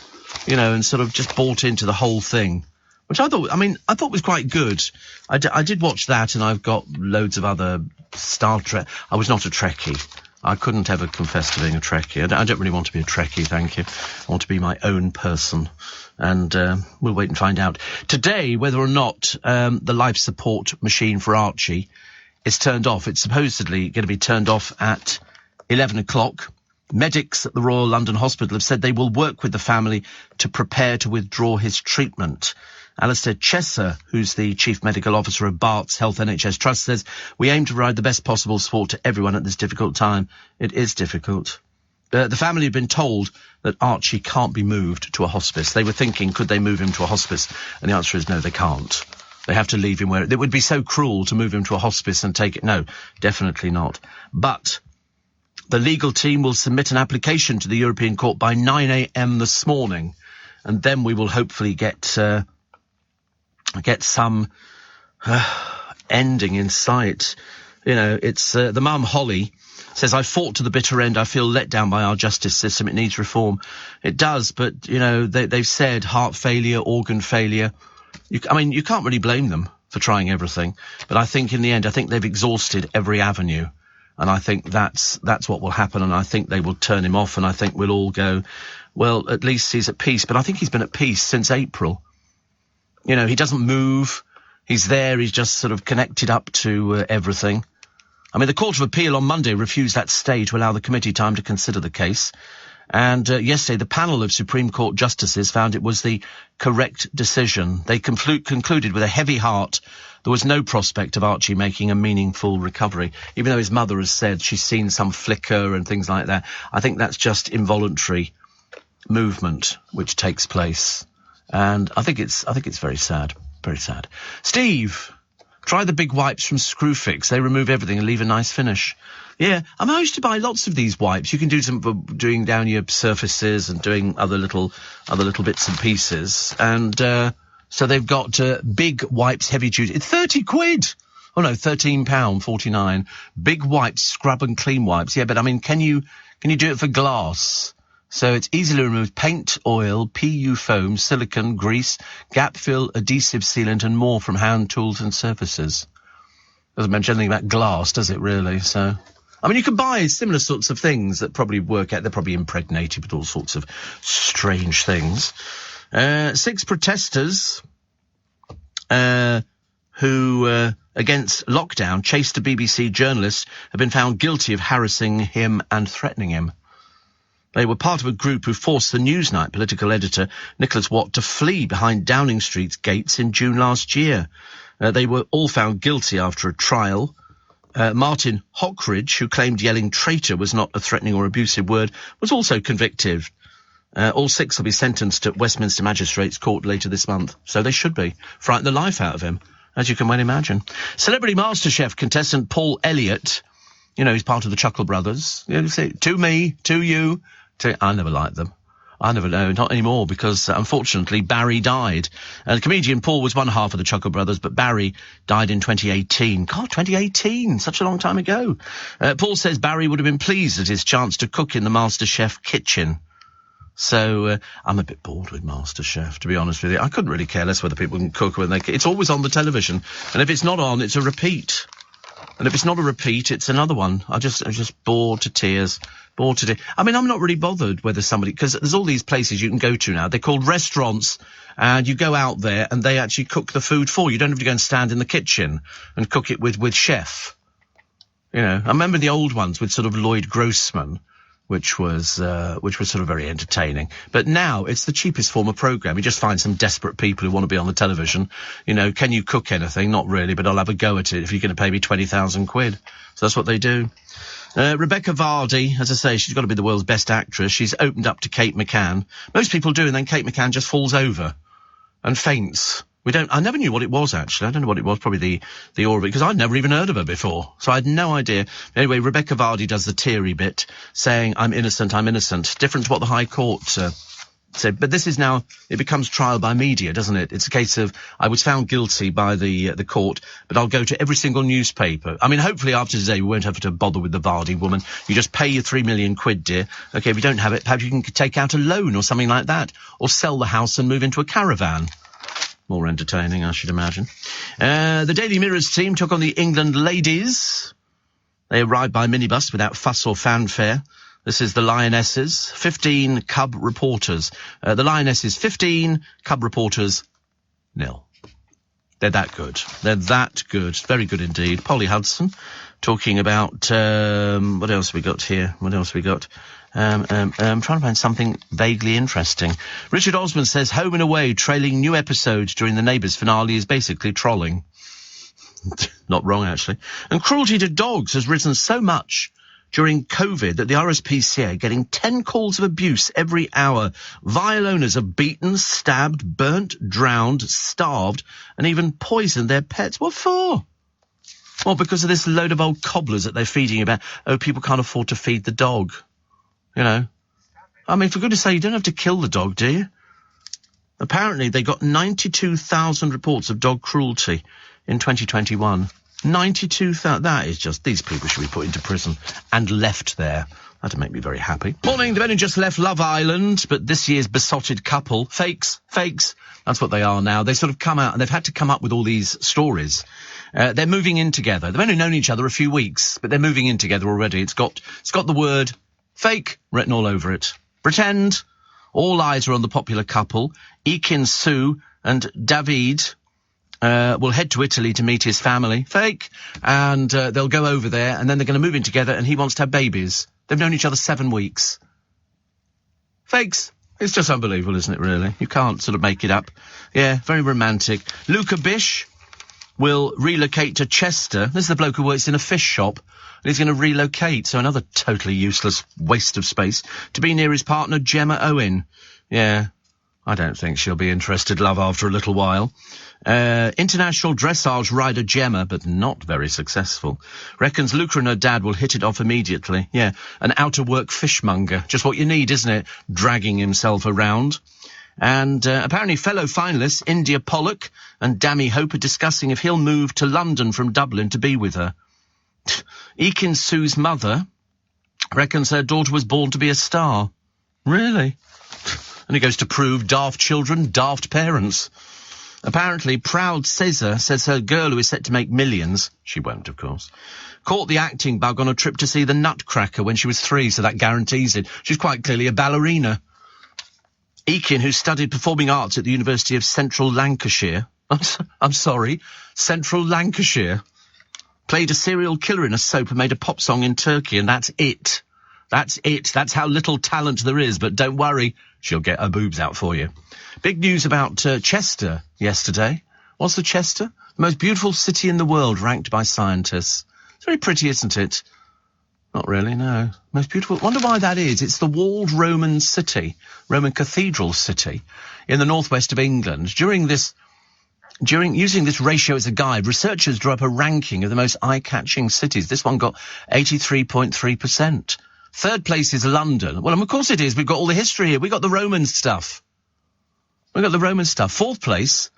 and sort of just bought into the whole thing. Which I thought was quite good. I did watch that, and I've got loads of other Star Trek. I was not a Trekkie. I couldn't ever confess to being a Trekkie. I don't really want to be a Trekkie, thank you. I want to be my own person. And we'll wait and find out. Today, whether or not the life support machine for Archie is turned off. It's supposedly going to be turned off at 11 o'clock. Medics at the Royal London Hospital have said they will work with the family to prepare to withdraw his treatment. Alistair Chesser, who's the Chief Medical Officer of Barts Health NHS Trust, says, "We aim to provide the best possible support to everyone at this difficult time." It is difficult. The family have been told that Archie can't be moved to a hospice. They were thinking, could they move him to a hospice? And the answer is no, they can't. They have to leave him where... It would be so cruel to move him to a hospice and take it. No, definitely not. But the legal team will submit an application to the European Court by 9 a.m. this morning, and then we will hopefully get some ending in sight. It's the mum, Holly, says, "I fought to the bitter end. I feel let down by our justice system. It needs reform." It does, but, they've said heart failure, organ failure. You can't really blame them for trying everything. But I think in the end, they've exhausted every avenue. And I think that's what will happen. And I think they will turn him off. And I think we'll all go, well, at least he's at peace. But I think he's been at peace since April. He doesn't move. He's there. He's just sort of connected up to everything. The Court of Appeal on Monday refused that stay to allow the committee time to consider the case. And yesterday, the panel of Supreme Court justices found it was the correct decision. They concluded with a heavy heart there was no prospect of Archie making a meaningful recovery, even though his mother has said she's seen some flicker and things like that. I think that's just involuntary movement which takes place. And I think it's very sad, very sad. Steve, try the big wipes from Screwfix. They remove everything and leave a nice finish. Yeah, I used to buy lots of these wipes. You can do some for doing down your surfaces and doing other little bits and pieces. And so they've got big wipes, heavy duty. It's 30 quid. Oh no, £13.49. Big wipes, scrub and clean wipes. Yeah, but can you do it for glass? So it's easily removed paint, oil, PU foam, silicone, grease, gap fill, adhesive sealant and more from hand tools and surfaces. Doesn't mention anything about glass, does it really? So, you can buy similar sorts of things that probably work out. They're probably impregnated with all sorts of strange things. 6 protesters who, against lockdown, chased a BBC journalist have been found guilty of harassing him and threatening him. They were part of a group who forced the Newsnight political editor, Nicholas Watt, to flee behind Downing Street's gates in June last year. They were all found guilty after a trial. Martin Hockridge, who claimed yelling traitor was not a threatening or abusive word, was also convicted. All 6 will be sentenced at Westminster Magistrates Court later this month. So they should be. Frighten the life out of him, as you can well imagine. Celebrity MasterChef contestant Paul Elliott, he's part of the Chuckle Brothers. To me, to you. I never liked them. I never know, not anymore, because unfortunately Barry died. Comedian Paul was one half of the Chuckle Brothers, but Barry died in 2018. God, 2018, such a long time ago. Paul says Barry would have been pleased at his chance to cook in the MasterChef kitchen. So I'm a bit bored with MasterChef, to be honest with you. I couldn't really care less whether people can cook or when it's always on the television. And if it's not on, it's a repeat. And if it's not a repeat, it's another one. I'm just bored to tears. Bored to tears. I'm not really bothered whether somebody... Because there's all these places you can go to now. They're called restaurants, and you go out there and they actually cook the food for you. You don't have to go and stand in the kitchen and cook it with chef. You know, I remember the old ones with sort of Lloyd Grossman, which was sort of very entertaining. But now it's the cheapest form of programme. You just find some desperate people who want to be on the television. You know, can you cook anything? Not really, but I'll have a go at it if you're going to pay me 20,000 quid. So that's what they do. Rebecca Vardy, as I say, she's got to be the world's best actress. She's opened up to Kate McCann. Most people do, and then Kate McCann just falls over and faints. I never knew what it was, actually. I don't know what it was, probably the aura, because I'd never even heard of her before. So I had no idea. Anyway, Rebecca Vardy does the teary bit, saying, I'm innocent. Different to what the High Court said. But this is now, it becomes trial by media, doesn't it? It's a case of, I was found guilty by the court, but I'll go to every single newspaper. I mean, hopefully after today we won't have to bother with the Vardy woman. You just pay your 3 million quid, dear. Okay, if you don't have it, perhaps you can take out a loan or something like that. Or sell the house and move into a caravan. More entertaining, I should imagine. The Daily Mirror's team took on the England ladies. They arrived by minibus without fuss or fanfare. This is the Lionesses, 15 Cub reporters. The Lionesses, 15 Cub reporters, 0. They're that good. They're that good. Very good indeed. Polly Hudson talking about, what else have we got here? I'm trying to find something vaguely interesting. Richard Osman says Home and Away trailing new episodes during the Neighbours finale is basically trolling. Not wrong, actually. And cruelty to dogs has risen so much during COVID that the RSPCA are getting 10 calls of abuse every hour. Vile owners have beaten, stabbed, burnt, drowned, starved, and even poisoned their pets. What for? Well, because of this load of old cobblers that they're feeding about. Oh, people can't afford to feed the dog. You know, I mean, for goodness sake, you don't have to kill the dog, do you? Apparently, they got 92,000 reports of dog cruelty in 2021. 92,000. That is just, these people should be put into prison and left there. That'd make me very happy. Morning, they've only just left Love Island, but this year's besotted couple, fakes. That's what they are now. They sort of come out and they've had to come up with all these stories. They're moving in together. They've only known each other a few weeks, but they're moving in together already. It's got the word fake written all over it. Pretend. All eyes are on the popular couple. Ekin Su and David will head to Italy to meet his family. Fake. And they'll go over there, and then they're going to move in together, and he wants to have babies. They've known each other 7 weeks. Fakes. It's just unbelievable, isn't it, really? You can't sort of make it up. Yeah, very romantic. Luca Bish will relocate to Chester. This is the bloke who works in a fish shop. And he's going to relocate, so another totally useless waste of space, to be near his partner, Gemma Owen. Yeah, I don't think she'll be interested, love, after a little while. International dressage rider Gemma, but not very successful. Reckons Luca and her dad will hit it off immediately. Yeah, an out-of-work fishmonger. Just what you need, isn't it? Dragging himself around. And apparently fellow finalists, India Pollock and Dami Hope, are discussing if he'll move to London from Dublin to be with her. Ekin Su's mother reckons her daughter was born to be a star. Really? And it goes to prove daft children, daft parents. Apparently, Proud Caesar says her girl, who is set to make millions, she won't, of course, caught the acting bug on a trip to see the Nutcracker when she was 3, so that guarantees it. She's quite clearly a ballerina. Ekin, who studied performing arts at the University of Central Lancashire, I'm sorry, Central Lancashire, played a serial killer in a soap and made a pop song in Turkey, and that's it. That's it. That's how little talent there is, but don't worry, she'll get her boobs out for you. Big news about Chester yesterday. What's the Chester? The most beautiful city in the world, ranked by scientists. It's very pretty, isn't it? Not really, no. Most beautiful. Wonder why that is. It's the walled Roman city, Roman cathedral city, in the northwest of England. Using this ratio as a guide, researchers drew up a ranking of the most eye-catching cities. This one got 83.3%. Third place is London. Well, of course it is. We've got all the history here. We've got the Roman stuff. Fourth place,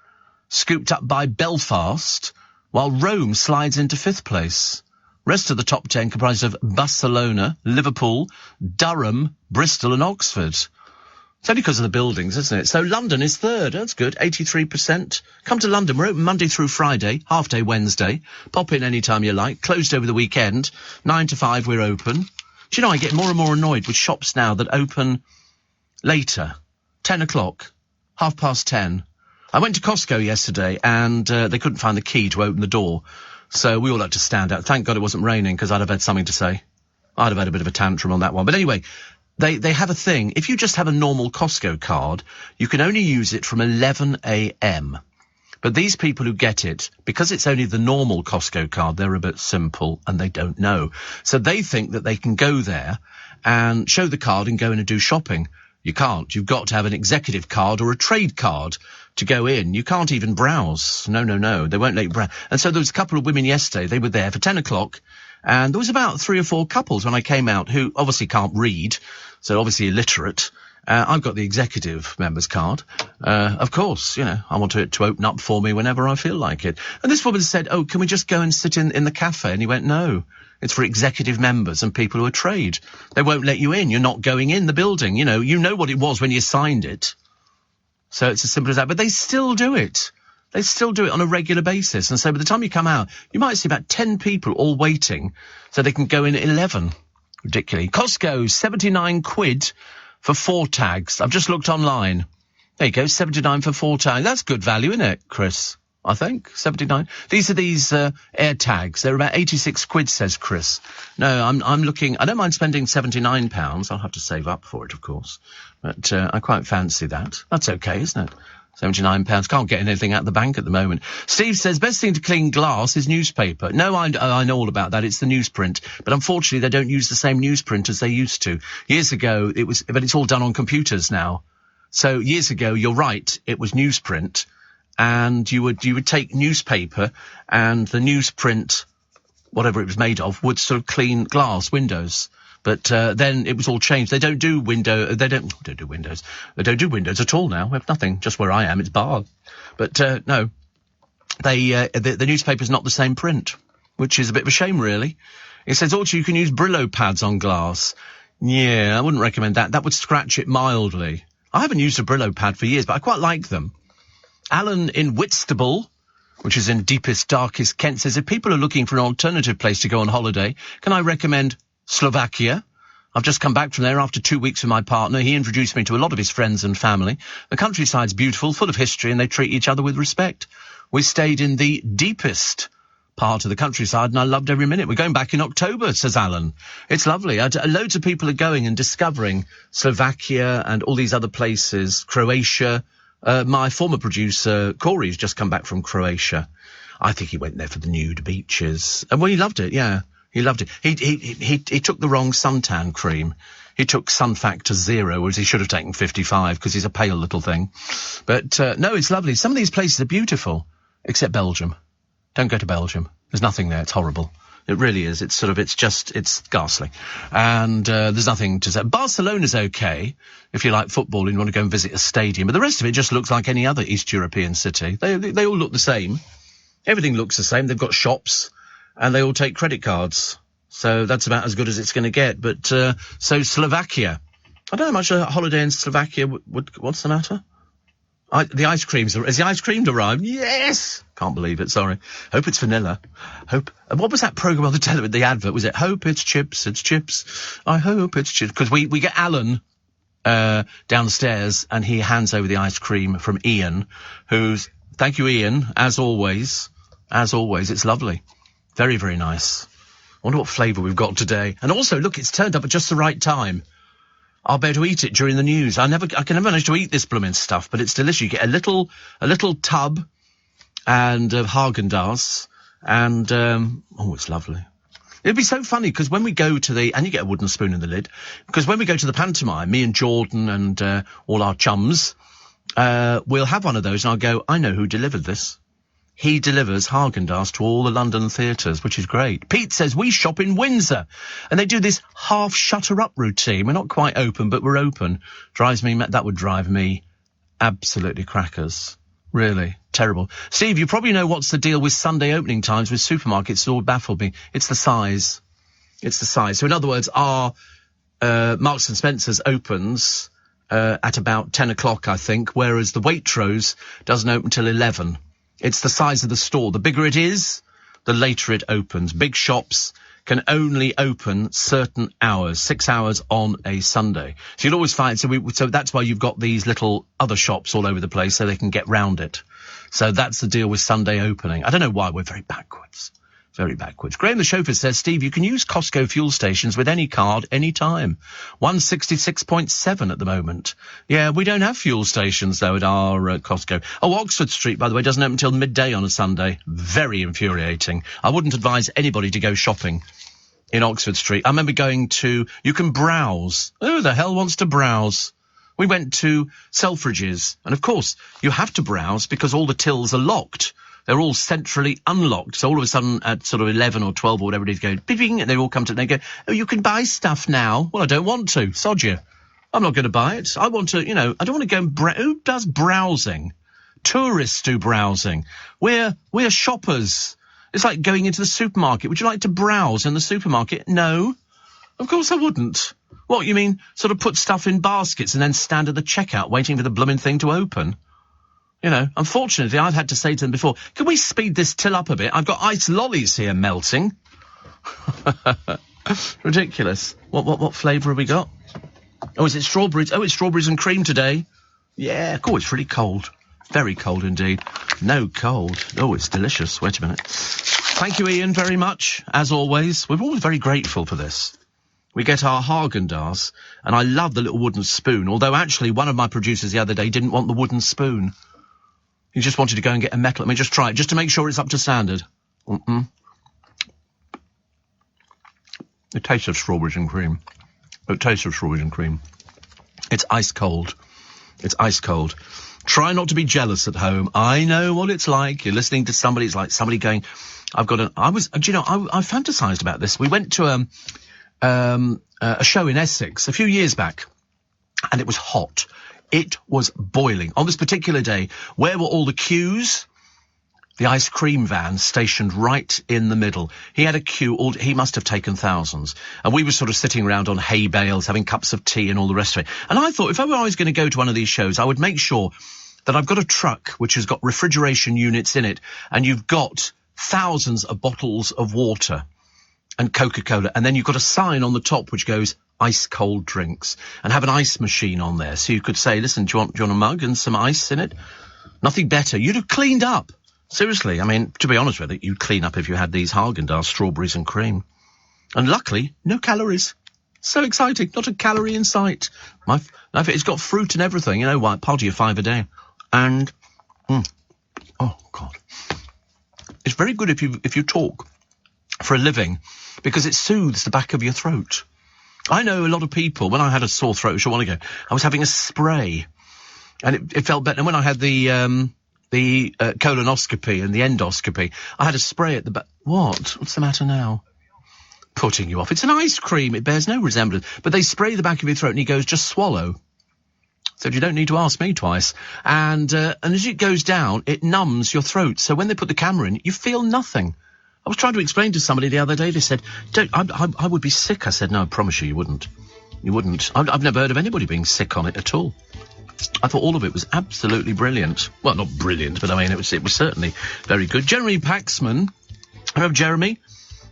scooped up by Belfast, while Rome slides into 5th place. Rest of the top 10 comprised of Barcelona, Liverpool, Durham, Bristol and Oxford. It's only because of the buildings, isn't it? So London is 3rd. That's good, 83%. Come to London. We're open Monday through Friday, half-day Wednesday. Pop in any time you like. Closed over the weekend. 9 to 5 we're open. Do you know, I get more and more annoyed with shops now that open later. 10 o'clock, 10:30. I went to Costco yesterday and they couldn't find the key to open the door. So we all had to stand out. Thank God it wasn't raining because I'd have had something to say. I'd have had a bit of a tantrum on that one. But anyway, they have a thing. If you just have a normal Costco card, you can only use it from 11 a.m. But these people who get it, because it's only the normal Costco card, they're a bit simple and they don't know. So they think that they can go there and show the card and go in and do shopping. You can't. You've got to have an executive card or a trade card to go in. You can't even browse. No. They won't let you browse. And so there was a couple of women yesterday. They were there for 10 o'clock. And there was about 3 or 4 couples when I came out who obviously can't read. So obviously illiterate. I've got the executive members card. Of course, you know, I want it to open up for me whenever I feel like it. And this woman said, oh, can we just go and sit in the cafe? And he went, no. It's for executive members and people who are trade. They won't let you in. You're not going in the building. You know what it was when you signed it. So it's as simple as that. But they still do it. They still do it on a regular basis. And so by the time you come out, you might see about 10 people all waiting so they can go in at 11. Ridiculous. Costco, 79 quid for 4 tags. I've just looked online. There you go, 79 for 4 tags. That's good value, isn't it, Chris? I think, 79. These are air tags. They're about 86 quid, says Chris. No, I'm looking, I don't mind spending £79. I'll have to save up for it, of course. But I quite fancy that. That's okay, isn't it? £79. Can't get anything at the bank at the moment. Steve says, best thing to clean glass is newspaper. No, I know all about that. It's the newsprint. But unfortunately, they don't use the same newsprint as they used to. Years ago, but it's all done on computers now. So years ago, you're right, it was newsprint. And you would take newspaper and the newsprint, whatever it was made of, would sort of clean glass, windows. But then it was all changed. They don't do windows. They don't do windows. They don't do windows at all now. We have nothing. Just where I am, it's bar. But no, the newspaper's not the same print, which is a bit of a shame, really. It says also you can use Brillo pads on glass. Yeah, I wouldn't recommend that. That would scratch it mildly. I haven't used a Brillo pad for years, but I quite like them. Alan in Whitstable, which is in deepest, darkest Kent, says, if people are looking for an alternative place to go on holiday, can I recommend Slovakia? I've just come back from there after 2 weeks with my partner. He introduced me to a lot of his friends and family. The countryside's beautiful, full of history, and they treat each other with respect. We stayed in the deepest part of the countryside, and I loved every minute. We're going back in October, says Alan. It's lovely. Loads of people are going and discovering Slovakia and all these other places, Croatia. My former producer, Corey's just come back from Croatia. I think he went there for the nude beaches. And well, he loved it, yeah. He loved it. He took the wrong suntan cream. He took sun factor 0, whereas he should have taken 55, because he's a pale little thing. But, no, it's lovely. Some of these places are beautiful, except Belgium. Don't go to Belgium. There's nothing there. It's horrible. It really is. It's ghastly. And there's nothing to say. Barcelona's okay if you like football and you want to go and visit a stadium. But the rest of it just looks like any other East European city. They all look the same. Everything looks the same. They've got shops and they all take credit cards. So that's about as good as it's going to get. But so Slovakia. I don't know how much a holiday in Slovakia would what's the matter? Has the ice cream arrived? Yes! Can't believe it, sorry. Hope it's vanilla. What was that programme on the television, the advert? Was it Hope it's chips, I hope it's chips. Because we get Alan downstairs and he hands over the ice cream from Ian, thank you, Ian, as always, it's lovely. Very, very nice. I wonder what flavour we've got today. And also, look, it's turned up at just the right time. I'll be able to eat it during the news. I can never manage to eat this blooming stuff, but it's delicious. You get a little tub and Haagen-Dazs and, it's lovely. It'd be so funny because when we go to and you get a wooden spoon in the lid, because when we go to the pantomime, me and Jordan and all our chums, we'll have one of those and I'll go, I know who delivered this. He delivers Haagen-Dazs to all the London theatres, which is great. Pete says, we shop in Windsor. And they do this half shutter-up routine. We're not quite open, but we're open. That would drive me absolutely crackers. Really. Terrible. Steve, you probably know what's the deal with Sunday opening times with supermarkets. It all baffled me. It's the size. So in other words, our Marks and Spencer's opens at about 10 o'clock, I think, whereas the Waitrose doesn't open till 11. It's the size of the store. The bigger it is, the later it opens. Big shops can only open certain hours, 6 hours on a Sunday. So you'll always find, so that's why you've got these little other shops all over the place so they can get round it. So that's the deal with Sunday opening. I don't know why, we're very backwards. Very backwards. Graham the chauffeur says, Steve, you can use Costco fuel stations with any card, any time. 166.7 at the moment. Yeah, we don't have fuel stations, though, at our Costco. Oh, Oxford Street, by the way, doesn't open until midday on a Sunday. Very infuriating. I wouldn't advise anybody to go shopping in Oxford Street. I remember going to... You can browse. Who the hell wants to browse? We went to Selfridges, and of course, you have to browse because all the tills are locked. They're all centrally unlocked. So all of a sudden at sort of 11 or 12 or whatever it is, go, bing, and they all come to, and they go, oh, you can buy stuff now. Well, I don't want to. Sod you. I'm not going to buy it. I want to, I don't want to go and who does browsing? Tourists do browsing. We're shoppers. It's like going into the supermarket. Would you like to browse in the supermarket? No. Of course I wouldn't. What, you mean sort of put stuff in baskets and then stand at the checkout waiting for the blooming thing to open? Unfortunately, I've had to say to them before, can we speed this till up a bit? I've got ice lollies here melting. Ridiculous. What flavour have we got? Oh, is it strawberries? Oh, it's strawberries and cream today. Yeah, oh, it's really cold. Very cold indeed. No cold. Oh, it's delicious. Wait a minute. Thank you, Ian, very much. As always, we're always very grateful for this. We get our Haagen-Dazs, and I love the little wooden spoon, although actually one of my producers the other day didn't want the wooden spoon. He just wanted to go and get a metal. Let me just try it, just to make sure it's up to standard. The taste of strawberries and cream. The taste of strawberries and cream. It's ice cold. It's ice cold. Try not to be jealous at home. I know what it's like. You're listening to somebody. It's like somebody going, I fantasized about this. We went to a show in Essex a few years back, and it was hot. It was boiling. On this particular day, where were all the queues? The ice cream van stationed right in the middle. He had a queue, he must have taken thousands. And we were sort of sitting around on hay bales, having cups of tea and all the rest of it. And I thought, if I were always going to go to one of these shows, I would make sure that I've got a truck which has got refrigeration units in it, and you've got thousands of bottles of water and Coca-Cola, and then you've got a sign on the top which goes ice cold drinks, and have an ice machine on there. So you could say, listen, do you want a mug and some ice in it? Nothing better. You'd have cleaned up. Seriously, I mean, to be honest with you, you'd clean up if you had these Haagen-Dazs strawberries and cream. And luckily, no calories. So exciting. Not a calorie in sight. It's got fruit and everything, part of your 5 a day. And, oh, God. It's very good if you talk for a living, because it soothes the back of your throat. I know a lot of people, when I had a sore throat a short while ago, I was having a spray, and it felt better. And when I had the colonoscopy and the endoscopy, I had a spray at the back. What's the matter now? Putting you off. It's an ice cream. It bears no resemblance. But they spray the back of your throat, and he goes, just swallow. So you don't need to ask me twice. And as it goes down, it numbs your throat. So when they put the camera in, you feel nothing. I was trying to explain to somebody the other day. They said, I would be sick. I said, no, I promise you wouldn't. You wouldn't. I've never heard of anybody being sick on it at all. I thought all of it was absolutely brilliant. Well, not brilliant, but I mean, it was certainly very good. Jeremy Paxman. Remember Jeremy?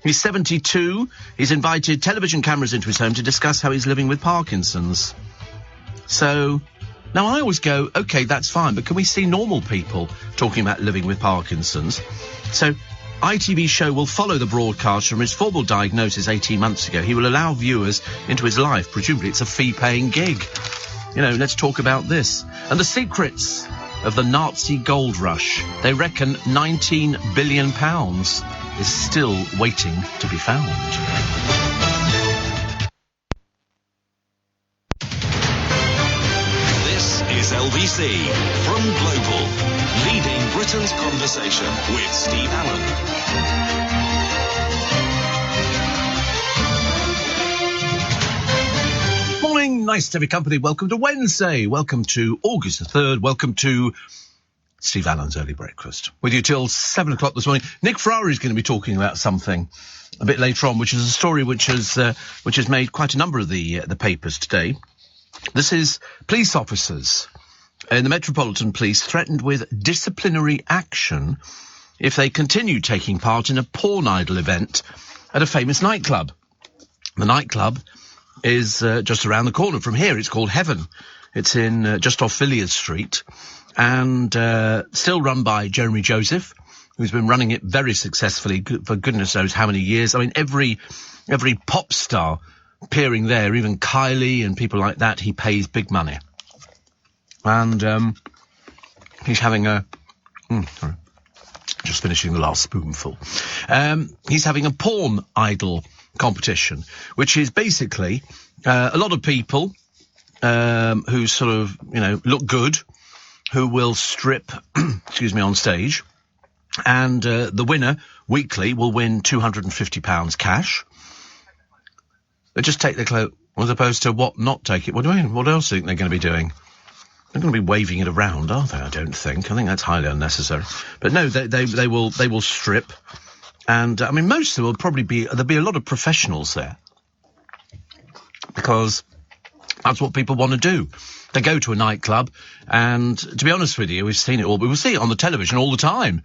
He's 72. He's invited television cameras into his home to discuss how he's living with Parkinson's. So, now I always go, OK, that's fine, but can we see normal people talking about living with Parkinson's? So, ITV show will follow the broadcast from his formal diagnosis 18 months ago. He will allow viewers into his life. Presumably it's a fee-paying gig. Let's talk about this. And the secrets of the Nazi gold rush. They reckon £19 billion is still waiting to be found. This is LBC from Global, leading Britain's conversation with Steve Allen. Morning, nice to have your company. Welcome to Wednesday. Welcome to August the 3rd. Welcome to Steve Allen's Early Breakfast. With you till 7 o'clock this morning. Nick Ferrari is going to be talking about something a bit later on, which is a story which has made quite a number of the papers today. This is police officers in the Metropolitan Police threatened with disciplinary action if they continue taking part in a porn idol event at a famous nightclub. The nightclub is just around the corner from here. It's called Heaven. It's in just off Villiers Street, and still run by Jeremy Joseph, who's been running it very successfully for goodness knows how many years. I mean, every pop star appearing there, even Kylie and people like that, he pays big money. And he's having a... sorry. Just finishing the last spoonful. He's having a porn idol competition, which is basically a lot of people who sort of, look good, who will strip, excuse me, on stage. And the winner, weekly, will win £250 cash. They just take their clothes, as opposed to what, not take it. What do you mean? What else do you think they're going to be doing? They're going to be waving it around, are they? I don't think. I think that's highly unnecessary. But no, they will strip. And, I mean, most of them will probably there'll be a lot of professionals there. Because that's what people want to do. They go to a nightclub, and to be honest with you, we've seen it all, but we see it on the television all the time.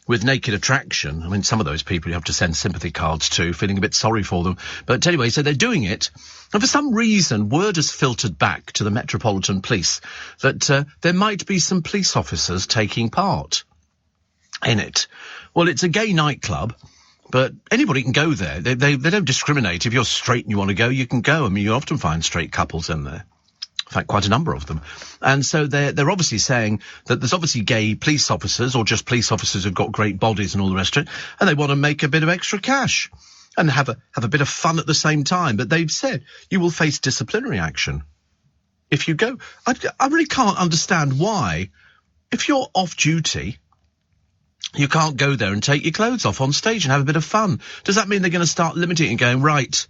With Naked Attraction, I mean, some of those people you have to send sympathy cards to, feeling a bit sorry for them. But anyway, so they're doing it. And for some reason, word has filtered back to the Metropolitan Police that there might be some police officers taking part in it. Well, it's a gay nightclub, but anybody can go there. They don't discriminate. If you're straight and you want to go, you can go. I mean, you often find straight couples in there. In fact, quite a number of them. And so they're obviously saying that there's obviously gay police officers, or just police officers who've got great bodies and all the rest of it, and they want to make a bit of extra cash and have a bit of fun at the same time. But they've said you will face disciplinary action if you go. I really can't understand why, if you're off duty, you can't go there and take your clothes off on stage and have a bit of fun. Does that mean they're going to start limiting it and going, right,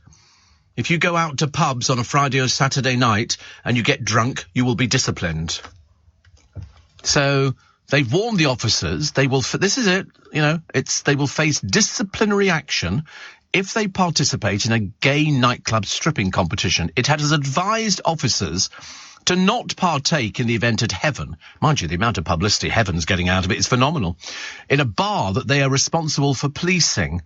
if you go out to pubs on a Friday or Saturday night and you get drunk, you will be disciplined? So they've warned the officers they will, this is it, they will face disciplinary action if they participate in a gay nightclub stripping competition. It has advised officers to not partake in the event at Heaven. Mind you, the amount of publicity Heaven's getting out of it is phenomenal. In a bar that they are responsible for policing,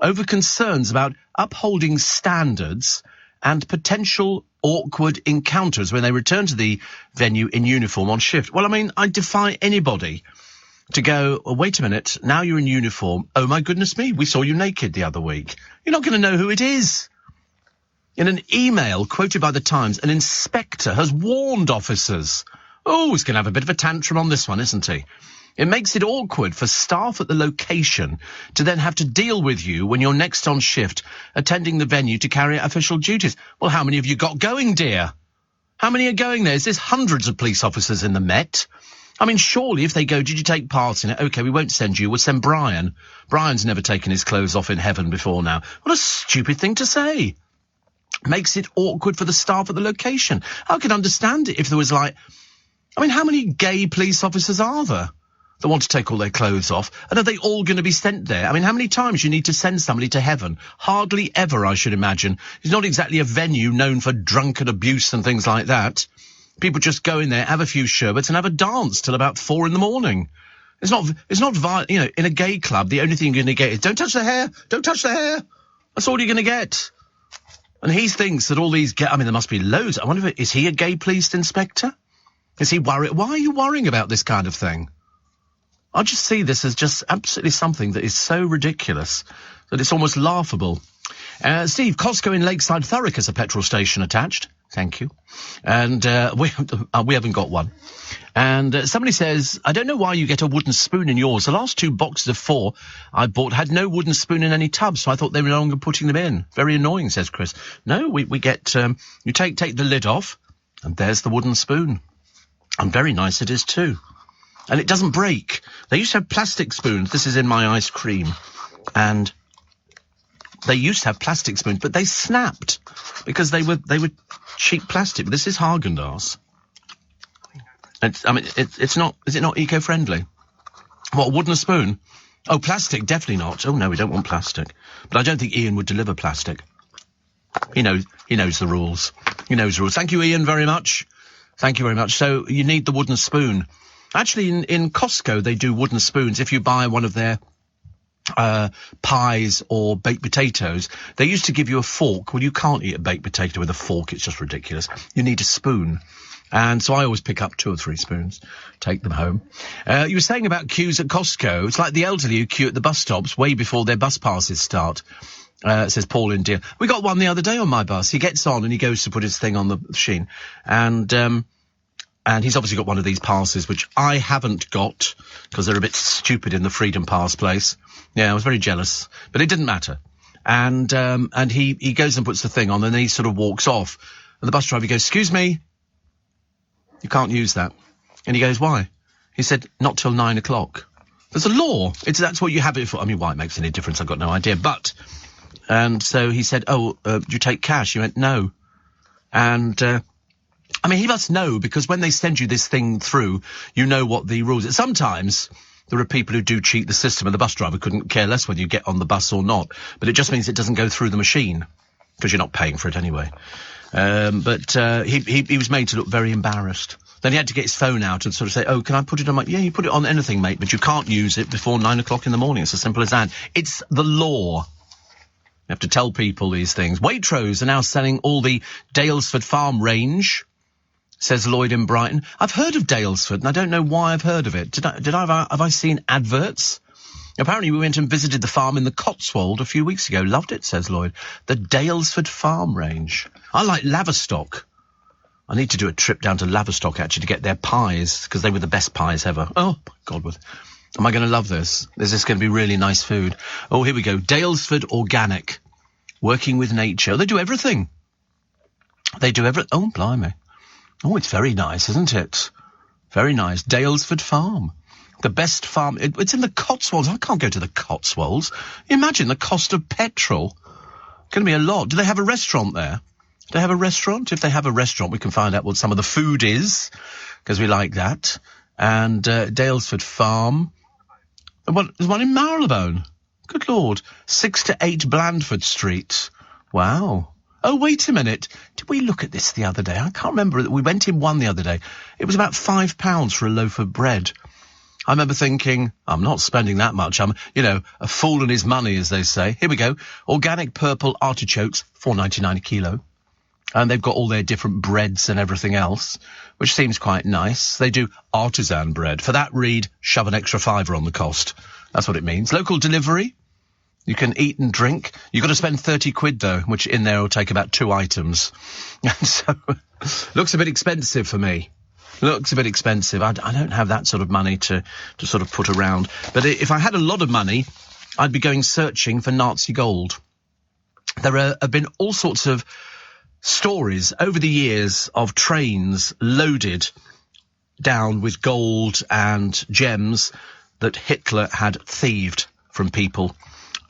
over concerns about upholding standards and potential awkward encounters when they return to the venue in uniform on shift. Well, I mean, I defy anybody to go, oh, wait a minute, now you're in uniform. Oh, my goodness me, we saw you naked the other week. You're not going to know who it is. In an email quoted by the Times, an inspector has warned officers. Oh, he's going to have a bit of a tantrum on this one, isn't he? It makes it awkward for staff at the location to then have to deal with you when you're next on shift, attending the venue to carry out official duties. Well, how many have you got going, dear? How many are going there? Is this hundreds of police officers in the Met? I mean, surely if they go, did you take part in it? OK, we won't send you. We'll send Brian. Brian's never taken his clothes off in Heaven before now. What a stupid thing to say. Makes it awkward for the staff at the location. I could understand it if there was how many gay police officers are there that want to take all their clothes off? And are they all going to be sent there? I mean, how many times you need to send somebody to Heaven? Hardly ever, I should imagine. It's not exactly a venue known for drunken abuse and things like that. People just go in there, have a few sherbets and have a dance till about 4 a.m. It's not violent. In a gay club, the only thing you're going to get is, don't touch the hair, don't touch the hair. That's all you're going to get. And he thinks that all these there must be loads. I wonder is he a gay police inspector? Is he worried? Why are you worrying about this kind of thing? I just see this as just absolutely something that is so ridiculous that it's almost laughable. Steve, Costco in Lakeside Thurrock has a petrol station attached. Thank you. And we haven't got one. And somebody says, I don't know why you get a wooden spoon in yours. The last 2 boxes of 4 I bought had no wooden spoon in any tub, so I thought they were no longer putting them in. Very annoying, says Chris. No, we get, you take the lid off, and there's the wooden spoon. And very nice it is too. And it doesn't break. They used to have plastic spoons. This is in my ice cream. And they used to have plastic spoons, but they snapped because they were cheap plastic. But this is Häagen-Dazs. It's not. Is it not eco-friendly? What, wooden spoon? Oh, plastic, definitely not. Oh no, we don't want plastic. But I don't think Ian would deliver plastic. He knows the rules. He knows the rules. Thank you, Ian, very much. Thank you very much. So you need the wooden spoon. Actually, in Costco, they do wooden spoons. If you buy one of their pies or baked potatoes, they used to give you a fork. Well, you can't eat a baked potato with a fork. It's just ridiculous. You need a spoon. And so I always pick up 2 or 3 spoons, take them home. You were saying about queues at Costco. It's like the elderly who queue at the bus stops way before their bus passes start, says Paul in Deer. We got one the other day on my bus. He gets on and he goes to put his thing on the machine. And he's obviously got one of these passes, which I haven't got, because they're a bit stupid in the Freedom Pass place. Yeah, I was very jealous. But it didn't matter. And he goes and puts the thing on, and then he sort of walks off. And the bus driver goes, "Excuse me, you can't use that." And he goes, "Why?" He said, "Not till 9 o'clock. There's a law. That's what you have it for. I mean, why it makes any difference, I've got no idea. But, and so he said, "Oh, do you take cash?" He went, "No." And, I mean, he must know, because when they send you this thing through, you know what the rules are. Sometimes there are people who do cheat the system, and the bus driver couldn't care less whether you get on the bus or not. But it just means it doesn't go through the machine, because you're not paying for it anyway. But he was made to look very embarrassed. Then he had to get his phone out and sort of say, "Oh, can I put it on my..." "Yeah, you put it on anything, mate, but you can't use it before 9 o'clock in the morning. It's as simple as that. It's the law." You have to tell people these things. Waitrose are now selling all the Dalesford Farm range, says Lloyd in Brighton. I've heard of Dalesford, and I don't know why I've heard of it. Have I seen adverts? Apparently we went and visited the farm in the Cotswold a few weeks ago. Loved it, says Lloyd. The Dalesford Farm range. I like Laverstock. I need to do a trip down to Laverstock, actually, to get their pies, because they were the best pies ever. Oh, my God, am I going to love this? Is this going to be really nice food? Oh, here we go. Dalesford Organic. Working with nature. They do everything. They do everything. Oh, blimey. Oh, it's very nice, isn't it? Very nice. Dalesford Farm. The best farm. It's in the Cotswolds. I can't go to the Cotswolds. Imagine the cost of petrol. Going to be a lot. Do they have a restaurant there? Do they have a restaurant? If they have a restaurant, we can find out what some of the food is, because we like that. And Dalesford Farm. There's one in Marylebone. Good Lord. 6 to 8 Blandford Street. Wow. Oh, wait a minute. Did we look at this the other day? I can't remember. We went in one the other day. It was about £5 for a loaf of bread. I remember thinking, I'm not spending that much. I'm, a fool and his money, as they say. Here we go. Organic purple artichokes, $4.99 a kilo. And they've got all their different breads and everything else, which seems quite nice. They do artisan bread. For that, read, shove an extra £5 on the cost. That's what it means. Local delivery. You can eat and drink. You've got to spend 30 quid, though, which in there will take about 2 items. And so, looks a bit expensive for me. Looks a bit expensive. I don't have that sort of money to sort of put around. But if I had a lot of money, I'd be going searching for Nazi gold. There have been all sorts of stories over the years of trains loaded down with gold and gems that Hitler had thieved from people.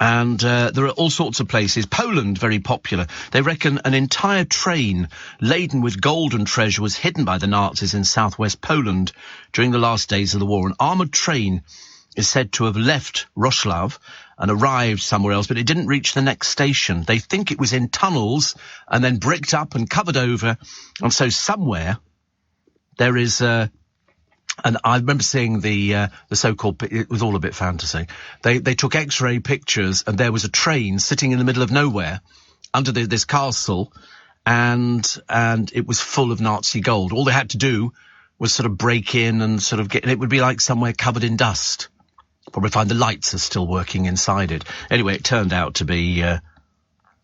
And there are all sorts of places. Poland, very popular. They reckon an entire train laden with gold and treasure was hidden by the Nazis in southwest Poland during the last days of the war. An armoured train is said to have left Wrocław and arrived somewhere else, but it didn't reach the next station. They think it was in tunnels and then bricked up and covered over. And so somewhere there is... And I remember seeing the so-called, it was all a bit fantasy. They took X-ray pictures, and there was a train sitting in the middle of nowhere under this castle, and it was full of Nazi gold. All they had to do was sort of break in and sort of and it would be like somewhere covered in dust. Probably find the lights are still working inside it. Anyway, it turned out to be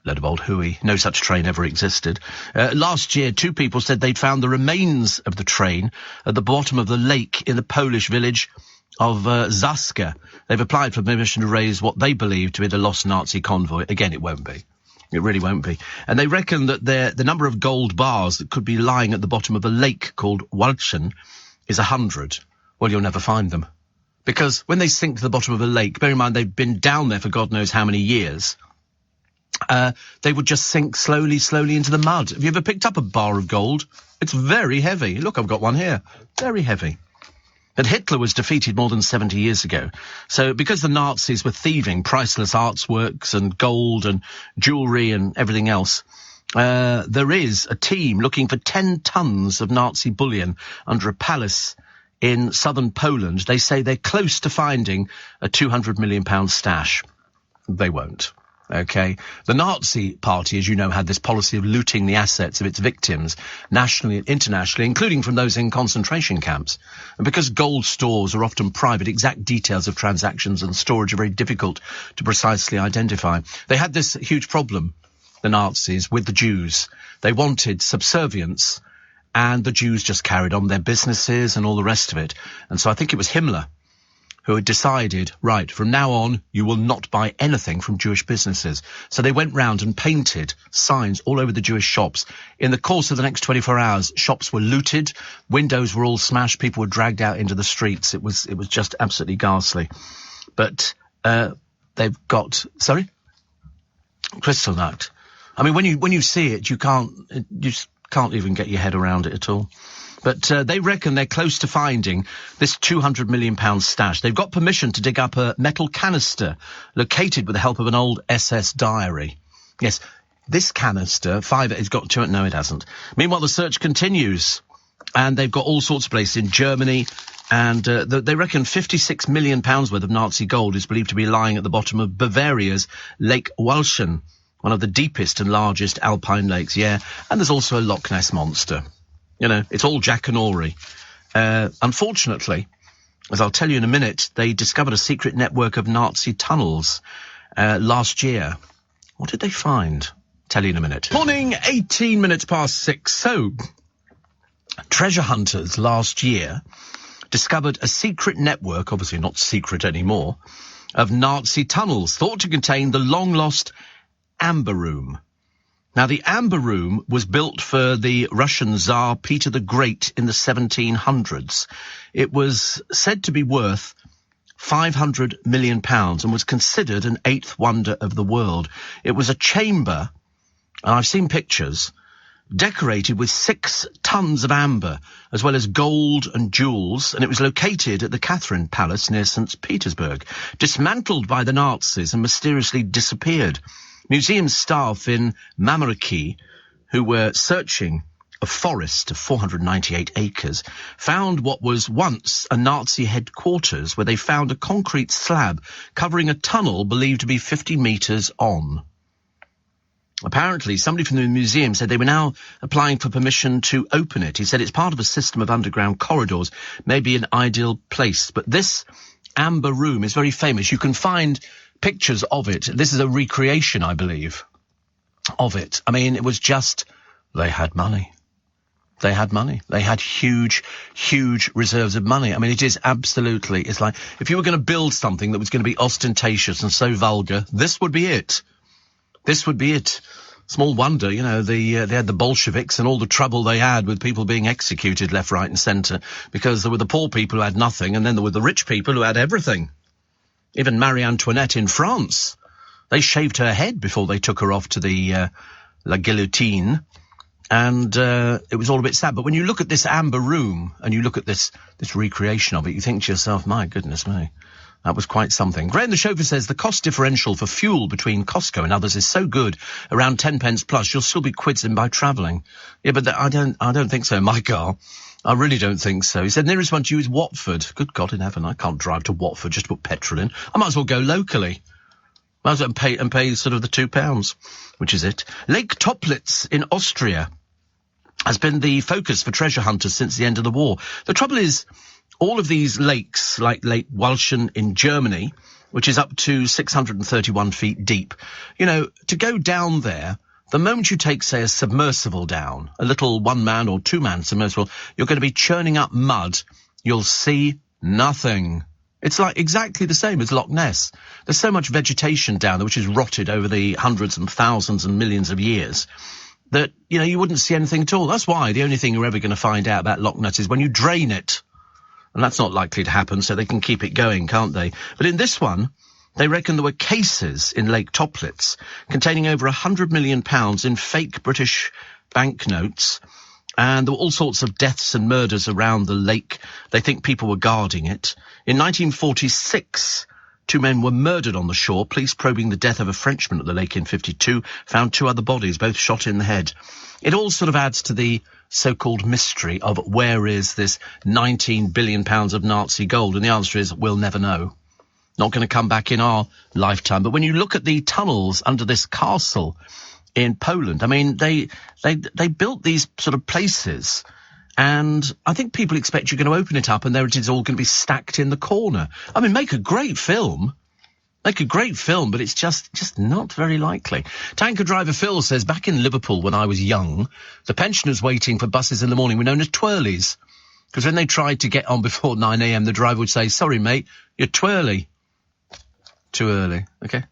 load of old hooey. No such train ever existed. Last year, 2 people said they'd found the remains of the train at the bottom of the lake in the Polish village of Zaska. They've applied for permission to raise what they believe to be the lost Nazi convoy. Again, it won't be. It really won't be. And they reckon that the number of gold bars that could be lying at the bottom of a lake called Walchen is 100. Well, you'll never find them. Because when they sink to the bottom of a lake, bear in mind they've been down there for God knows how many years, they would just sink slowly into the mud. Have you ever picked up a bar of gold? It's very heavy. Look, I've got one here. Very heavy. But Hitler was defeated more than 70 years ago. So because the Nazis were thieving priceless artworks and gold and jewellery and everything else, there is a team looking for 10 tons of Nazi bullion under a palace in southern Poland. They say they're close to finding a £200 million stash. They won't. Okay. The Nazi Party, as you know, had this policy of looting the assets of its victims nationally and internationally, including from those in concentration camps. And because gold stores are often private, exact details of transactions and storage are very difficult to precisely identify. They had this huge problem, the Nazis, with the Jews. They wanted subservience, and the Jews just carried on their businesses and all the rest of it. And so I think it was Himmler who had decided, right, from now on, you will not buy anything from Jewish businesses. So they went round and painted signs all over the Jewish shops. In the course of the next 24 hours, shops were looted, windows were all smashed, people were dragged out into the streets. It was just absolutely ghastly. But they've got, sorry? Kristallnacht. I mean, when you see it, you just can't even get your head around it at all. But they reckon they're close to finding this £200 million stash. They've got permission to dig up a metal canister located with the help of an old SS diary. Yes, this canister, it's got to it. No, it hasn't. Meanwhile, the search continues, and they've got all sorts of places in Germany, and they reckon £56 million worth of Nazi gold is believed to be lying at the bottom of Bavaria's Lake Walchen, one of the deepest and largest alpine lakes, yeah. And there's also a Loch Ness monster. You know, it's all Jackanory. Unfortunately, as I'll tell you in a minute, they discovered a secret network of Nazi tunnels last year. What did they find? Tell you in a minute. Morning, 18 minutes past 6. So, treasure hunters last year discovered a secret network, obviously not secret anymore, of Nazi tunnels thought to contain the long-lost Amber Room. Now, the Amber Room was built for the Russian Tsar Peter the Great in the 1700s. It was said to be worth £500 million and was considered an eighth wonder of the world. It was a chamber, and I've seen pictures, decorated with 6 tons of amber, as well as gold and jewels, and it was located at the Catherine Palace near St. Petersburg, dismantled by the Nazis and mysteriously disappeared. Museum staff in Mameriki, who were searching a forest of 498 acres, found what was once a Nazi headquarters, where they found a concrete slab covering a tunnel believed to be 50 metres on. Apparently, somebody from the museum said they were now applying for permission to open it. He said it's part of a system of underground corridors, maybe an ideal place. But this Amber Room is very famous. You can find pictures of it. This is a recreation, I believe, of it. I mean, it was just, they had money. They had money. They had huge, huge reserves of money. I mean, it is absolutely, it's like, if you were going to build something that was going to be ostentatious and so vulgar, this would be it. This would be it. Small wonder, you know, they had the Bolsheviks and all the trouble they had with people being executed left, right and centre, because there were the poor people who had nothing, and then there were the rich people who had everything. Even Marie Antoinette in France, they shaved her head before they took her off to the La Guillotine, and it was all a bit sad. But when you look at this Amber Room and you look at this recreation of it, you think to yourself, my goodness me, that was quite something. Graham the chauffeur says the cost differential for fuel between Costco and others is so good, around 10 pence plus, you'll still be quids in by travelling. Yeah, but I don't think so, my car. I really don't think so. He said, nearest one to you is Watford. Good God in heaven, I can't drive to Watford just to put petrol in. I might as well go locally. Might as well pay sort of the £2, which is it. Lake Toplitz in Austria has been the focus for treasure hunters since the end of the war. The trouble is, all of these lakes, like Lake Walchen in Germany, which is up to 631 feet deep, you know, to go down there, the moment you take, say, a submersible down, a little one-man or two-man submersible, you're going to be churning up mud. You'll see nothing. It's like exactly the same as Loch Ness. There's so much vegetation down there which is rotted over the hundreds and thousands and millions of years that, you know, you wouldn't see anything at all. That's why the only thing you're ever going to find out about Loch Ness is when you drain it. And that's not likely to happen, so they can keep it going, can't they? But in this one, they reckon there were cases in Lake Toplitz containing over £100 million in fake British banknotes, and there were all sorts of deaths and murders around the lake. They think people were guarding it. In 1946, 2 men were murdered on the shore. Police probing the death of a Frenchman at the lake in 1952 found 2 other bodies, both shot in the head. It all sort of adds to the so-called mystery of where is this £19 billion of Nazi gold? And the answer is, we'll never know. Not going to come back in our lifetime. But when you look at the tunnels under this castle in Poland, I mean, they built these sort of places, and I think people expect you're going to open it up and there it is all going to be stacked in the corner. I mean, make a great film. But it's just not very likely. Tanker driver Phil says, back in Liverpool when I was young, the pensioners waiting for buses in the morning were known as twirlies. Because when they tried to get on before 9 a.m, the driver would say, sorry, mate, you're twirly. Too early, okay?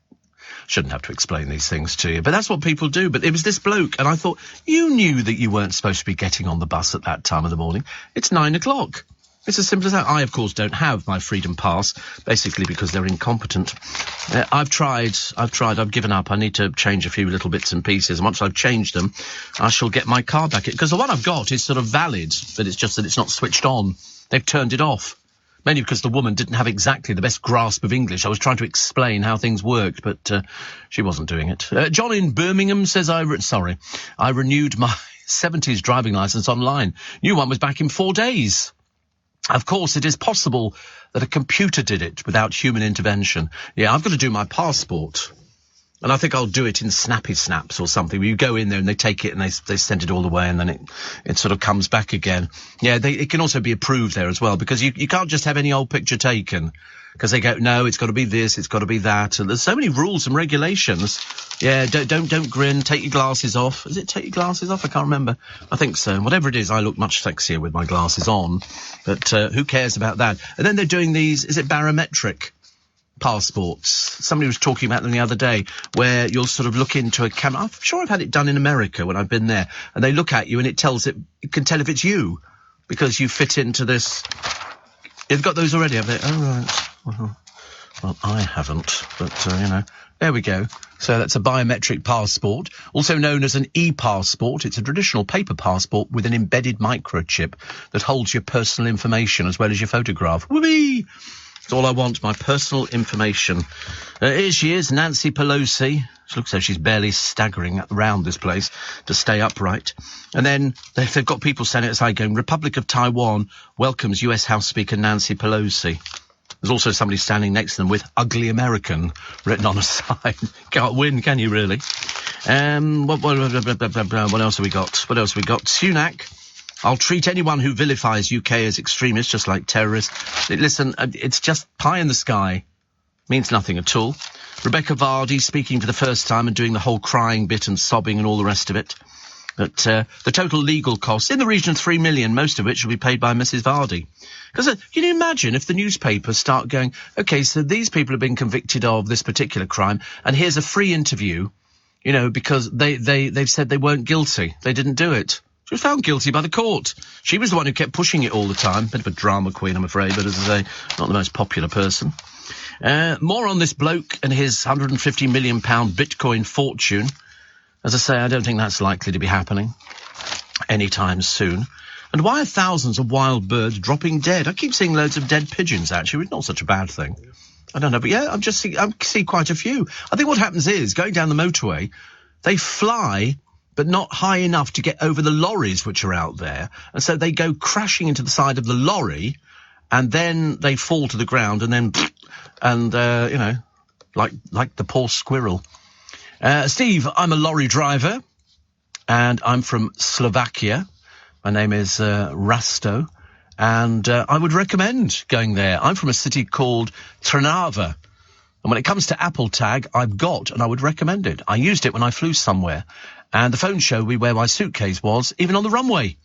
Shouldn't have to explain these things to you, but that's what people do. But it was this bloke, and I thought, you knew that you weren't supposed to be getting on the bus at that time of the morning. It's 9 o'clock. It's as simple as that. I, of course, don't have my Freedom Pass, basically because they're incompetent. I've tried, I've given up. I need to change a few little bits and pieces, and once I've changed them, I shall get my car back. Because the one I've got is sort of valid, but it's just that it's not switched on. They've turned it off. Mainly because the woman didn't have exactly the best grasp of English. I was trying to explain how things worked, but she wasn't doing it. John in Birmingham says, I renewed my 70s driving licence online. New one was back in 4 days. Of course, it is possible that a computer did it without human intervention. Yeah, I've got to do my passport. And I think I'll do it in snappy snaps or something. You go in there and they take it and they send it all the way and then it sort of comes back again. Yeah, it can also be approved there as well, because you can't just have any old picture taken. Because they go, no, it's got to be this, it's got to be that. And there's so many rules and regulations. Yeah, don't grin, take your glasses off. Is it take your glasses off? I can't remember. I think so. Whatever it is, I look much sexier with my glasses on. But who cares about that? And then they're doing these, is it barometric passports? Somebody was talking about them the other day, where you'll sort of look into a camera. I'm sure I've had it done in America when I've been there. And they look at you and it can tell if it's you, because you fit into this. You've got those already, have they? Oh, right. Well, I haven't, but, there we go. So that's a biometric passport, also known as an e-passport. It's a traditional paper passport with an embedded microchip that holds your personal information as well as your photograph. Whoopee! That's all I want, my personal information. Here she is, Nancy Pelosi. She looks like she's barely staggering around this place to stay upright. And then they've got people standing outside going, Republic of Taiwan welcomes US House Speaker Nancy Pelosi. There's also somebody standing next to them with Ugly American written on a sign. Can't win, can you, really? What else have we got? Sunak. I'll treat anyone who vilifies UK as extremists, just like terrorists. Listen, it's just pie in the sky. Means nothing at all. Rebecca Vardy speaking for the first time and doing the whole crying bit and sobbing and all the rest of it. But the total legal costs, in the region of 3 million, most of which will be paid by Mrs. Vardy. Because can you imagine if the newspapers start going, OK, so these people have been convicted of this particular crime, and here's a free interview, because they've said they weren't guilty. They didn't do it. She was found guilty by the court. She was the one who kept pushing it all the time. Bit of a drama queen, I'm afraid, but as I say, not the most popular person. More on this bloke and his £150 million Bitcoin fortune. As I say, I don't think that's likely to be happening anytime soon. And why are thousands of wild birds dropping dead? I keep seeing loads of dead pigeons, actually. It's not such a bad thing. I don't know, but yeah, I see quite a few. I think what happens is, going down the motorway, they fly, but not high enough to get over the lorries which are out there. And so they go crashing into the side of the lorry, and then they fall to the ground, and then, like the poor squirrel. Steve, I'm a lorry driver, and I'm from Slovakia. My name is Rasto, and I would recommend going there. I'm from a city called Trnava, and when it comes to Apple Tag, I've got, and I would recommend it. I used it when I flew somewhere, and the phone showed me where my suitcase was, even on the runway.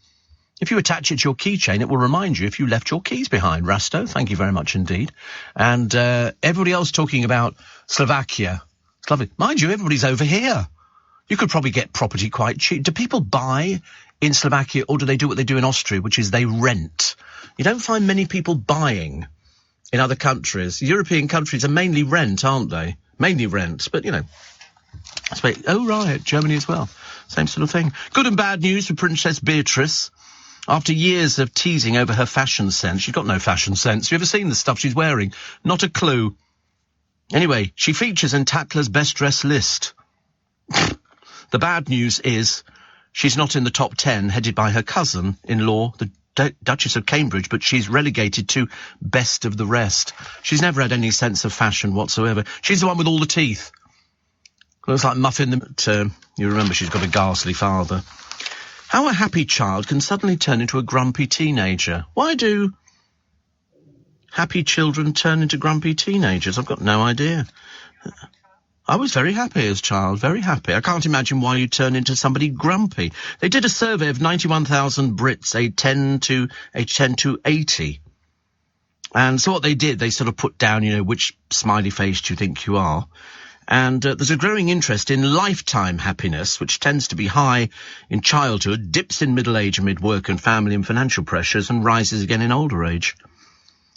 If you attach it to your keychain, it will remind you if you left your keys behind. Rasto, thank you very much indeed. And everybody else talking about Slovakia. It's lovely. Mind you, everybody's over here. You could probably get property quite cheap. Do people buy in Slovakia, or do they do what they do in Austria, which is they rent? You don't find many people buying in other countries. European countries are mainly rent, aren't they? Mainly rent, but, oh, right, Germany as well. Same sort of thing. Good and bad news for Princess Beatrice. After years of teasing over her fashion sense, she's got no fashion sense. You ever seen the stuff she's wearing? Not a clue. Anyway, she features in Tatler's best dressed list. The bad news is She's not in the top 10, headed by her cousin-in-law, the Duchess of Cambridge, but she's relegated to best of the rest. She's never had any sense of fashion whatsoever. She's the one with all the teeth. Looks like Muffin. You remember she's got a ghastly father. How a happy child can suddenly turn into a grumpy teenager. Why do happy children turn into grumpy teenagers? I've got no idea. I was very happy as a child, very happy. I can't imagine why you turn into somebody grumpy. They did a survey of 91,000 Brits aged 10 to 80. And so what they did, they sort of put down, which smiley face do you think you are? And there's a growing interest in lifetime happiness, which tends to be high in childhood, dips in middle age amid work and family and financial pressures, and rises again in older age.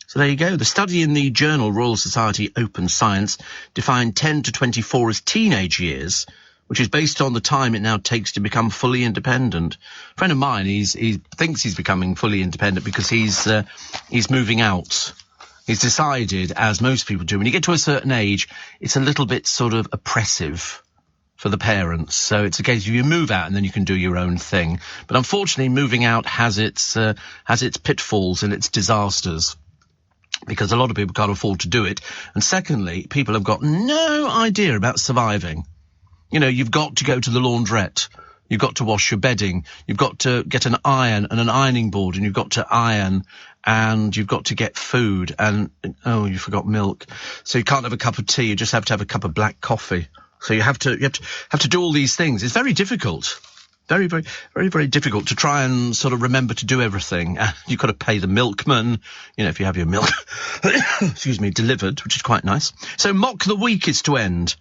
So there you go. The study in the journal Royal Society Open Science defined 10 to 24 as teenage years, which is based on the time it now takes to become fully independent. A friend of mine, he thinks he's becoming fully independent because he's moving out. He's decided, as most people do, when you get to a certain age, it's a little bit sort of oppressive for the parents. So it's a case of you move out and then you can do your own thing. But unfortunately, moving out has its pitfalls and its disasters, because a lot of people can't afford to do it. And secondly, people have got no idea about surviving. You've got to go to the laundrette. You've got to wash your bedding. You've got to get an iron and an ironing board, and you've got to iron, and you've got to get food, and, oh, you forgot milk. So you can't have a cup of tea. You just have to have a cup of black coffee. So you have to do all these things. It's very difficult. Very, very, very, very difficult to try and sort of remember to do everything. You've got to pay the milkman, if you have your milk, delivered, which is quite nice. So Mock the Week is to end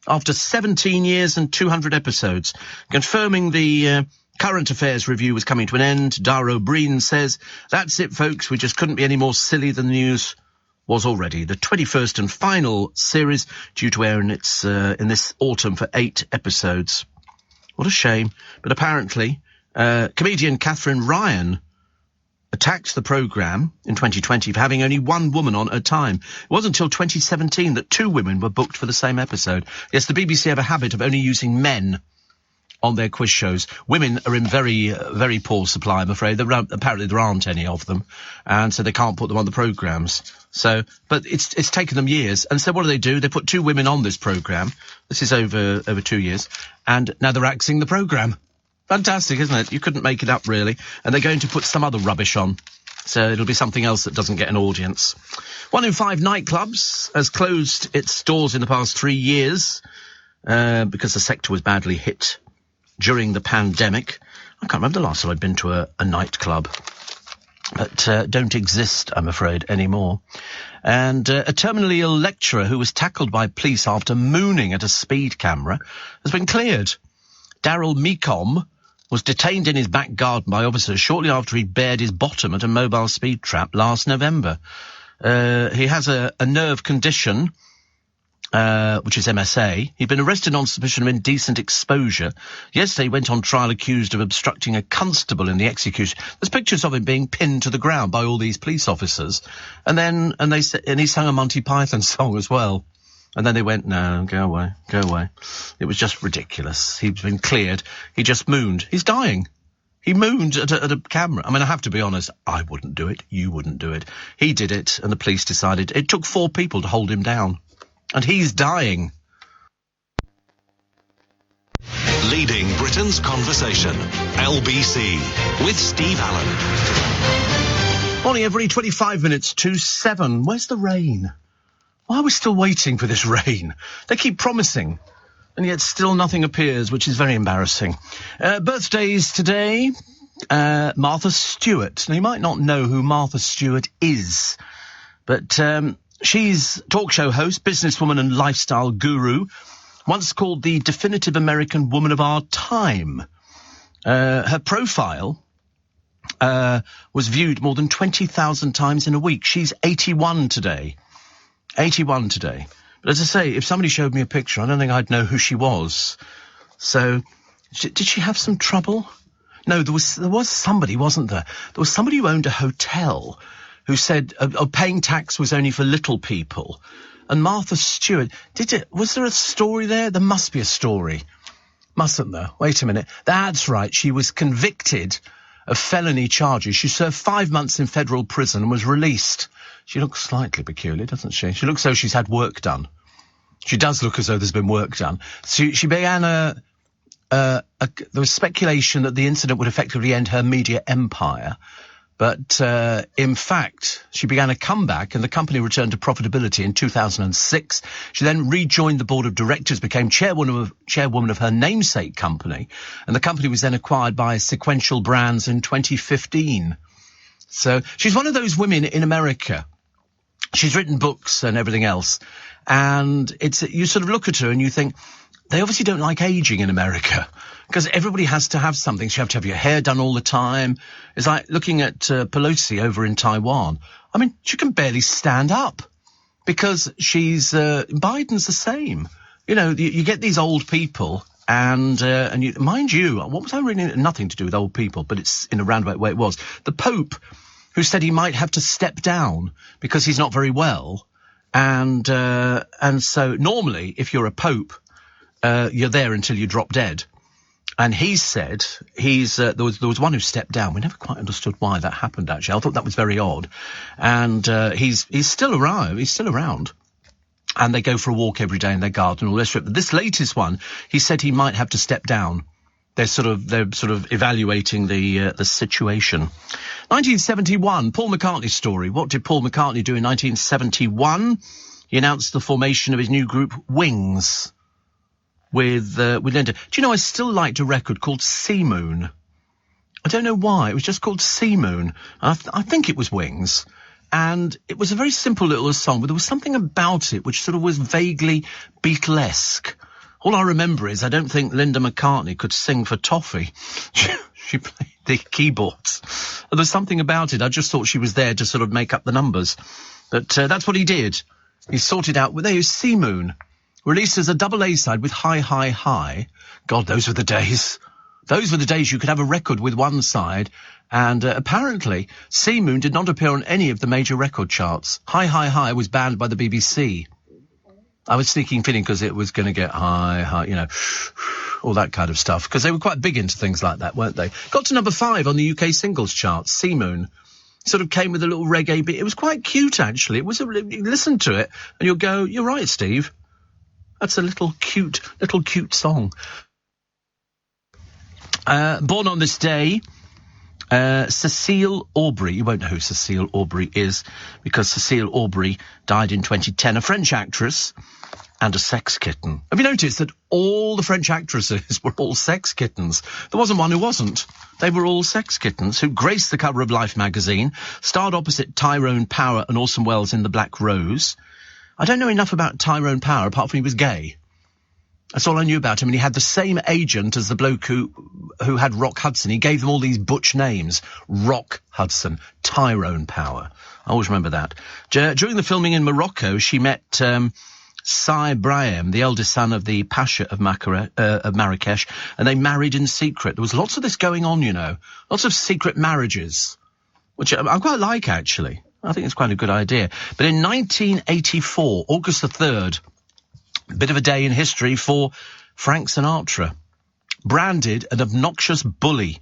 after 17 years and 200 episodes. Confirming the current affairs review was coming to an end, Dara O'Brien says, "That's it, folks. We just couldn't be any more silly than the news was already." The 21st and final series due to air in this autumn for 8 episodes. What a shame. But apparently, comedian Catherine Ryan attacked the programme in 2020 for having only one woman on at a time. It wasn't until 2017 that 2 women were booked for the same episode. Yes, the BBC have a habit of only using men on their quiz shows. Women are in very, very poor supply, I'm afraid. Apparently there aren't any of them, and so they can't put them on the programmes. So, but it's taken them years. And so what do? They put 2 women on this programme. This is over 2 years. And now they're axing the programme. Fantastic, isn't it? You couldn't make it up, really. And they're going to put some other rubbish on. So it'll be something else that doesn't get an audience. 1 in 5 nightclubs has closed its doors in the past 3 years because the sector was badly hit during the pandemic. I can't remember the last time I'd been to a nightclub. But don't exist, I'm afraid, anymore. And a terminally ill lecturer who was tackled by police after mooning at a speed camera has been cleared. Daryl Mecom was detained in his back garden by officers shortly after he bared his bottom at a mobile speed trap last November. He has a nerve condition, which is MSA. He'd been arrested on suspicion of indecent exposure. Yesterday he went on trial accused of obstructing a constable in the execution. There's pictures of him being pinned to the ground by all these police officers. And he sang a Monty Python song as well. And then they went, "No, go away, go away." It was just ridiculous. He's been cleared. He just mooned. He's dying. He mooned at a camera. I mean, I have to be honest, I wouldn't do it. You wouldn't do it. He did it, and the police decided. It took 4 people to hold him down. And he's dying. Leading Britain's conversation. LBC with Steve Allen. Morning, every 25 minutes to 7. Where's the rain? Why are we still waiting for this rain? They keep promising, and yet still nothing appears, which is very embarrassing. Birthdays today. Martha Stewart. Now, you might not know who Martha Stewart is, but she's talk show host, businesswoman and lifestyle guru, once called the definitive American woman of our time. Her profile was viewed more than 20,000 times in a week. She's 81 today. 81 today. But as I say, if somebody showed me a picture, I don't think I'd know who she was. So, did she have some trouble? No, there was somebody, wasn't there? There was somebody who owned a hotel who said paying tax was only for little people. And Martha Stewart, was there a story there? There must be a story. Mustn't there? Wait a minute. That's right. She was convicted of felony charges. She served 5 months in federal prison and was released. She looks slightly peculiar, doesn't she? She looks as though she's had work done. She does look as though there's been work done. So she began there was speculation that the incident would effectively end her media empire. But in fact, she began a comeback and the company returned to profitability in 2006. She then rejoined the board of directors, became chairwoman of her namesake company. And the company was then acquired by Sequential Brands in 2015. So she's one of those women in America. She's written books and everything else. And you sort of look at her and you think, they obviously don't like aging in America because everybody has to have something. So you have to have your hair done all the time. It's like looking at Pelosi over in Taiwan. I mean, she can barely stand up because Biden's the same. You know, you get these old people and mind you, what was I reading? Nothing to do with old people, but it's in a roundabout way it was. The Pope, who said he might have to step down because he's not very well. And so normally if you're a Pope, you're there until you drop dead. And he said there was one who stepped down. We never quite understood why that happened, actually. I thought that was very odd. And he's still around. He's still around. And they go for a walk every day in their garden and all this. But this latest one, he said he might have to step down. They're sort of evaluating the situation. 1971, Paul McCartney's story. What did Paul McCartney do in 1971? He announced the formation of his new group, Wings. With Linda. Do you know I still liked a record called Sea Moon? I don't know why. It was just called Sea Moon. I think it was Wings. And it was a very simple little song, but there was something about it which sort of was vaguely Beatlesque. All I remember is I don't think Linda McCartney could sing for toffee. She played the keyboards. There was something about it. I just thought she was there to sort of make up the numbers. But that's what he did. He sorted out with Sea Moon. Released as a double A-side with Hi, Hi, Hi. God, those were the days. Those were the days you could have a record with one side. And apparently, Sea Moon did not appear on any of the major record charts. Hi, Hi, Hi was banned by the BBC. I was sneaking feeling because it was going to get high, you know, all that kind of stuff. Because they were quite big into things like that, weren't they? Got to number 5 on the UK singles charts, Sea Moon. Sort of came with a little reggae beat. It was quite cute, actually. You listen to it and you'll go, you're right, Steve. That's a little cute song. Born on this day, Cecile Aubrey. You won't know who Cecile Aubrey is because Cecile Aubrey died in 2010. A French actress and a sex kitten. Have you noticed that all the French actresses were all sex kittens? There wasn't one who wasn't. They were all sex kittens who graced the cover of Life magazine, starred opposite Tyrone Power and Orson Welles in The Black Rose. I don't know enough about Tyrone Power apart from he was gay. That's all I knew about him. And he had the same agent as the bloke who had Rock Hudson. He gave them all these butch names. Rock Hudson, Tyrone Power. I always remember that. During the filming in Morocco, she met Sy Brahim, the eldest son of the Pasha of Marrakesh, and they married in secret. There was lots of this going on, you know. Lots of secret marriages, which I quite like, actually. I think it's quite a good idea. But in 1984, August the 3rd, a bit of a day in history for Frank Sinatra. Branded an obnoxious bully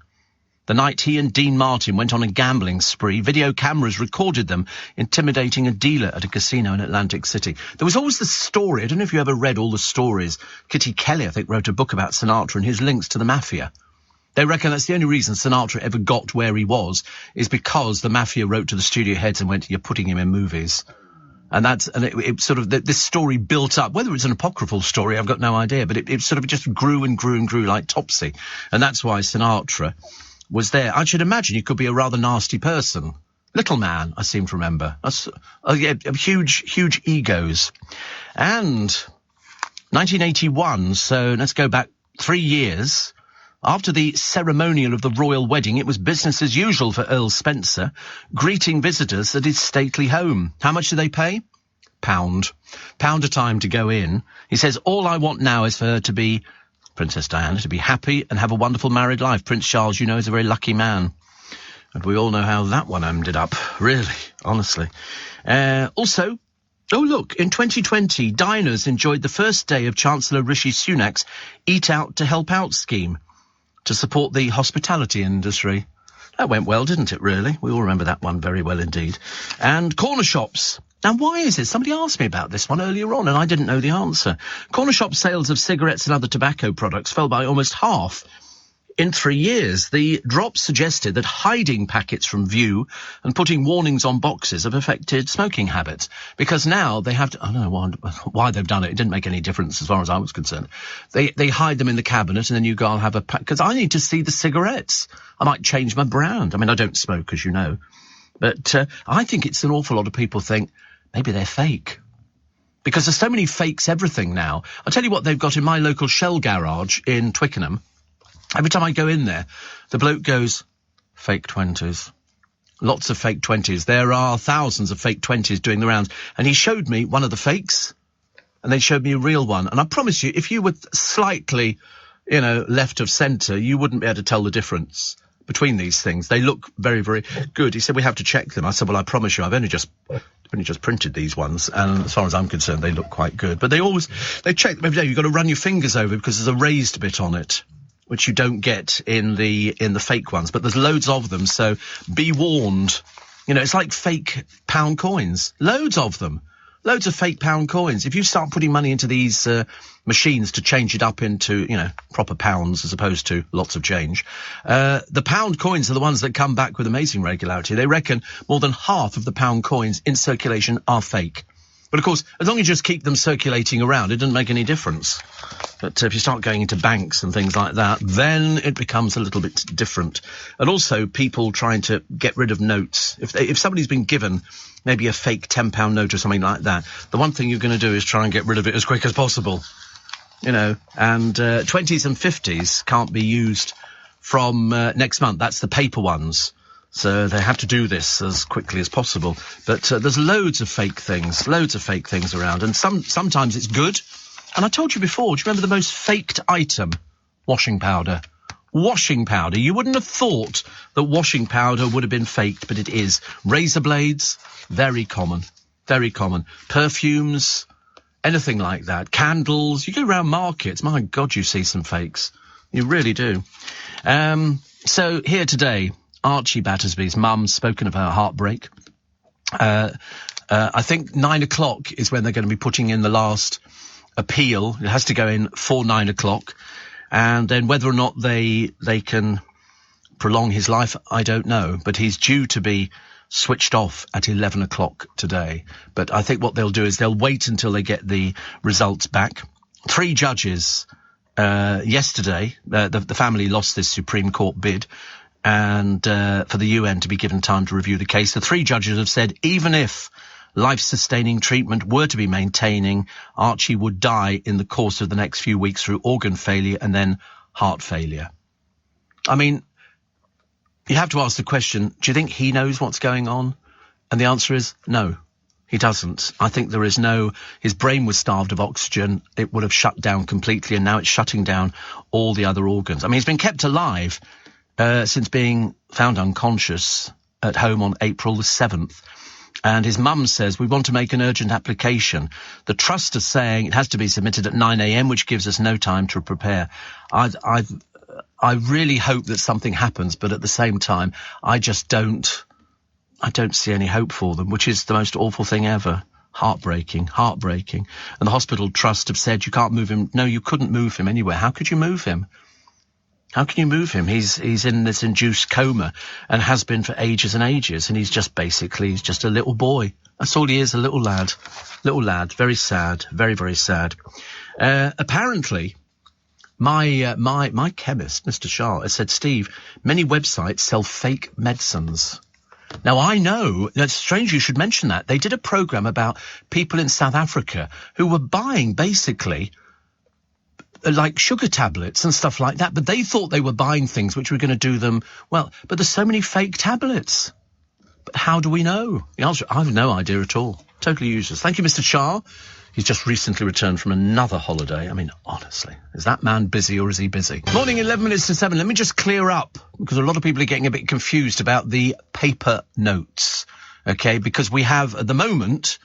the night he and Dean Martin went on a gambling spree. Video cameras recorded them intimidating a dealer at a casino in Atlantic City. There was always the story. I don't know if you ever read all the stories. Kitty Kelly, I think, wrote a book about Sinatra and his links to the mafia. They reckon that's the only reason Sinatra ever got where he was is because the mafia wrote to the studio heads and went, you're putting him in movies. And it sort of, this story built up. Whether it's an apocryphal story, I've got no idea, but it sort of just grew and grew and grew like Topsy. And that's why Sinatra was there. I should imagine he could be a rather nasty person. Little man, I seem to remember. Huge egos. And 1981, so let's go back 3 years. After the ceremonial of the royal wedding, it was business as usual for Earl Spencer, greeting visitors at his stately home. How much do they pay? £1 a time to go in. He says, all I want now is for her to be, Princess Diana, to be happy and have a wonderful married life. Prince Charles, you know, is a very lucky man. And we all know how that one ended up, really, honestly. Also, Oh, look, in 2020, diners enjoyed the first day of Chancellor Rishi Sunak's Eat Out to Help Out scheme to support the hospitality industry. That went well, didn't it, really? We all remember that one very well indeed. And corner shops. Now, why is it? Somebody asked me about this one earlier on, and I didn't know the answer. Corner shop sales of cigarettes and other tobacco products fell by almost half in 3 years. The drop suggested that hiding packets from view and putting warnings on boxes have affected smoking habits. Because now they have to... I don't know why they've done it. It didn't make any difference as far as I was concerned. They hide them in the cabinet, and then you go and have a pack... Because I need to see the cigarettes. I might change my brand. I mean, I don't smoke, as you know. But I think it's an awful lot of people think maybe they're fake. Because there's so many fakes everything now. I'll tell you what they've got in my local Shell garage in Twickenham. Every time I go in there, the bloke goes, fake 20s. Lots of fake 20s. There are thousands of fake 20s doing the rounds. And he showed me one of the fakes, and they showed me a real one. And I promise you, if you were slightly, left of centre, you wouldn't be able to tell the difference between these things. They look very, very good. He said, we have to check them. I said, well, I promise you, I've only just printed these ones, and as far as I'm concerned, they look quite good. But they check them every day. You've got to run your fingers over because there's a raised bit on it, which you don't get in the fake ones, but there's loads of them, so be warned. It's like fake pound coins. Loads of them. Loads of fake pound coins. If you start putting money into these machines to change it up into, proper pounds as opposed to lots of change, the pound coins are the ones that come back with amazing regularity. They reckon more than half of the pound coins in circulation are fake. But, of course, as long as you just keep them circulating around, it doesn't make any difference. But if you start going into banks and things like that, then it becomes a little bit different. And also people trying to get rid of notes. If somebody's been given maybe a fake £10 note or something like that, the one thing you're going to do is try and get rid of it as quick as possible. And 20s and 50s can't be used from next month. That's the paper ones. So they have to do this as quickly as possible. But there's loads of fake things around. And sometimes it's good. And I told you before, do you remember the most faked item? Washing powder. Washing powder. You wouldn't have thought that washing powder would have been faked, but it is. Razor blades, very common. Very common. Perfumes, anything like that. Candles. You go around markets, my God, you see some fakes. You really do. So here today, Archie Battersby's mum's spoken of her heartbreak. I think 9 o'clock is when they're going to be putting in the last appeal. It has to go in for 9 o'clock. And then whether or not they can prolong his life, I don't know. But he's due to be switched off at 11 o'clock today. But I think what they'll do is they'll wait until they get the results back. 3 judges yesterday, the family lost this Supreme Court bid, and for the UN to be given time to review the case. The 3 judges have said even if life-sustaining treatment were to be maintaining, Archie would die in the course of the next few weeks through organ failure and then heart failure. I mean, you have to ask the question, do you think he knows what's going on? And the answer is no, he doesn't. I think there is his brain was starved of oxygen. It would have shut down completely, and now it's shutting down all the other organs. I mean, he's been kept alive since being found unconscious at home on April the 7th. And his mum says, we want to make an urgent application. The trust is saying it has to be submitted at 9 a.m, which gives us no time to prepare. I really hope that something happens, but at the same time, I don't see any hope for them, which is the most awful thing ever. Heartbreaking. And the hospital trust have said you can't move him. No, you couldn't move him anywhere. How could you move him? How can you move him? He's in this induced coma and has been for ages and ages. And he's just a little boy. That's all he is, a little lad. Very sad. Very, very sad. Apparently, my chemist, Mr. Shah, has said, Steve, many websites sell fake medicines. Now, I know, it's strange you should mention that. They did a program about people in South Africa who were buying basically like sugar tablets and stuff like that, but they thought they were buying things which were going to do them well. But there's so many fake tablets. But how do we know? The answer, I have no idea at all. Totally useless. Thank you, Mr. Shah. He's just recently returned from another holiday. I mean, honestly, is that man busy or is he busy? Morning, 11 minutes to 7. Let me just clear up, because a lot of people are getting a bit confused about the paper notes. Okay, because we have, at the moment,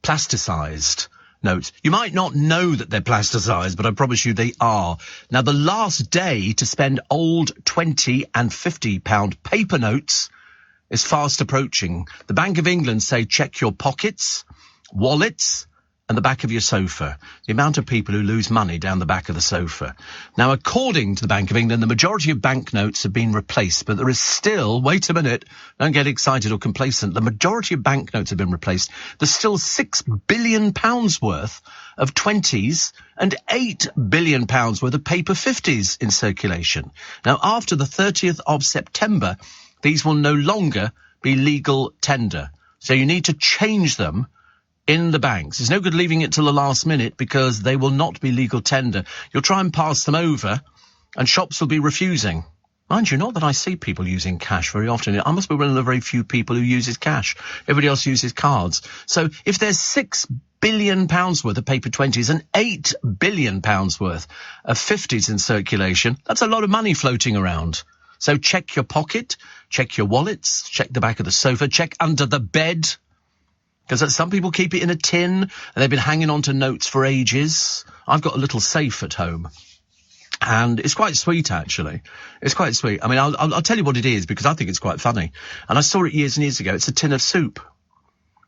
Plasticised notes. You might not know that they're plasticised, but I promise you they are. Now, the last day to spend old £20 and £50 paper notes is fast approaching. The Bank of England say check your pockets, wallets, and the back of your sofa. The amount of people who lose money down the back of the sofa. Now, according to the Bank of England, the majority of banknotes have been replaced, but there is still, wait a minute, don't get excited or complacent, the majority of banknotes have been replaced. There's still £6 billion worth of 20s and £8 billion worth of paper 50s in circulation. Now, after the 30th of September, these will no longer be legal tender. So you need to change them in the banks. It's no good leaving it till the last minute because they will not be legal tender. You'll try and pass them over and shops will be refusing. Mind you, not that I see people using cash very often. I must be one of the very few people who uses cash. Everybody else uses cards. So if there's £6 billion worth of paper 20s and £8 billion worth of 50s in circulation, that's a lot of money floating around. So check your pocket, check your wallets, check the back of the sofa, check under the bed. Because some people keep it in a tin, and they've been hanging on to notes for ages. I've got a little safe at home. And it's quite sweet, actually. It's quite sweet. I mean, I'll tell you what it is, because I think it's quite funny. And I saw it years and years ago. It's a tin of soup.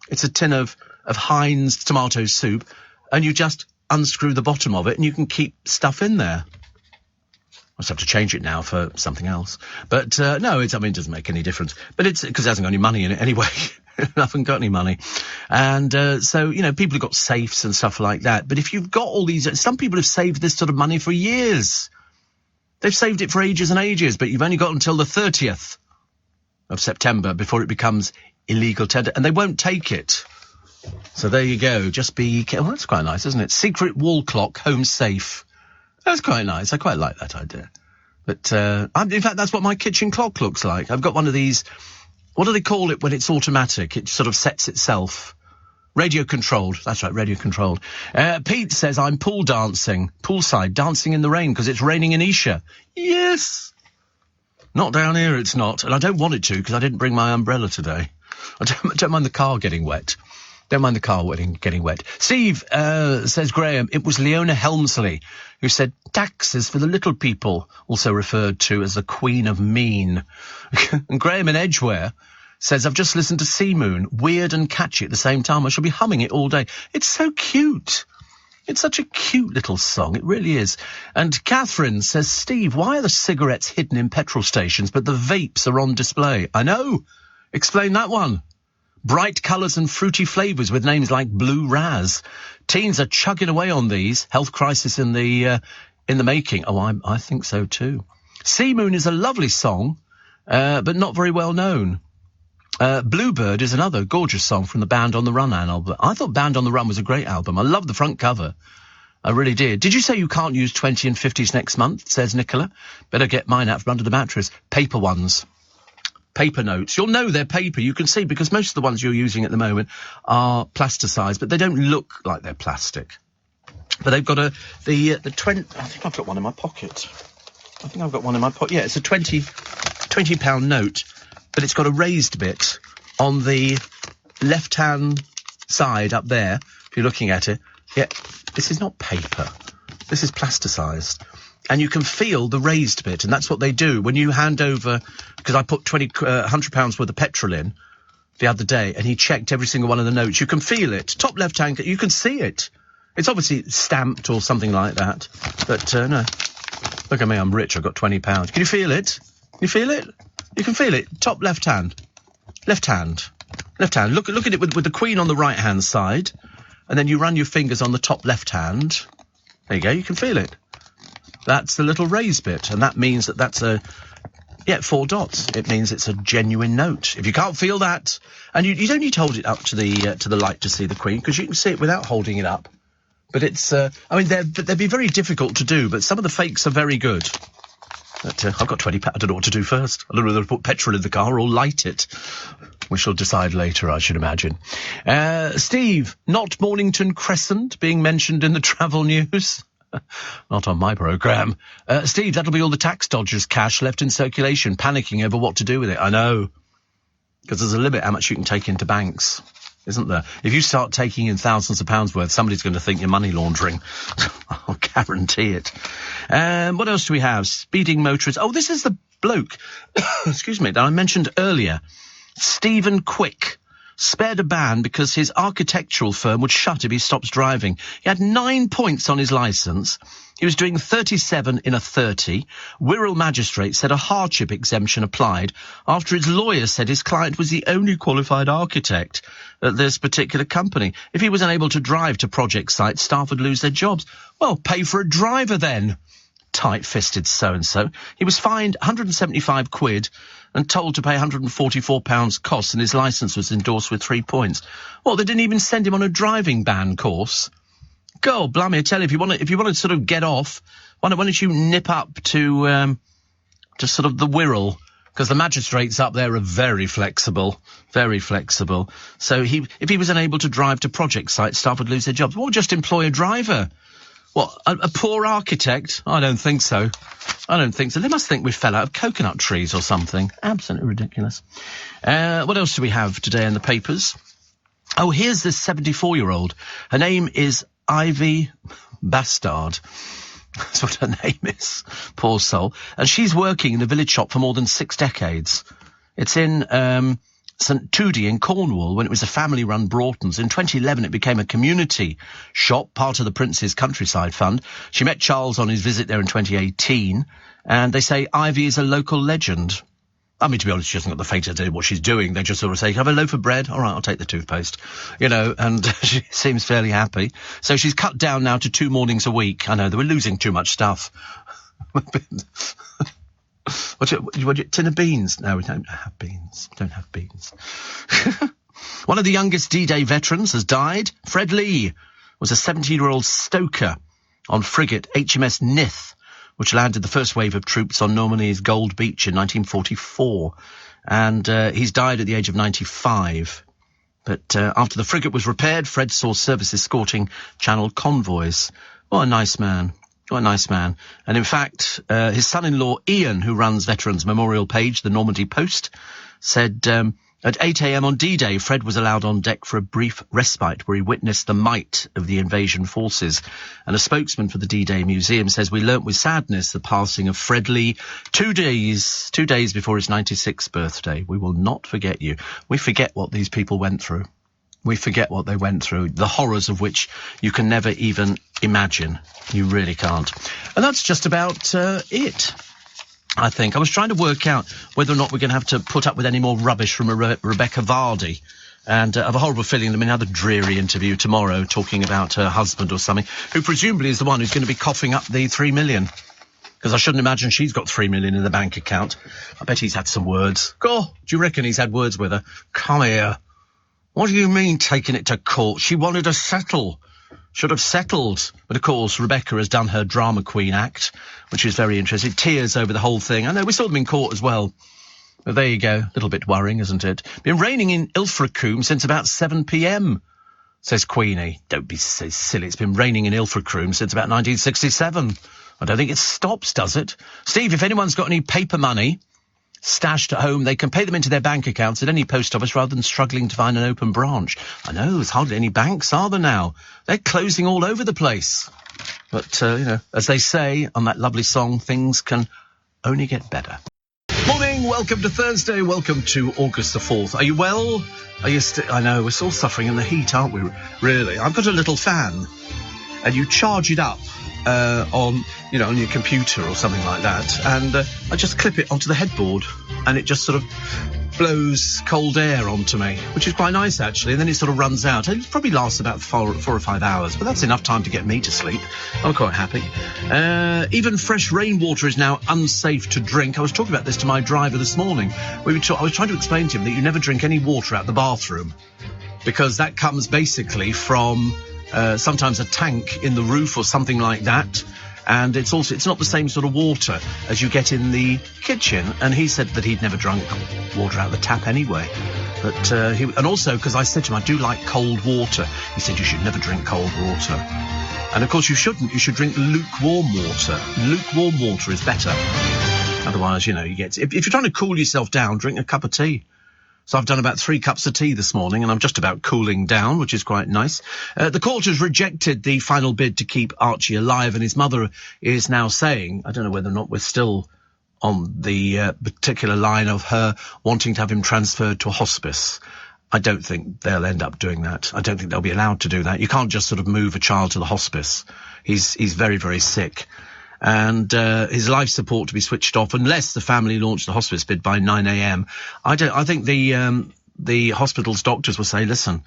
It's a tin of Heinz tomato soup, and you just unscrew the bottom of it, and you can keep stuff in there. I just have to change it now for something else. But, no, it doesn't make any difference. But it's because it hasn't got any money in it anyway. I haven't got any money. And so, people have got safes and stuff like that. But if you've got all these, some people have saved this sort of money for years. They've saved it for ages and ages, but you've only got until the 30th of September before it becomes illegal tender. And they won't take it. So there you go. Just be careful. Well, that's quite nice, isn't it? Secret wall clock, home safe. That's quite nice. I quite like that idea. But, in fact, that's what my kitchen clock looks like. I've got one of these. What do they call it when it's automatic? It sort of sets itself. Radio controlled. That's right, radio controlled. Pete says, I'm poolside, dancing in the rain because it's raining in Esher. Yes. Not down here, it's not. And I don't want it to because I didn't bring my umbrella today. I don't mind the car getting wet. Don't mind the car getting wet. Steve, says Graham, it was Leona Helmsley who said taxes for the little people, also referred to as the Queen of Mean. And Graham in Edgware says, I've just listened to Sea Moon, weird and catchy at the same time. I shall be humming it all day. It's so cute. It's such a cute little song. It really is. And Catherine says, Steve, why are the cigarettes hidden in petrol stations, but the vapes are on display? I know. Explain that one. Bright colours and fruity flavours with names like Blue Raz. Teens are chugging away on these. Health crisis in the making. Oh, I think so too. Sea Moon is a lovely song, but not very well known. Bluebird is another gorgeous song from the Band on the Run album. I thought Band on the Run was a great album. I love the front cover. I really did. Did you say you can't use 20 and 50s next month, says Nicola? Better get mine out from under the mattress. Paper ones. Paper notes. You'll know they're paper. You can see because most of the ones you're using at the moment are plasticised, but they don't look like they're plastic. But they've got the 20. I think I've got one in my pocket. Yeah, it's a £20 note, but it's got a raised bit on the left-hand side up there. If you're looking at it, yeah, this is not paper. This is plasticised. And you can feel the raised bit, and that's what they do when you hand over, because I put £100 worth of petrol in the other day, and he checked every single one of the notes. You can feel it. Top left-hand, you can see it. It's obviously stamped or something like that. But, no. Look at me, I'm rich, I've got £20. Can you feel it? You feel it? You can feel it. Top left hand. Left hand. Left hand. Look at it with the Queen on the right-hand side, and then you run your fingers on the top left hand. There you go, you can feel it. That's the little raised bit, and that means that's 4 dots. It means it's a genuine note. If you can't feel that, and you don't need to hold it up to the light to see the Queen, because you can see it without holding it up. But it's, they'd be very difficult to do, but some of the fakes are very good. But I've got £20. I don't know what to do first. I don't know whether to put petrol in the car or light it. We shall decide later, I should imagine. Steve, not Mornington Crescent being mentioned in the travel news. Not on my programme. Steve, that'll be all the tax dodgers' cash left in circulation, panicking over what to do with it. I know. Because there's a limit how much you can take into banks. isn't there? If you start taking in thousands of pounds worth, somebody's going to think you're money laundering. I'll guarantee it. What else do we have? Speeding motorists. Oh, this is the bloke, excuse me, that I mentioned earlier. Stephen Quick spared a ban because his architectural firm would shut if he stops driving. He had 9 points on his licence. He was doing 37 in a 30. Wirral magistrate said a hardship exemption applied after his lawyer said his client was the only qualified architect at this particular company. If he was unable to drive to project sites, staff would lose their jobs. Well, pay for a driver then. Tight-fisted so-and-so. He was fined 175 quid and told to pay £144 costs, and his licence was endorsed with 3 points. Well, they didn't even send him on a driving ban course. God, blimey, I tell you, if you want to sort of get off, why don't you nip up to sort of the Wirral, because the magistrates up there are very flexible, very flexible. So if he was unable to drive to project sites, staff would lose their jobs. Well, just employ a driver. What, a poor architect? I don't think so. They must think we fell out of coconut trees or something. Absolutely ridiculous. What else do we have today in the papers? Oh, here's this 74-year-old. Her name is Ivy Bastard. That's what her name is. Poor soul. And she's working in a village shop for more than 6 decades. It's in St Tudi in Cornwall, when it was a family-run Broughton's. In 2011, it became a community shop, part of the Prince's Countryside Fund. She met Charles on his visit there in 2018, and they say Ivy is a local legend. I mean, to be honest, she hasn't got the fate to do what she's doing. They just sort of say, have a loaf of bread? All right, I'll take the toothpaste. And she seems fairly happy. So she's cut down now to 2 mornings a week. I know, they were losing too much stuff. Tin of beans? No, we don't have beans. One of the youngest D-Day veterans has died. Fred Lee was a 17-year-old stoker on frigate HMS Nith, which landed the first wave of troops on Normandy's Gold Beach in 1944. And he's died at the age of 95. But after the frigate was repaired, Fred saw service escorting Channel convoys. What a nice man. What a nice man. And in fact, his son-in-law, Ian, who runs Veterans Memorial page, the Normandy Post, said at 8 a.m. on D-Day, Fred was allowed on deck for a brief respite where he witnessed the might of the invasion forces. And a spokesman for the D-Day Museum says, we learnt with sadness the passing of Fred Lee 2 days before his 96th birthday. We will not forget you. We forget what these people went through. We forget what they went through, the horrors of which you can never even imagine. You really can't. And that's just about it, I think. I was trying to work out whether or not we're going to have to put up with any more rubbish from Rebecca Vardy. And I have a horrible feeling there'll be another dreary interview tomorrow talking about her husband or something, who presumably is the one who's going to be coughing up the 3 million. Because I shouldn't imagine she's got 3 million in the bank account. I bet he's had some words. Do you reckon he's had words with her? Come here. What do you mean taking it to court? She wanted to settle. Should have settled. But of course, Rebecca has done her drama queen act, which is very interesting. Tears over the whole thing. I know, we saw them in court as well. But there you go. A little bit worrying, isn't it? Been raining in Ilfracombe since about 7 p.m, says Queenie. Don't be so silly. It's been raining in Ilfracombe since about 1967. I don't think it stops, does it? Steve, if anyone's got any paper money stashed at home, they can pay them into their bank accounts at any post office rather than struggling to find an open branch. I know, there's hardly any banks, are there now? They're closing all over the place. But, as they say on that lovely song, things can only get better. Morning, welcome to Thursday, welcome to August the 4th. Are you well? Are you I know, we're still suffering in the heat, aren't we? Really? I've got a little fan, and you charge it up on your computer or something like that, and I just clip it onto the headboard, and it just sort of blows cold air onto me, which is quite nice actually, and then it sort of runs out. It probably lasts about 4 or 5 hours, but that's enough time to get me to sleep. I'm quite happy. Even fresh rainwater is now unsafe to drink. I was talking about this to my driver this morning. I was trying to explain to him that you never drink any water out the bathroom, because that comes basically from sometimes a tank in the roof or something like that, and it's not the same sort of water as you get in the kitchen. And he said that he'd never drunk water out of the tap anyway, but and also because I said to him I do like cold water, he said you should never drink cold water, and of course you shouldn't. You should drink lukewarm water. Lukewarm water is better. Otherwise, you get, if you're trying to cool yourself down, drink a cup of tea. So I've done about 3 cups of tea this morning, and I'm just about cooling down, which is quite nice. The court has rejected the final bid to keep Archie alive, and his mother is now saying, I don't know whether or not we're still on the particular line of her wanting to have him transferred to a hospice. I don't think they'll end up doing that. I don't think they'll be allowed to do that. You can't just sort of move a child to the hospice. He's very, very sick. And his life support to be switched off unless the family launched the hospice bid by 9 a.m. I think the hospital's doctors will say, listen,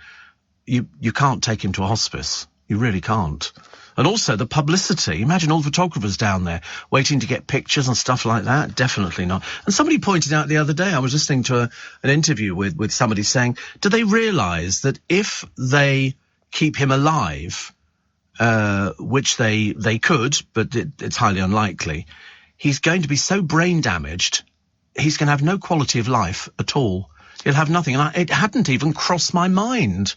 you can't take him to a hospice. You really can't. And also the publicity. Imagine all the photographers down there waiting to get pictures and stuff like that. Definitely not. And somebody pointed out the other day, I was listening to an interview with somebody saying, do they realise that if they keep him alive, which they could, but it's highly unlikely, he's going to be so brain damaged, he's going to have no quality of life at all. He'll have nothing. And it hadn't even crossed my mind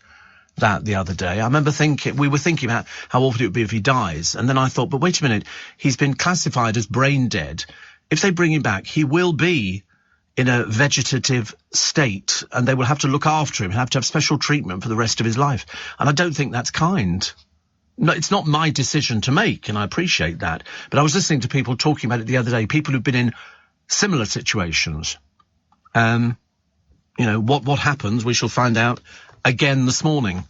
that the other day. I remember we were thinking about how awful it would be if he dies. And then I thought, but wait a minute, he's been classified as brain dead. If they bring him back, he will be in a vegetative state, and they will have to look after him, have to have special treatment for the rest of his life. And I don't think that's kind. No, it's not my decision to make, and I appreciate that. But I was listening to people talking about it the other day, people who've been in similar situations. What happens, we shall find out again this morning.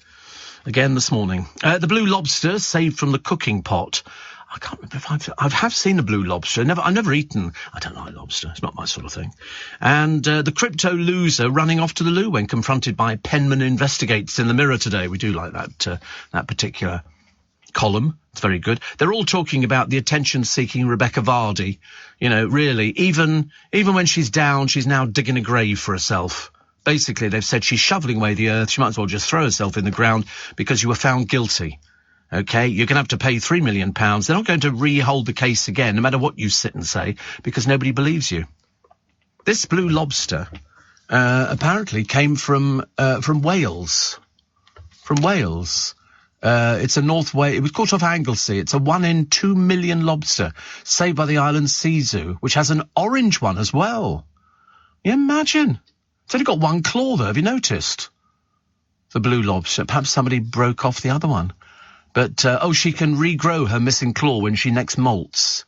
The Blue Lobster saved from the cooking pot. I can't remember if I have seen a blue lobster. I've never eaten. I don't like lobster. It's not my sort of thing. And the crypto loser running off to the loo when confronted by Penman Investigates in the Mirror today. We do like that particular column. It's very good. They're all talking about the attention-seeking Rebecca Vardy. Really, even when she's down, she's now digging a grave for herself. Basically, they've said she's shoveling away the earth. She might as well just throw herself in the ground because you were found guilty. OK, you're going to have to pay £3 million. They're not going to re-hold the case again, no matter what you sit and say, because nobody believes you. This blue lobster apparently came from Wales. From Wales. It's a North Wales. It was caught off Anglesey. It's a 1 in 2 million lobster saved by the Island Sea Zoo, which has an orange one as well. You imagine? It's only got 1 claw, though. Have you noticed? The blue lobster. Perhaps somebody broke off the other one. But, she can regrow her missing claw when she next molts.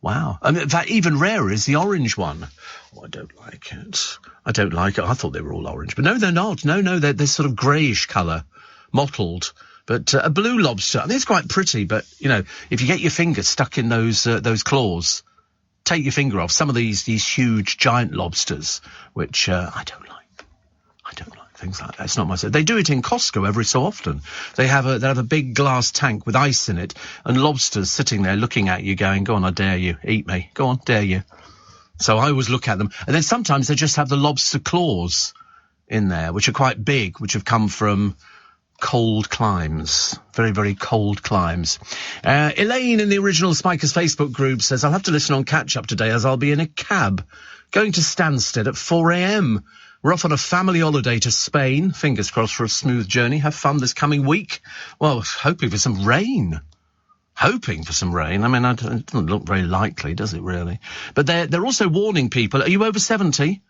Wow. I mean, in fact, even rarer is the orange one. Oh, I don't like it. I thought they were all orange. But no, they're not. No, they're sort of greyish colour. Mottled. But a blue lobster, I think it's quite pretty, but, if you get your finger stuck in those claws, take your finger off. Some of these huge giant lobsters, which I don't like. Things like that. It's not my stuff. They do it in Costco every so often. They have a big glass tank with ice in it, and lobsters sitting there looking at you going, go on, I dare you, eat me. Go on, dare you. So I always look at them. And then sometimes they just have the lobster claws in there, which are quite big, which have come from cold climes, very, very cold climes. Elaine in the original Spikers Facebook group says, I'll have to listen on catch-up today as I'll be in a cab going to Stansted at 4 a.m. We're off on a family holiday to Spain. Fingers crossed for a smooth journey. Have fun this coming week. Well, hoping for some rain. I mean, it doesn't look very likely, does it really? But they're also warning people. Are you over 70?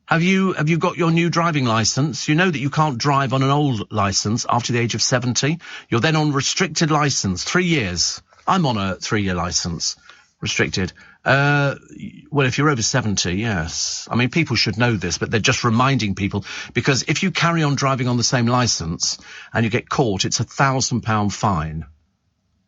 Have you got your new driving licence? You know that you can't drive on an old licence after the age of 70. You're then on restricted licence, 3 years. I'm on a 3-year licence, restricted. Well, if you're over 70, yes. I mean, people should know this, but they're just reminding people, because if you carry on driving on the same licence and you get caught, it's £1,000 fine.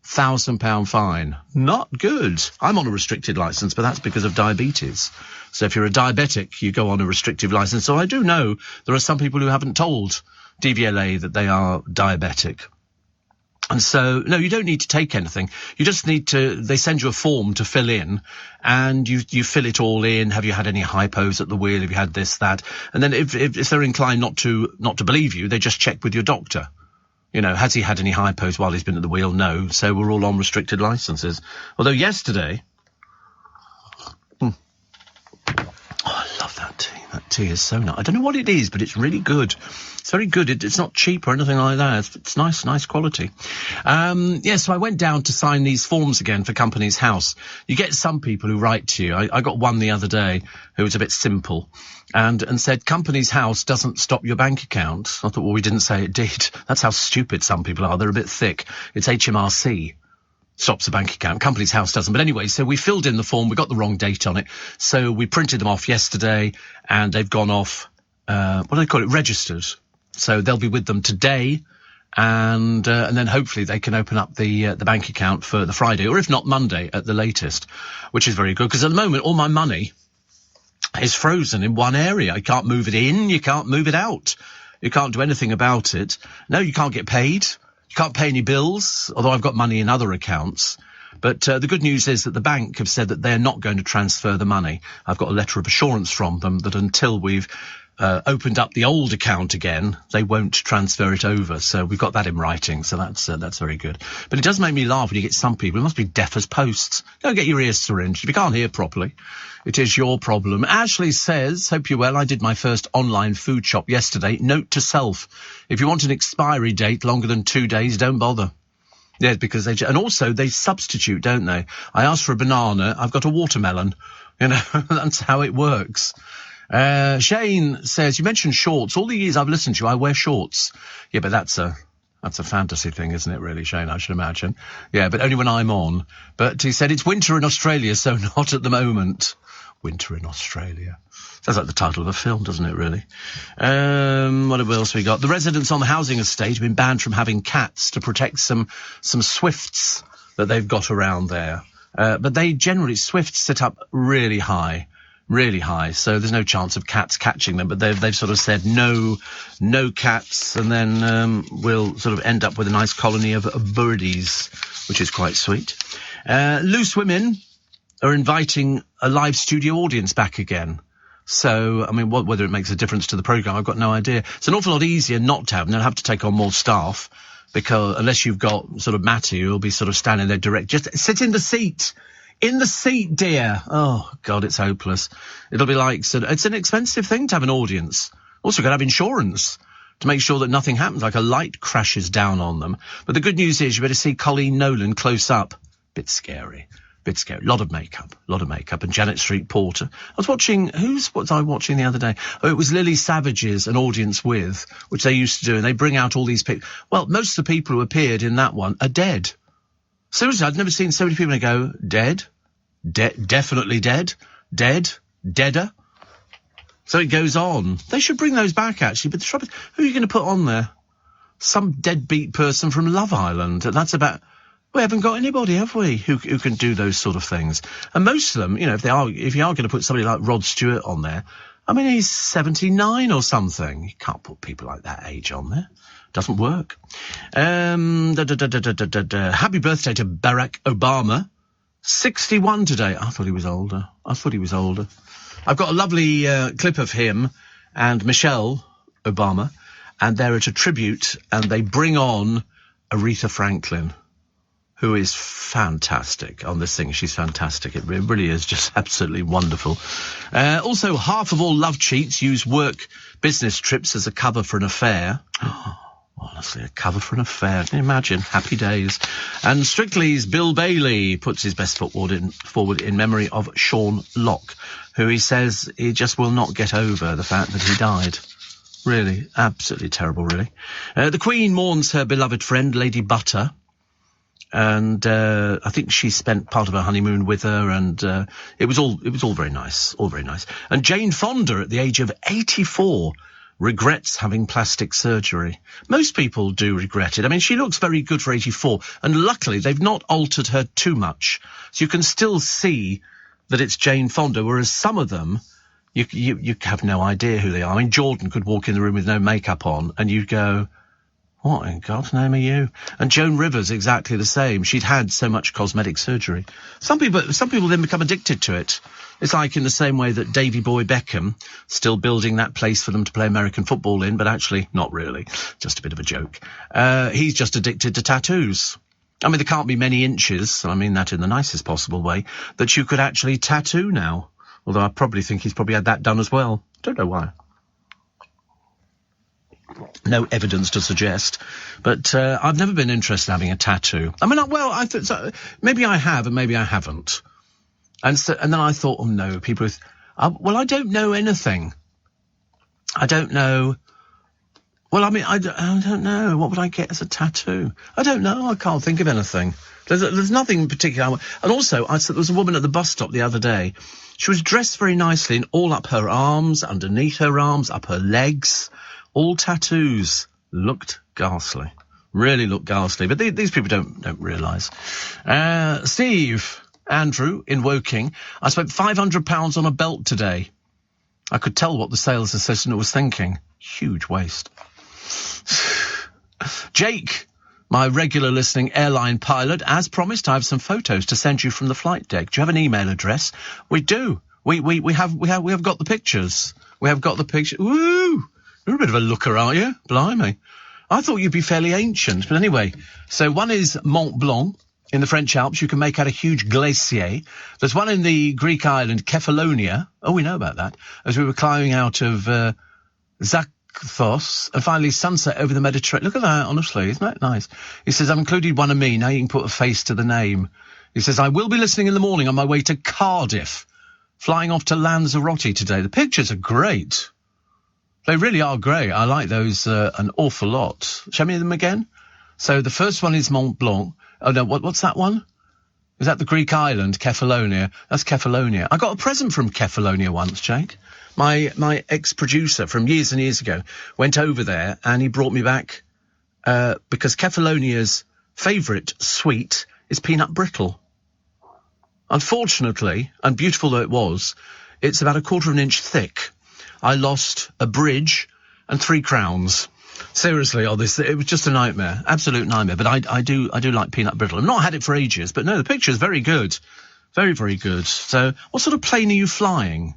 £1,000 fine. Not good. I'm on a restricted licence, but that's because of diabetes. So if you're a diabetic, you go on a restrictive licence. So I do know there are some people who haven't told DVLA that they are diabetic. And so, no, you don't need to take anything. You just need to, they send you a form to fill in, and you fill it all in. Have you had any hypos at the wheel? Have you had this, that? And then if they're inclined not to believe you, they just check with your doctor. Has he had any hypos while he's been at the wheel? No. So we're all on restricted licenses. Although yesterday, oh, I love that tea. That tea is so nice. I don't know what it is, but it's really good. It's very good. It's not cheap or anything like that. It's nice quality. So I went down to sign these forms again for Companies House. You get some people who write to you. I got one the other day who was a bit simple and said, Companies House doesn't stop your bank account. I thought, well, we didn't say it did. That's how stupid some people are. They're a bit thick. It's HMRC. Stops a bank account. Companies House doesn't. But anyway, so we filled in the form. We got the wrong date on it. So we printed them off yesterday and they've gone off, what do they call it? Registered. So they'll be with them today and then hopefully they can open up the bank account for the Friday, or if not Monday at the latest, which is very good because at the moment all my money is frozen in one area. You can't move it in. You can't move it out. You can't do anything about it. No, you can't get paid. You can't pay any bills, although I've got money in other accounts. But the good news is that the bank have said that they're not going to transfer the money. I've got a letter of assurance from them that until we've opened up the old account again, they won't transfer it over. So we've got that in writing, so that's very good. But it does make me laugh when you get some people who must be deaf as posts. Don't get your ears syringed. If you can't hear properly, it is your problem. Ashley says, hope you're well. I did my first online food shop yesterday. Note to self, if you want an expiry date longer than 2 days, don't bother. Yeah, because and also they substitute, don't they? I asked for a banana, I've got a watermelon. You know, that's how it works. Shane says, you mentioned shorts. All the years I've listened to you, I wear shorts. Yeah, but that's a fantasy thing, isn't it, really, Shane, I should imagine. Yeah, but only when I'm on. But he said it's winter in Australia, so not at the moment. Winter in Australia. Sounds like the title of a film, doesn't it, really? What else we got? The residents on the housing estate have been banned from having cats to protect some swifts that they've got around there. But they generally, swifts sit up really high, so there's no chance of cats catching them. But they've sort of said no cats, and then we'll sort of end up with a nice colony of birdies, which is quite sweet. Loose Women are inviting a live studio audience back again. So, I mean, whether it makes a difference to the programme, I've got no idea. It's an awful lot easier not to have, and they'll have to take on more staff, because unless you've got sort of Matty, who'll be sort of standing there direct. Just sit in the seat. In the seat, dear. Oh, God, it's hopeless. It'll be like, it's an expensive thing to have an audience. Also, you've got to have insurance to make sure that nothing happens, like a light crashes down on them. But the good news is you better see Colleen Nolan close up. Bit scary. A lot of makeup, and Janet Street Porter. I was watching, what was I watching the other day? Oh, it was Lily Savage's An Audience With, which they used to do, and they bring out all these people. Well, most of the people who appeared in that one are dead. Seriously, I'd never seen so many people go, dead, definitely dead, deader. So it goes on. They should bring those back, actually, but the trouble is, who are you going to put on there? Some deadbeat person from Love Island, and that's about... We haven't got anybody, have we, who can do those sort of things? And most of them, you know, if you are going to put somebody like Rod Stewart on there, I mean, he's 79 or something. You can't put people like that age on there. Doesn't work. Happy birthday to Barack Obama. 61 today. I thought he was older. I've got a lovely clip of him and Michelle Obama, and they're at a tribute, and they bring on Aretha Franklin, who is fantastic on this thing. She's fantastic. It really is just absolutely wonderful. Also, half of all love cheats use work business trips as a cover for an affair. Oh, honestly, a cover for an affair. Can you imagine? Happy days. And Strictly's Bill Bailey puts his best foot forward in memory of Sean Locke, who he says he just will not get over the fact that he died. Really, absolutely terrible, really. The Queen mourns her beloved friend, Lady Butter. And I think she spent part of her honeymoon with her, and it was all very nice, And Jane Fonda, at the age of 84, regrets having plastic surgery. Most people do regret it. I mean, she looks very good for 84, and luckily they've not altered her too much, so you can still see that it's Jane Fonda. Whereas some of them, you have no idea who they are. I mean, Jordan could walk in the room with no makeup on, and you'd go, what in God's name are you? And Joan Rivers, exactly the same. She'd had so much cosmetic surgery. Some people then become addicted to it. It's like in the same way that Davy Boy Beckham, still building that place for them to play American football in, but actually not really. Just a bit of a joke. He's just addicted to tattoos. I mean, there can't be many inches, and I mean that in the nicest possible way, that you could actually tattoo now. Although I probably think he's probably had that done as well. Don't know why. No evidence to suggest. But I've never been interested in having a tattoo. I mean, I thought so, maybe I have and maybe I haven't. And then I thought, oh no, people... well, I don't know anything. I don't know... Well, I mean, I don't know. What would I get as a tattoo? I don't know. I can't think of anything. There's nothing in particular. And also, there was a woman at the bus stop the other day. She was dressed very nicely and all up her arms, underneath her arms, up her legs. All tattoos. Looked ghastly. Really looked ghastly. But these people don't realise. Steve, Andrew in Woking. I spent £500 on a belt today. I could tell what the sales assistant was thinking. Huge waste. Jake, my regular listening airline pilot, as promised, I have some photos to send you from the flight deck. Do you have an email address? We do. We have got the pictures. We have got the picture. Woo! You're a bit of a looker, aren't you? Blimey. I thought you'd be fairly ancient, but anyway. So one is Mont Blanc in the French Alps. You can make out a huge glacier. There's one in the Greek island, Kefalonia. Oh, we know about that. As we were climbing out of Zakynthos, and finally sunset over the Mediterranean. Look at that, honestly, isn't that nice? He says, I've included one of me, now you can put a face to the name. He says, I will be listening in the morning on my way to Cardiff, flying off to Lanzarote today. The pictures are great. They really are great. I like those an awful lot. Show me them again. So the first one is Mont Blanc. Oh no, what's that one? Is that the Greek island, Kefalonia? That's Kefalonia. I got a present from Kefalonia once, Jake. My ex-producer from years and years ago went over there and he brought me back because Kefalonia's favourite sweet is peanut brittle. Unfortunately, and beautiful though it was, it's about 1/4 of an inch thick. I lost a bridge and 3 crowns. Seriously, it was just a nightmare, absolute nightmare. But I do like peanut brittle. I've not had it for ages, but no, the picture is very good, very, very good. So, what sort of plane are you flying?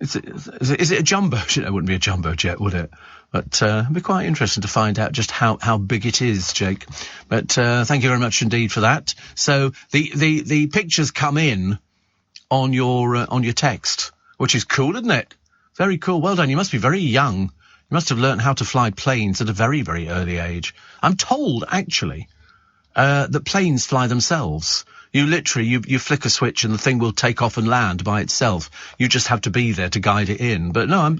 Is it a jumbo? It wouldn't be a jumbo jet, would it? But it'd be quite interesting to find out just how big it is, Jake. But thank you very much indeed for that. So the pictures come in on your text, which is cool, isn't it? Very cool. Well done. You must be very young. You must have learned how to fly planes at a very, very early age. I'm told, actually, that planes fly themselves. You literally, you flick a switch and the thing will take off and land by itself. You just have to be there to guide it in. But no,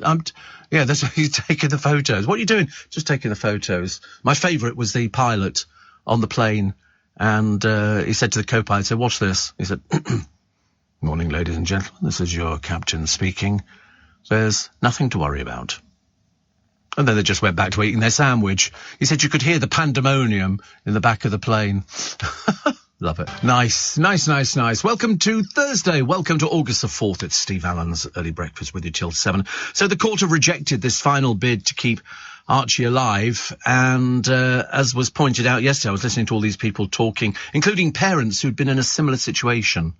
yeah, that's why you're taking the photos. What are you doing? Just taking the photos. My favourite was the pilot on the plane, and he said to the co-pilot, so watch this. He said, morning, ladies and gentlemen, this is your captain speaking. There's nothing to worry about. And then they just went back to eating their sandwich. He said you could hear the pandemonium in the back of the plane. Love it. Nice. Welcome to Thursday. Welcome to August the 4th. It's Steve Allen's Early Breakfast with you till 7. So the court have rejected this final bid to keep Archie alive. And as was pointed out yesterday, I was listening to all these people talking, including parents who'd been in a similar situation.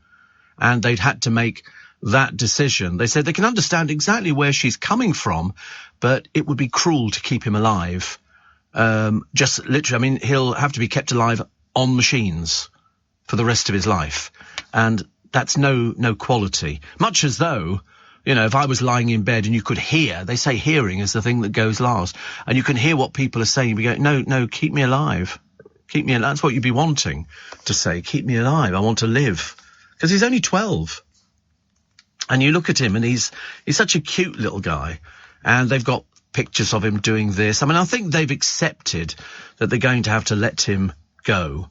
And they'd had to make that decision. They said they can understand exactly where she's coming from, but it would be cruel to keep him alive. Just literally, I mean, he'll have to be kept alive on machines for the rest of his life. And that's no quality. Much as though, you know, if I was lying in bed and you could hear, they say hearing is the thing that goes last, and you can hear what people are saying, you go, no, keep me alive. Keep me alive. That's what you'd be wanting to say. Keep me alive. I want to live. Because he's only 12. And you look at him and he's such a cute little guy. And they've got pictures of him doing this. I mean, I think they've accepted that they're going to have to let him go.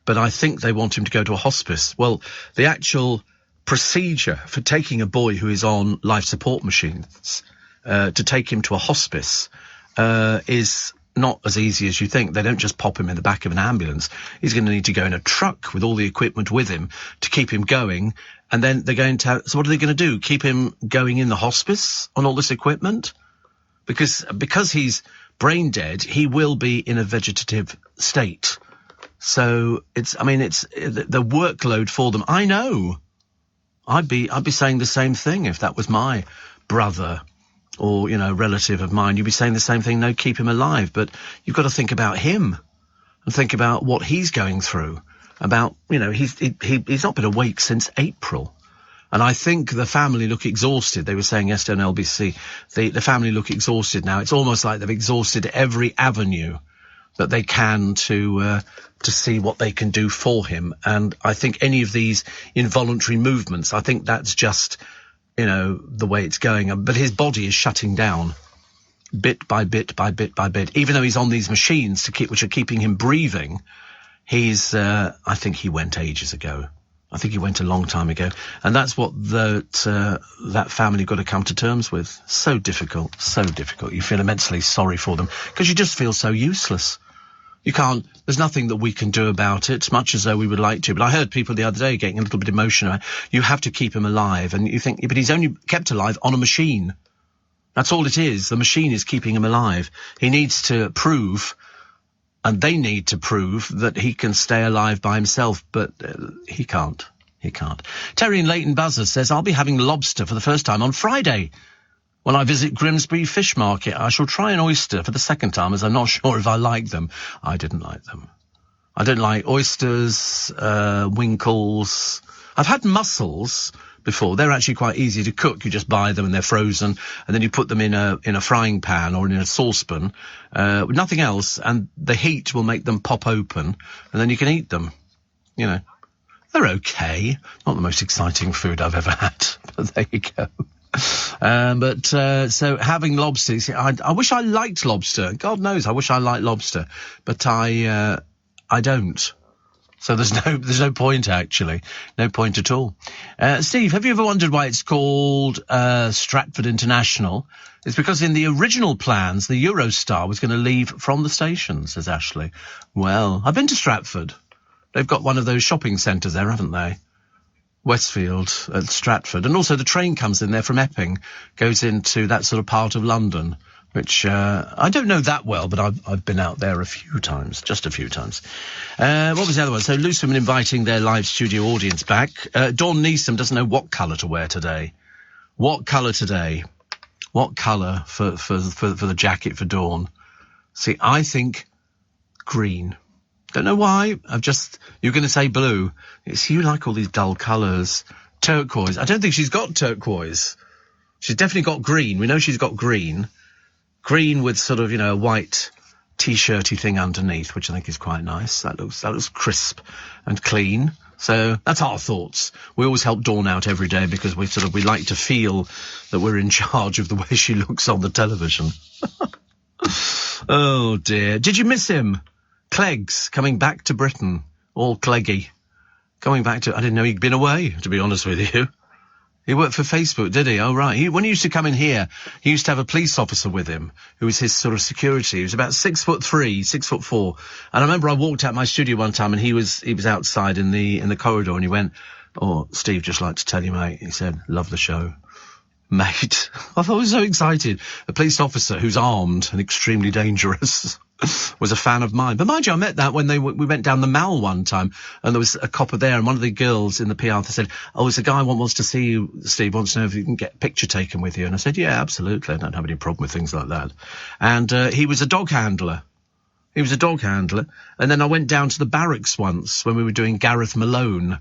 But I think they want him to go to a hospice. Well, the actual procedure for taking a boy who is on life support machines, to take him to a hospice, is not as easy as you think. They don't just pop him in the back of an ambulance. He's going to need to go in a truck with all the equipment with him to keep him going. And then they're going to so what are they going to do? Keep him going in the hospice on all this equipment? Because he's brain dead, he will be in a vegetative state. So it's the workload for them. I know. I'd be saying the same thing if that was my brother or, you know, relative of mine. You'd be saying the same thing. No, keep him alive. But you've got to think about him and think about what he's going through. About, you know, he's not been awake since April. And I think the family look exhausted. They were saying yesterday on LBC, the family look exhausted now. It's almost like they've exhausted every avenue that they can to see what they can do for him. And I think any of these involuntary movements, I think that's just, the way it's going. But his body is shutting down bit by bit by bit by bit. Even though he's on these machines which are keeping him breathing, I think he went ages ago. I think he went a long time ago. And that's what that family got to come to terms with. So difficult, so difficult. You feel immensely sorry for them because you just feel so useless. There's nothing that we can do about it, much as though we would like to. But I heard people the other day getting a little bit emotional. You have to keep him alive. And you think, but he's only kept alive on a machine. That's all it is. The machine is keeping him alive. He needs to prove, and they need to prove, that he can stay alive by himself. But he can't. He can't. Terry in Leighton Buzzard says, I'll be having lobster for the first time on Friday. When I visit Grimsby Fish Market, I shall try an oyster for the second time, as I'm not sure if I like them. I didn't like them. I don't like oysters, winkles. I've had mussels before. They're actually quite easy to cook. You just buy them and they're frozen, and then you put them in a frying pan or in a saucepan, with nothing else, and the heat will make them pop open, and then you can eat them. They're okay. Not the most exciting food I've ever had, but there you go. So having lobster, I wish I liked lobster. God knows, I wish I liked lobster, but I don't. So there's no point, actually. No point at all. Steve, have you ever wondered why it's called Stratford International? It's because in the original plans, the Eurostar was going to leave from the station, says Ashley. Well, I've been to Stratford. They've got one of those shopping centres there, haven't they? Westfield at Stratford. And also the train comes in there from Epping, goes into that sort of part of London, which I don't know that well, but I've been out there a few times, just a few times. What was the other one? So Loose Women inviting their live studio audience back. Dawn Neeson doesn't know what colour to wear today. What colour today? What colour for the jacket for Dawn? See, I think green. Don't know why. You're going to say blue. You like all these dull colours. Turquoise. I don't think she's got turquoise. She's definitely got green. We know she's got green. Green with sort of, a white T-shirty thing underneath, which I think is quite nice. That looks crisp and clean. So that's our thoughts. We always help Dawn out every day because we like to feel that we're in charge of the way she looks on the television. Oh dear. Did you miss him? Cleggs coming back to Britain. All Cleggy. I didn't know he'd been away, to be honest with you. He worked for Facebook, did he? Oh, right. When he used to come in here, he used to have a police officer with him, who was his sort of security. He was about 6'3", 6'4". And I remember I walked out my studio one time and he was outside in the corridor and he went, "Oh, Steve, just like to tell you, mate." He said, "Love the show." Mate. I thought I was so excited. A police officer who's armed and extremely dangerous was a fan of mine. But mind you, I met that when we went down the Mall one time and there was a copper there and one of the girls in the PR said, "Oh, it's a guy wants to see you, Steve, wants to know if you can get a picture taken with you." And I said, "Yeah, absolutely. I don't have any problem with things like that." And he was a dog handler. And then I went down to the barracks once when we were doing Gareth Malone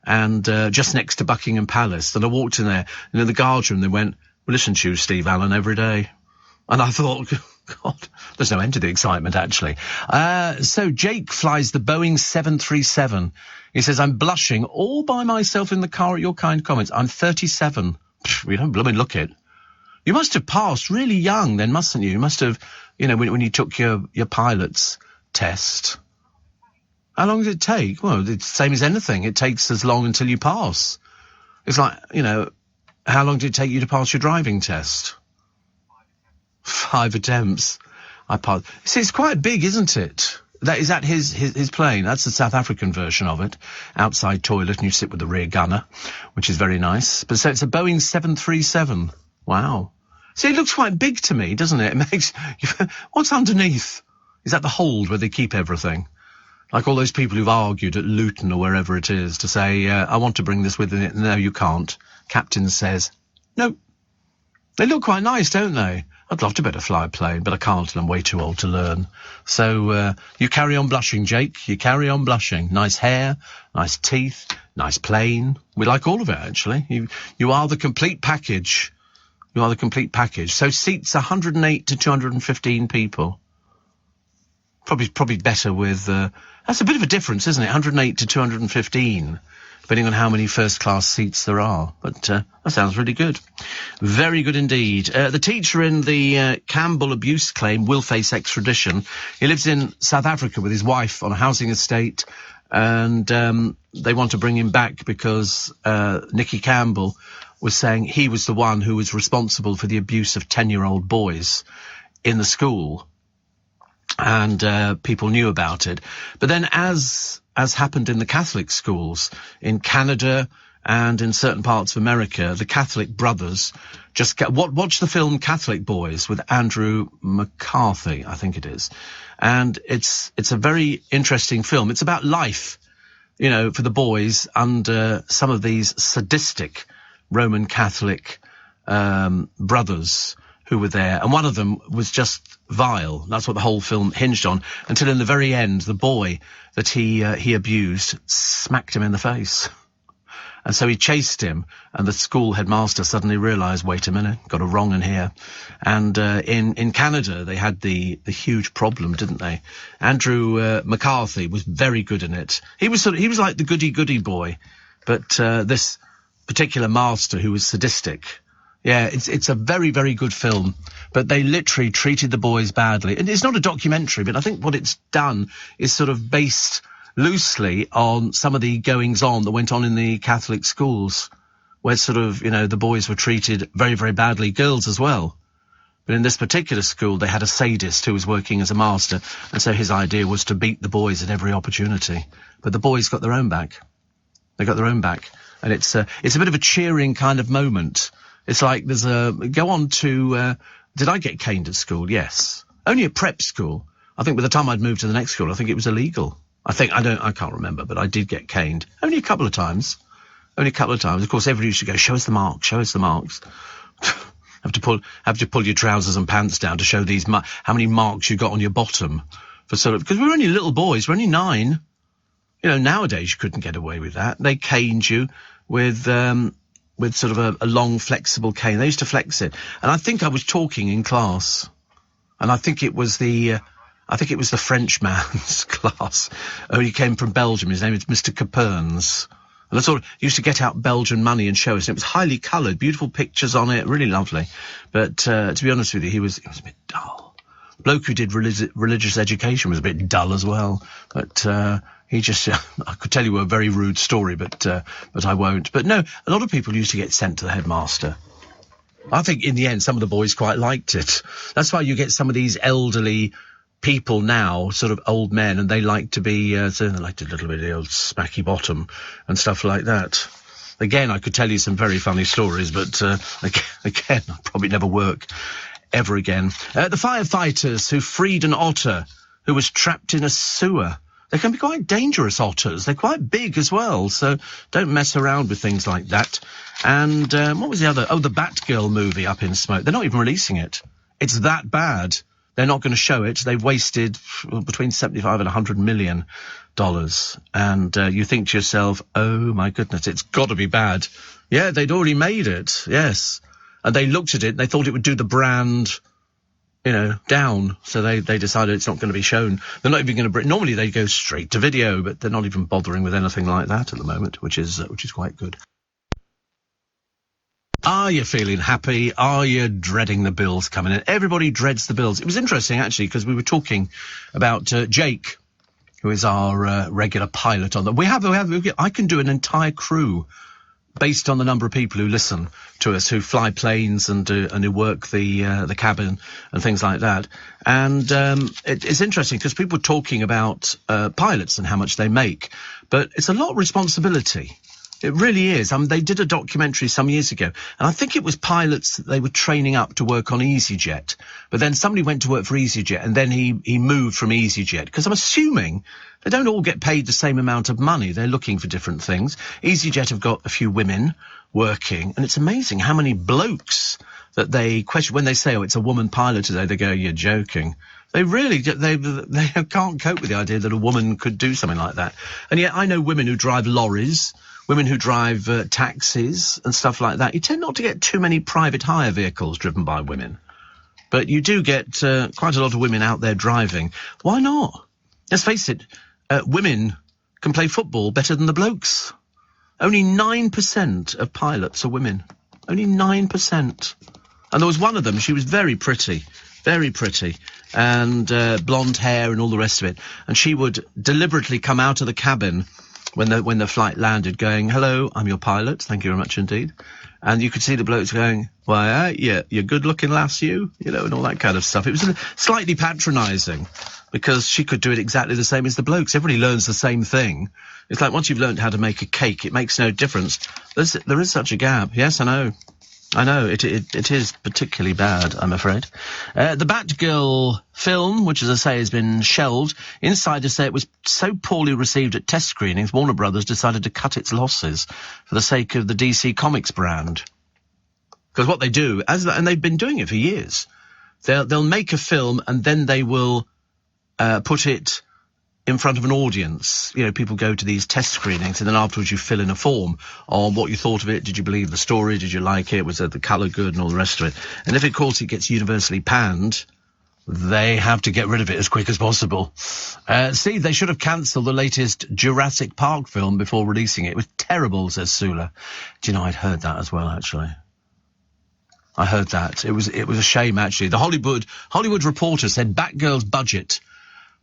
and just next to Buckingham Palace. And I walked in there and in the guard room they went, "We listen to you, Steve Allen, every day." And I thought, God, there's no end to the excitement, actually. So Jake flies the Boeing 737. He says, "I'm blushing all by myself in the car at your kind comments. I'm 37. We don't blooming look it. You must have passed really young then, mustn't you? You must have, when you took your pilot's test. How long did it take? Well, it's the same as anything. It takes as long until you pass. It's like, how long did it take you to pass your driving test? 5 attempts. I passed. See, it's quite big, isn't it? Is that his plane? That's the South African version of it. Outside toilet, and you sit with the rear gunner, which is very nice. But so it's a Boeing 737. Wow. See, it looks quite big to me, doesn't it? It makes. What's underneath? Is that the hold where they keep everything? Like all those people who've argued at Luton or wherever it is to say, "I want to bring this with me." No, you can't. Captain says, "No. They look quite nice, don't they? I'd love to be able to fly a plane, but I can't, and I'm way too old to learn. So, you carry on blushing, Jake. You carry on blushing. Nice hair, nice teeth, nice plane. We like all of it, actually. You are the complete package. You are the complete package. So seats 108 to 215 people. Probably better with, that's a bit of a difference, isn't it? 108 to 215. Depending on how many first-class seats there are. But that sounds really good. Very good indeed. The teacher in the Campbell abuse claim will face extradition. He lives in South Africa with his wife on a housing estate, and they want to bring him back because Nicky Campbell was saying he was the one who was responsible for the abuse of 10-year-old boys in the school. And people knew about it. But then as happened in the Catholic schools in Canada and in certain parts of America, the Catholic brothers just watch the film Catholic Boys with Andrew McCarthy, I think it is. And it's a very interesting film. It's about life, you know, for the boys under some of these sadistic Roman Catholic brothers who were there. And one of them was just vile. That's what the whole film hinged on, until in the very end, the boy that he abused smacked him in the face. And so he chased him, and the school headmaster suddenly realised, wait a minute, got a wrong in here. And in Canada, they had the huge problem, didn't they? Andrew McCarthy was very good in it. He was like the goody boy, but this particular master who was sadistic. Yeah, it's a very, very good film, but they literally treated the boys badly. And it's not a documentary, but I think what it's done is sort of based loosely on some of the goings-on that went on in the Catholic schools, where sort of, you know, the boys were treated very, very badly, girls as well. But in this particular school, they had a sadist who was working as a master, and so his idea was to beat the boys at every opportunity. But the boys got their own back. They got their own back. And it's a bit of a cheering kind of moment. It's like there's go on to, did I get caned at school? Yes. Only at prep school. I think by the time I'd moved to the next school, I think it was illegal. I can't remember, but I did get caned. Only a couple of times. Of course, everybody used to go, show us the marks. have to pull your trousers and pants down to show these, how many marks you got on your bottom. Because we were only little boys, we're only 9. You know, nowadays you couldn't get away with that. They caned you with sort of a long, flexible cane. They used to flex it. And I think I was talking in class, and I think it was the French man's class. Oh, he came from Belgium. His name is Mr. Caperns. And I sort of used to get out Belgian money and show us. And it was highly coloured, beautiful pictures on it, really lovely. But to be honest with you, he was a bit dull. The bloke who did religious education was a bit dull as well. But he just, I could tell you a very rude story, but I won't. But no, a lot of people used to get sent to the headmaster. I think in the end, some of the boys quite liked it. That's why you get some of these elderly people now, sort of old men, and they like to be, so they liked a little bit of the old smacky bottom and stuff like that. Again, I could tell you some very funny stories, but again, I'll probably never work ever again. The firefighters who freed an otter who was trapped in a sewer. They can be quite dangerous, otters. They're quite big as well, so don't mess around with things like that. And what was the other? Oh, the Batgirl movie up in smoke. They're not even releasing it. It's that bad. They're not going to show it. They've wasted between $75 and $100 million. And you think to yourself, oh, my goodness, it's got to be bad. Yeah, they'd already made it, yes. And they looked at it, and they thought it would do the brand, you know, down. So they decided it's not going to be shown. They're not even going to normally they go straight to video, but they're not even bothering with anything like that at the moment, which is quite good. Are you feeling happy? Are you dreading the bills coming in? Everybody dreads the bills. It was interesting, actually, because we were talking about Jake, who is our regular pilot on that. I can do an entire crew based on the number of people who listen to us, who fly planes and who work the cabin and things like that. And it's interesting because people are talking about pilots and how much they make, but it's a lot of responsibility. It really is. They did a documentary some years ago, and I think it was pilots that they were training up to work on EasyJet. But then somebody went to work for EasyJet, and then he moved from EasyJet, because I'm assuming they don't all get paid the same amount of money. They're looking for different things. EasyJet have got a few women working, and it's amazing how many blokes that they question when they say, oh, it's a woman pilot today. They go, you're joking. They really, they can't cope with the idea that a woman could do something like that. And yet I know women who drive lorries, women who drive taxis and stuff like that. You tend not to get too many private hire vehicles driven by women. But you do get quite a lot of women out there driving. Why not? Let's face it, women can play football better than the blokes. Only 9% of pilots are women. Only 9%. And there was one of them, she was very pretty, and blonde hair and all the rest of it. And she would deliberately come out of the cabin when the flight landed going, hello, I'm your pilot, thank you very much indeed. And you could see the blokes going, why, yeah, you're good-looking lass, you know, and all that kind of stuff. It was slightly patronising, because she could do it exactly the same as the blokes. Everybody learns the same thing. It's like once you've learned how to make a cake, it makes no difference. There is such a gap. Yes, I know. It is particularly bad, I'm afraid. The Batgirl film, which, as I say, has been shelved, insiders say it was so poorly received at test screenings, Warner Brothers decided to cut its losses for the sake of the DC Comics brand. Because what they do, and they've been doing it for years, they'll make a film and then they will put it in front of an audience. You know, people go to these test screenings, and then afterwards you fill in a form on what you thought of it. Did you believe the story? Did you like it? Was the colour good and all the rest of it? And if, of course, it gets universally panned, they have to get rid of it as quick as possible. See, they should have cancelled the latest Jurassic Park film before releasing it. It was terrible, says Sula. Do you know, I'd heard that as well, actually. I heard that. It was a shame, actually. The Hollywood Reporter said Batgirl's budget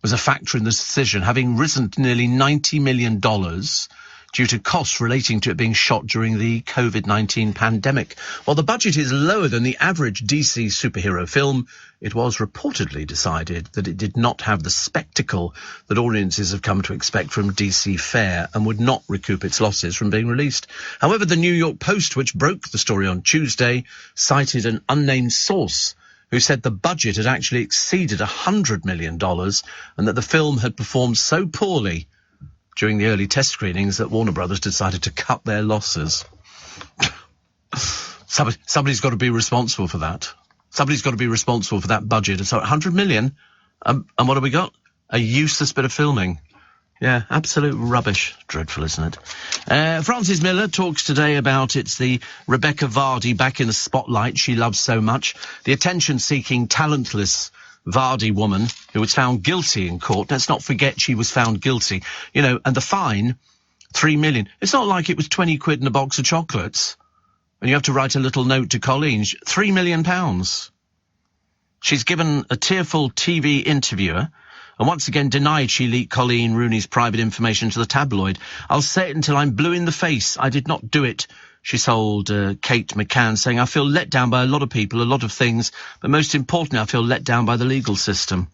was a factor in the decision, having risen to nearly $90 million due to costs relating to it being shot during the COVID-19 pandemic. While the budget is lower than the average DC superhero film, it was reportedly decided that it did not have the spectacle that audiences have come to expect from DC fare and would not recoup its losses from being released. However, the New York Post, which broke the story on Tuesday, cited an unnamed source who said the budget had actually exceeded $100 million and that the film had performed so poorly during the early test screenings that Warner Brothers decided to cut their losses. Somebody's got to be responsible for that. Somebody's got to be responsible for that budget. So 100 million, and what have we got? A useless bit of filming. Yeah, absolute rubbish. Dreadful, isn't it? Frances Miller talks today about it's the Rebecca Vardy back in the spotlight she loves so much. The attention-seeking, talentless Vardy woman who was found guilty in court. Let's not forget she was found guilty. You know, and the fine, $3 million. It's not like it was 20 quid in a box of chocolates. And you have to write a little note to Colleen. £3 million. She's given a tearful TV interviewer and once again denied she leaked Colleen Rooney's private information to the tabloid. I'll say it until I'm blue in the face. I did not do it, she told Kate McCann, saying, I feel let down by a lot of people, a lot of things, but most importantly, I feel let down by the legal system.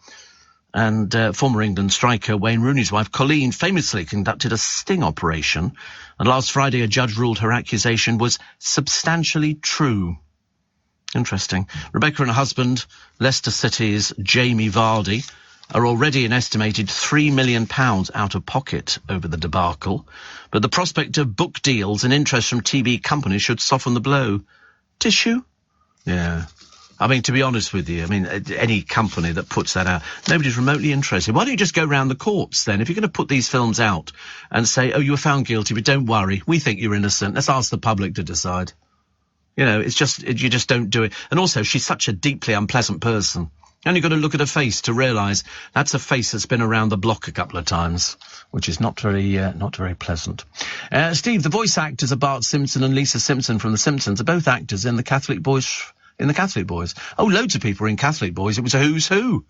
And former England striker Wayne Rooney's wife, Colleen, famously conducted a sting operation, and last Friday a judge ruled her accusation was substantially true. Interesting. Rebecca and her husband, Leicester City's Jamie Vardy, are already an estimated £3 million out of pocket over the debacle, but the prospect of book deals and interest from TV companies should soften the blow. Tissue? Yeah. I mean, to be honest with you, I mean, any company that puts that out, nobody's remotely interested. Why don't you just go round the courts then? If you're going to put these films out and say, oh, you were found guilty, but don't worry, we think you're innocent, let's ask the public to decide. You know, it's just, you just don't do it. And also, she's such a deeply unpleasant person. You only got to look at her face to realise that's a face that's been around the block a couple of times, which is not very pleasant. Steve, the voice actors of Bart Simpson and Lisa Simpson from The Simpsons are both actors in the Catholic Boys. Oh, loads of people were in Catholic Boys. It was a who's who.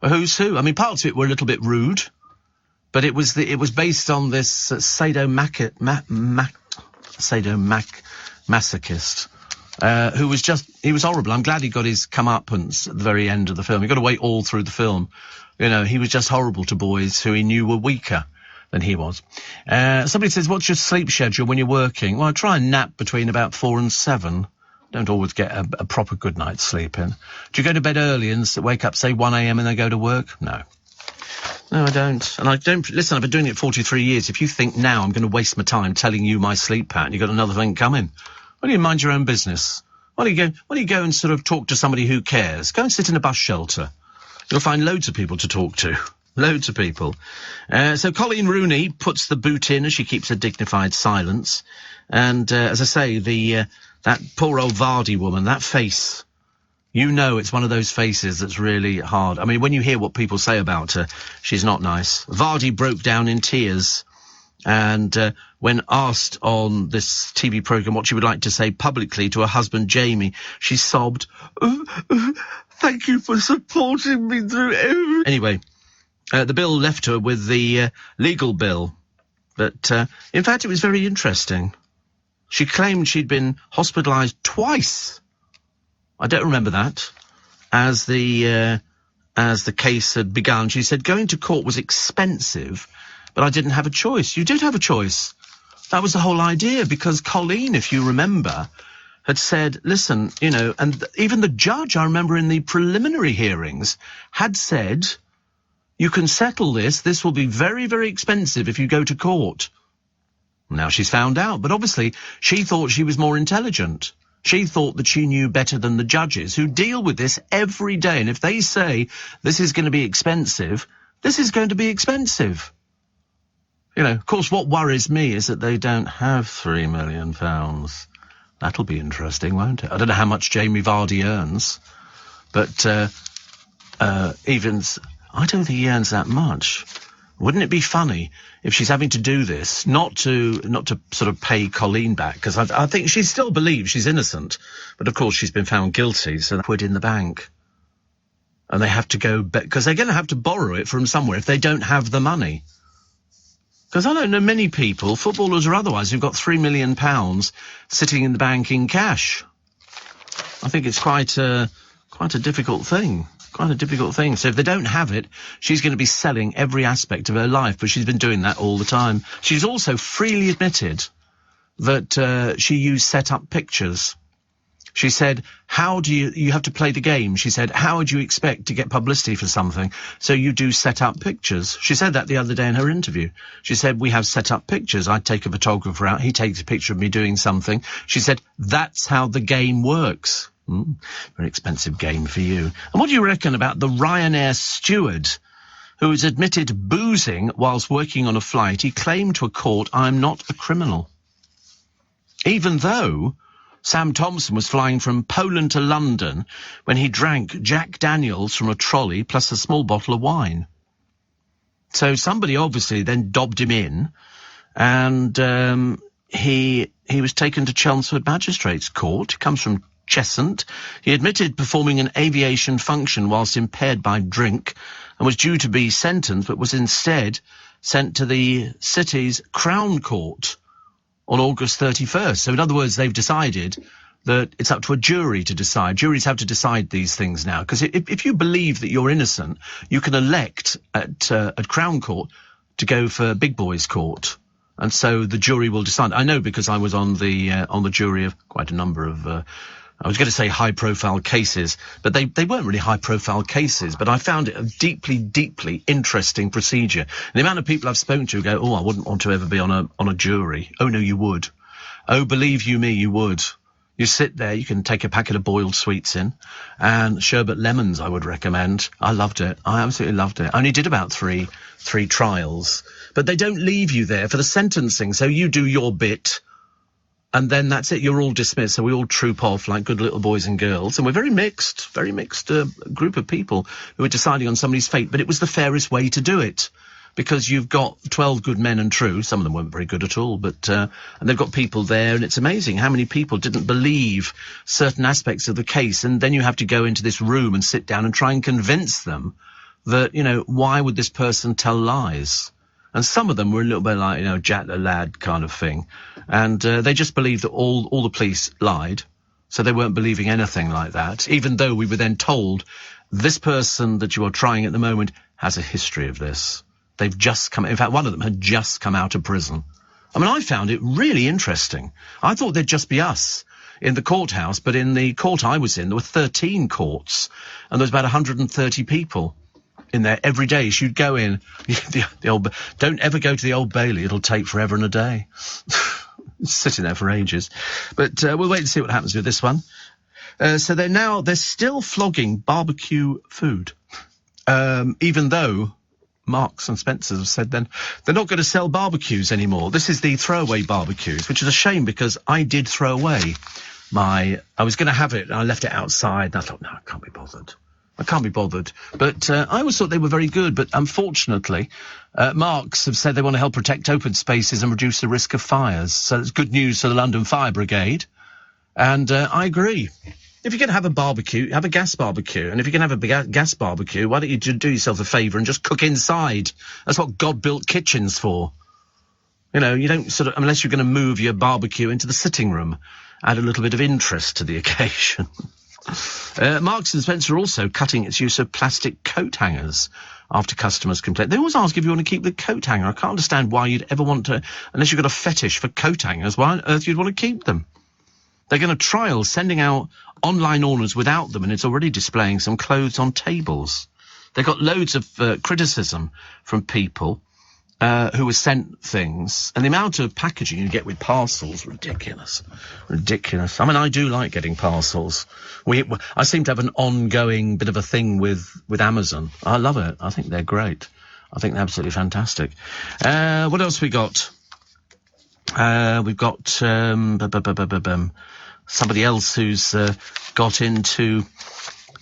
A who's who. I mean, parts of it were a little bit rude, but it was based on this sadomasochist. Who was he was horrible. I'm glad he got his comeuppance at the very end of the film. You've got to wait all through the film. You know, he was just horrible to boys who he knew were weaker than he was. Somebody says, what's your sleep schedule when you're working? Well, I try and nap between about 4 and 7. Don't always get a proper good night's sleep in. Do you go to bed early and wake up, say, 1 a.m. and then go to work? No. No, I don't. And I don't... Listen, I've been doing it 43 years. If you think now I'm going to waste my time telling you my sleep pattern, you've got another thing coming. Why don't you mind your own business? Why don't you go and sort of talk to somebody who cares? Go and sit in a bus shelter. You'll find loads of people to talk to. Loads of people. So Colleen Rooney puts the boot in as she keeps a dignified silence. And, as I say, that poor old Vardy woman, that face, you know it's one of those faces that's really hard. I mean, when you hear what people say about her, she's not nice. Vardy broke down in tears. And when asked on this TV programme what she would like to say publicly to her husband Jamie, she sobbed, thank you for supporting me through everything. Anyway, the Bill left her with the legal bill. But, in fact, it was very interesting. She claimed she'd been hospitalised twice. I don't remember that. As the case had begun, she said going to court was expensive, but I didn't have a choice. You did have a choice. That was the whole idea, because Colleen, if you remember, had said, listen, you know, and even the judge, I remember in the preliminary hearings, had said, you can settle this. This will be very, very expensive if you go to court. Now she's found out, but obviously she thought she was more intelligent. She thought that she knew better than the judges, who deal with this every day. And if they say this is going to be expensive, this is going to be expensive. You know, of course, what worries me is that they don't have £3 million. That'll be interesting, won't it? I don't know how much Jamie Vardy earns, but I don't think he earns that much. Wouldn't it be funny if she's having to do this, not to sort of pay Colleen back, because I think she still believes she's innocent, but of course she's been found guilty, so they put it in the bank. And they have to go, because they're going to have to borrow it from somewhere if they don't have the money. Because I don't know many people, footballers or otherwise, who've got £3 million sitting in the bank in cash. I think it's quite a difficult thing. Quite a difficult thing. So if they don't have it, she's going to be selling every aspect of her life, but she's been doing that all the time. She's also freely admitted that she used set-up pictures. She said, how do you have to play the game? She said, how would you expect to get publicity for something? So you do set up pictures. She said that the other day in her interview. She said, we have set up pictures. I take a photographer out. He takes a picture of me doing something. She said, that's how the game works. Very expensive game for you. And what do you reckon about the Ryanair steward who was admitted boozing whilst working on a flight? He claimed to a court, I'm not a criminal. Even though Sam Thompson was flying from Poland to London when he drank Jack Daniels from a trolley plus a small bottle of wine. So somebody obviously then dobbed him in, and he was taken to Chelmsford Magistrates Court. He comes from Cheshunt. He admitted performing an aviation function whilst impaired by drink and was due to be sentenced, but was instead sent to the city's Crown Court on August 31st. So in other words, they've decided that it's up to a jury to decide. Juries have to decide these things now, because if you believe that you're innocent, you can elect at Crown Court to go for Big Boys Court. And so the jury will decide. I know, because I was on the jury of quite a number of I was going to say high-profile cases, but they weren't really high-profile cases, but I found it a deeply, deeply interesting procedure. And the amount of people I've spoken to go, oh, I wouldn't want to ever be on a jury. Oh, no, you would. Oh, believe you me, you would. You sit there, you can take a packet of boiled sweets in, and sherbet lemons I would recommend. I loved it. I absolutely loved it. I only did about three trials, but they don't leave you there for the sentencing, so you do your bit, and then that's it. You're all dismissed. So we all troop off like good little boys and girls. And we're very mixed group of people who are deciding on somebody's fate. But it was the fairest way to do it, because you've got 12 good men and true. Some of them weren't very good at all, but and they've got people there, and it's amazing how many people didn't believe certain aspects of the case. And then you have to go into this room and sit down and try and convince them that, you know, why would this person tell lies? And some of them were a little bit like, you know, Jack the Lad kind of thing. And they just believed that all the police lied. So they weren't believing anything like that, even though we were then told this person that you are trying at the moment has a history of this. They've just come... In fact, one of them had just come out of prison. I mean, I found it really interesting. I thought there'd just be us in the courthouse, but in the court I was in, there were 13 courts, and there was about 130 people in there every day. So you'd go in, the old... Don't ever go to the Old Bailey. It'll take forever and a day. Sitting there for ages. But we'll wait and see what happens with this one. So they're still flogging barbecue food, even though Marks and Spencer's have said then they're not going to sell barbecues anymore. This is the throwaway barbecues, which is a shame because I did throw away I was going to have it and I left it outside and I thought, no, I can't be bothered. But I always thought they were very good, but unfortunately, Marks have said they want to help protect open spaces and reduce the risk of fires. So it's good news for the London Fire Brigade. And I agree. If you're going to have a barbecue, have a gas barbecue. And if you're going to have a gas barbecue, why don't you do yourself a favour and just cook inside? That's what God built kitchens for. You know, you don't sort of, unless you're going to move your barbecue into the sitting room, add a little bit of interest to the occasion. Marks and Spencer are also cutting its use of plastic coat hangers after customers complain. They always ask if you want to keep the coat hanger. I can't understand why you'd ever want to, unless you've got a fetish for coat hangers, why on earth you'd want to keep them? They're going to trial sending out online orders without them, and it's already displaying some clothes on tables. They got loads of criticism from people who were sent things, and the amount of packaging you get with parcels, ridiculous. I mean, I do like getting parcels. I seem to have an ongoing bit of a thing with Amazon. I love it. I think they're great. I think they're absolutely fantastic. What else we got? We've got somebody else who's got into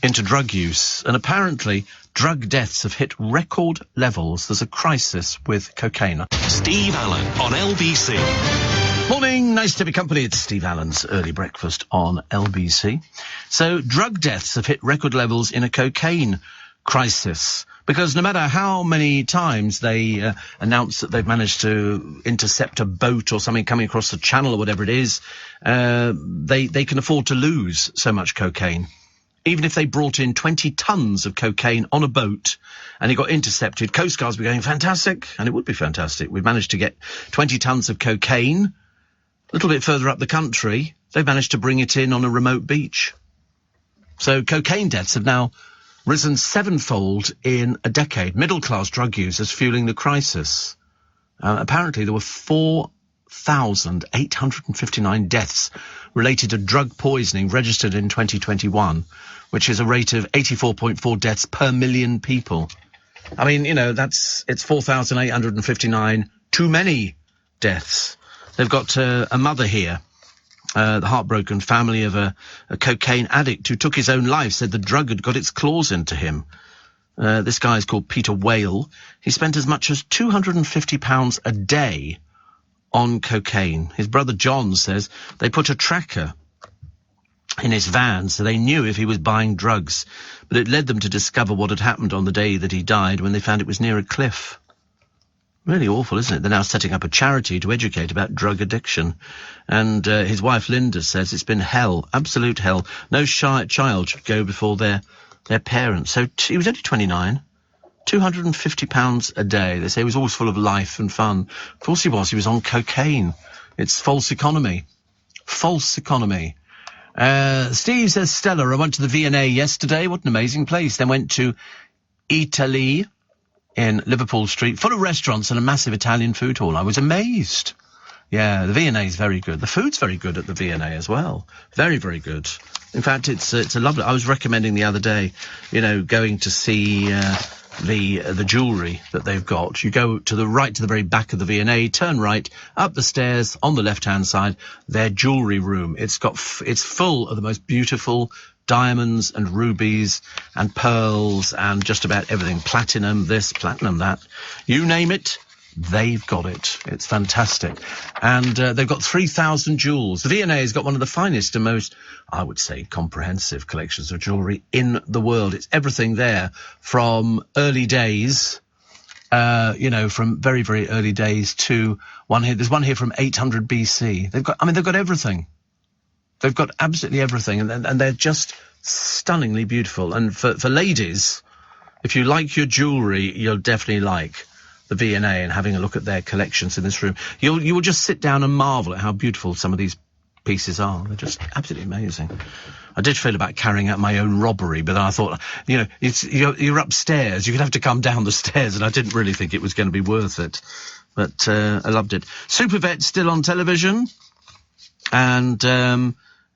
drug use, and apparently drug deaths have hit record levels. There's a crisis with cocaine. Steve Allen on LBC. Morning, nice to be company. It's Steve Allen's Early Breakfast on LBC. So drug deaths have hit record levels in a cocaine crisis, because no matter how many times they announce that they've managed to intercept a boat or something coming across the channel or whatever it is, they can afford to lose so much cocaine. Even if they brought in 20 tons of cocaine on a boat and it got intercepted, Coast Guards were going, fantastic, and it would be fantastic. We've managed to get 20 tons of cocaine. A little bit further up the country, they've managed to bring it in on a remote beach. So cocaine deaths have now risen sevenfold in a decade. Middle-class drug users fueling the crisis. Apparently there were 4,859 deaths related to drug poisoning registered in 2021, which is a rate of 84.4 deaths per million people. I mean, you know, it's 4,859 too many deaths. They've got a mother here, the heartbroken family of a cocaine addict who took his own life, said the drug had got its claws into him. This guy is called Peter Whale. He spent as much as £250 a day on cocaine. His brother John says they put a tracker in his van so they knew if he was buying drugs, but it led them to discover what had happened on the day that he died when they found it was near a cliff. Really awful, isn't it? They're now setting up a charity to educate about drug addiction. And his wife Linda says it's been hell, absolute hell. No child should go before their parents. So he was only 29. £250 a day. They say he was always full of life and fun. Of course he was. He was on cocaine. It's false economy. False economy. Steve says, Stella, I went to the V&A yesterday. What an amazing place. Then went to Italy in Liverpool Street, full of restaurants and a massive Italian food hall. I was amazed. Yeah, the V&A is very good. The food's very good at the V&A as well. Very, very good. In fact, it's a lovely... I was recommending the other day, you know, going to see the jewellery that they've got. You go to the right, to the very back of the V&A, turn right, up the stairs, on the left-hand side, their jewellery room. It's full of the most beautiful diamonds and rubies and pearls and just about everything. Platinum this, platinum that. You name it, they've got it. It's fantastic. And they've got 3,000 jewels. The V&A has got one of the finest and most, I would say, comprehensive collections of jewellery in the world. It's everything there from early days, from very, very early days to one here. There's one here from 800 BC. They've got everything. They've got absolutely everything, and they're just stunningly beautiful. And for ladies, if you like your jewellery, you'll definitely like the V&A and having a look at their collections in this room, you will just sit down and marvel at how beautiful some of these pieces are. They're just absolutely amazing. I did feel about carrying out my own robbery, but then I thought, you're upstairs, you're going to have to come down the stairs, and I didn't really think it was going to be worth it. But I loved it. Supervet's still on television, and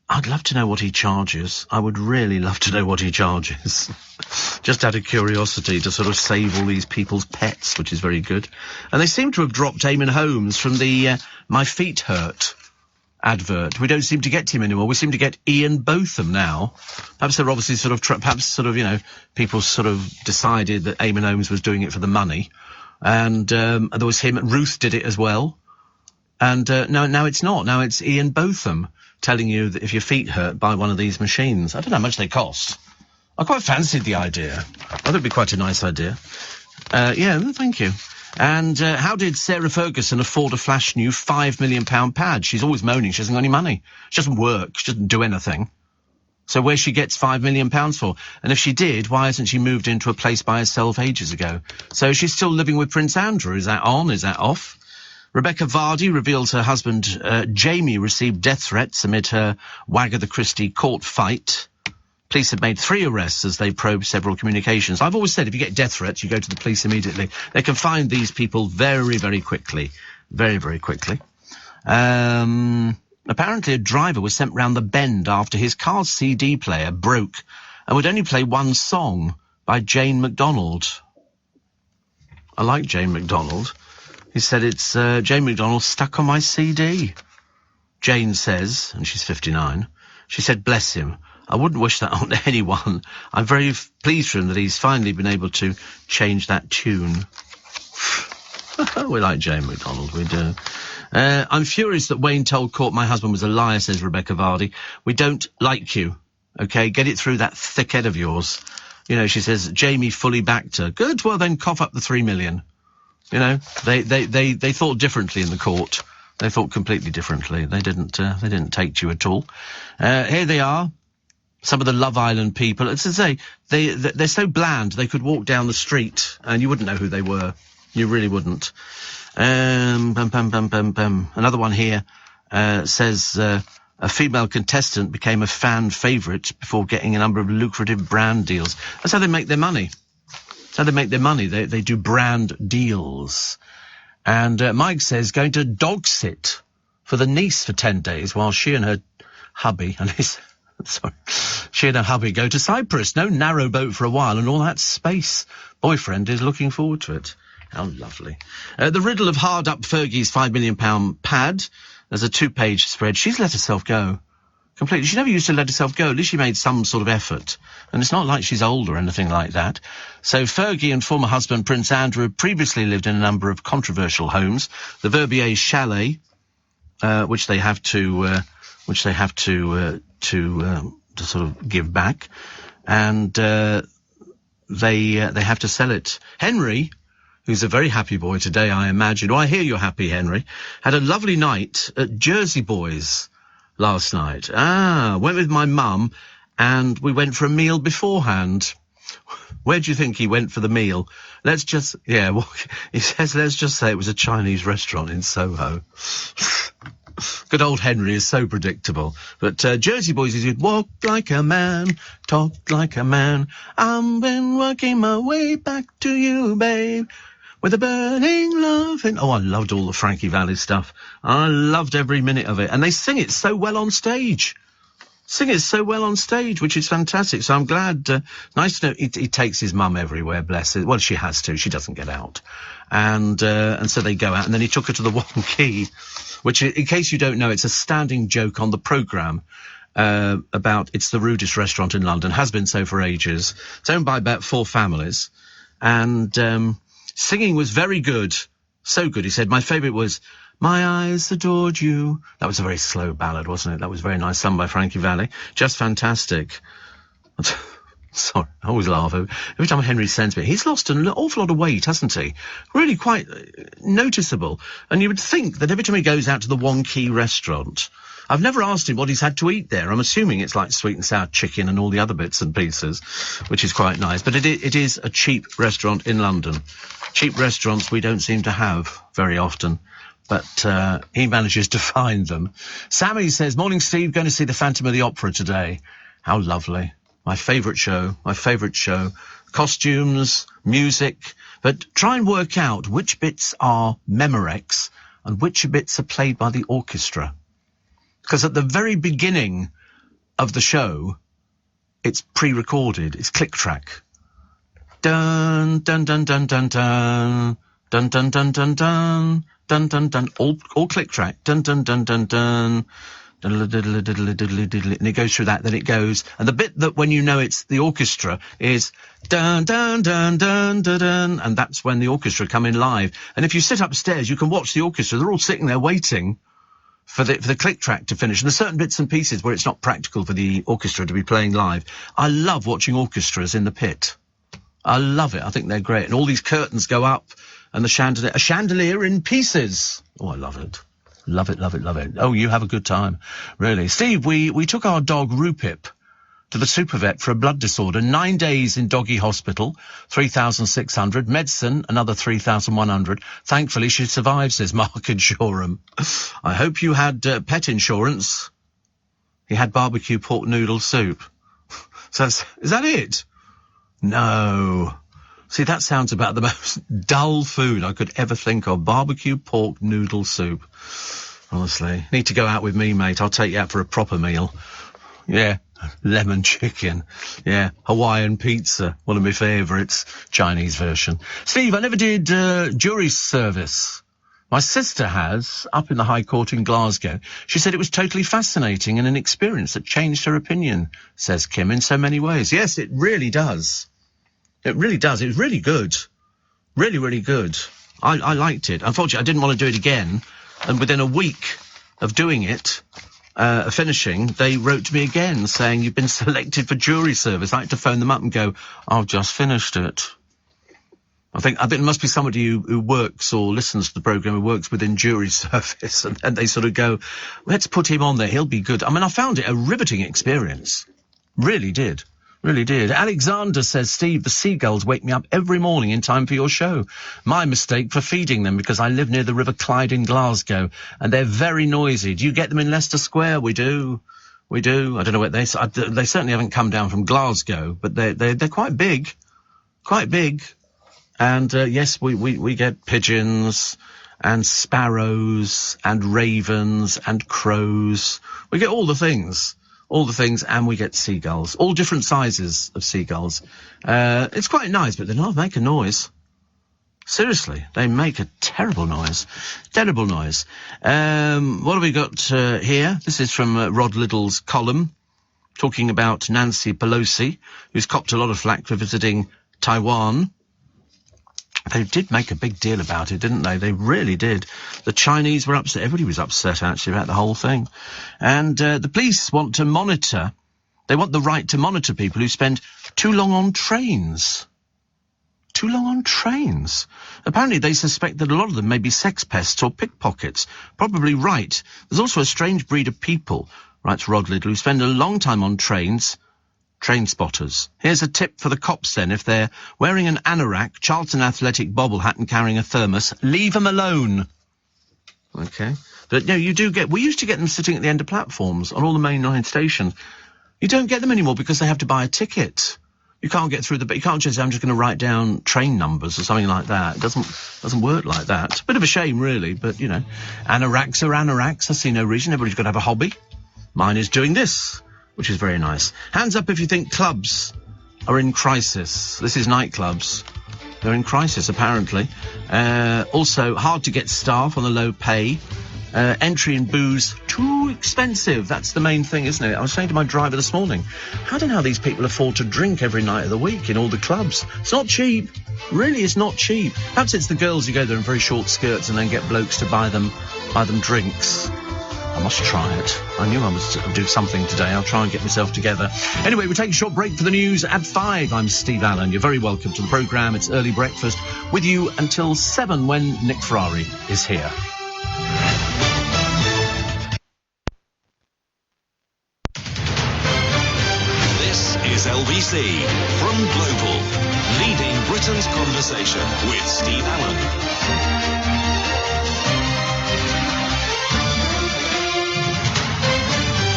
I'd love to know what he charges. I would really love to know what he charges. Just out of curiosity, to sort of save all these people's pets, which is very good. And they seem to have dropped Eamon Holmes from the My Feet Hurt advert. We don't seem to get him anymore. We seem to get Ian Botham now. Perhaps they're obviously people sort of decided that Eamon Holmes was doing it for the money. And there was him. Ruth did it as well. And now it's not. Now it's Ian Botham telling you that if your feet hurt, buy one of these machines. I don't know how much they cost. I quite fancied the idea. I thought it'd be quite a nice idea. Thank you. And how did Sarah Ferguson afford a flash new £5 million pad? She's always moaning she hasn't got any money. She doesn't work. She doesn't do anything. So where she gets £5 million for? And if she did, why hasn't she moved into a place by herself ages ago? So she's still living with Prince Andrew. Is that on? Is that off? Rebecca Vardy reveals her husband Jamie received death threats amid her Wagatha Christie court fight. Police have made 3 arrests as they probe several communications. I've always said if you get death threats, you go to the police immediately. They can find these people very, very quickly. Very, very quickly. Apparently a driver was sent round the bend after his car's CD player broke and would only play one song by Jane McDonald. I like Jane McDonald. He said, it's Jane McDonald stuck on my CD. Jane says, and she's 59, she said, bless him. I wouldn't wish that on anyone. I'm very pleased for him that he's finally been able to change that tune. We like Jane McDonald, we do. I'm furious that Wayne told court my husband was a liar, says Rebecca Vardy. We don't like you, okay? Get it through that thick head of yours. You know, she says, Jamie fully backed her. Good, well then cough up the 3 million. You know, they thought differently in the court. They thought completely differently. They didn't take to you at all. Here they are. Some of the Love Island people, as I say, they're so bland, they could walk down the street and you wouldn't know who they were. You really wouldn't. Another one here says a female contestant became a fan favourite before getting a number of lucrative brand deals. That's how they make their money. That's how they make their money. They do brand deals. And Mike says going to dog sit for the niece for 10 days while she and her hubby she and her hubby go to Cyprus. No narrow boat for a while and all that space. Boyfriend is looking forward to it. How lovely. The riddle of hard up Fergie's £5 million pad. There's a 2-page spread. She's let herself go. Completely. She never used to let herself go. At least she made some sort of effort. And it's not like she's old or anything like that. So Fergie and former husband Prince Andrew have previously lived in a number of controversial homes. The Verbier Chalet, which they have to sort of give back. And they have to sell it. Henry, who's a very happy boy today, I imagine. Oh, I hear you're happy, Henry. Had a lovely night at Jersey Boys last night. Went with my mum, and we went for a meal beforehand. Where do you think he went for the meal? He says, let's just say it was a Chinese restaurant in Soho. Good old Henry is so predictable. But Jersey Boys is walk like a man, talk like a man. I've been working my way back to you, babe. With a burning love. Oh, I loved all the Frankie Valli stuff. I loved every minute of it. And they sing it so well on stage. Which is fantastic. So I'm glad. Nice to know he takes his mum everywhere, bless it. Well, she has to. She doesn't get out. And so they go out. And then he took her to the One Key, which, in case you don't know, it's a standing joke on the programme about it's the rudest restaurant in London. Has been so for ages. It's owned by about 4 families. And singing was very good. So good, he said. My favourite was My Eyes Adored You. That was a very slow ballad, wasn't it? That was very nice, sung by Frankie Valli. Just fantastic. Sorry, I always laugh. Every time Henry sends me, he's lost an awful lot of weight, hasn't he? Really quite noticeable. And you would think that every time he goes out to the One Key restaurant, I've never asked him what he's had to eat there. I'm assuming it's like sweet and sour chicken and all the other bits and pieces, which is quite nice. But it is a cheap restaurant in London. Cheap restaurants we don't seem to have very often, but he manages to find them. Sammy says, morning, Steve, going to see the Phantom of the Opera today. How lovely. My favourite show. Costumes, music, but try and work out which bits are Memorex and which bits are played by the orchestra. Because at the very beginning of the show, it's pre-recorded, it's click track. Dun, dun, dun, dun, dun, dun, dun, dun, dun, dun, dun, dun, dun, dun, all click track, dun, dun, dun, dun, dun, and it goes through that, then it goes, and the bit that when you know it's the orchestra is dun, dun, dun, dun, dun, dun, and that's when the orchestra come in live. And if you sit upstairs, you can watch the orchestra, they're all sitting there waiting for the click track to finish. And there's certain bits and pieces where it's not practical for the orchestra to be playing live. I love watching orchestras in the pit. I love it. I think they're great. And all these curtains go up and a chandelier in pieces. Oh, I love it. Love it, love it, love it. Oh, you have a good time. Really. Steve, we took our dog Rupip to the super vet for a blood disorder. 9 days in doggy hospital, 3,600. Medicine, another 3,100. Thankfully, she survived, says Mark in Shoreham. I hope you had pet insurance. He had barbecue pork noodle soup. So is that it? No. See, that sounds about the most dull food I could ever think of. Barbecue pork noodle soup. Honestly. Need to go out with me, mate. I'll take you out for a proper meal. Yeah. Lemon chicken. Yeah. Hawaiian pizza. One of my favourites. Chinese version. Steve, I never did jury service. My sister has, up in the High Court in Glasgow. She said it was totally fascinating and an experience that changed her opinion, says Kim, in so many ways. Yes, it really does. It really does. It was really good. Really, really good. I liked it. Unfortunately, I didn't want to do it again. And within a week of doing it, finishing, they wrote to me again saying, you've been selected for jury service. I had to phone them up and go, I've just finished it. I think it must be somebody who works or listens to the programme who works within jury service, and they sort of go, let's put him on there, he'll be good. I mean, I found it a riveting experience. Really did. Really did. Alexander says, Steve, the seagulls wake me up every morning in time for your show. My mistake for feeding them because I live near the River Clyde in Glasgow, and they're very noisy. Do you get them in Leicester Square? We do. We do. I don't know what they certainly haven't come down from Glasgow, but they're quite big. Quite big. And, yes, we get pigeons and sparrows and ravens and crows. We get all the things, and we get seagulls, all different sizes of seagulls. It's quite nice, but they don't make a noise. Seriously, they make a terrible noise. Terrible noise. What have we got here? This is from Rod Liddell's column, talking about Nancy Pelosi, who's copped a lot of flack for visiting Taiwan. They did make a big deal about it, didn't they? They really did. The Chinese were upset. Everybody was upset, actually, about the whole thing. And the police want to monitor. They want the right to monitor people who spend too long on trains. Too long on trains. Apparently, they suspect that a lot of them may be sex pests or pickpockets. Probably right. There's also a strange breed of people, writes Rod Liddell, who spend a long time on trains. Train spotters. Here's a tip for the cops then. If they're wearing an anorak, Charlton Athletic bobble hat and carrying a thermos, leave them alone. Okay. But no, you do get, we used to get them sitting at the end of platforms on all the main line stations. You don't get them anymore because they have to buy a ticket. You can't get through you can't just say, I'm just going to write down train numbers or something like that. It doesn't work like that. Bit of a shame, really, but, you know, anoraks are anoraks. I see no reason. Everybody's got to have a hobby. Mine is doing this, which is very nice. Hands up if you think clubs are in crisis. This is nightclubs. They're in crisis, apparently. Also, hard to get staff on the low pay. Entry and booze, too expensive. That's the main thing, isn't it? I was saying to my driver this morning, I don't know how these people afford to drink every night of the week in all the clubs. It's not cheap. Really, it's not cheap. Perhaps it's the girls who go there in very short skirts and then get blokes to buy them drinks. I must try it. I knew I must do something today. I'll try and get myself together. Anyway, we'll take a short break for the news at 5. I'm Steve Allen. You're very welcome to the programme. It's Early Breakfast with you until 7 when Nick Ferrari is here. This is LBC see from Global, leading Britain's conversation with Steve Allen.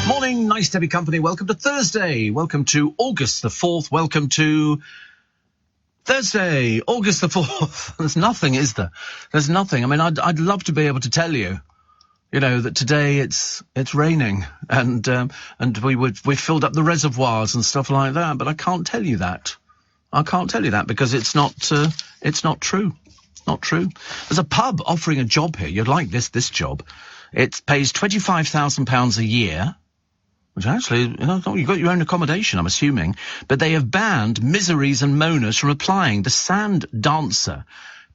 Morning, nice to be company. Welcome to Thursday. Welcome to August the 4th. Welcome to Thursday, August the 4th. There's nothing, is there? There's nothing. I mean, I'd love to be able to tell you, that today it's raining and we've filled up the reservoirs and stuff like that. But I can't tell you that. I can't tell you that because it's not true. Not true. There's a pub offering a job here. You'd like this job. It pays £25,000 a year. Which actually, you've got your own accommodation, I'm assuming. But they have banned miseries and moaners from applying. The Sand Dancer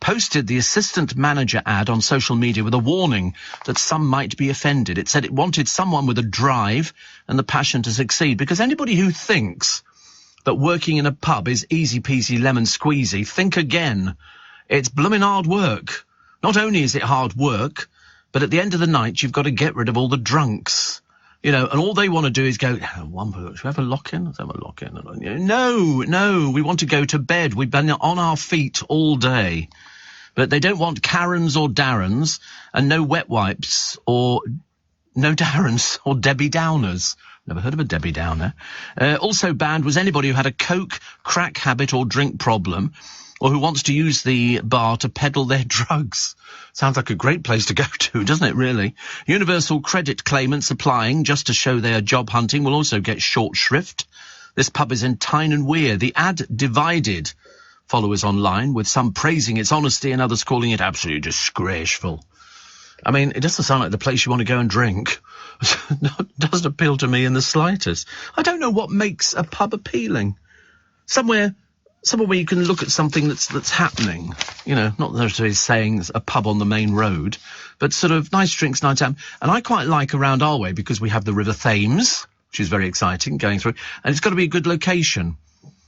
posted the assistant manager ad on social media with a warning that some might be offended. It said it wanted someone with a drive and the passion to succeed. Because anybody who thinks that working in a pub is easy peasy lemon squeezy, think again. It's blooming hard work. Not only is it hard work, but at the end of the night, you've got to get rid of all the drunks. And all they want to do is go, should we have a lock-in? Let's have a lock-in. No, we want to go to bed. We've been on our feet all day. But they don't want Karens or Darrens and no wet wipes or no Darrens or Debbie Downers. Never heard of a Debbie Downer. Also banned was anybody who had a coke, crack habit or drink problem or who wants to use the bar to peddle their drugs. Sounds like a great place to go to, doesn't it, really? Universal credit claimants applying just to show they are job hunting will also get short shrift. This pub is in Tyne and Wear. The ad divided followers online, with some praising its honesty and others calling it absolutely disgraceful. I mean, it doesn't sound like the place you want to go and drink. It doesn't appeal to me in the slightest. I don't know what makes a pub appealing. Somewhere where you can look at something that's happening, not necessarily saying a pub on the main road, but sort of nice drinks, night time. And I quite like around our way because we have the River Thames, which is very exciting going through, and it's got to be a good location.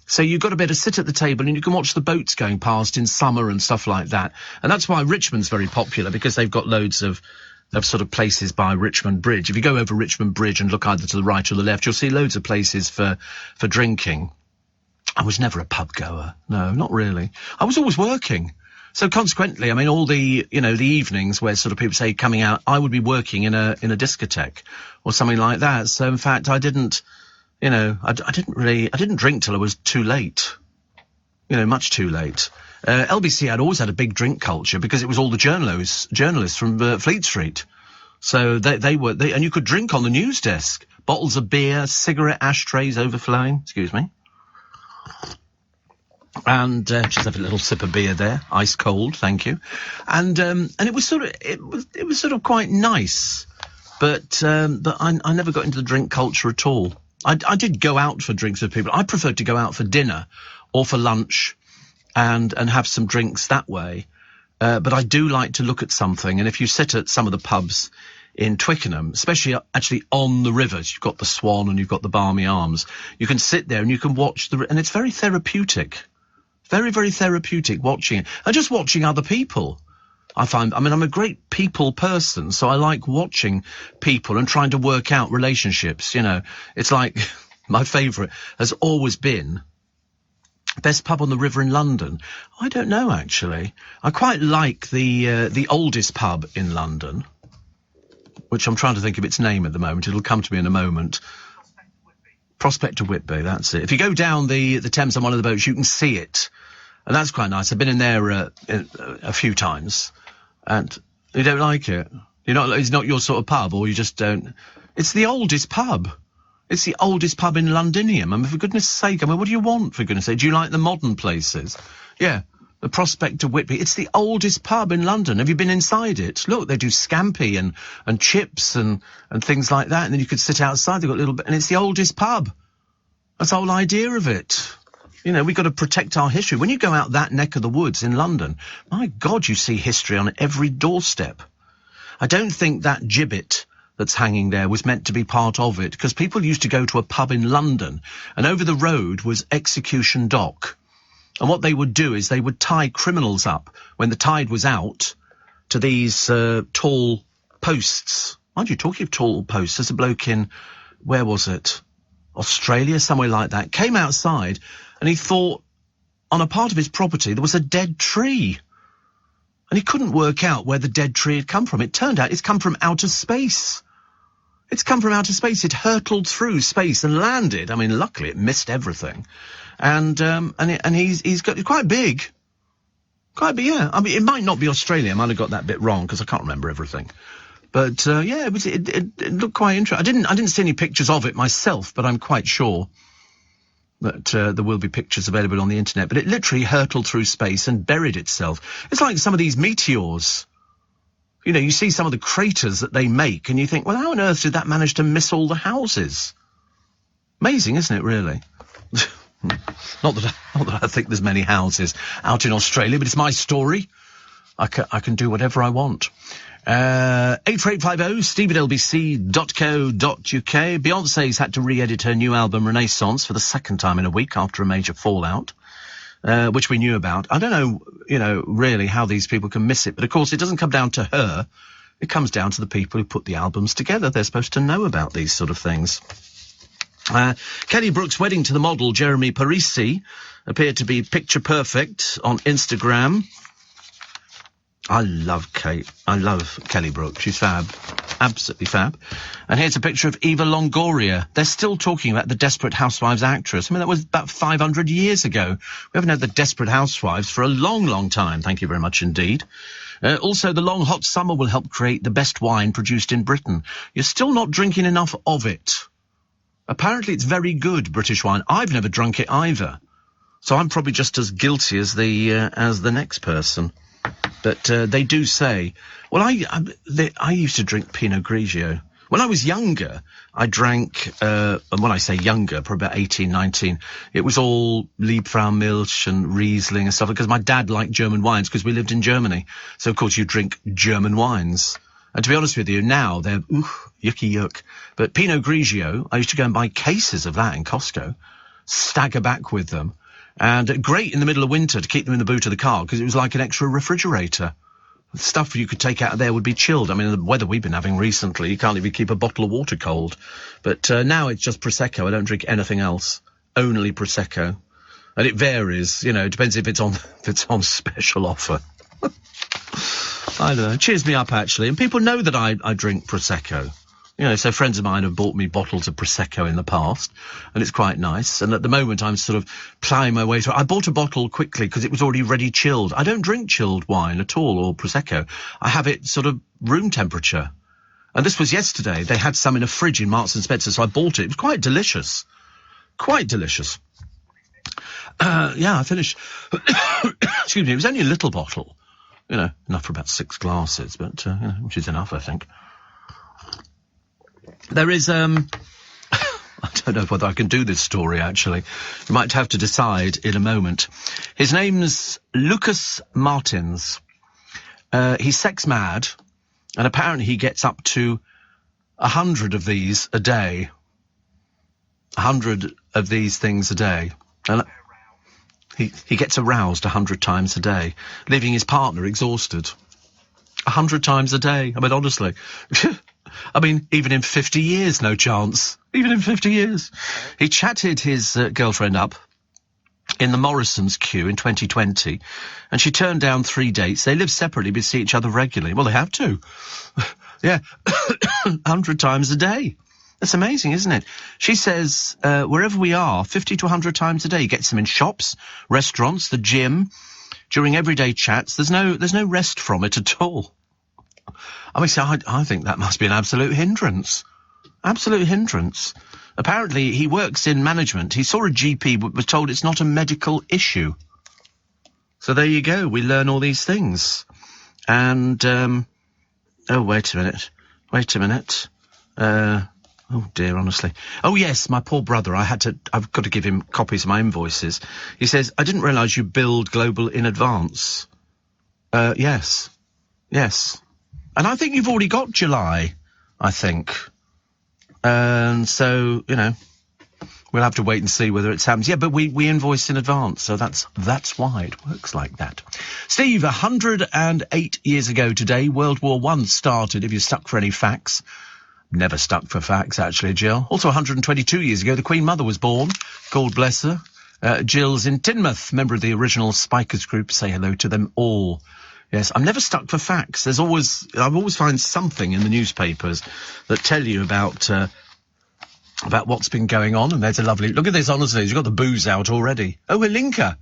So you've got to be able to sit at the table and you can watch the boats going past in summer and stuff like that. And that's why Richmond's very popular, because they've got loads of sort of places by Richmond Bridge. If you go over Richmond Bridge and look either to the right or the left, you'll see loads of places for drinking. I was never a pub goer. No, not really. I was always working. So consequently, I mean, all the, the evenings where sort of people say coming out, I would be working in a discotheque or something like that. So in fact, I didn't, I didn't drink till I was too late. Much too late. LBC had always had a big drink culture because it was all the journalists from Fleet Street. So they were, and you could drink on the news desk. Bottles of beer, cigarette ashtrays overflowing. Excuse me. And just have a little sip of beer there, ice cold, thank you. And it was sort of quite nice, but I never got into the drink culture at all. I did go out for drinks with people. I preferred to go out for dinner or for lunch and have some drinks that way. But I do like to look at something, and if you sit at some of the pubs in Twickenham, especially actually on the rivers, you've got the Swan and you've got the Barmy Arms, you can sit there and you can watch and it's very therapeutic. Very, very therapeutic watching it. And just watching other people. I'm a great people person, so I like watching people and trying to work out relationships, It's like, my favourite has always been best pub on the river in London. I don't know, actually. I quite like the oldest pub in London, which I'm trying to think of its name at the moment. It'll come to me in a moment. Prospect of Whitby, that's it. If you go down the Thames on one of the boats, you can see it. And that's quite nice. I've been in there a few times. And you don't like it? It's not your sort of pub, or you just don't... It's the oldest pub. It's the oldest pub in Londinium. I mean, for goodness sake, what do you want, for goodness sake? Do you like the modern places? Yeah, the Prospect of Whitby. It's the oldest pub in London. Have you been inside it? Look, they do scampi and chips and things like that. And then you could sit outside. They've got a little bit... And it's the oldest pub. That's the whole idea of it. We've got to protect our history. When you go out that neck of the woods in London, my God, you see history on every doorstep. I don't think that gibbet that's hanging there was meant to be part of it, because people used to go to a pub in London, and over the road was Execution Dock. And what they would do is they would tie criminals up when the tide was out to these tall posts. Mind you, talking of tall posts, there's a bloke in, where was it? Australia, somewhere like that, came outside and he thought on a part of his property there was a dead tree. And he couldn't work out where the dead tree had come from. It turned out it's come from outer space. It's come from outer space. It hurtled through space and landed. I mean, luckily it missed everything. And he's got quite big. Quite big, yeah. I mean, it might not be Australia. I might have got that bit wrong because I can't remember everything. But, yeah, it looked quite interesting. I didn't see any pictures of it myself, but I'm quite sure that there will be pictures available on the internet. But it literally hurtled through space and buried itself. It's like some of these meteors. You know, you see some of the craters that they make and you think, well, how on earth did that manage to miss all the houses? Amazing, isn't it, really? Not that I think there's many houses out in Australia, but it's my story. I can do whatever I want. 84850 steve@lbc.co.uk. Beyonce's had to re-edit her new album Renaissance for the second time in a week after a major fallout, which we knew about. I don't know, really how these people can miss it, but of course it doesn't come down to her. It comes down to the people who put the albums together. They're supposed to know about these sort of things. Kelly Brook's wedding to the model Jeremy Parisi appeared to be picture perfect on Instagram. I love Kate. I love Kelly Brook. She's fab. Absolutely fab. And here's a picture of Eva Longoria. They're still talking about the Desperate Housewives actress. I mean, that was about 500 years ago. We haven't had the Desperate Housewives for a long, long time. Thank you very much indeed. Also, the long hot summer will help create the best wine produced in Britain. You're still not drinking enough of it. Apparently it's very good, British wine. I've never drunk it either. So I'm probably just as guilty as the next person. But they do say, well, I used to drink Pinot Grigio. When I was younger, I drank, and when I say younger, probably about 18, 19, it was all Liebfraumilch and Riesling and stuff, because my dad liked German wines because we lived in Germany. So, of course, you drink German wines. And to be honest with you, now they're, yucky yuck. But Pinot Grigio, I used to go and buy cases of that in Costco, stagger back with them. And great in the middle of winter to keep them in the boot of the car because it was like an extra refrigerator. The stuff you could take out of there would be chilled. I mean, the weather we've been having recently, you can't even keep a bottle of water cold. But now it's just Prosecco. I don't drink anything else. Only Prosecco. And it varies, it depends if it's on special offer. I don't know. It cheers me up, actually. And people know that I drink Prosecco. So friends of mine have bought me bottles of Prosecco in the past, and it's quite nice. And at the moment, I'm sort of ploughing my way through. I bought a bottle quickly because it was already ready chilled. I don't drink chilled wine at all, or Prosecco. I have it sort of room temperature. And this was yesterday. They had some in a fridge in Marks and Spencer, so I bought it. It was quite delicious. Quite delicious. I finished. Excuse me, it was only a little bottle. Enough for about 6 glasses, but, which is enough, I think. There is, I don't know whether I can do this story, actually. You might have to decide in a moment. His name's Lucas Martins. He's sex mad, and apparently he gets up to 100 of these a day. 100 of these things a day. And he gets aroused 100 times a day, leaving his partner exhausted. 100 times a day. I mean, honestly. I mean, even in 50 years, no chance. Even in 50 years. He chatted his girlfriend up in the Morrisons queue in 2020, and she turned down 3 dates. They live separately, but see each other regularly. Well, they have to. Yeah, 100 times a day. That's amazing, isn't it? She says, wherever we are, 50 to 100 times a day. He gets them in shops, restaurants, the gym. During everyday chats, there's no rest from it at all. I mean, I think that must be an absolute hindrance. Absolute hindrance. Apparently, he works in management. He saw a GP but was told it's not a medical issue. So there you go. We learn all these things. And, oh, wait a minute. Oh, dear, honestly. Oh, yes, my poor brother. I've got to give him copies of my invoices. He says, I didn't realise you billed Global in advance. Yes. And I think you've already got July, I think. And so, we'll have to wait and see whether it happens. Yeah, but we invoice in advance, so that's why it works like that. Steve, 108 years ago today, World War I started, if you're stuck for any facts. Never stuck for facts, actually, Jill. Also, 122 years ago, the Queen Mother was born. God bless her. Jill's in Teignmouth, member of the original Spikers group. Say hello to them all. Yes, I'm never stuck for facts. I always find something in the newspapers that tell you about what's been going on. And there's a lovely, look at this, honestly, you've got the booze out already. Oh, Ilinka.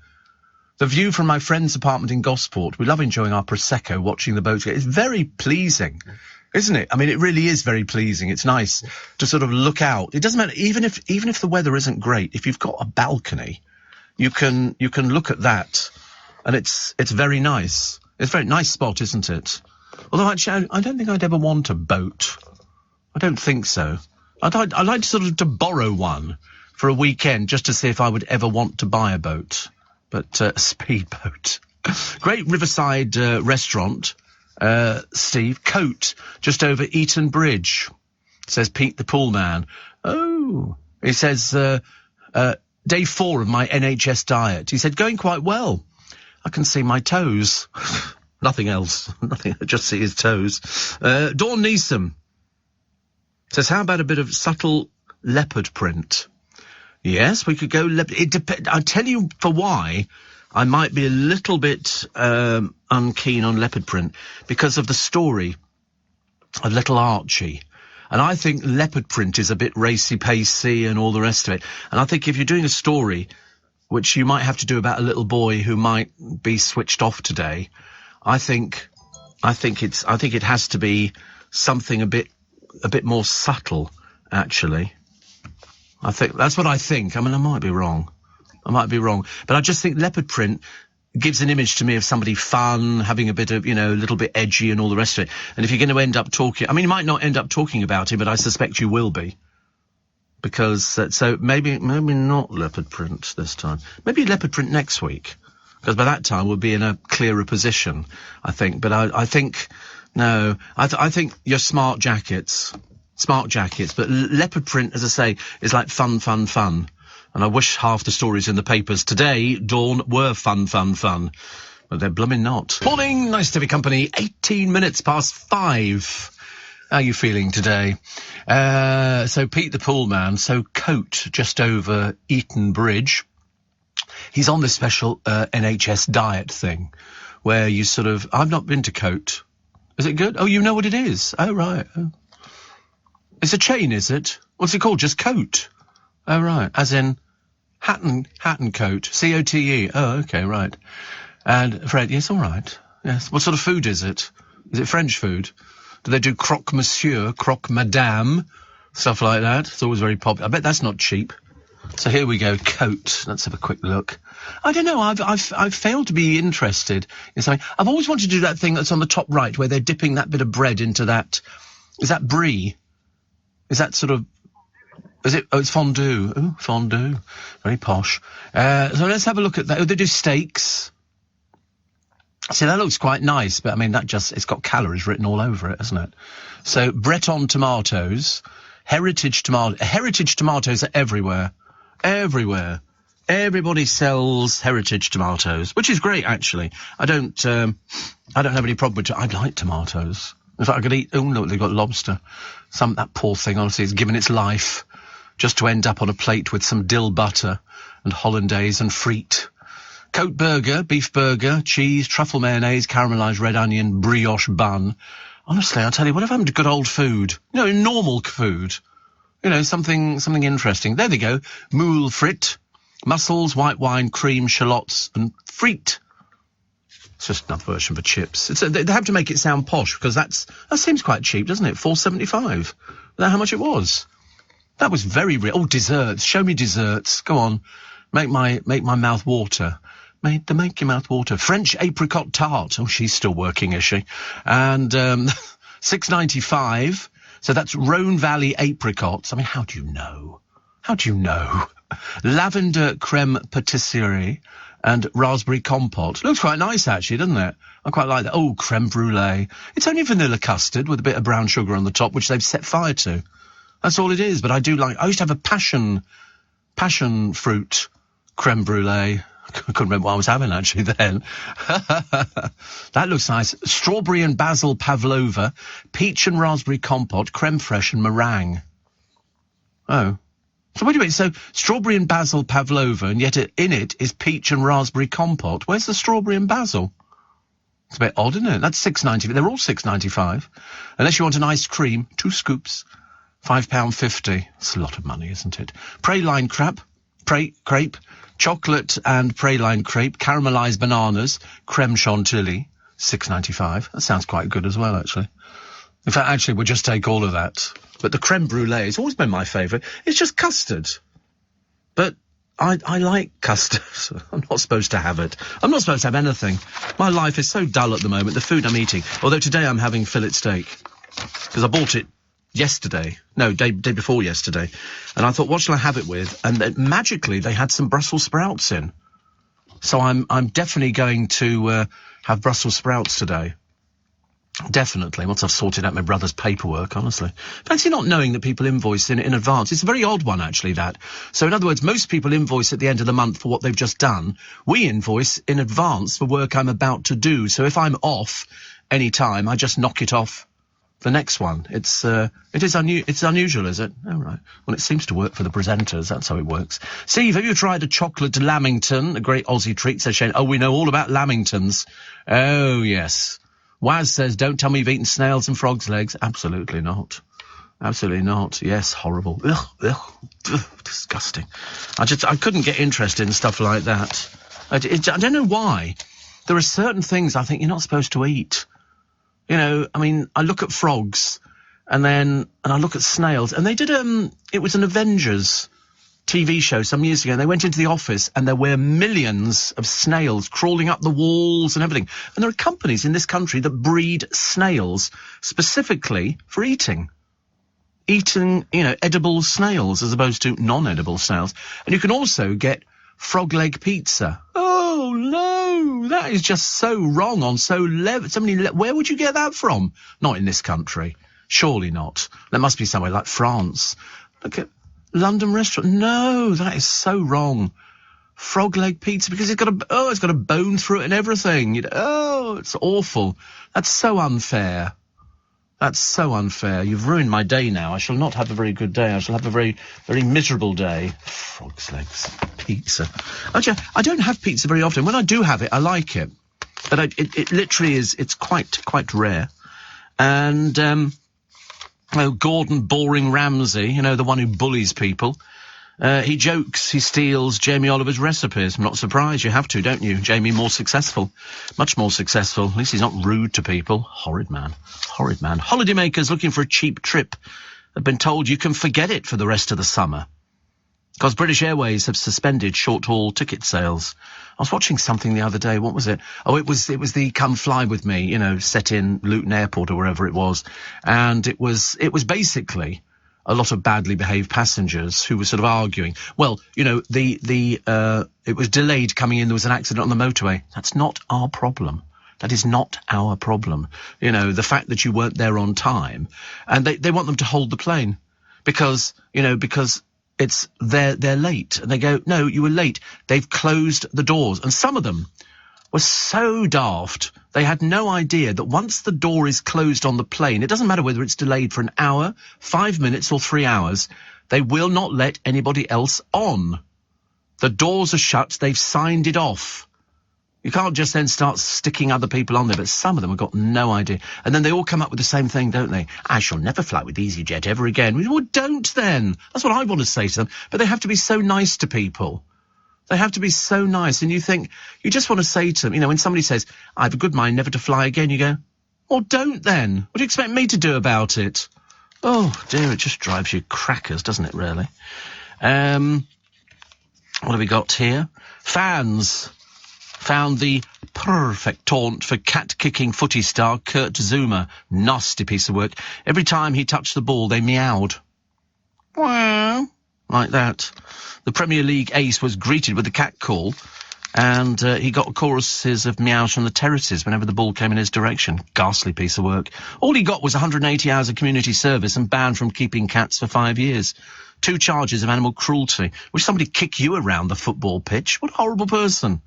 The view from my friend's apartment in Gosport. We love enjoying our Prosecco, watching the boats. It's very pleasing, isn't it? I mean, it really is very pleasing. It's nice to sort of look out. It doesn't matter, even if the weather isn't great, if you've got a balcony, you can look at that, and it's very nice. It's a very nice spot, isn't it? Although actually, I don't think I'd ever want a boat. I don't think so. I'd like to borrow one for a weekend just to see if I would ever want to buy a boat. But a speedboat. Great riverside restaurant, Steve. Coat, just over Eton Bridge, says Pete the Pool Man. Oh, he says, day 4 of my NHS diet. He said, going quite well. I can see my toes. Nothing else. Nothing. I just see his toes. Dawn Neeson says, how about a bit of subtle leopard print? Yes, we could go. It depends. I'll tell you for why I might be a little bit unkeen on leopard print, because of the story of Little Archie. And I think leopard print is a bit racy-pacey and all the rest of it. And I think if you're doing a story, which you might have to do about a little boy who might be switched off today, I think it has to be something a bit more subtle, actually. I think that's what I think. I mean, I might be wrong. But I just think leopard print gives an image to me of somebody fun, having a bit of, a little bit edgy and all the rest of it. And if you're going to end up talking, I mean, you might not end up talking about it, but I suspect you will be. Because, so maybe not leopard print this time. Maybe leopard print next week. Because by that time we'll be in a clearer position, I think. But I think, no, I think your smart jackets, but leopard print, as I say, is like fun. And I wish half the stories in the papers today, Dawn, were fun. But they're blooming not. Morning, nice to be company, 18 minutes past 5. How are you feeling today? So Pete the Pool Man, so Coat, just over Eton Bridge. He's on this special NHS diet thing, where you sort of, I've not been to Coat. Is it good? Oh, you know what it is? Oh, right. Oh. It's a chain, is it? What's it called? Just Coat? Oh, right. As in Hatton Coat. C-O-T-E. Oh, okay, right. And Fred, yes, all right. Yes. What sort of food is it? Is it French food? Do they do croque monsieur, croque madame, stuff like that? It's always very popular. I bet that's not cheap. So here we go, Coat. Let's have a quick look. I don't know, I've failed to be interested in something. I've always wanted to do that thing that's on the top right, where they're dipping that bit of bread into that. Is that brie? Is that sort of... Is it? Oh, it's fondue. Oh, fondue. Very posh. So let's have a look at that. Oh, they do steaks. See, that looks quite nice, but I mean, it's got calories written all over it, hasn't it? So, Breton tomatoes, heritage tomatoes are everywhere. Everywhere. Everybody sells heritage tomatoes, which is great, actually. I don't have any problem with it. I like tomatoes. In fact, I could eat, oh, look, they've got lobster. That poor thing, honestly, has given its life just to end up on a plate with some dill butter and hollandaise and frite. Coat burger, beef burger, cheese, truffle mayonnaise, caramelised red onion, brioche bun. Honestly, I'll tell you, what if I'm good old food? Normal food. Something interesting. There they go. Moule frit, mussels, white wine, cream, shallots, and frite. It's just another version for chips. They have to make it sound posh, because that seems quite cheap, doesn't it? $4.75. Is that how much it was? That was very real. Oh, desserts. Show me desserts. Go on. Make my mouth water. Make your mouth water. French apricot tart. Oh, she's still working, is she? And $6.95. So that's Rhone Valley apricots. I mean, how do you know? Lavender creme patisserie and raspberry compote. Looks quite nice, actually, doesn't it? I quite like that. Oh, creme brulee. It's only vanilla custard with a bit of brown sugar on the top, which they've set fire to. That's all it is. But I used to have a passion fruit creme brulee. couldn't remember what I was having actually then. That looks nice. Strawberry and basil pavlova, peach and raspberry compote, creme fraiche and meringue. Oh. So wait a minute, so strawberry and basil pavlova, and yet in it is peach and raspberry compote. Where's the strawberry and basil? It's a bit odd, isn't it? That's $6.90. They're all $6.95. Unless you want an iced cream, 2 scoops, £5.50. It's a lot of money, isn't it? Praline crepe, chocolate and praline crepe, caramelised bananas, creme chantilly, $6.95. That sounds quite good as well, actually. In fact, actually, we'll just take all of that. But the creme brulee has always been my favourite. It's just custard. But I like custard. I'm not supposed to have it. I'm not supposed to have anything. My life is so dull at the moment, the food I'm eating. Although today I'm having fillet steak. Because I bought it yesterday. No, day before yesterday. And I thought, what shall I have it with? And then, magically, they had some Brussels sprouts in. So I'm definitely going to have Brussels sprouts today. Definitely, once I've sorted out my brother's paperwork, honestly. Fancy not knowing that people invoice in advance. It's a very odd one, actually, that. So, in other words, most people invoice at the end of the month for what they've just done. We invoice in advance for work I'm about to do. So if I'm off any time, I just knock it off the next one. It's unusual, is it? Oh, right. Well, it seems to work for the presenters. That's how it works. Steve, have you tried a chocolate Lamington? A great Aussie treat, says Shane. Oh, we know all about Lamingtons. Oh, yes. Waz says, don't tell me you've eaten snails and frogs' legs. Absolutely not. Absolutely not. Yes, horrible. Ugh, disgusting. I couldn't get interested in stuff like that. I don't know why. There are certain things I think you're not supposed to eat. You know, I mean, I look at frogs and I look at snails, and they did, it was an Avengers TV show some years ago, and they went into the office and there were millions of snails crawling up the walls and everything. And there are companies in this country that breed snails specifically for eating, you know, edible snails as opposed to non-edible snails. And you can also get frog leg pizza. Oh, no, that is just so wrong on so many where would you get that from? Not in this country. Surely not. There must be somewhere like France. Look at London restaurant. No, that is so wrong. Frog leg pizza, because it's got a bone through it and everything. It's awful. That's so unfair. That's so unfair. You've ruined my day now. I shall not have a very good day. I shall have a very, very miserable day. Frog's legs. Pizza. Actually, I don't have pizza very often. When I do have it, I like it. But it literally is, it's quite rare. And, Gordon Boring Ramsay, you know, the one who bullies people. He jokes, he steals Jamie Oliver's recipes. I'm not surprised. You have to, don't you? Jamie, more successful. Much more successful. At least he's not rude to people. Horrid man. Horrid man. Holidaymakers looking for a cheap trip have been told you can forget it for the rest of the summer, because British Airways have suspended short-haul ticket sales. I was watching something the other day. What was it? Oh, it was the Come Fly With Me, you know, set in Luton Airport or wherever it was. And it was basically a lot of badly behaved passengers who were sort of arguing. Well, you know, it was delayed coming in. There was an accident on the motorway. That's not our problem. That is not our problem. You know, the fact that you weren't there on time, and they want them to hold the plane because it's they're late, and they go, no, you were late. They've closed the doors, and some of them were so daft. They had no idea that once the door is closed on the plane, it doesn't matter whether it's delayed for an hour, 5 minutes, or 3 hours, they will not let anybody else on. The doors are shut. They've signed it off. You can't just then start sticking other people on there, but some of them have got no idea. And then they all come up with the same thing, don't they? I shall never fly with EasyJet ever again. Well, don't then. That's what I want to say to them. But they have to be so nice to people. They have to be so nice. And you think, you just want to say to them, you know, when somebody says, I have a good mind never to fly again, you go, well, don't then. What do you expect me to do about it? Oh, dear, it just drives you crackers, doesn't it, really? What have we got here? Fans found the perfect taunt for cat-kicking footy star Kurt Zouma. Nasty piece of work. Every time he touched the ball, they meowed. Wow. Like that. The Premier League ace was greeted with the cat call And he got choruses of meows from the terraces whenever the ball came in his direction. Ghastly piece of work. All he got was 180 hours of community service and banned from keeping cats for 5 years. 2 charges of animal cruelty. Would somebody kick you around the football pitch? What a horrible person.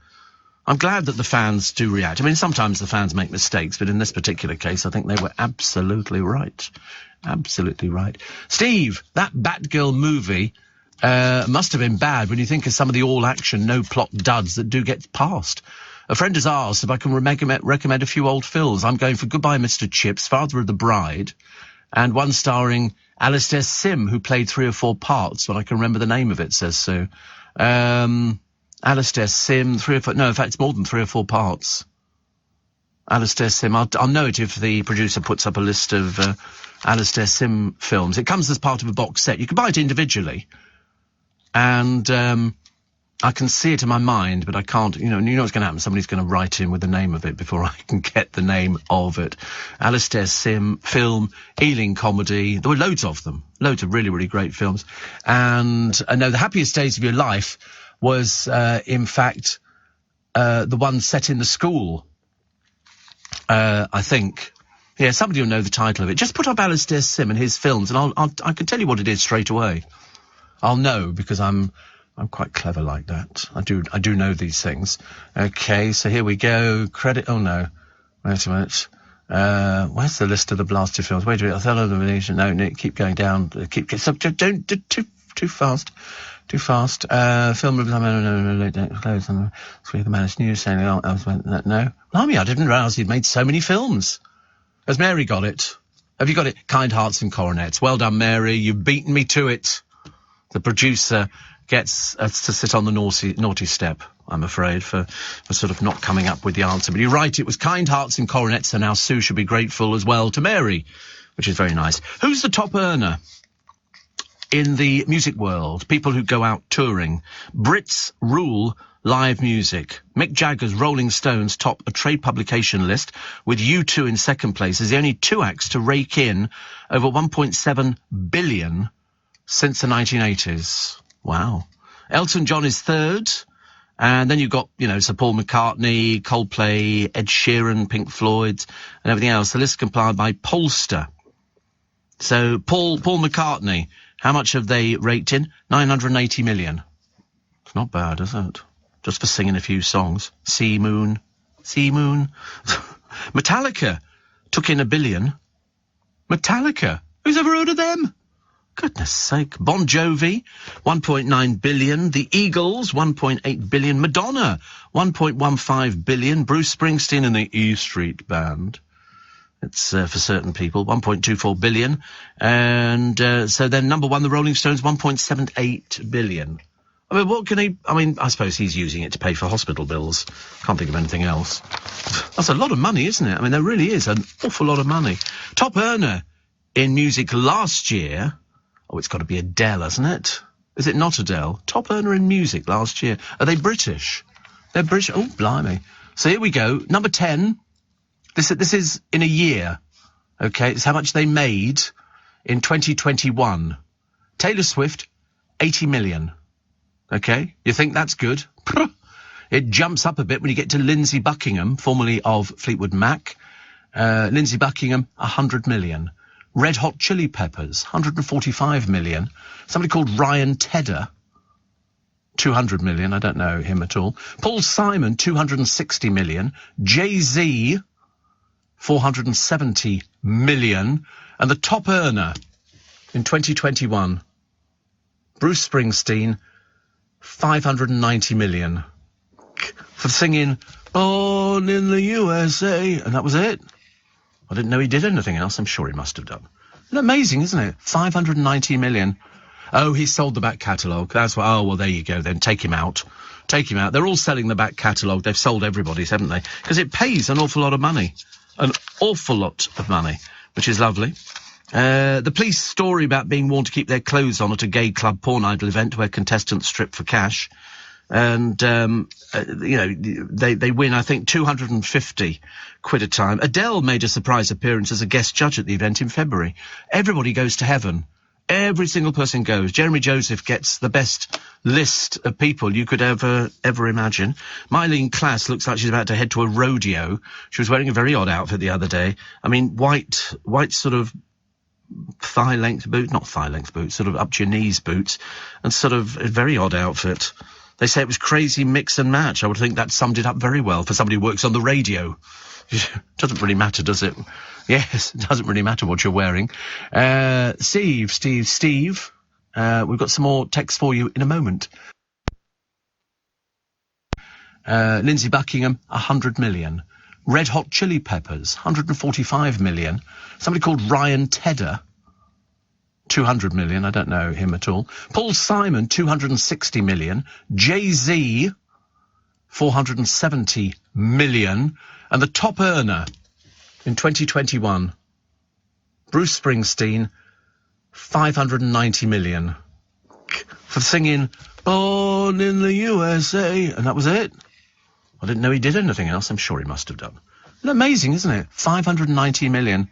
I'm glad that the fans do react. I mean, sometimes the fans make mistakes, but in this particular case, I think they were absolutely right. Absolutely right. Steve, that Batgirl movie must have been bad when you think of some of the all-action, no-plot duds that do get passed. A friend has asked if I can recommend a few old films. I'm going for Goodbye, Mr. Chips, Father of the Bride, and one starring Alistair Sim, who played 3 or 4 parts, but I can remember the name of it, says Sue. Alistair Sim, 3 or 4... No, in fact, it's more than 3 or 4 parts. Alistair Sim. I'll know it if the producer puts up a list of Alistair Sim films. It comes as part of a box set. You can buy it individually. And I can see it in my mind, but I can't, you know what's going to happen. Somebody's going to write in with the name of it before I can get the name of it. Alistair Sim film, Ealing comedy. There were loads of them. Loads of really, really great films. And I know The Happiest Days of Your Life was, in fact, the one set in the school. I think. Yeah, somebody will know the title of it. Just put up Alistair Sim and his films, and I can tell you what it is straight away. I'll know because I'm quite clever like that. I do know these things. Okay, so here we go. Credit. Oh no, wait a minute. Where's the list of the blasted films? Wait a minute. Othello, the Venetian. No, Nick, keep going down. Don't do too fast. Too fast. Film of no. Three of the Managed News saying no. Blimey, I didn't realise you'd made so many films. Has Mary got it? Have you got it? Kind Hearts and Coronets. Well done, Mary. You've beaten me to it. The producer gets to sit on the naughty step, I'm afraid, for sort of not coming up with the answer. But you're right, it was Kind Hearts and Coronets, so now Sue should be grateful as well to Mary, which is very nice. Who's the top earner in the music world? People who go out touring. Brits rule live music. Mick Jagger's Rolling Stones top a trade publication list, with U2 in second place as the only 2 acts to rake in over 1.7 billion since the 1980s. Wow. Elton John is third. And then you've got, Sir Paul McCartney, Coldplay, Ed Sheeran, Pink Floyd, and everything else. The list compiled by Pollster. So Paul McCartney, how much have they raked in? 980 million. It's not bad, is it? Just for singing a few songs. Sea Moon. Metallica took in 1 billion. Metallica? Who's ever heard of them? Goodness sake. Bon Jovi, 1.9 billion. The Eagles, 1.8 billion. Madonna, 1.15 billion. Bruce Springsteen and the E Street Band. It's for certain people, 1.24 billion. And so then number 1, the Rolling Stones, 1.78 billion. I mean, what can he... I mean, I suppose he's using it to pay for hospital bills. Can't think of anything else. That's a lot of money, isn't it? I mean, there really is an awful lot of money. Top earner in music last year... Oh, it's got to be Adele, hasn't it? Is it not Adele? Top earner in music last year. Are they British? They're British. Oh, blimey. So here we go. Number 10. This is in a year. Okay, it's how much they made in 2021. Taylor Swift, 80 million. Okay, you think that's good? It jumps up a bit when you get to Lindsay Buckingham, formerly of Fleetwood Mac. Lindsay Buckingham, 100 million. Red Hot Chili Peppers, 145 million. Somebody called Ryan Tedder, 200 million. I don't know him at all. Paul Simon, 260 million. Jay-Z, 470 million. And the top earner in 2021, Bruce Springsteen, 590 million. For singing Born in the USA. And that was it. I didn't know he did anything else. I'm sure he must have done. Isn't that amazing, isn't it? 590 million. Oh, he sold the back catalogue. That's why. Oh, well, there you go then. Take him out. Take him out. They're all selling the back catalogue. They've sold everybody's, haven't they? Because it pays an awful lot of money. An awful lot of money, which is lovely. The police story about being warned to keep their clothes on at a gay club porn idol event where contestants strip for cash. And, they win, I think, 250 quid a time. Adele made a surprise appearance as a guest judge at the event in February. Everybody goes to heaven Every single person goes. Jeremy Joseph gets the best list of people you could ever imagine. Mylene Klass looks like she's about to head to a rodeo. She was wearing a very odd outfit the other day. I mean, white sort of thigh-length boot, not thigh-length boots, sort of up to your knees boots, and sort of a very odd outfit. They say it was crazy mix and match. I would think that summed it up very well for somebody who works on the radio. Doesn't really matter, does it? Yes, it doesn't really matter what you're wearing. Steve. We've got some more text for you in a moment. Lindsay Buckingham, 100 million. Red Hot Chili Peppers, 145 million. Somebody called Ryan Tedder, 200 million. I don't know him at all. Paul Simon, 260 million. Jay-Z, 470 million. And the top earner in 2021, Bruce Springsteen, 590 million. For singing Born in the USA. And that was it. I didn't know he did anything else. I'm sure he must have done. Isn't amazing, isn't it? 590 million.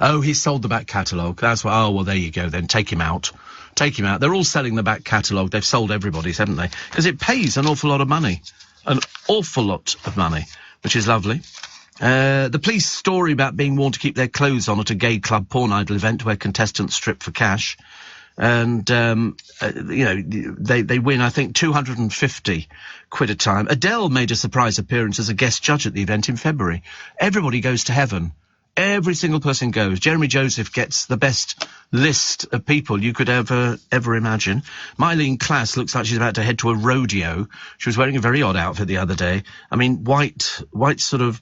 Oh, he sold the back catalogue. That's why. Oh, well, there you go then. Take him out. Take him out. They're all selling the back catalogue. They've sold everybody's, haven't they? Because it pays an awful lot of money. An awful lot of money, which is lovely. The police story about being warned to keep their clothes on at a gay club porn idol event where contestants strip for cash. And, they win, I think, 250 quid a time. Adele made a surprise appearance as a guest judge at the event in February. Everybody goes to heaven. Every single person goes. Jeremy Joseph gets the best list of people you could ever imagine. Mylene Klass looks like she's about to head to a rodeo. She was wearing a very odd outfit the other day. I mean, white sort of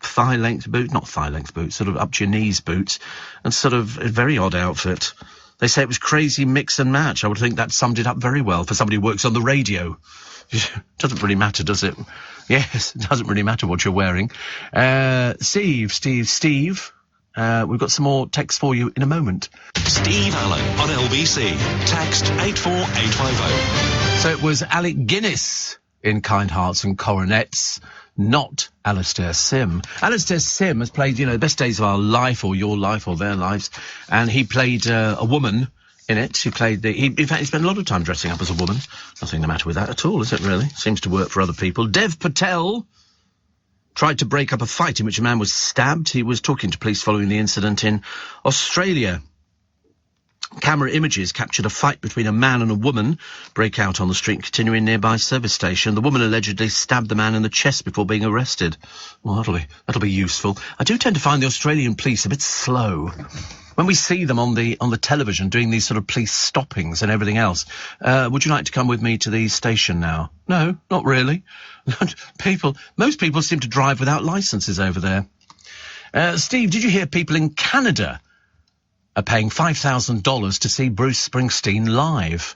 thigh-length boot, not thigh-length boots, sort of up to your knees boots, and sort of a very odd outfit. They say it was crazy mix and match. I would think that summed it up very well for somebody who works on the radio. Doesn't really matter, does it? Yes, it doesn't really matter what you're wearing. Steve. We've got some more text for you in a moment. Steve Allen on LBC. Text 84850. So it was Alec Guinness in Kind Hearts and Coronets, not Alastair Sim. Alastair Sim has played, the best days of our life, or your life, or their lives, and he played a woman in it. He spent a lot of time dressing up as a woman. Nothing the matter with that at all, is it really? Seems to work for other people. Dev Patel tried to break up a fight in which a man was stabbed. He was talking to police following the incident in Australia. Camera images captured a fight between a man and a woman break out on the street, continuing nearby service station. The woman allegedly stabbed the man in the chest before being arrested. Well, that'll be useful. I do tend to find the Australian police a bit slow. When we see them on the television doing these sort of police stoppings and everything else, would you like to come with me to the station now? No, not really. Most people seem to drive without licenses over there. Steve, did you hear people in Canada are paying $5,000 to see Bruce Springsteen live?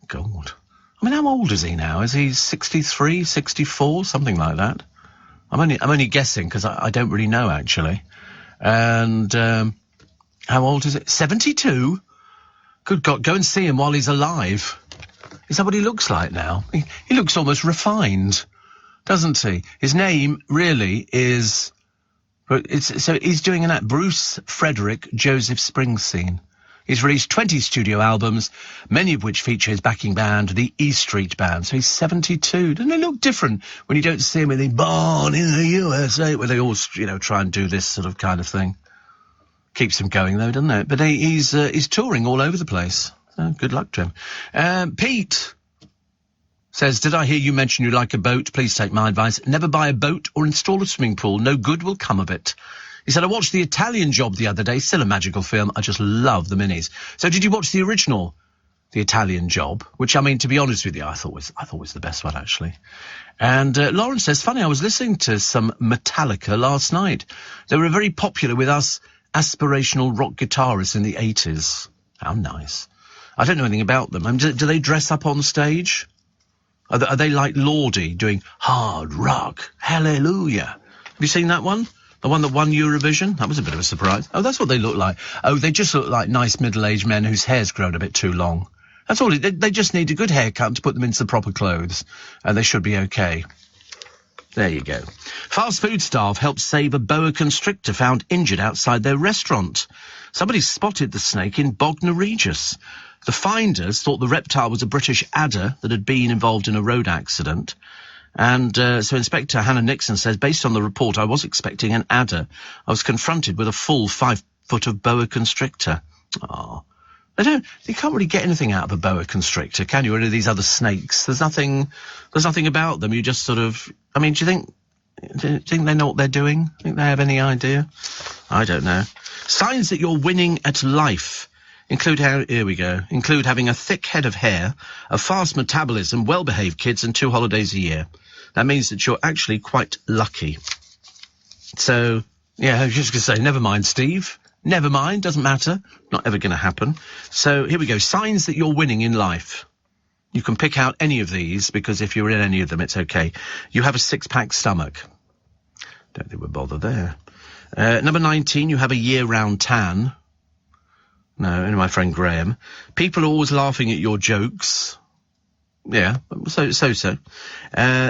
God. I mean, how old is he now? Is he 63, 64, something like that? I'm only guessing because I don't really know, actually. And how old is it? 72? Good God, go and see him while he's alive. Is that what he looks like now? He looks almost refined, doesn't he? His name really is... So he's doing an act, Bruce Frederick Joseph Springsteen. He's released 20 studio albums, many of which feature his backing band, the E Street Band. So he's 72. Doesn't it look different when you don't see him with the Born in the USA, where they always, try and do this sort of kind of thing? Keeps him going, though, doesn't it? But he's touring all over the place. So good luck to him. Pete says, did I hear you mention you like a boat? Please take my advice. Never buy a boat or install a swimming pool. No good will come of it. He said, I watched The Italian Job the other day. Still a magical film. I just love the minis. So did you watch the original The Italian Job? Which, I mean, to be honest with you, I thought was the best one, actually. And Lauren says, funny, I was listening to some Metallica last night. They were very popular with us aspirational rock guitarists in the 80s. How nice. I don't know anything about them. I mean, do they dress up on stage? Are they like Lordi doing hard rock? Hallelujah. Have you seen that one? The one that won Eurovision? That was a bit of a surprise. Oh, that's what they look like. Oh, they just look like nice middle-aged men whose hair's grown a bit too long. That's all. They just need a good haircut to put them into the proper clothes, and they should be okay. There you go. Fast food staff helped save a boa constrictor found injured outside their restaurant. Somebody spotted the snake in Bognor Regis. The finders thought the reptile was a British adder that had been involved in a road accident. And so Inspector Hannah Nixon says, based on the report, I was expecting an adder. I was confronted with a full 5 foot of boa constrictor. Oh, you can't really get anything out of a boa constrictor, can you? Or any of these other snakes? There's nothing about them. You just sort of, I mean, do you think they know what they're doing? Think they have any idea? I don't know. Signs that you're winning at life include having a thick head of hair, a fast metabolism, well-behaved kids, and 2 holidays a year. That means that you're actually quite lucky. So, yeah, I was just going to say, never mind, Steve. Never mind, doesn't matter. Not ever going to happen. So, here we go. Signs that you're winning in life. You can pick out any of these, because if you're in any of them, it's okay. You have a 6-pack stomach. Don't think we'll bother there. Number 19, you have a year-round tan. No, only my friend Graham. People are always laughing at your jokes. Yeah, so.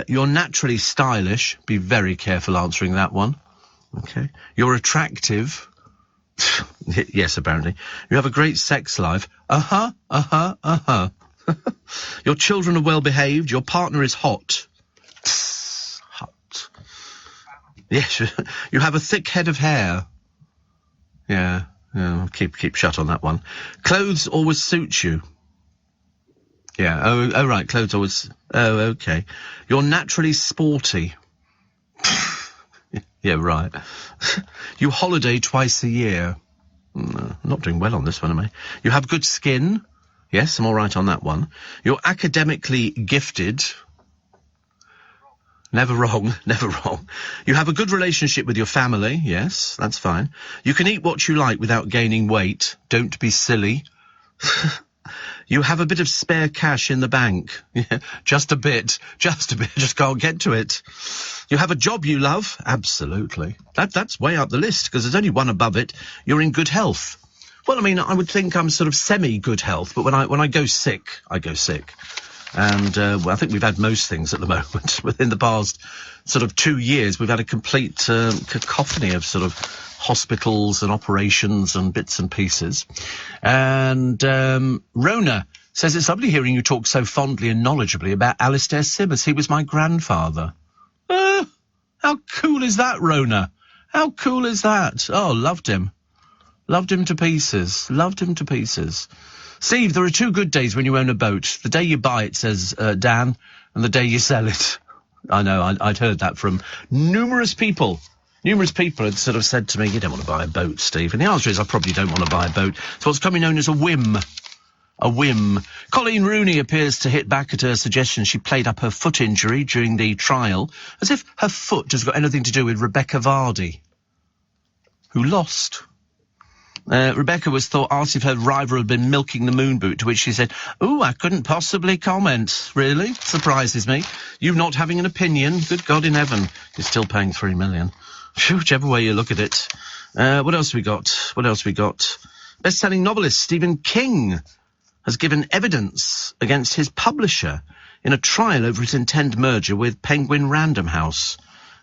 You're naturally stylish. Be very careful answering that one. Okay. You're attractive. Yes, apparently. You have a great sex life. Your children are well behaved. Your partner is hot. Hot. Yes, you have a thick head of hair. Yeah. Keep shut on that one. Clothes always suit you. Yeah. Oh, right. Clothes always. Oh, okay. You're naturally sporty. Yeah, right. You holiday twice a year. Not doing well on this one, am I? You have good skin. Yes, I'm all right on that one. You're academically gifted. Never wrong, never wrong. You have a good relationship with your family. Yes, that's fine. You can eat what you like without gaining weight. Don't be silly. You have a bit of spare cash in the bank. Yeah, just a bit. Just can't get to it. You have a job you love. Absolutely. That's way up the list, because there's only one above it. You're in good health. Well, I mean, I would think I'm sort of semi-good health, but when I go sick, I go sick. And I think we've had most things at the moment. Within the past sort of 2 years, we've had a complete cacophony of sort of hospitals and operations and bits and pieces. And Rona says, it's lovely hearing you talk so fondly and knowledgeably about Alistair Simmers. He was my grandfather. How cool is that, Rona? How cool is that? Oh, loved him. Loved him to pieces. Loved him to pieces. Steve, there are 2 good days when you own a boat. The day you buy it, says Dan, and the day you sell it. I know, I'd heard that from numerous people. Numerous people had sort of said to me, you don't want to buy a boat, Steve. And the answer is I probably don't want to buy a boat. It's what's commonly known as a whim. A whim. Colleen Rooney appears to hit back at her suggestion she played up her foot injury during the trial, as if her foot has got anything to do with Rebecca Vardy, who lost. Rebecca was asked if her rival had been milking the moon boot, to which she said, "Oh, I couldn't possibly comment." Really? Surprises me. You not having an opinion? Good God in heaven. You're still paying $3 million. Whichever way you look at it. What else we got? Best-selling novelist Stephen King has given evidence against his publisher in a trial over his intended merger with Penguin Random House.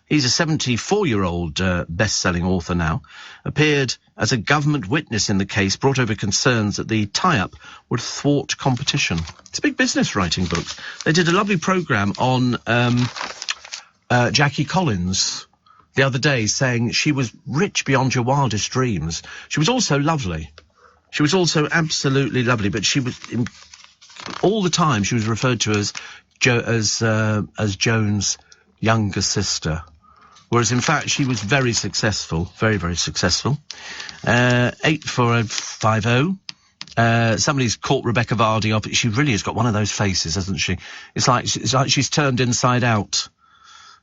He's a 74-year-old best-selling author now, appeared as a government witness in the case, brought over concerns that the tie-up would thwart competition. It's a big business writing books. They did a lovely programme on Jackie Collins the other day, saying she was rich beyond your wildest dreams. She was also lovely. She was also absolutely lovely, but she was, all the time, she was referred to as Joan's younger sister. Whereas, in fact, she was very successful, very, very successful. 84050. Somebody's caught Rebecca Vardy up. She really has got one of those faces, hasn't she? It's like she's turned inside out.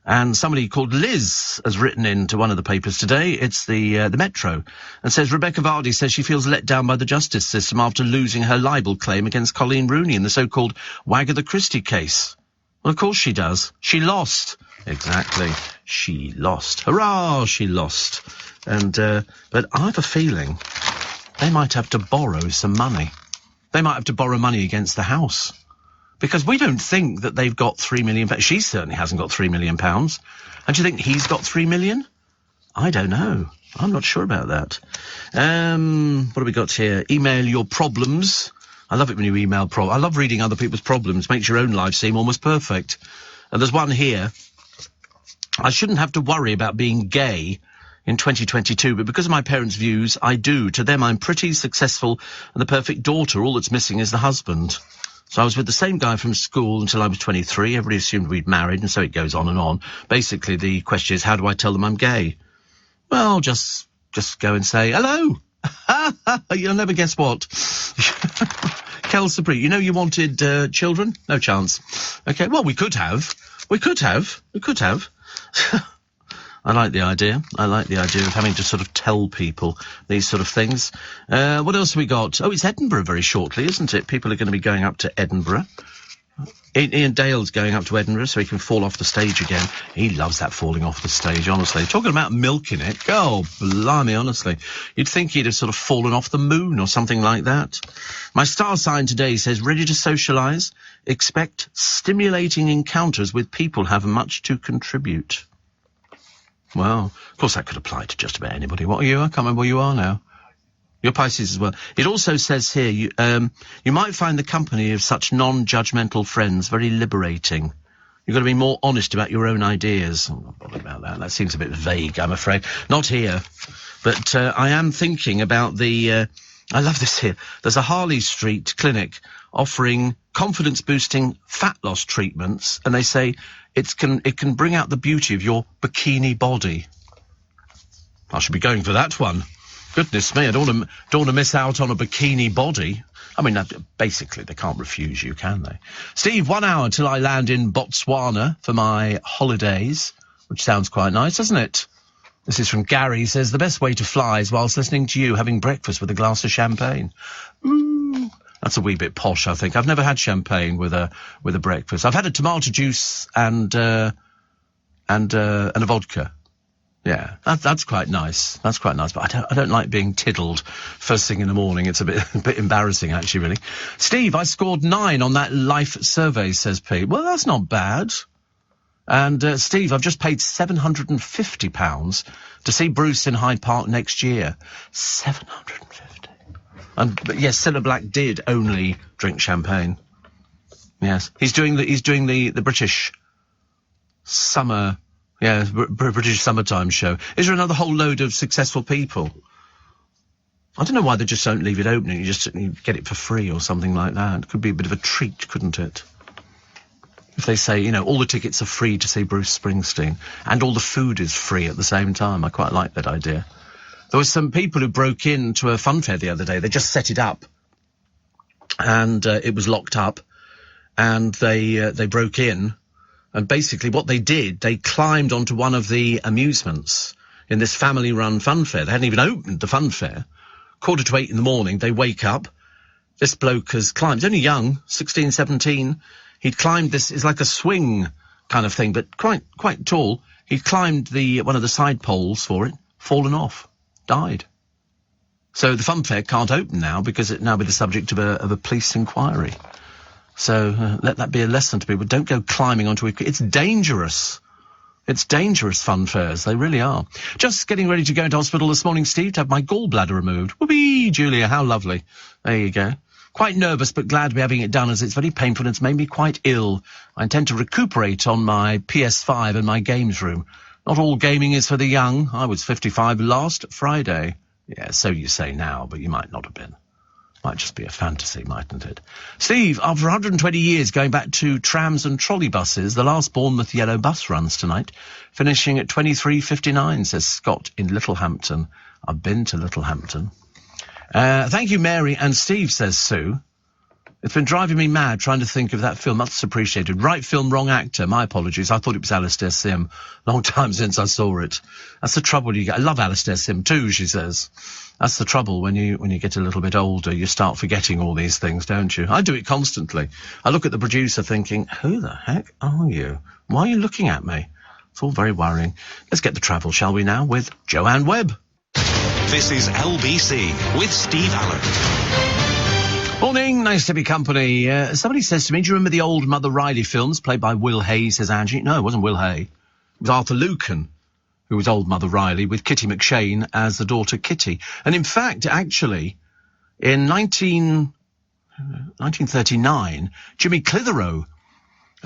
And somebody called Liz has written into one of the papers today. It's the Metro, and says Rebecca Vardy says she feels let down by the justice system after losing her libel claim against Colleen Rooney in the so-called Agatha Christie case. Well, of course she does. She lost. Exactly. She lost. Hurrah, she lost. And, but I have a feeling they might have to borrow some money. They might have to borrow money against the house. Because we don't think that they've got £3 million. She certainly hasn't got £3 million. And do you think he's got £3 million? I don't know. I'm not sure about that. What have we got here? Email your problems. I love it when you email I love reading other people's problems. Makes your own life seem almost perfect. And there's one here. I shouldn't have to worry about being gay in 2022, but because of my parents' views, I do. To them, I'm pretty successful and the perfect daughter. All that's missing is the husband. So I was with the same guy from school until I was 23. Everybody assumed we'd married, and so it goes on and on. Basically, the question is, how do I tell them I'm gay? Well, just go and say, hello. You'll never guess what. Kel Sapri, you know you wanted children? No chance. Okay, well, we could have. I like the idea. I like the idea of having to sort of tell people these sort of things. What else have we got? Oh, it's Edinburgh very shortly, isn't it? People are going to be going up to Edinburgh. Ian Dale's going up to Edinburgh so he can fall off the stage again. He loves that falling off the stage, honestly. Talking about milking it. Oh, blimey, honestly. You'd think he'd have sort of fallen off the moon or something like that. My star sign today says, ready to socialise? Expect stimulating encounters with people have much to contribute. Well, of course that could apply to just about anybody. What are you? I can't remember what you are now. You're Pisces as well. It also says here, you might find the company of such non-judgmental friends very liberating. You've got to be more honest about your own ideas. I'm not bothered about that. That seems a bit vague, I'm afraid. Not here. But I am thinking about the... I love this here. There's a Harley Street clinic offering confidence-boosting fat loss treatments, and they say it can bring out the beauty of your bikini body. I should be going for that one. Goodness me, I don't want to miss out on a bikini body. I mean, basically, they can't refuse you, can they? Steve, 1 hour till I land in Botswana for my holidays, which sounds quite nice, doesn't it? This is from Gary. He says, the best way to fly is whilst listening to you having breakfast with a glass of champagne. That's a wee bit posh, I think. I've never had champagne with a breakfast. I've had a tomato juice and a vodka. Yeah, that's quite nice. That's quite nice, but I don't like being tiddled first thing in the morning. It's a bit embarrassing, actually, really. Steve, I scored 9 on that life survey, says Pete. Well, that's not bad. And, Steve, I've just paid £750 to see Bruce in Hyde Park next year. 750. But yes, Cilla Black did only drink champagne. Yes, he's doing the British summer. Yeah, British summertime show. Is there another whole load of successful people? I don't know why they just don't leave it open and you get it for free or something like that. It could be a bit of a treat, couldn't it? If they say, all the tickets are free to see Bruce Springsteen and all the food is free at the same time. I quite like that idea. There were some people who broke into a fun fair the other day. They just set it up and it was locked up and they broke in. And basically what they did, they climbed onto one of the amusements in this family-run fun fair. They hadn't even opened the fun fair. 7:45 in the morning, they wake up. This bloke has climbed. He's only young, 16, 17. He'd climbed this, it's like a swing kind of thing, but quite tall. He'd climbed one of the side poles for it, fallen off, died. So the fun fair can't open now because it now be the subject of a police inquiry. So let that be a lesson to people. Don't go climbing onto it. It's dangerous. It's dangerous, fun fairs. They really are. Just getting ready to go into hospital this morning, Steve, to have my gallbladder removed. Whoopee, Julia, how lovely. There you go. Quite nervous, but glad to be having it done as it's very painful and it's made me quite ill. I intend to recuperate on my PS5 and my games room. Not all gaming is for the young. I was 55 last Friday. Yeah, so you say now, but you might not have been. Might just be a fantasy, mightn't it? Steve, after 120 years going back to trams and trolley buses, the last Bournemouth yellow bus runs tonight, finishing at 23:59, says Scott in Littlehampton. I've been to Littlehampton. Thank you, Mary and Steve, says Sue. It's been driving me mad trying to think of that film. That's appreciated. Right film, wrong actor. My apologies. I thought it was Alastair Sim. Long time since I saw it. That's the trouble you get. I love Alastair Sim too, she says. That's the trouble when you get a little bit older. You start forgetting all these things, don't you? I do it constantly. I look at the producer thinking, who the heck are you? Why are you looking at me? It's all very worrying. Let's get the travel, shall we now, with Joanne Webb. This is LBC with Steve Allen. Morning, nice to be company. Somebody says to me, do you remember the old Mother Riley films played by Will Hay, says Angie? No, it wasn't Will Hay. It was Arthur Lucan, who was old Mother Riley, with Kitty McShane as the daughter Kitty. And in fact, actually, in 1939, Jimmy Clitheroe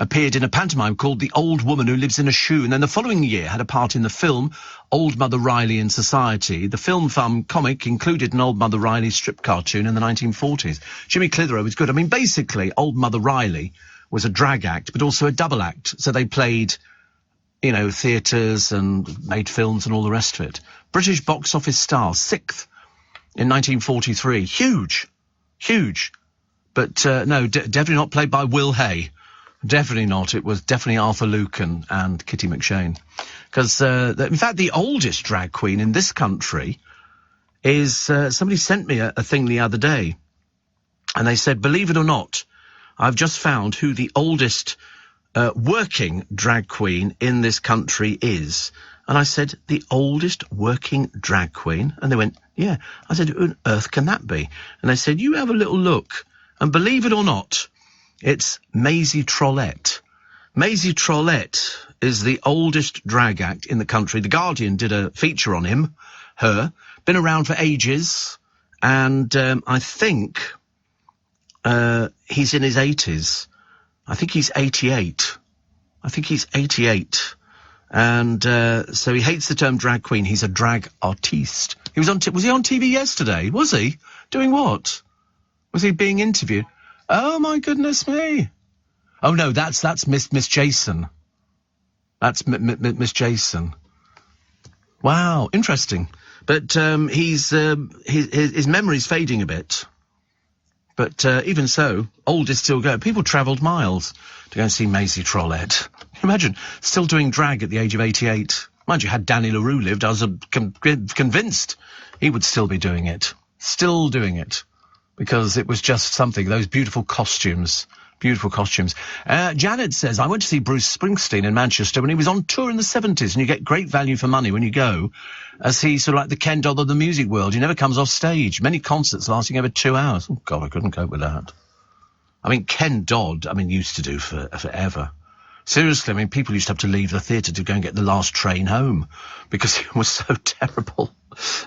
appeared in a pantomime called The Old Woman Who Lives in a Shoe, and then the following year had a part in the film Old Mother Riley in Society. The film comic included an Old Mother Riley strip cartoon in the 1940s. Jimmy Clitheroe was good. I mean, basically, Old Mother Riley was a drag act, but also a double act. So they played, you know, theatres and made films and all the rest of it. British box office star, 6th in 1943. Huge. But no, definitely not played by Will Hay. Definitely not. It was definitely Arthur Lucan and Kitty McShane. Because, in fact, the oldest drag queen in this country is, somebody sent me a thing the other day. And they said, believe it or not, I've just found who the oldest working drag queen in this country is. And I said, the oldest working drag queen? And they went, yeah. I said, who on earth can that be? And they said, you have a little look. And believe it or not, it's Maisie Trollet. Maisie Trollet is the oldest drag act in the country. The Guardian did a feature on her. Been around for ages. And I think he's in his 80s. I think he's 88. And so he hates the term drag queen. He's a drag artiste. He was he on TV yesterday? Was he? Doing what? Was he being interviewed? Oh, my goodness me. Oh, no, that's Miss Jason. That's Miss Jason. Wow, interesting. But his memory's fading a bit. But even so, old is still going. People travelled miles to go and see Maisie Trollet. Imagine, still doing drag at the age of 88. Mind you, had Danny LaRue lived, I was convinced he would still be doing it. Still doing it. Because it was just something, those beautiful costumes. Janet says, I went to see Bruce Springsteen in Manchester when he was on tour in the 70s, and you get great value for money when you go, as he's sort of like the Ken Dodd of the music world. He never comes off stage. Many concerts lasting over 2 hours. Oh, God, I couldn't cope with that. I mean, Ken Dodd, used to do forever. Seriously, people used to have to leave the theatre to go and get the last train home because it was so terrible.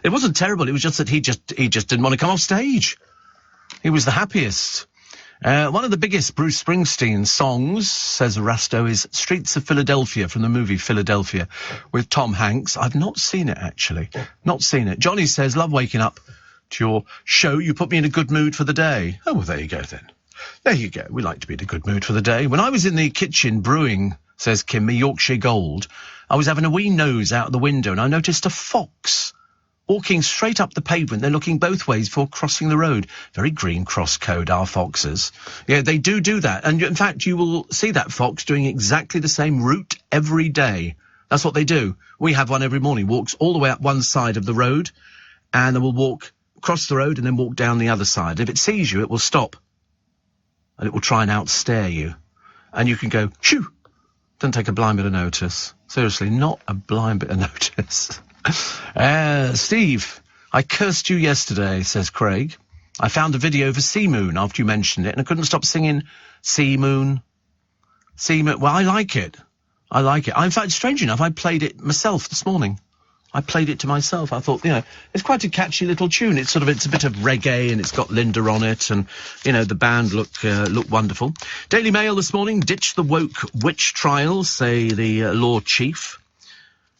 It wasn't terrible, it was just that he just didn't want to come off stage. He was the happiest. One of the biggest Bruce Springsteen songs, says Rasto, is Streets of Philadelphia from the movie Philadelphia with Tom Hanks. I've not seen it, actually. Not seen it. Johnny says, love waking up to your show. You put me in a good mood for the day. Oh, well, there you go, then. There you go. We like to be in a good mood for the day. When I was in the kitchen brewing, says Kim, me Yorkshire Gold, I was having a wee nose out the window and I noticed a fox walking straight up the pavement. They're looking both ways before crossing the road. Very green cross code, our foxes. Yeah, they do that. And in fact, you will see that fox doing exactly the same route every day. That's what they do. We have one every morning. Walks all the way up one side of the road and then will walk across the road and then walk down the other side. If it sees you, it will stop and it will try and outstare you. And you can go, shoo! Don't take a blind bit of notice. Seriously, not a blind bit of notice. Steve, I cursed you yesterday, says Craig. I found a video for Sea Moon after you mentioned it, and I couldn't stop singing Sea Moon. Sea Moon. Well, I like it. In fact, strange enough, I played it myself this morning. I played it to myself. I thought, it's quite a catchy little tune. It's a bit of reggae, and it's got Linda on it, and, the band look wonderful. Daily Mail this morning, ditch the woke witch trials, say the Lord Chief.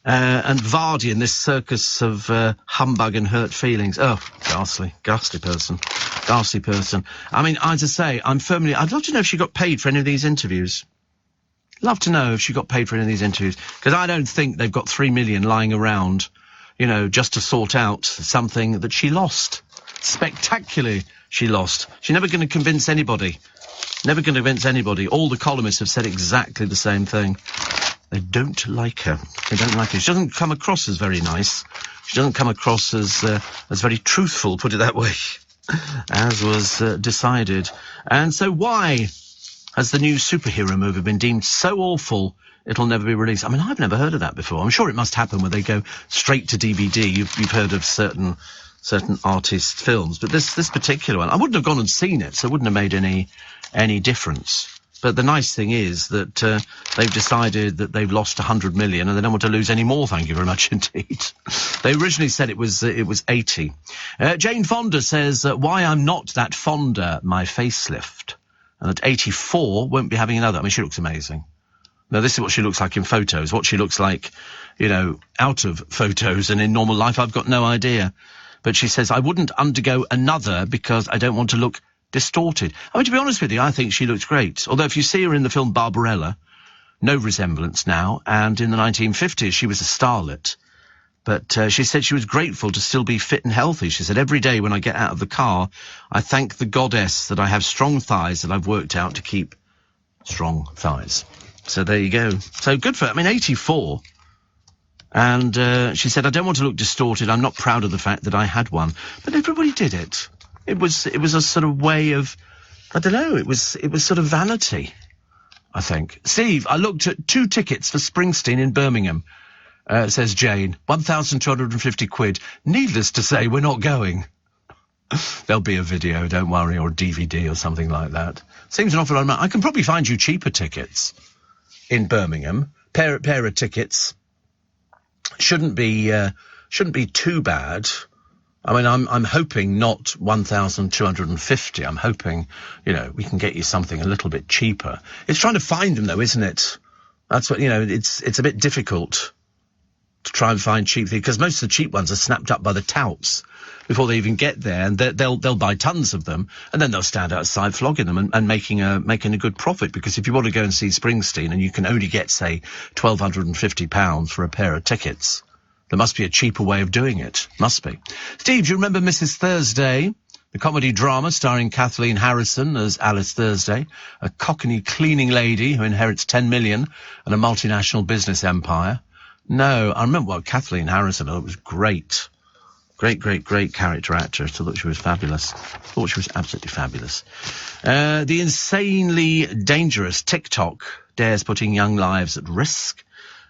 And Vardy in this circus of humbug and hurt feelings. Oh, ghastly person. As I say, I'd love to know if she got paid for any of these interviews. Love to know if she got paid for any of these interviews, because I don't think they've got 3 million lying around, just to sort out something that she lost. Spectacularly, she lost. She's never going to convince anybody. All the columnists have said exactly the same thing. They don't like her. She doesn't come across as very nice. She doesn't come across as very truthful, put it that way, as was decided. And so why has the new superhero movie been deemed so awful it'll never be released? I've never heard of that before. I'm sure it must happen where they go straight to DVD. You've heard of certain certain artists' films. But this particular one, I wouldn't have gone and seen it, so it wouldn't have made any difference. But the nice thing is that they've decided that they've lost 100 million and they don't want to lose any more, thank you very much indeed. They originally said it was 80. Jane Fonda says, why I'm not that Fonda, my facelift. And at 84, won't be having another. I mean, she looks amazing. Now, this is what she looks like in photos. What she looks like, you know, out of photos and in normal life, I've got no idea. But she says, I wouldn't undergo another because I don't want to look distorted. I mean, to be honest with you, I think she looks great. Although if you see her in the film Barbarella, no resemblance now, and in the 1950s she was a starlet. But she said she was grateful to still be fit and healthy. She said, every day when I get out of the car, I thank the goddess that I have strong thighs that I've worked out to keep strong thighs. So there you go. So good for her. I mean, 84. And she said, I don't want to look distorted. I'm not proud of the fact that I had one. But everybody did it. It was a sort of way of, I don't know, it was sort of vanity, I think. Steve, I looked at 2 tickets for Springsteen in Birmingham, says Jane. 1,250 quid. Needless to say, we're not going. There'll be a video, don't worry, or a DVD or something like that. Seems an awful lot of money. I can probably find you cheaper tickets in Birmingham. Pair of tickets. Shouldn't be too bad. I mean, I'm hoping not 1,250. I'm hoping, you know, we can get you something a little bit cheaper. It's trying to find them, though, isn't it? That's what, you know, it's a bit difficult to try and find cheap things, because most of the cheap ones are snapped up by the touts before they even get there, and they'll buy tons of them, and then they'll stand outside flogging them and making a good profit. Because if you want to go and see Springsteen and you can only get, say, £1,250 for a pair of tickets, there must be a cheaper way of doing it. Must be. Steve, do you remember Mrs. Thursday? The comedy drama starring Kathleen Harrison as Alice Thursday, a Cockney cleaning lady who inherits 10 million and a multinational business empire. No, I remember, well, Kathleen Harrison, I thought it was great. Great character actor. I thought she was fabulous. Thought she was absolutely fabulous. The insanely dangerous TikTok dares putting young lives at risk.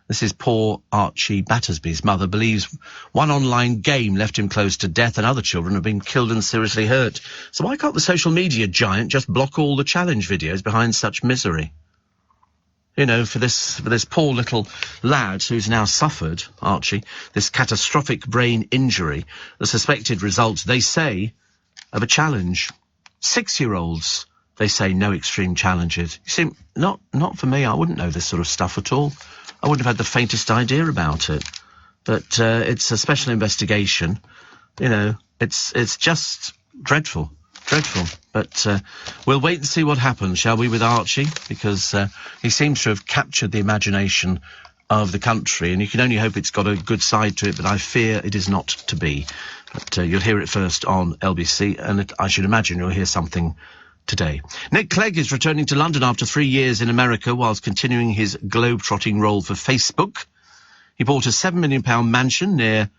This is poor Archie Battersby's mother believes one online game left him close to death and other children have been killed and seriously hurt. So why can't the social media giant just block all the challenge videos behind such misery? You know, for this poor little lad who's now suffered, Archie, this catastrophic brain injury, the suspected results, they say, of a challenge. 6-year-olds, they say, no extreme challenges. You see, not for me. I wouldn't know this sort of stuff at all. I wouldn't have had the faintest idea about it. But it's a special investigation. You know, it's just dreadful. But we'll wait and see what happens, shall we, with Archie? Because he seems to have captured the imagination of the country, and you can only hope it's got a good side to it, but I fear it is not to be. But you'll hear it first on LBC, and I should imagine you'll hear something today. Nick Clegg is returning to London after 3 years in America whilst continuing his globe-trotting role for Facebook. He bought a £7 million mansion near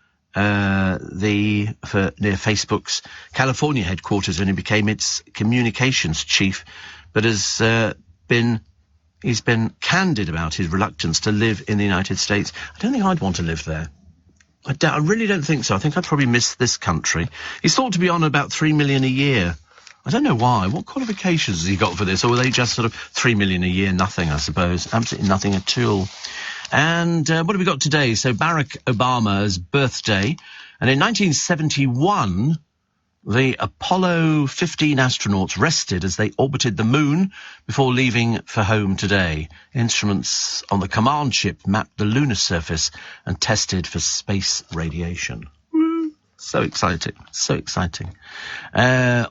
Facebook's California headquarters, and he became its communications chief, but he's been candid about his reluctance to live in the United States. I don't think I'd want to live there. I really don't think so. I think I'd probably miss this country. He's thought to be on about $3 million a year. I don't know why. What qualifications has he got for this? Or were they just sort of $3 million a year? Nothing, I suppose. Absolutely nothing at all. And what have we got today? So Barack Obama's birthday. And in 1971, the Apollo 15 astronauts rested as they orbited the moon before leaving for home today. Instruments on the command ship mapped the lunar surface and tested for space radiation. So exciting.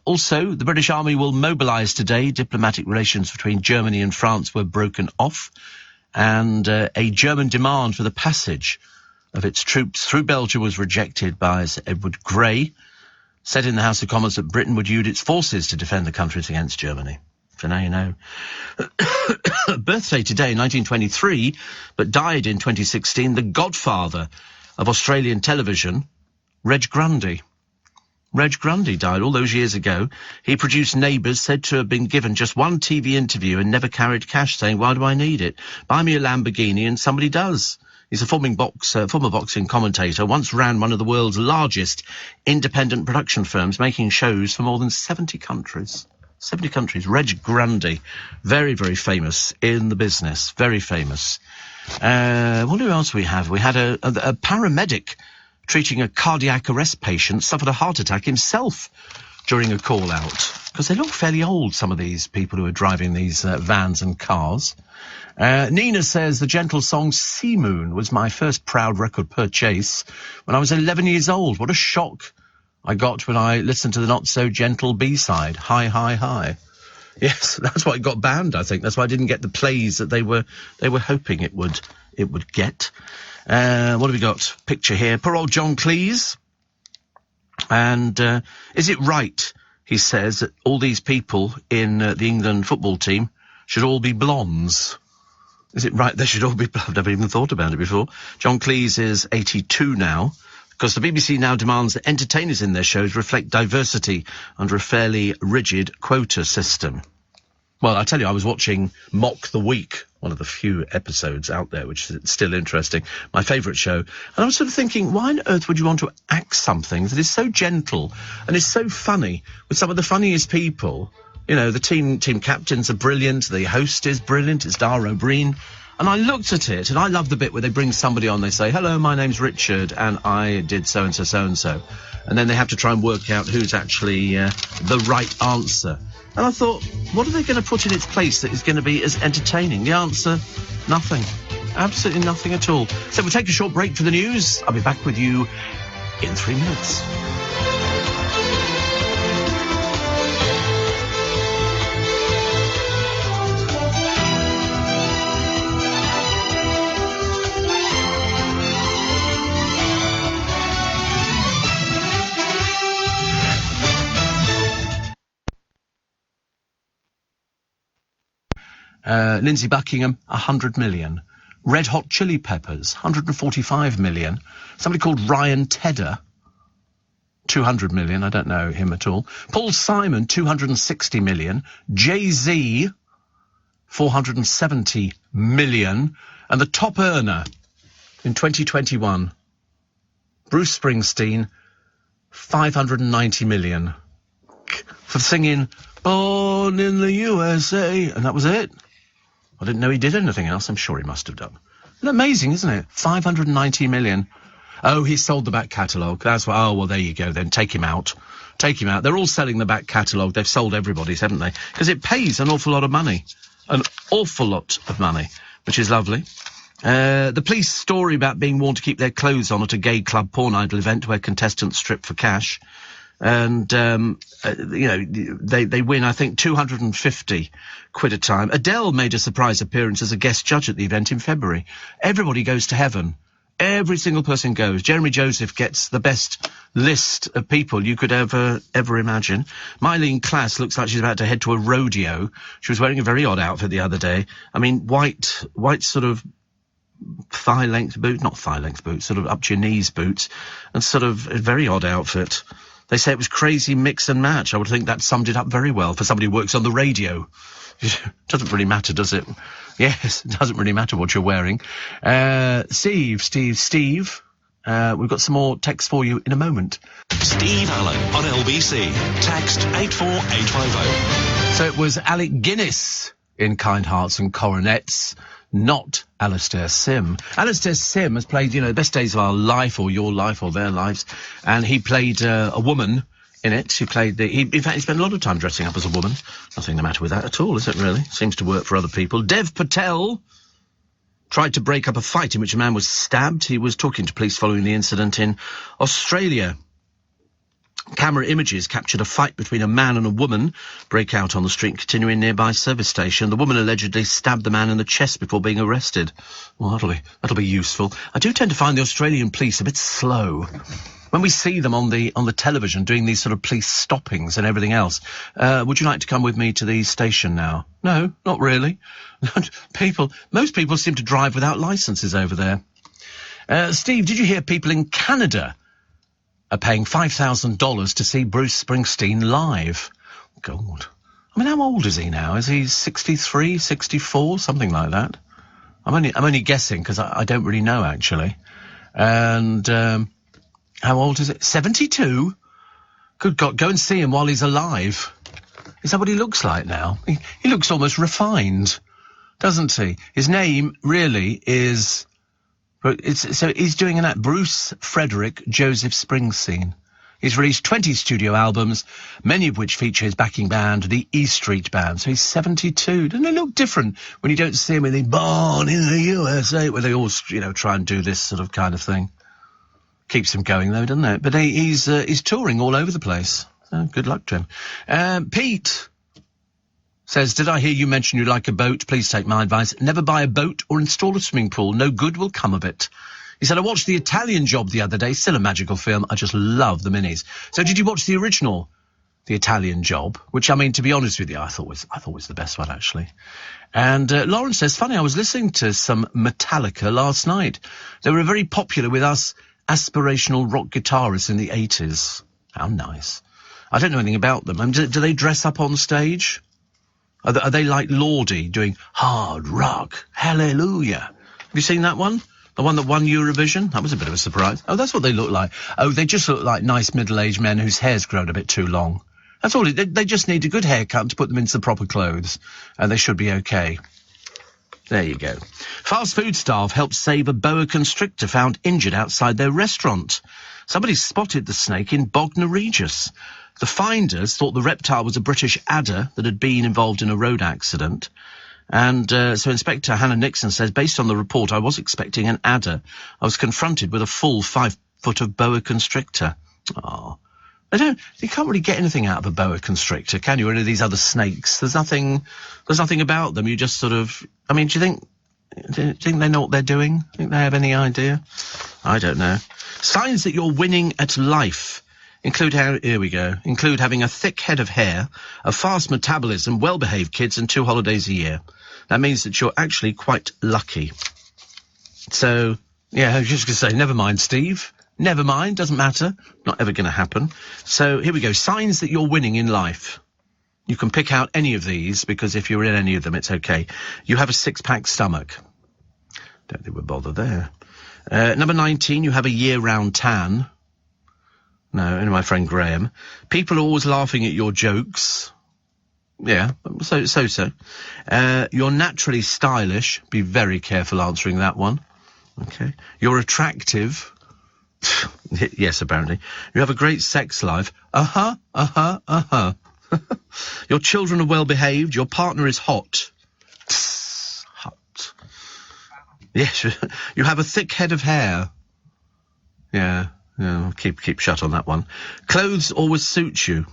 Also, the British Army will mobilise today. Diplomatic relations between Germany and France were broken off. And a German demand for the passage of its troops through Belgium was rejected by Sir Edward Grey, said in the House of Commons that Britain would use its forces to defend the countries against Germany. So now you know. Birthday today, 1923, but died in 2016, the godfather of Australian television, Reg Grundy. Reg Grundy died all those years ago. He produced Neighbours, said to have been given just one TV interview and never carried cash, saying, why do I need it? Buy me a Lamborghini, and somebody does. He's a former boxing commentator, once ran one of the world's largest independent production firms, making shows for more than 70 countries. 70 countries. Reg Grundy, very, very famous in the business, very famous. What else we have? We had a paramedic treating a cardiac arrest patient, suffered a heart attack himself during a call-out, because they look fairly old, some of these people who are driving these vans and cars. Nina says the gentle song Sea Moon was my first proud record purchase when I was 11 years old. What a shock I got when I listened to the not-so-gentle B-side, Hi, Hi, Hi. Yes, that's why it got banned, I think. That's why I didn't get the plays that they were hoping it would get. What have we got? Picture here. Poor old John Cleese. And is it right, he says, that all these people in the England football team should all be blondes? Is it right they should all be blonde? I've never even thought about it before. John Cleese is 82 now, because the BBC now demands that entertainers in their shows reflect diversity under a fairly rigid quota system. Well, I tell you, I was watching Mock the Week, one of the few episodes out there, which is still interesting, my favourite show. And I was sort of thinking, why on earth would you want to act something that is so gentle and is so funny with some of the funniest people? You know, the team captains are brilliant, the host is brilliant, it's Dara O'Brien. And I looked at it, and I love the bit where they bring somebody on, they say, hello, my name's Richard, and I did so-and-so, so-and-so. And then they have to try and work out who's actually the right answer. And I thought, what are they going to put in its place that is going to be as entertaining? The answer, nothing. Absolutely nothing at all. So we'll take a short break for the news. I'll be back with you in 3 minutes. Lindsay Buckingham, 100 million. Red Hot Chili Peppers, 145 million. Somebody called Ryan Tedder, 200 million. I don't know him at all. Paul Simon, 260 million. Jay-Z, 470 million. And the top earner in 2021, Bruce Springsteen, 590 million. For singing Born in the USA. And that was it. I didn't know he did anything else. I'm sure he must have done. Isn't that amazing, isn't it? 590 million. Oh, he sold the back catalogue. That's why. Oh, well, there you go then. Take him out. Take him out. They're all selling the back catalogue. They've sold everybody's, haven't they? Because it pays an awful lot of money. An awful lot of money, which is lovely. The police story about being warned to keep their clothes on at a gay club porn idol event where contestants strip for cash. And, you know, they win, I think, 250 quid a time. Adele made a surprise appearance as a guest judge at the event in February. Everybody goes to heaven. Every single person goes. Jeremy Joseph gets the best list of people you could ever imagine. Mylene Klass looks like she's about to head to a rodeo. She was wearing a very odd outfit the other day. I mean, white sort of thigh-length boots, not thigh-length boots, sort of up to your knees boots, and sort of a very odd outfit. They say it was crazy mix and match. I would think that summed it up very well for somebody who works on the radio. It doesn't really matter, does it? Yes, it doesn't really matter what you're wearing. Steve. We've got some more text for you in a moment. Steve Allen on LBC. Text 84850. So it was Alec Guinness in Kind Hearts and Coronets, not Alastair Sim. Alastair Sim has played, the best days of our life, or your life, or their lives, and he played a woman in it. He played in fact, he spent a lot of time dressing up as a woman. Nothing the matter with that at all, is it really? Seems to work for other people. Dev Patel tried to break up a fight in which a man was stabbed. He was talking to police following the incident in Australia. Camera images captured a fight between a man and a woman break out on the street, continuing nearby service station. The woman allegedly stabbed the man in the chest before being arrested. Well, that'll be useful. I do tend to find the Australian police a bit slow. When we see them on the television doing these sort of police stoppings and everything else, would you like to come with me to the station now? No, not really. Most people seem to drive without licenses over there. Steve, did you hear people in Canada are paying $5,000 to see Bruce Springsteen live? God. I mean, how old is he now? Is he 63, 64, something like that? I'm only guessing because I don't really know, actually. And how old is it? 72? Good God, go and see him while he's alive. Is that what he looks like now? He looks almost refined, doesn't he? His name really is... So he's doing an act, Bruce Frederick Joseph Springsteen. He's released 20 studio albums, many of which feature his backing band, the E Street Band. So he's 72. Doesn't it look different when you don't see him in the Born in the USA, where they always, try and do this sort of kind of thing? Keeps him going, though, doesn't it? But he's touring all over the place. So good luck to him. Pete says, did I hear you mention you like a boat? Please take my advice. Never buy a boat or install a swimming pool. No good will come of it. He said, I watched The Italian Job the other day. Still a magical film. I just love the minis. So did you watch the original The Italian Job? Which, I mean, to be honest with you, I thought was the best one, actually. And Lauren says, funny, I was listening to some Metallica last night. They were very popular with us aspirational rock guitarists in the 80s. How nice. I don't know anything about them. Do they dress up on stage? Are they like Lordi doing hard rock? Hallelujah. Have you seen that one? The one that won Eurovision? That was a bit of a surprise. Oh, that's what they look like. Oh, they just look like nice middle-aged men whose hair's grown a bit too long. That's all. They just need a good haircut to put them into the proper clothes, and they should be okay. There you go. Fast food staff helped save a boa constrictor found injured outside their restaurant. Somebody spotted the snake in Bognor Regis. The finders thought the reptile was a British adder that had been involved in a road accident. And so Inspector Hannah Nixon says, based on the report, I was expecting an adder. I was confronted with a full 5 foot of boa constrictor. Oh, you can't really get anything out of a boa constrictor, can you? Or any of these other snakes? There's nothing about them. You just sort of, I mean, do you think they know what they're doing? Do you think they have any idea? I don't know. Signs that you're winning at life include having a thick head of hair, a fast metabolism, well-behaved kids, and 2 holidays a year. That means that you're actually quite lucky. So, yeah, I was just going to say, never mind, Steve. Never mind, doesn't matter. Not ever going to happen. So, here we go. Signs that you're winning in life. You can pick out any of these, because if you're in any of them, it's okay. You have a 6-pack stomach. Don't think we'll bother there. Number 19, you have a year-round tan. No, only my friend Graham. People are always laughing at your jokes. Yeah, so. You're naturally stylish. Be very careful answering that one. Okay. You're attractive. Yes, apparently. You have a great sex life. Your children are well behaved. Your partner is hot. Hot. Yes, you have a thick head of hair. Yeah. Yeah, keep shut on that one. Clothes always suit you.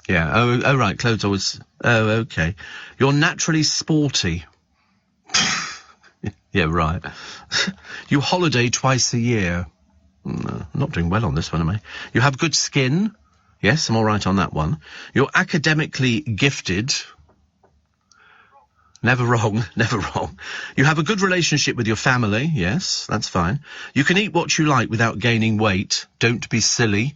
Yeah, oh right, clothes always... Oh, okay. You're naturally sporty. Yeah, right. You holiday twice a year. Not doing well on this one, am I? You have good skin. Yes, I'm all right on that one. You're academically gifted. Never wrong, never wrong. You have a good relationship with your family. Yes, that's fine. You can eat what you like without gaining weight. Don't be silly.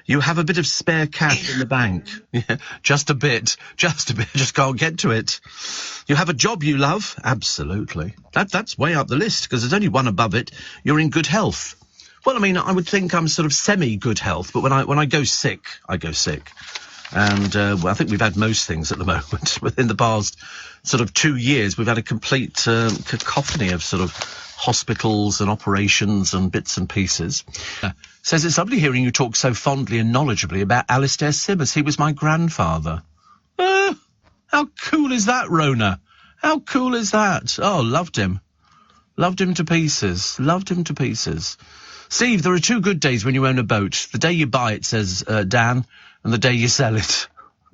You have a bit of spare cash in the bank. Yeah, just a bit. Just can't get to it. You have a job you love. Absolutely. That's way up the list, because there's only one above it. You're in good health. Well, I mean, I would think I'm sort of semi-good health, but when I go sick, I go sick. And, well, I think we've had most things at the moment. Within the past sort of 2 years, we've had a complete cacophony of sort of hospitals and operations and bits and pieces. Says it's lovely hearing you talk so fondly and knowledgeably about Alistair Simmers. He was my grandfather. How cool is that, Rona? How cool is that? Oh, loved him. Loved him to pieces. Loved him to pieces. Steve, there are 2 good days when you own a boat. The day you buy it, says Dan, and the day you sell it.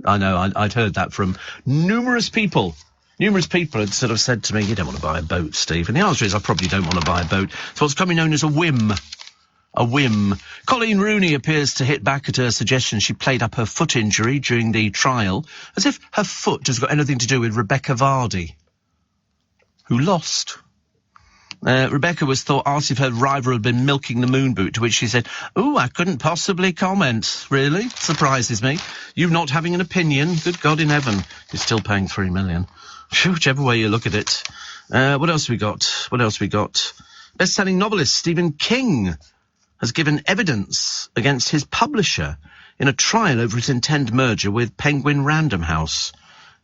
I know, I'd heard that from numerous people. Numerous people had sort of said to me, you don't want to buy a boat, Steve. And the answer is I probably don't want to buy a boat. It's what's commonly known as a whim. A whim. Colleen Rooney appears to hit back at her suggestion she played up her foot injury during the trial, as if her foot has got anything to do with Rebecca Vardy, who lost. Rebecca was asked if her rival had been milking the moon boot, to which she said, "Ooh, I couldn't possibly comment." Really? Surprises me. You not having an opinion? Good God in heaven. You're still paying $3 million. Whichever way you look at it. What else we got? Best-selling novelist Stephen King has given evidence against his publisher in a trial over his intended merger with Penguin Random House.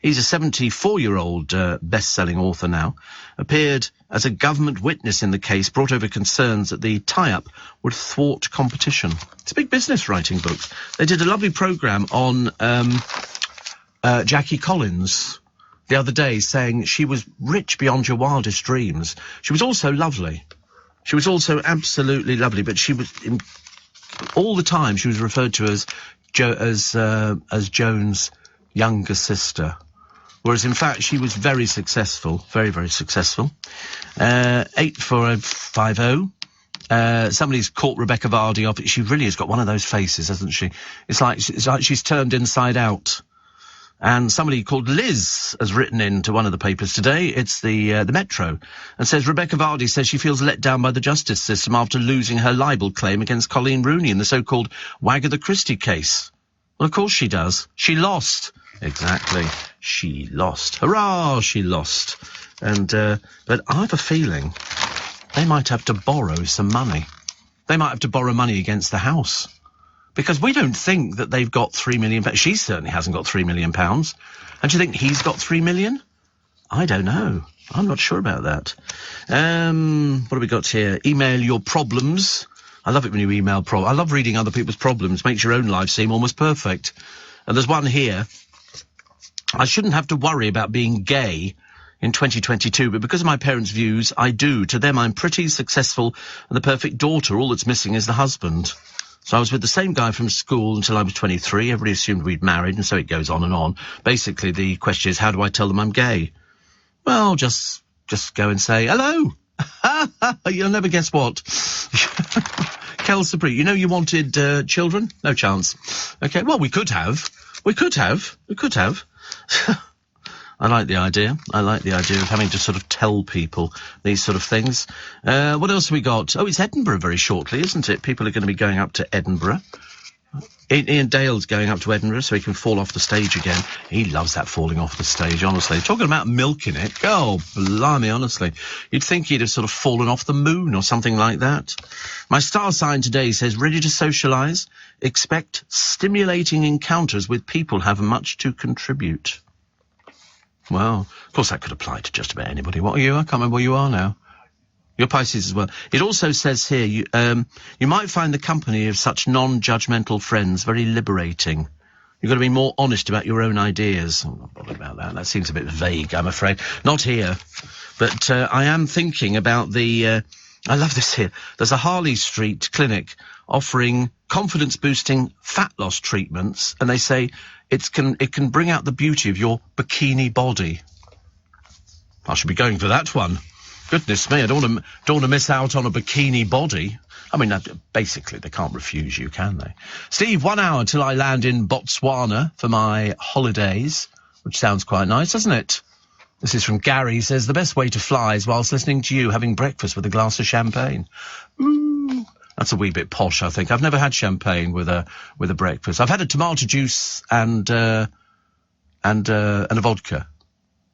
He's a 74-year-old best-selling author now, appeared as a government witness in the case, brought over concerns that the tie-up would thwart competition. It's a big business writing books. They did a lovely programme on Jackie Collins the other day, saying she was rich beyond your wildest dreams. She was also lovely. She was also absolutely lovely, but she was... all the time she was referred to as Joan's younger sister. Whereas, in fact, she was very successful, very, very successful. 84050. Somebody's caught Rebecca Vardy off. She really has got one of those faces, hasn't she? It's like she's turned inside out. And somebody called Liz has written into one of the papers today. It's the Metro, and says Rebecca Vardy says she feels let down by the justice system after losing her libel claim against Colleen Rooney in the so-called Agatha Christie case. Well, of course she does. She lost. Exactly. She lost. Hurrah, she lost. And, but I have a feeling they might have to borrow some money. They might have to borrow money against the house. Because we don't think that they've got £3 million. She certainly hasn't got £3 million. And do you think he's got £3 million? I don't know. I'm not sure about that. What have we got here? Email your problems. I love it when you email problems. I love reading other people's problems. Makes your own life seem almost perfect. And there's one here. I shouldn't have to worry about being gay in 2022, but because of my parents' views, I do. To them, I'm pretty, successful, and the perfect daughter. All that's missing is the husband. So I was with the same guy from school until I was 23. Everybody assumed we'd married, and so it goes on and on. Basically, the question is, how do I tell them I'm gay? Well, just go and say, hello. You'll never guess what. Kel Sapri, you know you wanted children? No chance. Okay, well, we could have. I like the idea. I like the idea of having to sort of tell people these sort of things. What else have we got? Oh, it's Edinburgh very shortly, isn't it? People are going to be going up to Edinburgh. Ian Dale's going up to Edinburgh so he can fall off the stage again. He loves that falling off the stage, honestly. Talking about milking it. Oh, blimey, honestly. You'd think he'd have sort of fallen off the moon or something like that. My star sign today says, ready to socialise? Expect stimulating encounters with people have much to contribute. Well, of course that could apply to just about anybody. What are you? I can't remember where you are now. You're Pisces as well. It also says here, you might find the company of such non-judgmental friends very liberating. You've got to be more honest about your own ideas. I'm not bothered about that. That seems a bit vague, I'm afraid. Not here. But I am thinking about the... I love this here. There's a Harley Street clinic offering confidence-boosting fat loss treatments, and they say it can bring out the beauty of your bikini body. I should be going for that one. Goodness me, I don't want to miss out on a bikini body. I mean, basically, they can't refuse you, can they? Steve, 1 hour till I land in Botswana for my holidays, which sounds quite nice, doesn't it? This is from Gary. He says, the best way to fly is whilst listening to you having breakfast with a glass of champagne. Ooh, that's a wee bit posh, I think. I've never had champagne with a breakfast. I've had a tomato juice and a vodka.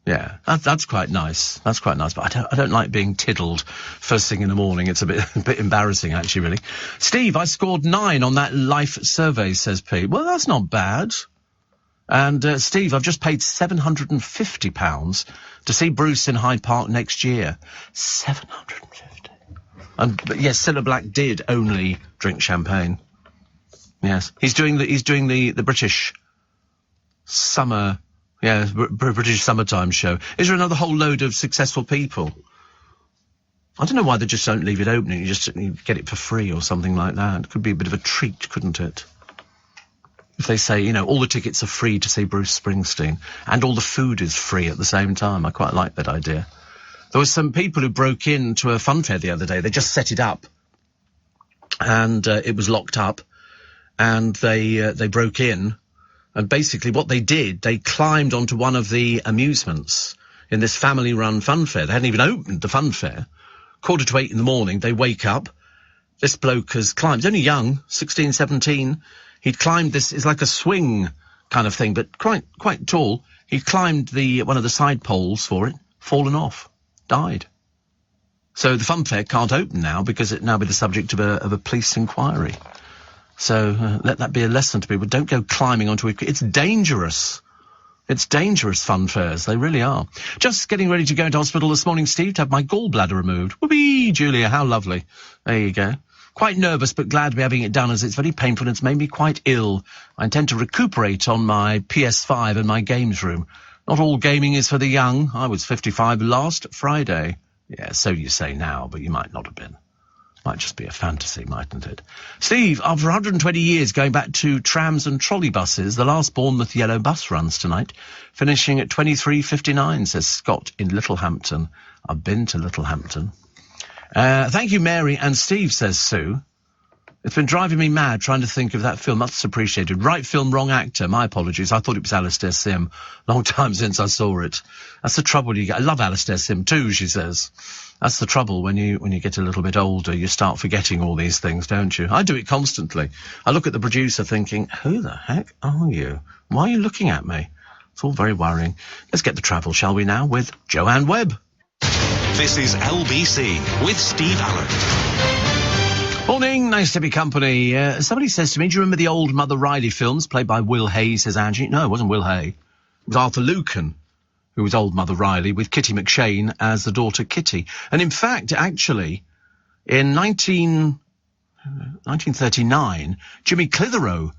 Yeah, that's quite nice. That's quite nice, but I don't like being tiddled first thing in the morning. It's a bit embarrassing, actually, really. Steve, I scored 9 on that life survey, says Pete. Well, that's not bad. And, Steve, I've just paid £750 to see Bruce in Hyde Park next year. 750. But yes, Cilla Black did only drink champagne. Yes, he's doing the British summer. Yeah, British summertime show. Is there another whole load of successful people? I don't know why they just don't leave it open and you get it for free or something like that. It could be a bit of a treat, couldn't it? If they say, all the tickets are free to see Bruce Springsteen and all the food is free at the same time. I quite like that idea. There were some people who broke into a fun fair the other day. They just set it up and it was locked up and they broke in. And basically what they did, they climbed onto one of the amusements in this family-run fun fair. They hadn't even opened the fun fair, 8:15 in the morning, they wake up. This bloke has climbed. He's only young, 16, 17. He'd climbed this, it's like a swing kind of thing, but quite tall. He climbed one of the side poles for it, fallen off, died. So the fun fair can't open now because it now be the subject of a police inquiry. So let that be a lesson to people. Don't go climbing onto it. It's dangerous. It's dangerous, fun fairs. They really are. Just getting ready to go into hospital this morning, Steve, to have my gallbladder removed. Whoopee, Julia, how lovely. There you go. Quite nervous, but glad to be having it done, as it's very painful and it's made me quite ill. I intend to recuperate on my PS5 and my games room. Not all gaming is for the young. I was 55 last Friday. Yeah, so you say now, but you might not have been. Might just be a fantasy, mightn't it? Steve, after 120 years going back to trams and trolley buses, the last Bournemouth yellow bus runs tonight, finishing at 23:59, says Scott in Littlehampton. I've been to Littlehampton. Thank you, Mary and Steve, says Sue. It's been driving me mad trying to think of that film. That's appreciated. Right film, wrong actor. My apologies. I thought it was Alastair Sim. Long time since I saw it. That's the trouble you get. I love Alastair Sim too, she says. That's the trouble when you get a little bit older. You start forgetting all these things, don't you? I do it constantly. I look at the producer thinking, who the heck are you? Why are you looking at me? It's all very worrying. Let's get the travel, shall we now, with Joanne Webb. This is LBC with Steve Allen. Morning, nice to be company. Somebody says to me, do you remember the old Mother Riley films played by Will Hay, says Angie? No, it wasn't Will Hay. It was Arthur Lucan, who was old Mother Riley, with Kitty McShane as the daughter Kitty. And in fact, actually, in 1939, Jimmy Clitheroe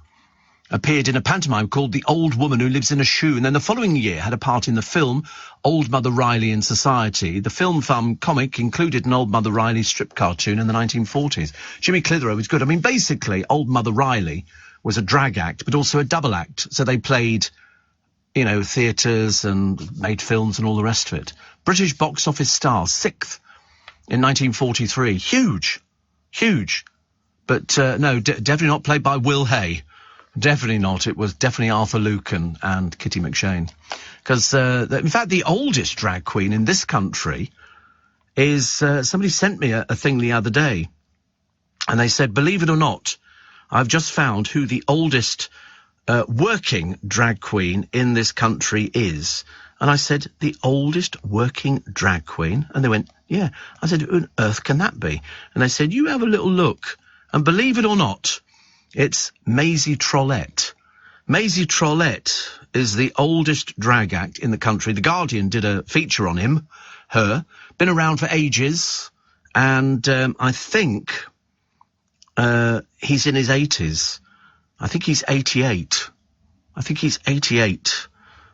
appeared in a pantomime called The Old Woman Who Lives in a Shoe, and then the following year had a part in the film Old Mother Riley in Society. The film comic included an Old Mother Riley strip cartoon in the 1940s. Jimmy Clitheroe was good. I mean, basically, Old Mother Riley was a drag act, but also a double act. So they played, theatres and made films and all the rest of it. British box office star, 6th in 1943. Huge. But no, definitely not played by Will Hay. Definitely not. It was definitely Arthur Lucan and Kitty McShane. Because, in fact, the oldest drag queen in this country is, somebody sent me a thing the other day. And they said, believe it or not, I've just found who the oldest working drag queen in this country is. And I said, the oldest working drag queen? And they went, yeah. I said, who on earth can that be? And they said, you have a little look. And believe it or not, it's Maisie Trollet. Maisie Trollet is the oldest drag act in the country. The Guardian did a feature on her. Been around for ages. And I think he's in his 80s. I think he's 88.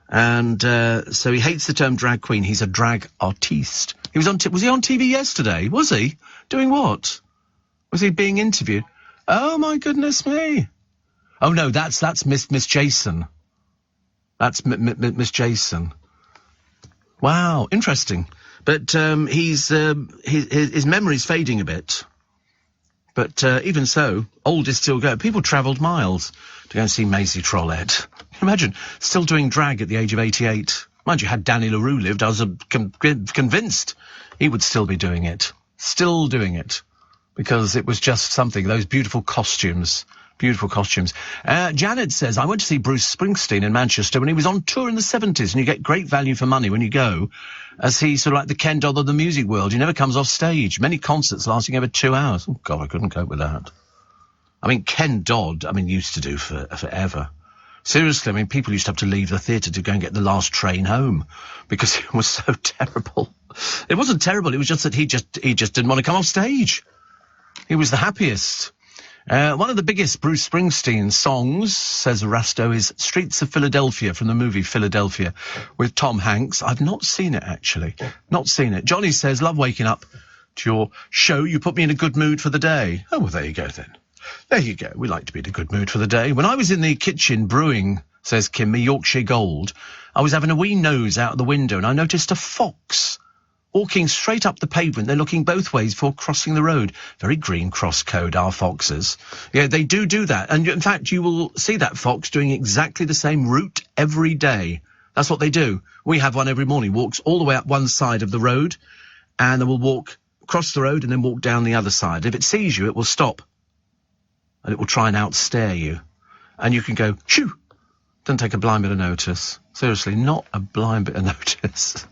And so he hates the term drag queen. He's a drag artiste. Was he on TV yesterday? Was he? Doing what? Was he being interviewed? Oh, my goodness me. Oh, no, that's Miss Jason. That's Miss Jason. Wow, interesting. But his memory's fading a bit. But even so, old is still going. People travelled miles to go and see Maisie Trollet. Imagine, still doing drag at the age of 88. Mind you, had Danny LaRue lived, I was convinced he would still be doing it. Still doing it. Because it was just something, those beautiful costumes. Janet says, I went to see Bruce Springsteen in Manchester when he was on tour in the 70s, and you get great value for money when you go, as he's sort of like the Ken Dodd of the music world. He never comes off stage. Many concerts lasting over 2 hours. Oh, God, I couldn't cope with that. I mean, Ken Dodd, used to do forever. Seriously, people used to have to leave the theatre to go and get the last train home because it was so terrible. It wasn't terrible, it was just that he just didn't want to come off stage. He was the happiest. One of the biggest Bruce Springsteen songs, says Rasto, is Streets of Philadelphia from the movie Philadelphia with Tom Hanks. I've not seen it, actually. Not seen it. Johnny says, love waking up to your show. You put me in a good mood for the day. Oh, well, there you go, then. There you go. We like to be in a good mood for the day. When I was in the kitchen brewing, says Kimmy, Yorkshire Gold, I was having a wee nose out of the window and I noticed a fox walking straight up the pavement. They're looking both ways before crossing the road. Very green cross code, our foxes. Yeah, they do that. And in fact, you will see that fox doing exactly the same route every day. That's what they do. We have one every morning. Walks all the way up one side of the road and then will walk cross the road and then walk down the other side. If it sees you, it will stop. And it will try and outstare you. And you can go, shoo! Doesn't take a blind bit of notice. Seriously, not a blind bit of notice.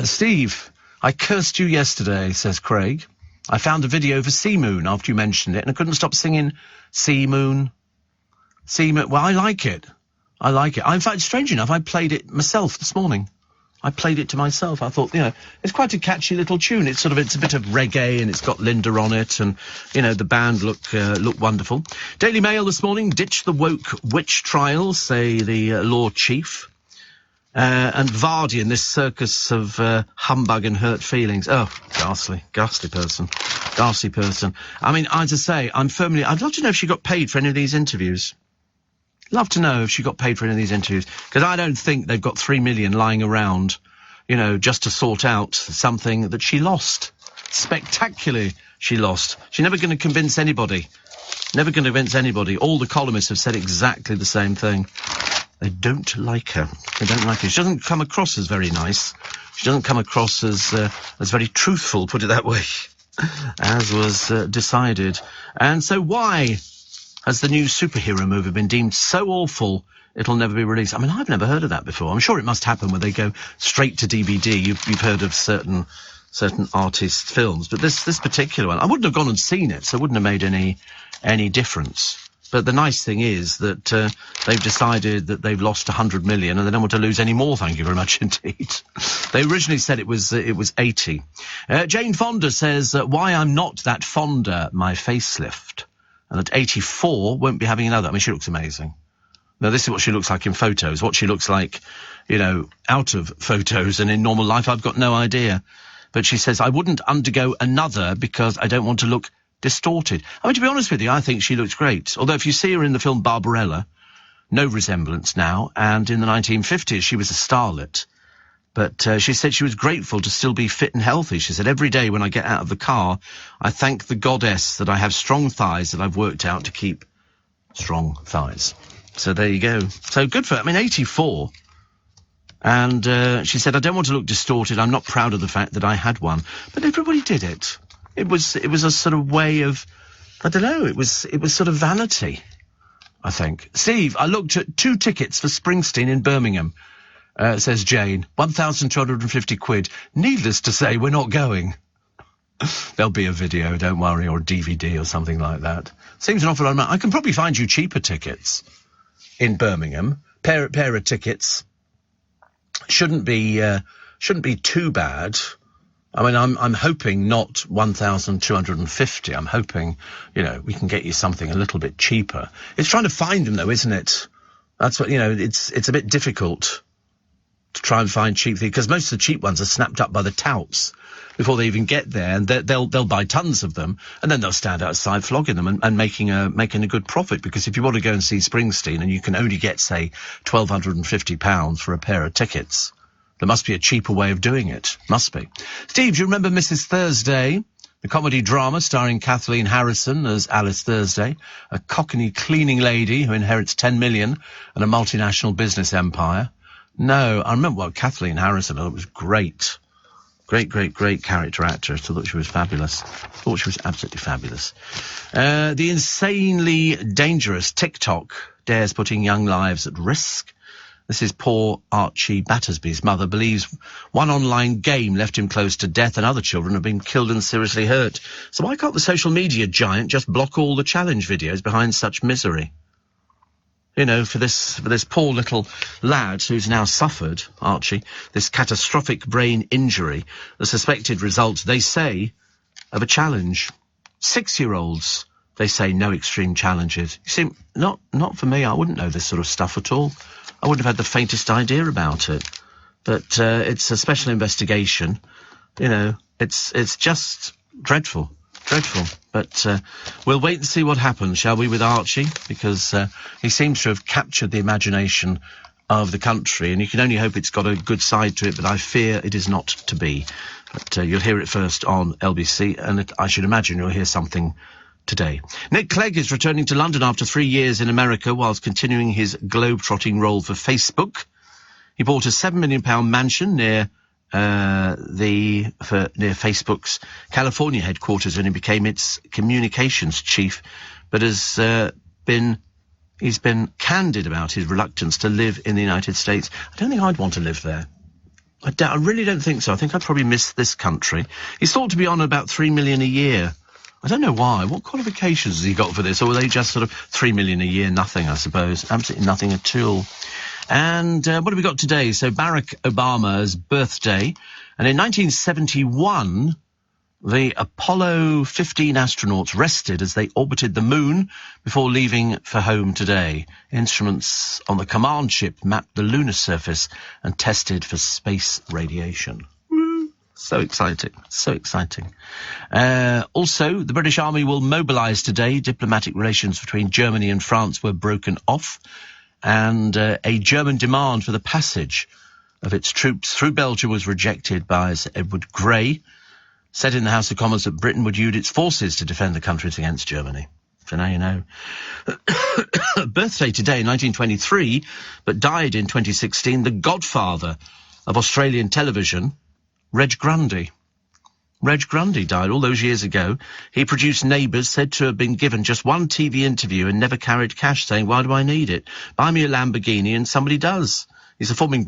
Steve, I cursed you yesterday, says Craig. I found a video for Sea Moon after you mentioned it, and I couldn't stop singing Sea Moon. Sea Moon. Well, I like it. I like it. In fact, strange enough, I played it myself this morning. I played it to myself. I thought, it's quite a catchy little tune. It's a bit of reggae, and it's got Linda on it, and, the band look wonderful. Daily Mail this morning, ditch the woke witch trials, say the Lord Chief. And Vardy in this circus of humbug and hurt feelings. Oh, ghastly person. Ghastly person. I mean, as I say, I'd love to know if she got paid for any of these interviews. Love to know if she got paid for any of these interviews, because I don't think they've got 3 million lying around, just to sort out something that she lost. Spectacularly, she lost. She's never going to convince anybody. Never going to convince anybody. All the columnists have said exactly the same thing. They don't like her. They don't like her. She doesn't come across as very nice. She doesn't come across as very truthful, put it that way, as was decided. And so why has the new superhero movie been deemed so awful it'll never be released? I mean, I've never heard of that before. I'm sure it must happen where they go straight to DVD. You've heard of certain artist films, but this particular one, I wouldn't have gone and seen it, so it wouldn't have made any difference. But the nice thing is that they've decided that they've lost 100 million and they don't want to lose any more, thank you very much indeed. They originally said it was 80. Jane Fonda says, why I'm not that fonder, my facelift. And that 84 won't be having another. I mean, she looks amazing. Now, this is what she looks like in photos. What she looks like, out of photos and in normal life, I've got no idea. But she says, I wouldn't undergo another because I don't want to look distorted. I mean, to be honest with you, I think she looks great. Although if you see her in the film Barbarella, no resemblance now. And in the 1950s, she was a starlet. But she said she was grateful to still be fit and healthy. She said, every day when I get out of the car, I thank the goddess that I have strong thighs that I've worked out to keep strong thighs. So there you go. So good for her. I mean, 84. And she said, I don't want to look distorted. I'm not proud of the fact that I had one. But everybody did it. It was a sort of way of, I don't know, it was sort of vanity, I think. Steve, I looked at 2 tickets for Springsteen in Birmingham. Says Jane, 1,250 quid. Needless to say, we're not going. There'll be a video, don't worry, or a DVD or something like that. Seems an awful lot of money. I can probably find you cheaper tickets in Birmingham. Pair of tickets shouldn't be too bad. I mean, I'm hoping not 1,250. I'm hoping, we can get you something a little bit cheaper. It's trying to find them, though, isn't it? That's what, it's a bit difficult to try and find cheap things, because most of the cheap ones are snapped up by the touts before they even get there, and they'll buy tons of them, and then they'll stand outside flogging them and making a good profit. Because if you want to go and see Springsteen and you can only get, say, £1,250 for a pair of tickets, there must be a cheaper way of doing it. Must be. Steve, do you remember Mrs. Thursday, the comedy drama starring Kathleen Harrison as Alice Thursday, a cockney cleaning lady who inherits 10 million and a multinational business empire? No, I remember, Kathleen Harrison, I thought was great. Great character actress. I thought she was fabulous. Thought she was absolutely fabulous. The insanely dangerous TikTok dares putting young lives at risk. This is poor Archie Battersby's mother believes one online game left him close to death and other children have been killed and seriously hurt. So why can't the social media giant just block all the challenge videos behind such misery? For this poor little lad who's now suffered, Archie, this catastrophic brain injury, the suspected result, they say, of a challenge. 6-year-olds, they say, no extreme challenges. You see, not for me. I wouldn't know this sort of stuff at all. I wouldn't have had the faintest idea about it. But it's a special investigation. It's just dreadful. But we'll wait and see what happens, shall we, with Archie? Because he seems to have captured the imagination of the country, and you can only hope it's got a good side to it, but I fear it is not to be. But you'll hear it first on LBC, and I should imagine you'll hear something today. Nick Clegg is returning to London after 3 years in America whilst continuing his globe-trotting role for Facebook. He bought a £7 million mansion near near Facebook's California headquarters, and he became its communications chief, but he's been candid about his reluctance to live in the United States. I don't think I'd want to live there. I really don't think so. I think I'd probably miss this country. He's thought to be on about $3 million a year. I don't know why. What qualifications has he got for this? Or were they just sort of $3 million a year? Nothing, I suppose. Absolutely nothing at all. And what have we got today? So Barack Obama's birthday. And in 1971, the Apollo 15 astronauts rested as they orbited the moon before leaving for home today. Instruments on the command ship mapped the lunar surface and tested for space radiation. So exciting, so exciting. Also, the British Army will mobilise today. Diplomatic relations between Germany and France were broken off, and a German demand for the passage of its troops through Belgium was rejected by Sir Edward Grey, said in the House of Commons that Britain would use its forces to defend the countries against Germany. So now you know. Birthday today, 1923, but died in 2016, the godfather of Australian television, Reg Grundy. Reg Grundy died all those years ago. He produced Neighbours, said to have been given just one TV interview and never carried cash, saying, why do I need it? Buy me a Lamborghini, and somebody does. He's a former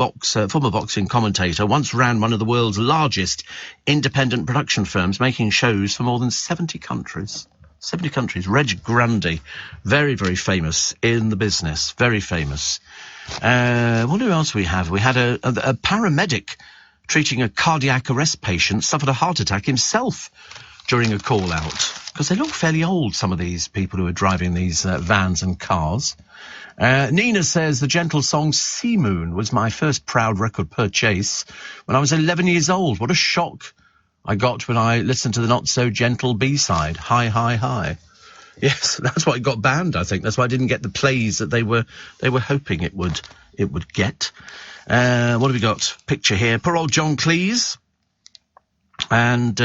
boxing commentator, once ran one of the world's largest independent production firms, making shows for more than 70 countries. 70 countries. Reg Grundy. Very, very famous in the business. Very famous. What else we have? We had a paramedic treating a cardiac arrest patient, suffered a heart attack himself during a call-out. Because they look fairly old, some of these people who are driving these vans and cars. Nina says the gentle song Sea Moon was my first proud record purchase when I was 11 years old. What a shock I got when I listened to the not-so-gentle B-side, Hi, Hi, Hi. Yes, that's why it got banned, I think. That's why I didn't get the plays that they were hoping it would get. What have we got? Picture here. Poor old John Cleese. And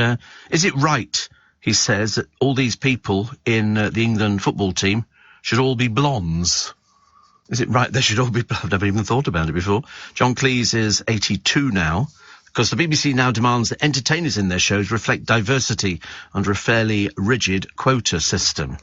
is it right, he says, that all these people in the England football team should all be blondes? Is it right they should all be... I've never even thought about it before. John Cleese is 82 now, because the BBC now demands that entertainers in their shows reflect diversity under a fairly rigid quota system.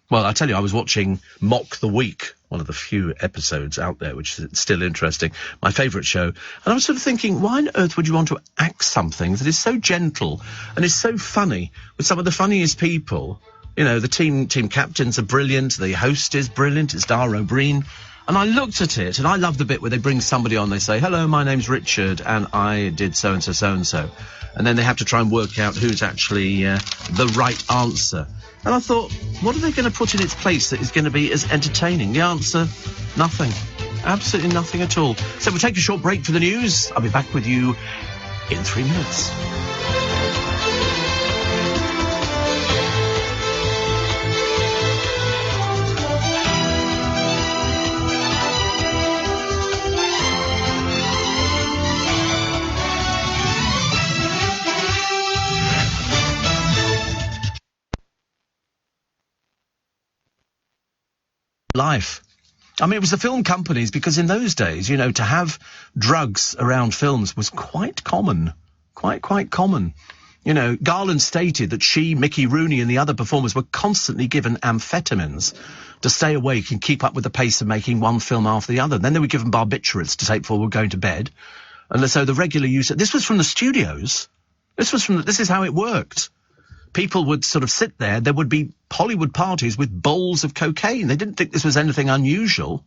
Well, I tell you, I was watching Mock the Week, one of the few episodes out there, which is still interesting, my favourite show. And I was sort of thinking, why on earth would you want to act something that is so gentle and is so funny with some of the funniest people? You know, the team captains are brilliant, the host is brilliant, it's Dara O'Brien. And I looked at it, and I love the bit where they bring somebody on, they say, hello, my name's Richard, and I did so-and-so, so-and-so. And then they have to try and work out who's actually the right answer. And I thought, what are they going to put in its place that is going to be as entertaining? The answer, nothing. Absolutely nothing at all. So we'll take a short break for the news. I'll be back with you in 3 minutes. Life. I mean, it was the film companies, because in those days, you know, to have drugs around films was quite common. Quite common. You know, Garland stated that she, Mickey Rooney and the other performers were constantly given amphetamines to stay awake and keep up with the pace of making one film after the other. Then they were given barbiturates to take before we were going to bed. And so the regular use... This was from the studios. This is how it worked. People would sort of sit there. There would be Hollywood parties with bowls of cocaine. They didn't think this was anything unusual.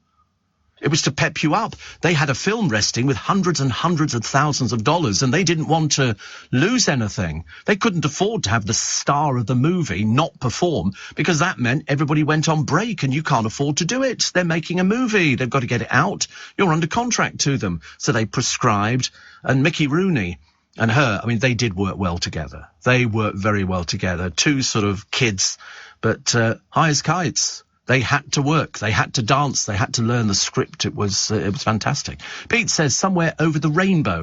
It was to pep you up. They had a film resting with hundreds and hundreds of thousands of dollars, and they didn't want to lose anything. They couldn't afford to have the star of the movie not perform, because that meant everybody went on break, and you can't afford to do it. They're making a movie. They've got to get it out. You're under contract to them. So they prescribed, and Mickey Rooney and her, I mean, they did work well together. They worked very well together. Two sort of kids, but high as kites. They had to work. They had to dance. They had to learn the script. It was fantastic. Pete says Somewhere Over the Rainbow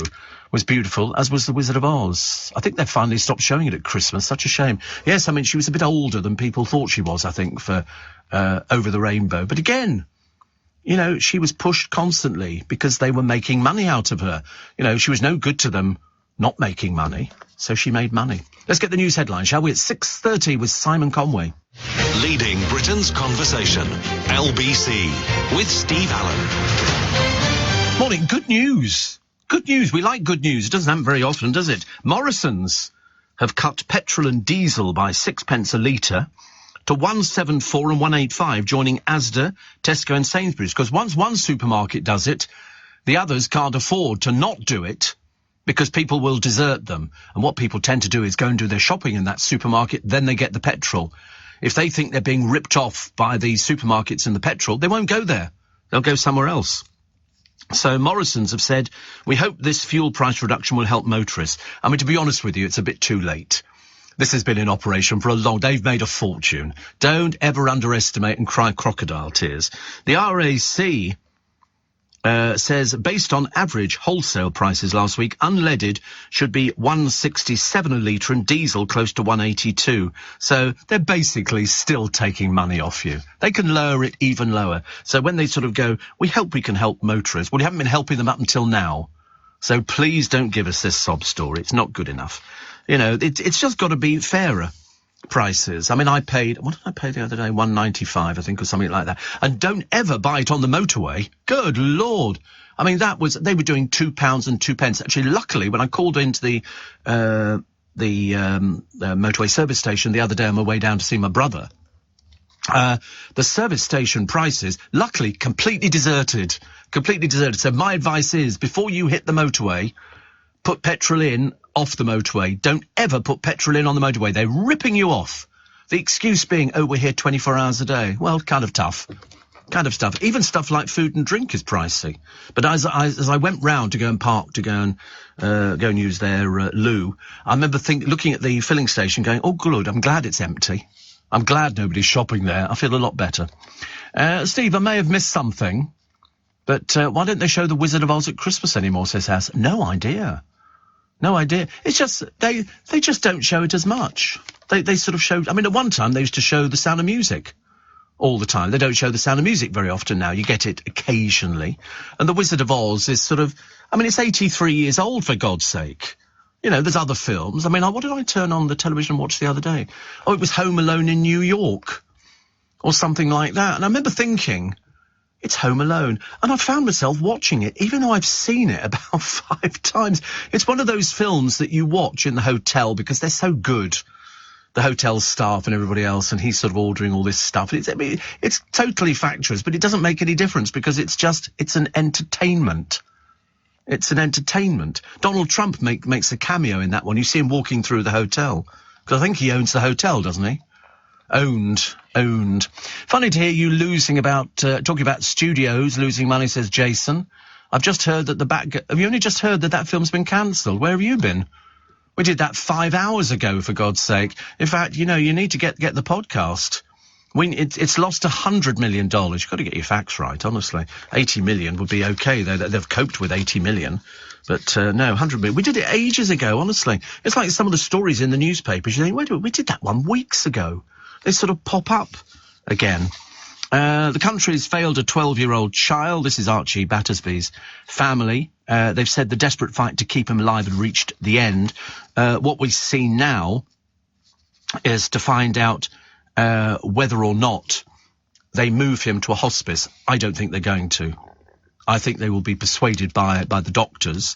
was beautiful, as was The Wizard of Oz. I think they finally stopped showing it at Christmas. Such a shame. Yes, I mean, she was a bit older than people thought she was, I think, for Over the Rainbow. But again, you know, she was pushed constantly because they were making money out of her. You know, she was no good to them not making money, so she made money. Let's get the news headline, shall we? It's 6:30 with Simon Conway. Leading Britain's conversation. LBC with Steve Allen. Morning, good news. Good news. We like good news. It doesn't happen very often, does it? Morrison's have cut petrol and diesel by 6p a litre to 174 and 185, joining Asda, Tesco and Sainsbury's. Because once one supermarket does it, the others can't afford to not do it, because people will desert them. And what people tend to do is go and do their shopping in that supermarket, then they get the petrol. If they think they're being ripped off by the supermarkets and the petrol, they won't go there. They'll go somewhere else. So Morrison's have said, we hope this fuel price reduction will help motorists. I mean, to be honest with you, it's a bit too late. This has been in operation for a long... They've made a fortune. Don't ever underestimate and cry crocodile tears. The RAC says, based on average wholesale prices last week, unleaded should be 167 a litre and diesel close to 182. So they're basically still taking money off you. They can lower it even lower. So when they sort of go, we hope we can help motorists. Well, you haven't been helping them up until now. So please don't give us this sob story. It's not good enough. You know, it's just got to be fairer prices. I mean, I paid, what did I pay the other day? $1.95, I think, or something like that. And don't ever buy it on the motorway. Good Lord. I mean, they were doing £2 and 2p. Actually, luckily, when I called into the motorway service station the other day on my way down to see my brother, the service station prices, luckily, completely deserted. So my advice is, before you hit the motorway, put petrol in off the motorway. Don't ever put petrol in on the motorway. They're ripping you off. The excuse being, oh, we're here 24 hours a day. Well, kind of tough. Even stuff like food and drink is pricey. But as I went round to go and park, to go and use their loo, I remember looking at the filling station going, oh, good, I'm glad it's empty. I'm glad nobody's shopping there. I feel a lot better. Steve, I may have missed something, but why don't they show The Wizard of Oz at Christmas anymore, says House. No idea. It's just, they just don't show it as much. They sort of showed, I mean, at one time they used to show The Sound of Music all the time. They don't show The Sound of Music very often now. You get it occasionally. And The Wizard of Oz is sort of, I mean, it's 83 years old, for God's sake. You know, there's other films. I mean, what did I turn on the television and watch the other day? Oh, it was Home Alone in New York or something like that. And I remember thinking, it's Home Alone. And I found myself watching it, even though I've seen it about 5 times. It's one of those films that you watch in the hotel because they're so good. The hotel staff and everybody else, and he's sort of ordering all this stuff. It's totally factious, but it doesn't make any difference because it's an entertainment. It's an entertainment. Donald Trump makes a cameo in that one. You see him walking through the hotel. Because I think he owns the hotel, doesn't he? Owned. Funny to hear you talking about studios losing money, says Jason. I've just heard that have you only just heard that film's been cancelled? Where have you been? We did that 5 hours ago, for God's sake. In fact, you know, you need to get the podcast. It's lost $100 million. You've got to get your facts right, honestly. 80 million would be okay. They've coped with 80 million. But no, 100 million. We did it ages ago, honestly. It's like some of the stories in the newspapers. You think, wait a minute, we did that one weeks ago. They sort of pop up again. The country's failed a 12-year-old child. This is Archie Battersby's family. They've said the desperate fight to keep him alive had reached the end. What we see now is to find out whether or not they move him to a hospice. I don't think they're going to. I think they will be persuaded by the doctors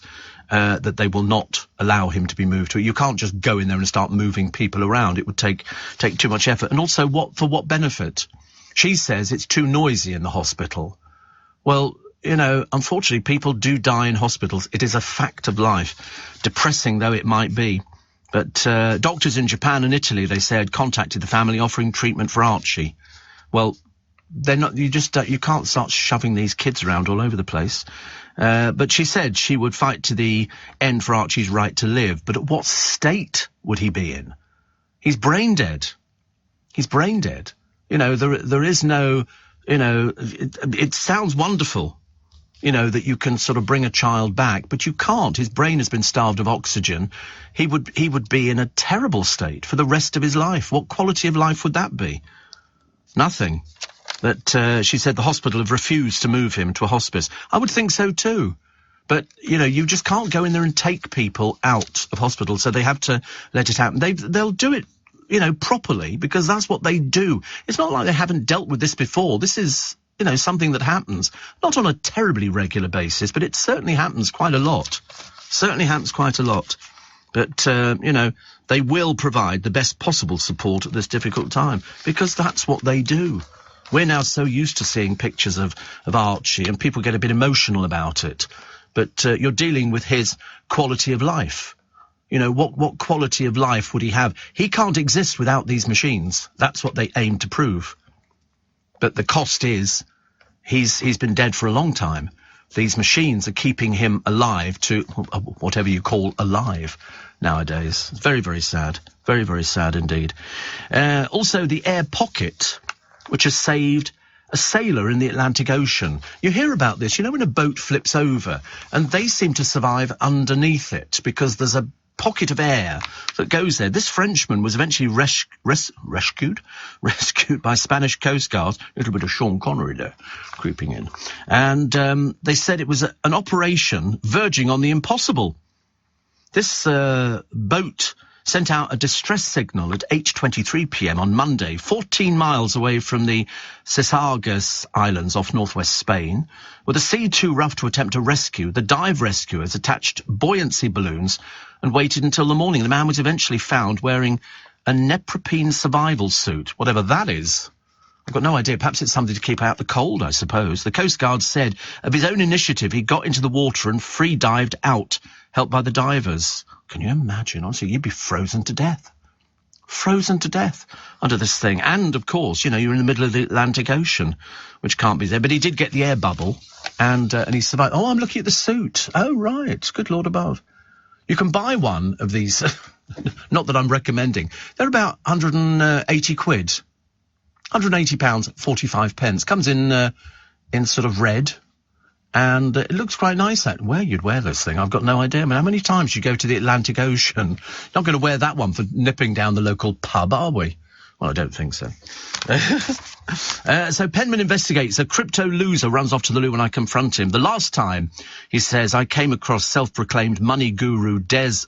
that they will not allow him to be moved to it. You can't just go in there and start moving people around. It would take too much effort. And also, for what benefit? She says it's too noisy in the hospital. Well, you know, unfortunately, people do die in hospitals. It is a fact of life, depressing though it might be. But doctors in Japan and Italy, they said, contacted the family offering treatment for Archie. Well, they're not. You can't start shoving these kids around all over the place. But she said she would fight to the end for Archie's right to live. But at what state would he be in? He's brain dead. You know, there is no. You know, it sounds wonderful. You know, that you can sort of bring a child back, but you can't. His brain has been starved of oxygen. He would be in a terrible state for the rest of his life. What quality of life would that be? Nothing. But she said the hospital have refused to move him to a hospice. I would think so too. But, you just can't go in there and take people out of hospital, so they have to let it happen. They'll do it, properly, because that's what they do. It's not like they haven't dealt with this before. This is, something that happens, not on a terribly regular basis, but it certainly happens quite a lot. But, they will provide the best possible support at this difficult time, because that's what they do. We're now so used to seeing pictures of Archie, and people get a bit emotional about it. But you're dealing with his quality of life. What quality of life would he have? He can't exist without these machines. That's what they aim to prove. But the cost is, he's been dead for a long time. These machines are keeping him alive to whatever you call alive nowadays. It's very, very sad. Very, very sad indeed. Also, the air pocket, which has saved a sailor in the Atlantic Ocean. You hear about this, when a boat flips over, and they seem to survive underneath it because there's a pocket of air that goes there. This Frenchman was eventually rescued by Spanish Coast Guard. A little bit of Sean Connery there creeping in. And they said it was an operation verging on the impossible. This boat sent out a distress signal at 8:23 p.m. on Monday, 14 miles away from the Cesargas Islands off northwest Spain. With the sea too rough to attempt a rescue, the dive rescuers attached buoyancy balloons and waited until the morning. The man was eventually found wearing a neoprene survival suit, whatever that is. I've got no idea. Perhaps it's something to keep out the cold, I suppose. The Coast Guard said of his own initiative, he got into the water and free-dived out, helped by the divers. Can you imagine? Honestly, you'd be frozen to death. Frozen to death under this thing. And, of course, you're in the middle of the Atlantic Ocean, which can't be there. But he did get the air bubble, and he survived. Oh, I'm looking at the suit. Oh, right. Good Lord above. You can buy one of these. Not that I'm recommending. They're about 180 quid. £180, 45 pence. Comes in sort of red. And it looks quite nice. Where you'd wear this thing, I've got no idea. I mean, how many times you go to the Atlantic Ocean? Not going to wear that one for nipping down the local pub, are we? Well, I don't think so. So Penman investigates. A crypto loser runs off to the loo when I confront him. The last time, he says, I came across self-proclaimed money guru Des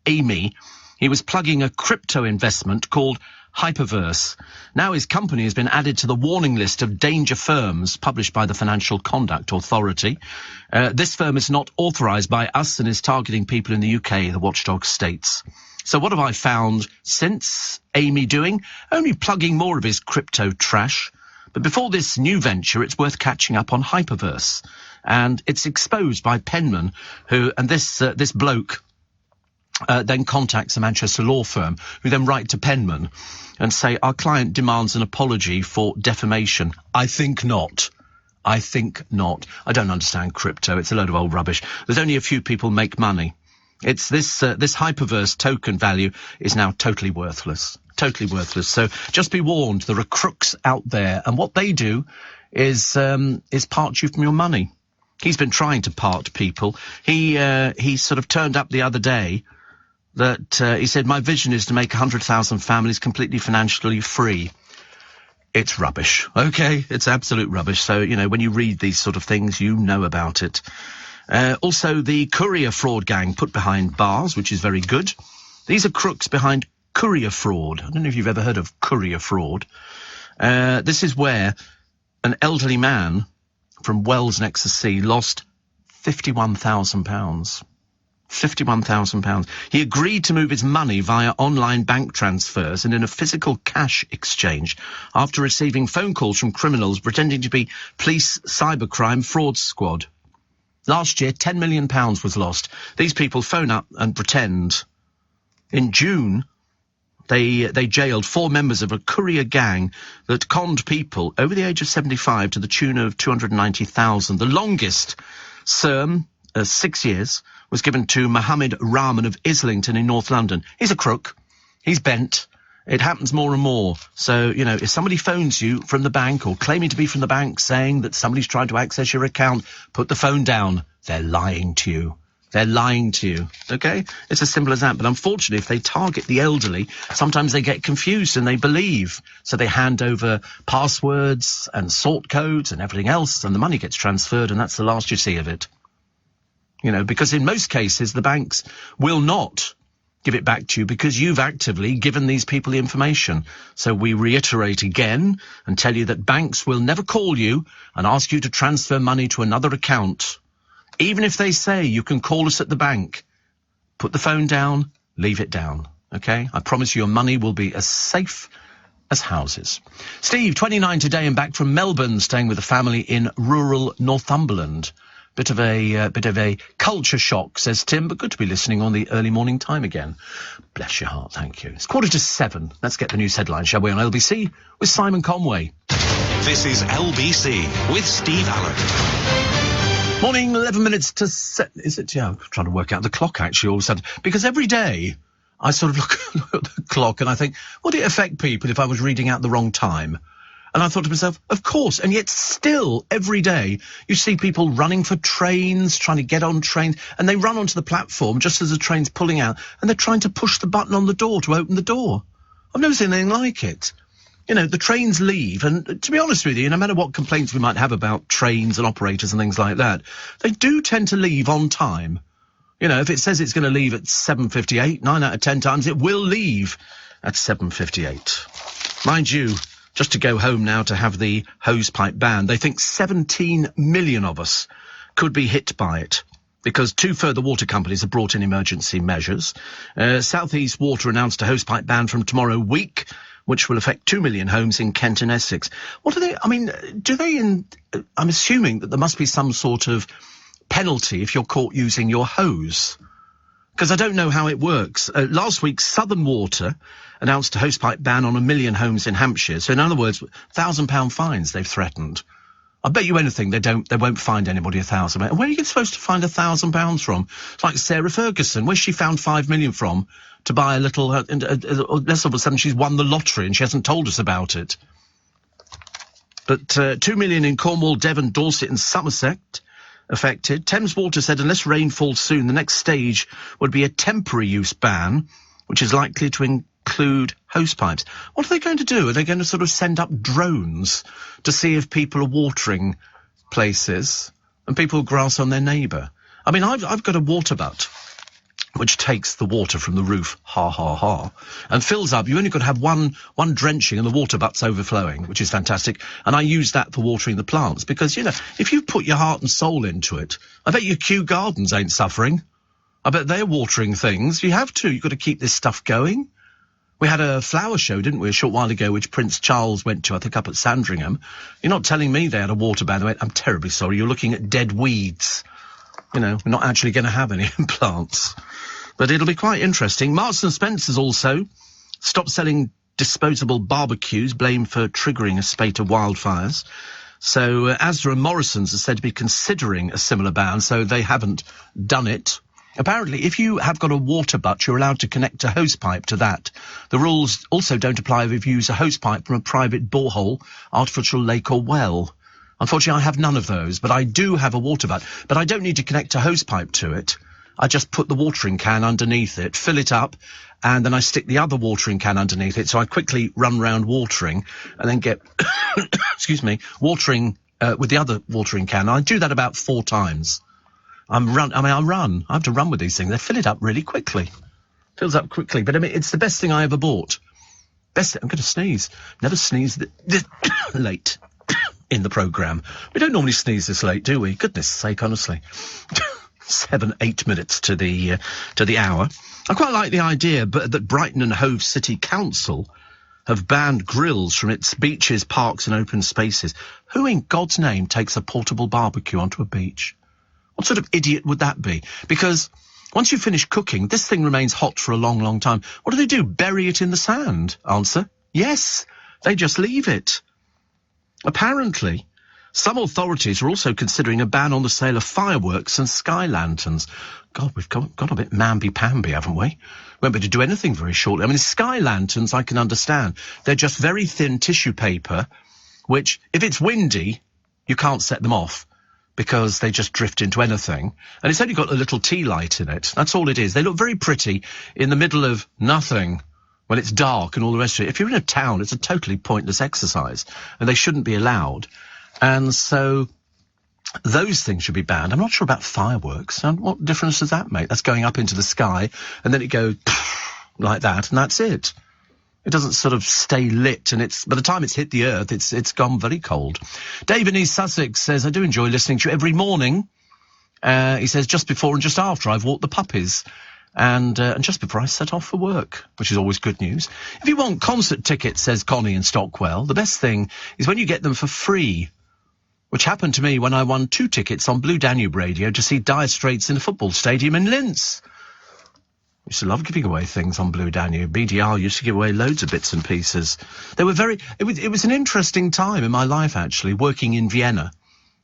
Amy. He was plugging a crypto investment called Hyperverse. Now his company has been added to the warning list of danger firms published by the Financial Conduct Authority. This firm is not authorised by us and is targeting people in the UK, the watchdog states. So what have I found since Amy doing? Only plugging more of his crypto trash. But before this new venture, it's worth catching up on Hyperverse. And it's exposed by Penman, and this bloke then contacts a Manchester law firm, who then write to Penman and say, our client demands an apology for defamation. I think not. I don't understand crypto. It's a load of old rubbish. There's only a few people make money. It's this Hyperverse token value is now totally worthless. Totally worthless. So just be warned, there are crooks out there, and what they do is part you from your money. He's been trying to part people. He sort of turned up the other day that he said, my vision is to make 100,000 families completely financially free. It's rubbish, okay? It's absolute rubbish. So, when you read these sort of things, you know about it. Also, the courier fraud gang put behind bars, which is very good. These are crooks behind courier fraud. I don't know if you've ever heard of courier fraud. This is where an elderly man from Wells next to the sea lost £51,000. £51,000. He agreed to move his money via online bank transfers and in a physical cash exchange after receiving phone calls from criminals pretending to be police cybercrime fraud squad. Last year, £10 million was lost. These people phone up and pretend. In June, they jailed 4 members of a courier gang that conned people over the age of 75 to the tune of $290,000. The longest sermon, 6 years, was given to Mohammed Rahman of Islington in North London. He's a crook. He's bent. It happens more and more. So, if somebody phones you from the bank or claiming to be from the bank saying that somebody's trying to access your account, put the phone down. They're lying to you. They're lying to you, okay? It's as simple as that. But unfortunately, if they target the elderly, sometimes they get confused and they believe. So they hand over passwords and sort codes and everything else, and the money gets transferred, and that's the last you see of it. because in most cases the banks will not give it back to you because you've actively given these people the information. So we reiterate again and tell you that banks will never call you and ask you to transfer money to another account. Even if they say you can call us at the bank, put the phone down, leave it down, okay? I promise you your money will be as safe as houses. Steve, 29 today and back from Melbourne, staying with a family in rural Northumberland. Bit of a culture shock, says Tim, but good to be listening on the early morning time again. Bless your heart, thank you. It's 6:45. Let's get the news headlines, shall we, on LBC with Simon Conway. This is LBC with Steve Allen. Morning, 11 minutes to 7. Is it? Yeah, I'm trying to work out the clock, actually, all of a sudden. Because every day I sort of look at the clock and I think, would it affect people if I was reading out the wrong time? And I thought to myself, of course, and yet still, every day, you see people running for trains, trying to get on trains, and they run onto the platform just as the train's pulling out, and they're trying to push the button on the door to open the door. I've never seen anything like it. The trains leave, and to be honest with you, no matter what complaints we might have about trains and operators and things like that, they do tend to leave on time. If it says it's going to leave at 7:58, 9 out of 10 times, it will leave at 7:58. Mind you, just to go home now to have the hosepipe ban, they think 17 million of us could be hit by it because 2 further water companies have brought in emergency measures. South East Water announced a hosepipe ban from tomorrow week, which will affect 2 million homes in Kent and Essex. What do they, I'm assuming that there must be some sort of penalty if you're caught using your hose, because I don't know how it works. Last week, Southern Water announced a hosepipe ban on 1 million homes in Hampshire. So in other words, £1,000 fines they've threatened. I bet you anything they won't find anybody £1,000. Where are you supposed to find £1,000 from? It's like Sarah Ferguson. Where's she found 5 million from to buy a little, all of a sudden she's won the lottery and she hasn't told us about it. But 2 million in Cornwall, Devon, Dorset and Somerset affected. Thames Water said unless rain falls soon, the next stage would be a temporary use ban, which is likely to include hosepipes. What are they going to do? Are they going to sort of send up drones to see if people are watering places and people grass on their neighbour? I mean, I've got a water butt which takes the water from the roof, and fills up. You only got to have one drenching and the water butt's overflowing, which is fantastic. And I use that for watering the plants because, if you put your heart and soul into it, I bet your Kew Gardens ain't suffering. I bet they're watering things. You have to. You've got to keep this stuff going. We had a flower show, didn't we, a short while ago, which Prince Charles went to, I think, up at Sandringham. You're not telling me they had a water ban. They went, I'm terribly sorry, you're looking at dead weeds. We're not actually going to have any plants. But it'll be quite interesting. Marks and Spencer's also stopped selling disposable barbecues, blamed for triggering a spate of wildfires. So Asda and Morrison's are said to be considering a similar ban, so they haven't done it. Apparently, if you have got a water butt, you're allowed to connect a hosepipe to that. The rules also don't apply if you use a hosepipe from a private borehole, artificial lake or well. Unfortunately, I have none of those, but I do have a water butt. But I don't need to connect a hosepipe to it. I just put the watering can underneath it, fill it up, and then I stick the other watering can underneath it. So I quickly run round watering and then get, watering with the other watering can. I do that about 4 times. I have to run with these things. They fill it up really quickly. Fills up quickly. But it's the best thing I ever bought. I'm going to sneeze. Never sneeze this late in the programme. We don't normally sneeze this late, do we? Goodness sake, honestly. 7-8 minutes to the hour. I quite like the idea that Brighton and Hove City Council have banned grills from its beaches, parks and open spaces. Who in God's name takes a portable barbecue onto a beach? What sort of idiot would that be? Because once you finish cooking, this thing remains hot for a long, long time. What do? Bury it in the sand? Answer, yes. They just leave it. Apparently, some authorities are also considering a ban on the sale of fireworks and sky lanterns. God, we've got a bit mamby-pamby, haven't we? Won't be able to do anything very shortly. I mean, sky lanterns, I can understand. They're just very thin tissue paper, which, if it's windy, you can't set them off because they just drift into anything. And it's only got a little tea light in it. That's all it is. They look very pretty in the middle of nothing when it's dark and all the rest of it. If you're in a town, it's a totally pointless exercise, and they shouldn't be allowed. And so Those things should be banned. I'm not sure about fireworks. And what difference does that make? That's going up into the sky, and then it goes like that, and that's it. It doesn't sort of stay lit, and by the time it's hit the earth, it's gone very cold. Dave in East Sussex says, I do enjoy listening to you every morning. He says, just before and just after I've walked the puppies. And just before I set off for work, which is always good news. If you want concert tickets, says Connie in Stockwell, the best thing is when you get them for free. Which happened to me when I won 2 tickets on Blue Danube Radio to see Dire Straits in a football stadium in Linz. I used to love giving away things on Blue Danube. BDR used to give away loads of bits and pieces. They were it was an interesting time in my life, actually, working in Vienna.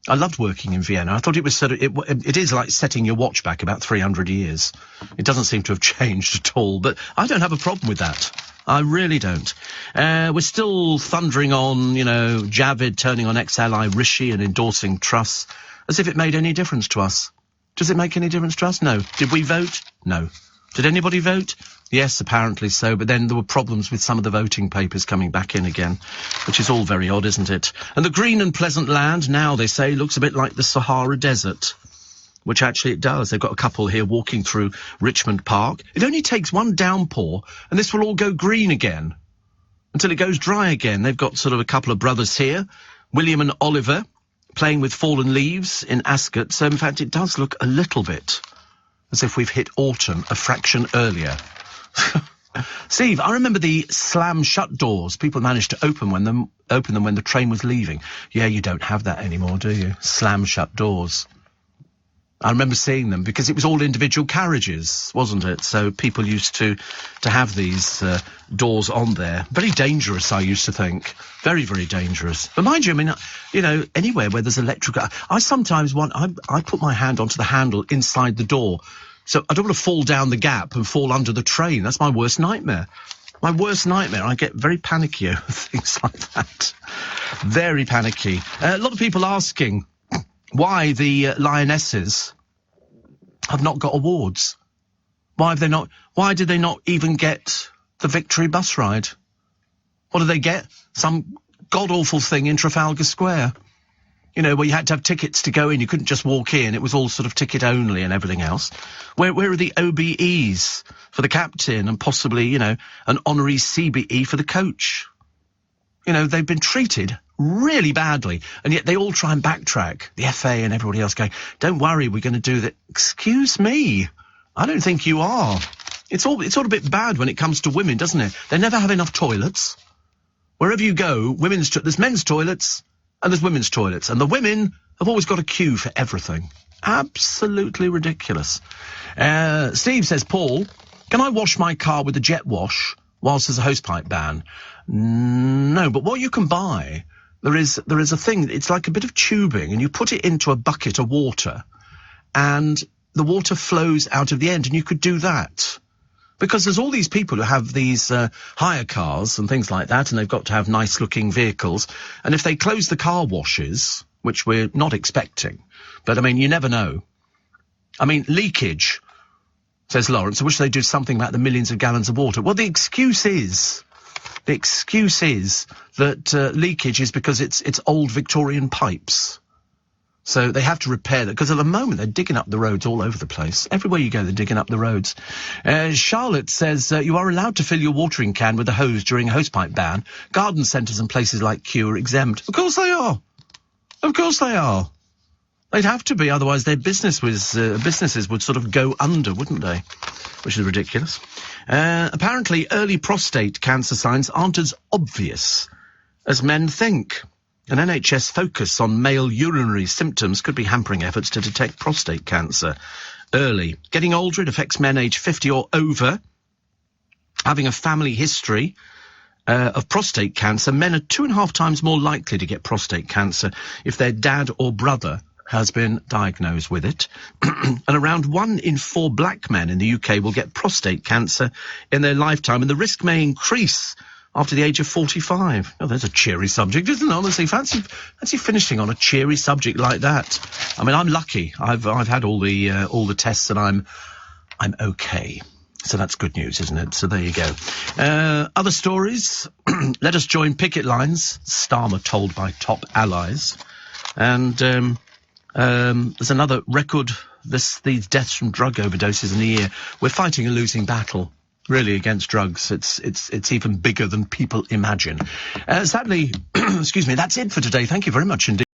I loved working in Vienna. I thought it was it is like setting your watch back about 300 years. It doesn't seem to have changed at all, but I don't have a problem with that. I really don't. We're still thundering on, Javid turning on ex-ally Rishi and endorsing Truss, as if it made any difference to us. Does it make any difference to us? No. Did we vote? No. Did anybody vote? Yes, apparently so, but then there were problems with some of the voting papers coming back in again, which is all very odd, isn't it? And the green and pleasant land, now, they say, looks a bit like the Sahara Desert. Which actually it does. They've got a couple here walking through Richmond Park. It only takes one downpour, and this will all go green again, until it goes dry again. They've got sort of a couple of brothers here, William and Oliver, playing with fallen leaves in Ascot. So, in fact, it does look a little bit as if we've hit autumn a fraction earlier. Steve, I remember the slam-shut doors. People managed to open them when the train was leaving. Yeah, you don't have that anymore, do you? Slam-shut doors. I remember seeing them because it was all individual carriages, wasn't it? So people used to have these doors on there. Very dangerous, I used to think. Very, very dangerous. But mind you, I mean, anywhere where there's electrical... I sometimes I put my hand onto the handle inside the door. So I don't want to fall down the gap and fall under the train. That's my worst nightmare. My worst nightmare. I get very panicky over things like that. Very panicky. A lot of people asking... why the Lionesses have not got awards. Why did they not even get the Victory bus ride? What did they get? Some god-awful thing in Trafalgar Square. Where you had to have tickets to go in. You couldn't just walk in. It was all sort of ticket only and everything else. Where are the OBEs for the captain and possibly, an honorary CBE for the coach? They've been treated really badly, and yet they all try and backtrack. The FA and everybody else going, don't worry, we're going to do that. Excuse me, I don't think you are. It's all a bit bad when it comes to women, doesn't it? They never have enough toilets. Wherever you go, there's men's toilets and there's women's toilets, and the women have always got a queue for everything. Absolutely ridiculous. Steve says, Paul, can I wash my car with a jet wash whilst there's a hosepipe ban? No, but what you can buy... There is a thing, it's like a bit of tubing, and you put it into a bucket of water, and the water flows out of the end, and you could do that. Because there's all these people who have these hire cars and things like that, and they've got to have nice-looking vehicles, and if they close the car washes, which we're not expecting, but, you never know. Leakage, says Lawrence. I wish they'd do something about the millions of gallons of water. Well, the excuse is that leakage is because it's old Victorian pipes. So they have to repair that, because at the moment they're digging up the roads all over the place. Everywhere you go, they're digging up the roads. Charlotte says, you are allowed to fill your watering can with a hose during a hosepipe ban. Garden centres and places like Kew are exempt. Of course they are. Of course they are. They'd have to be, otherwise their businesses would sort of go under, wouldn't they? Which is ridiculous. Apparently, early prostate cancer signs aren't as obvious as men think. An NHS focus on male urinary symptoms could be hampering efforts to detect prostate cancer early. Getting older, it affects men aged 50 or over. Having a family history of prostate cancer, men are 2.5 times more likely to get prostate cancer if their dad or brother has been diagnosed with it. And around 1 in 4 black men in the UK will get prostate cancer in their lifetime, and the risk may increase after the age of 45. Oh, there's a cheery subject, isn't it? Honestly, fancy finishing on a cheery subject like that. I'm lucky. I've had all the tests, and I'm okay. So that's good news, isn't it? So there you go. Other stories. Let us join picket lines. Starmer told by top allies. And There's another record, these deaths from drug overdoses in a year. We're fighting a losing battle, really, against drugs. It's even bigger than people imagine. Sadly, excuse me, that's it for today. Thank you very much indeed.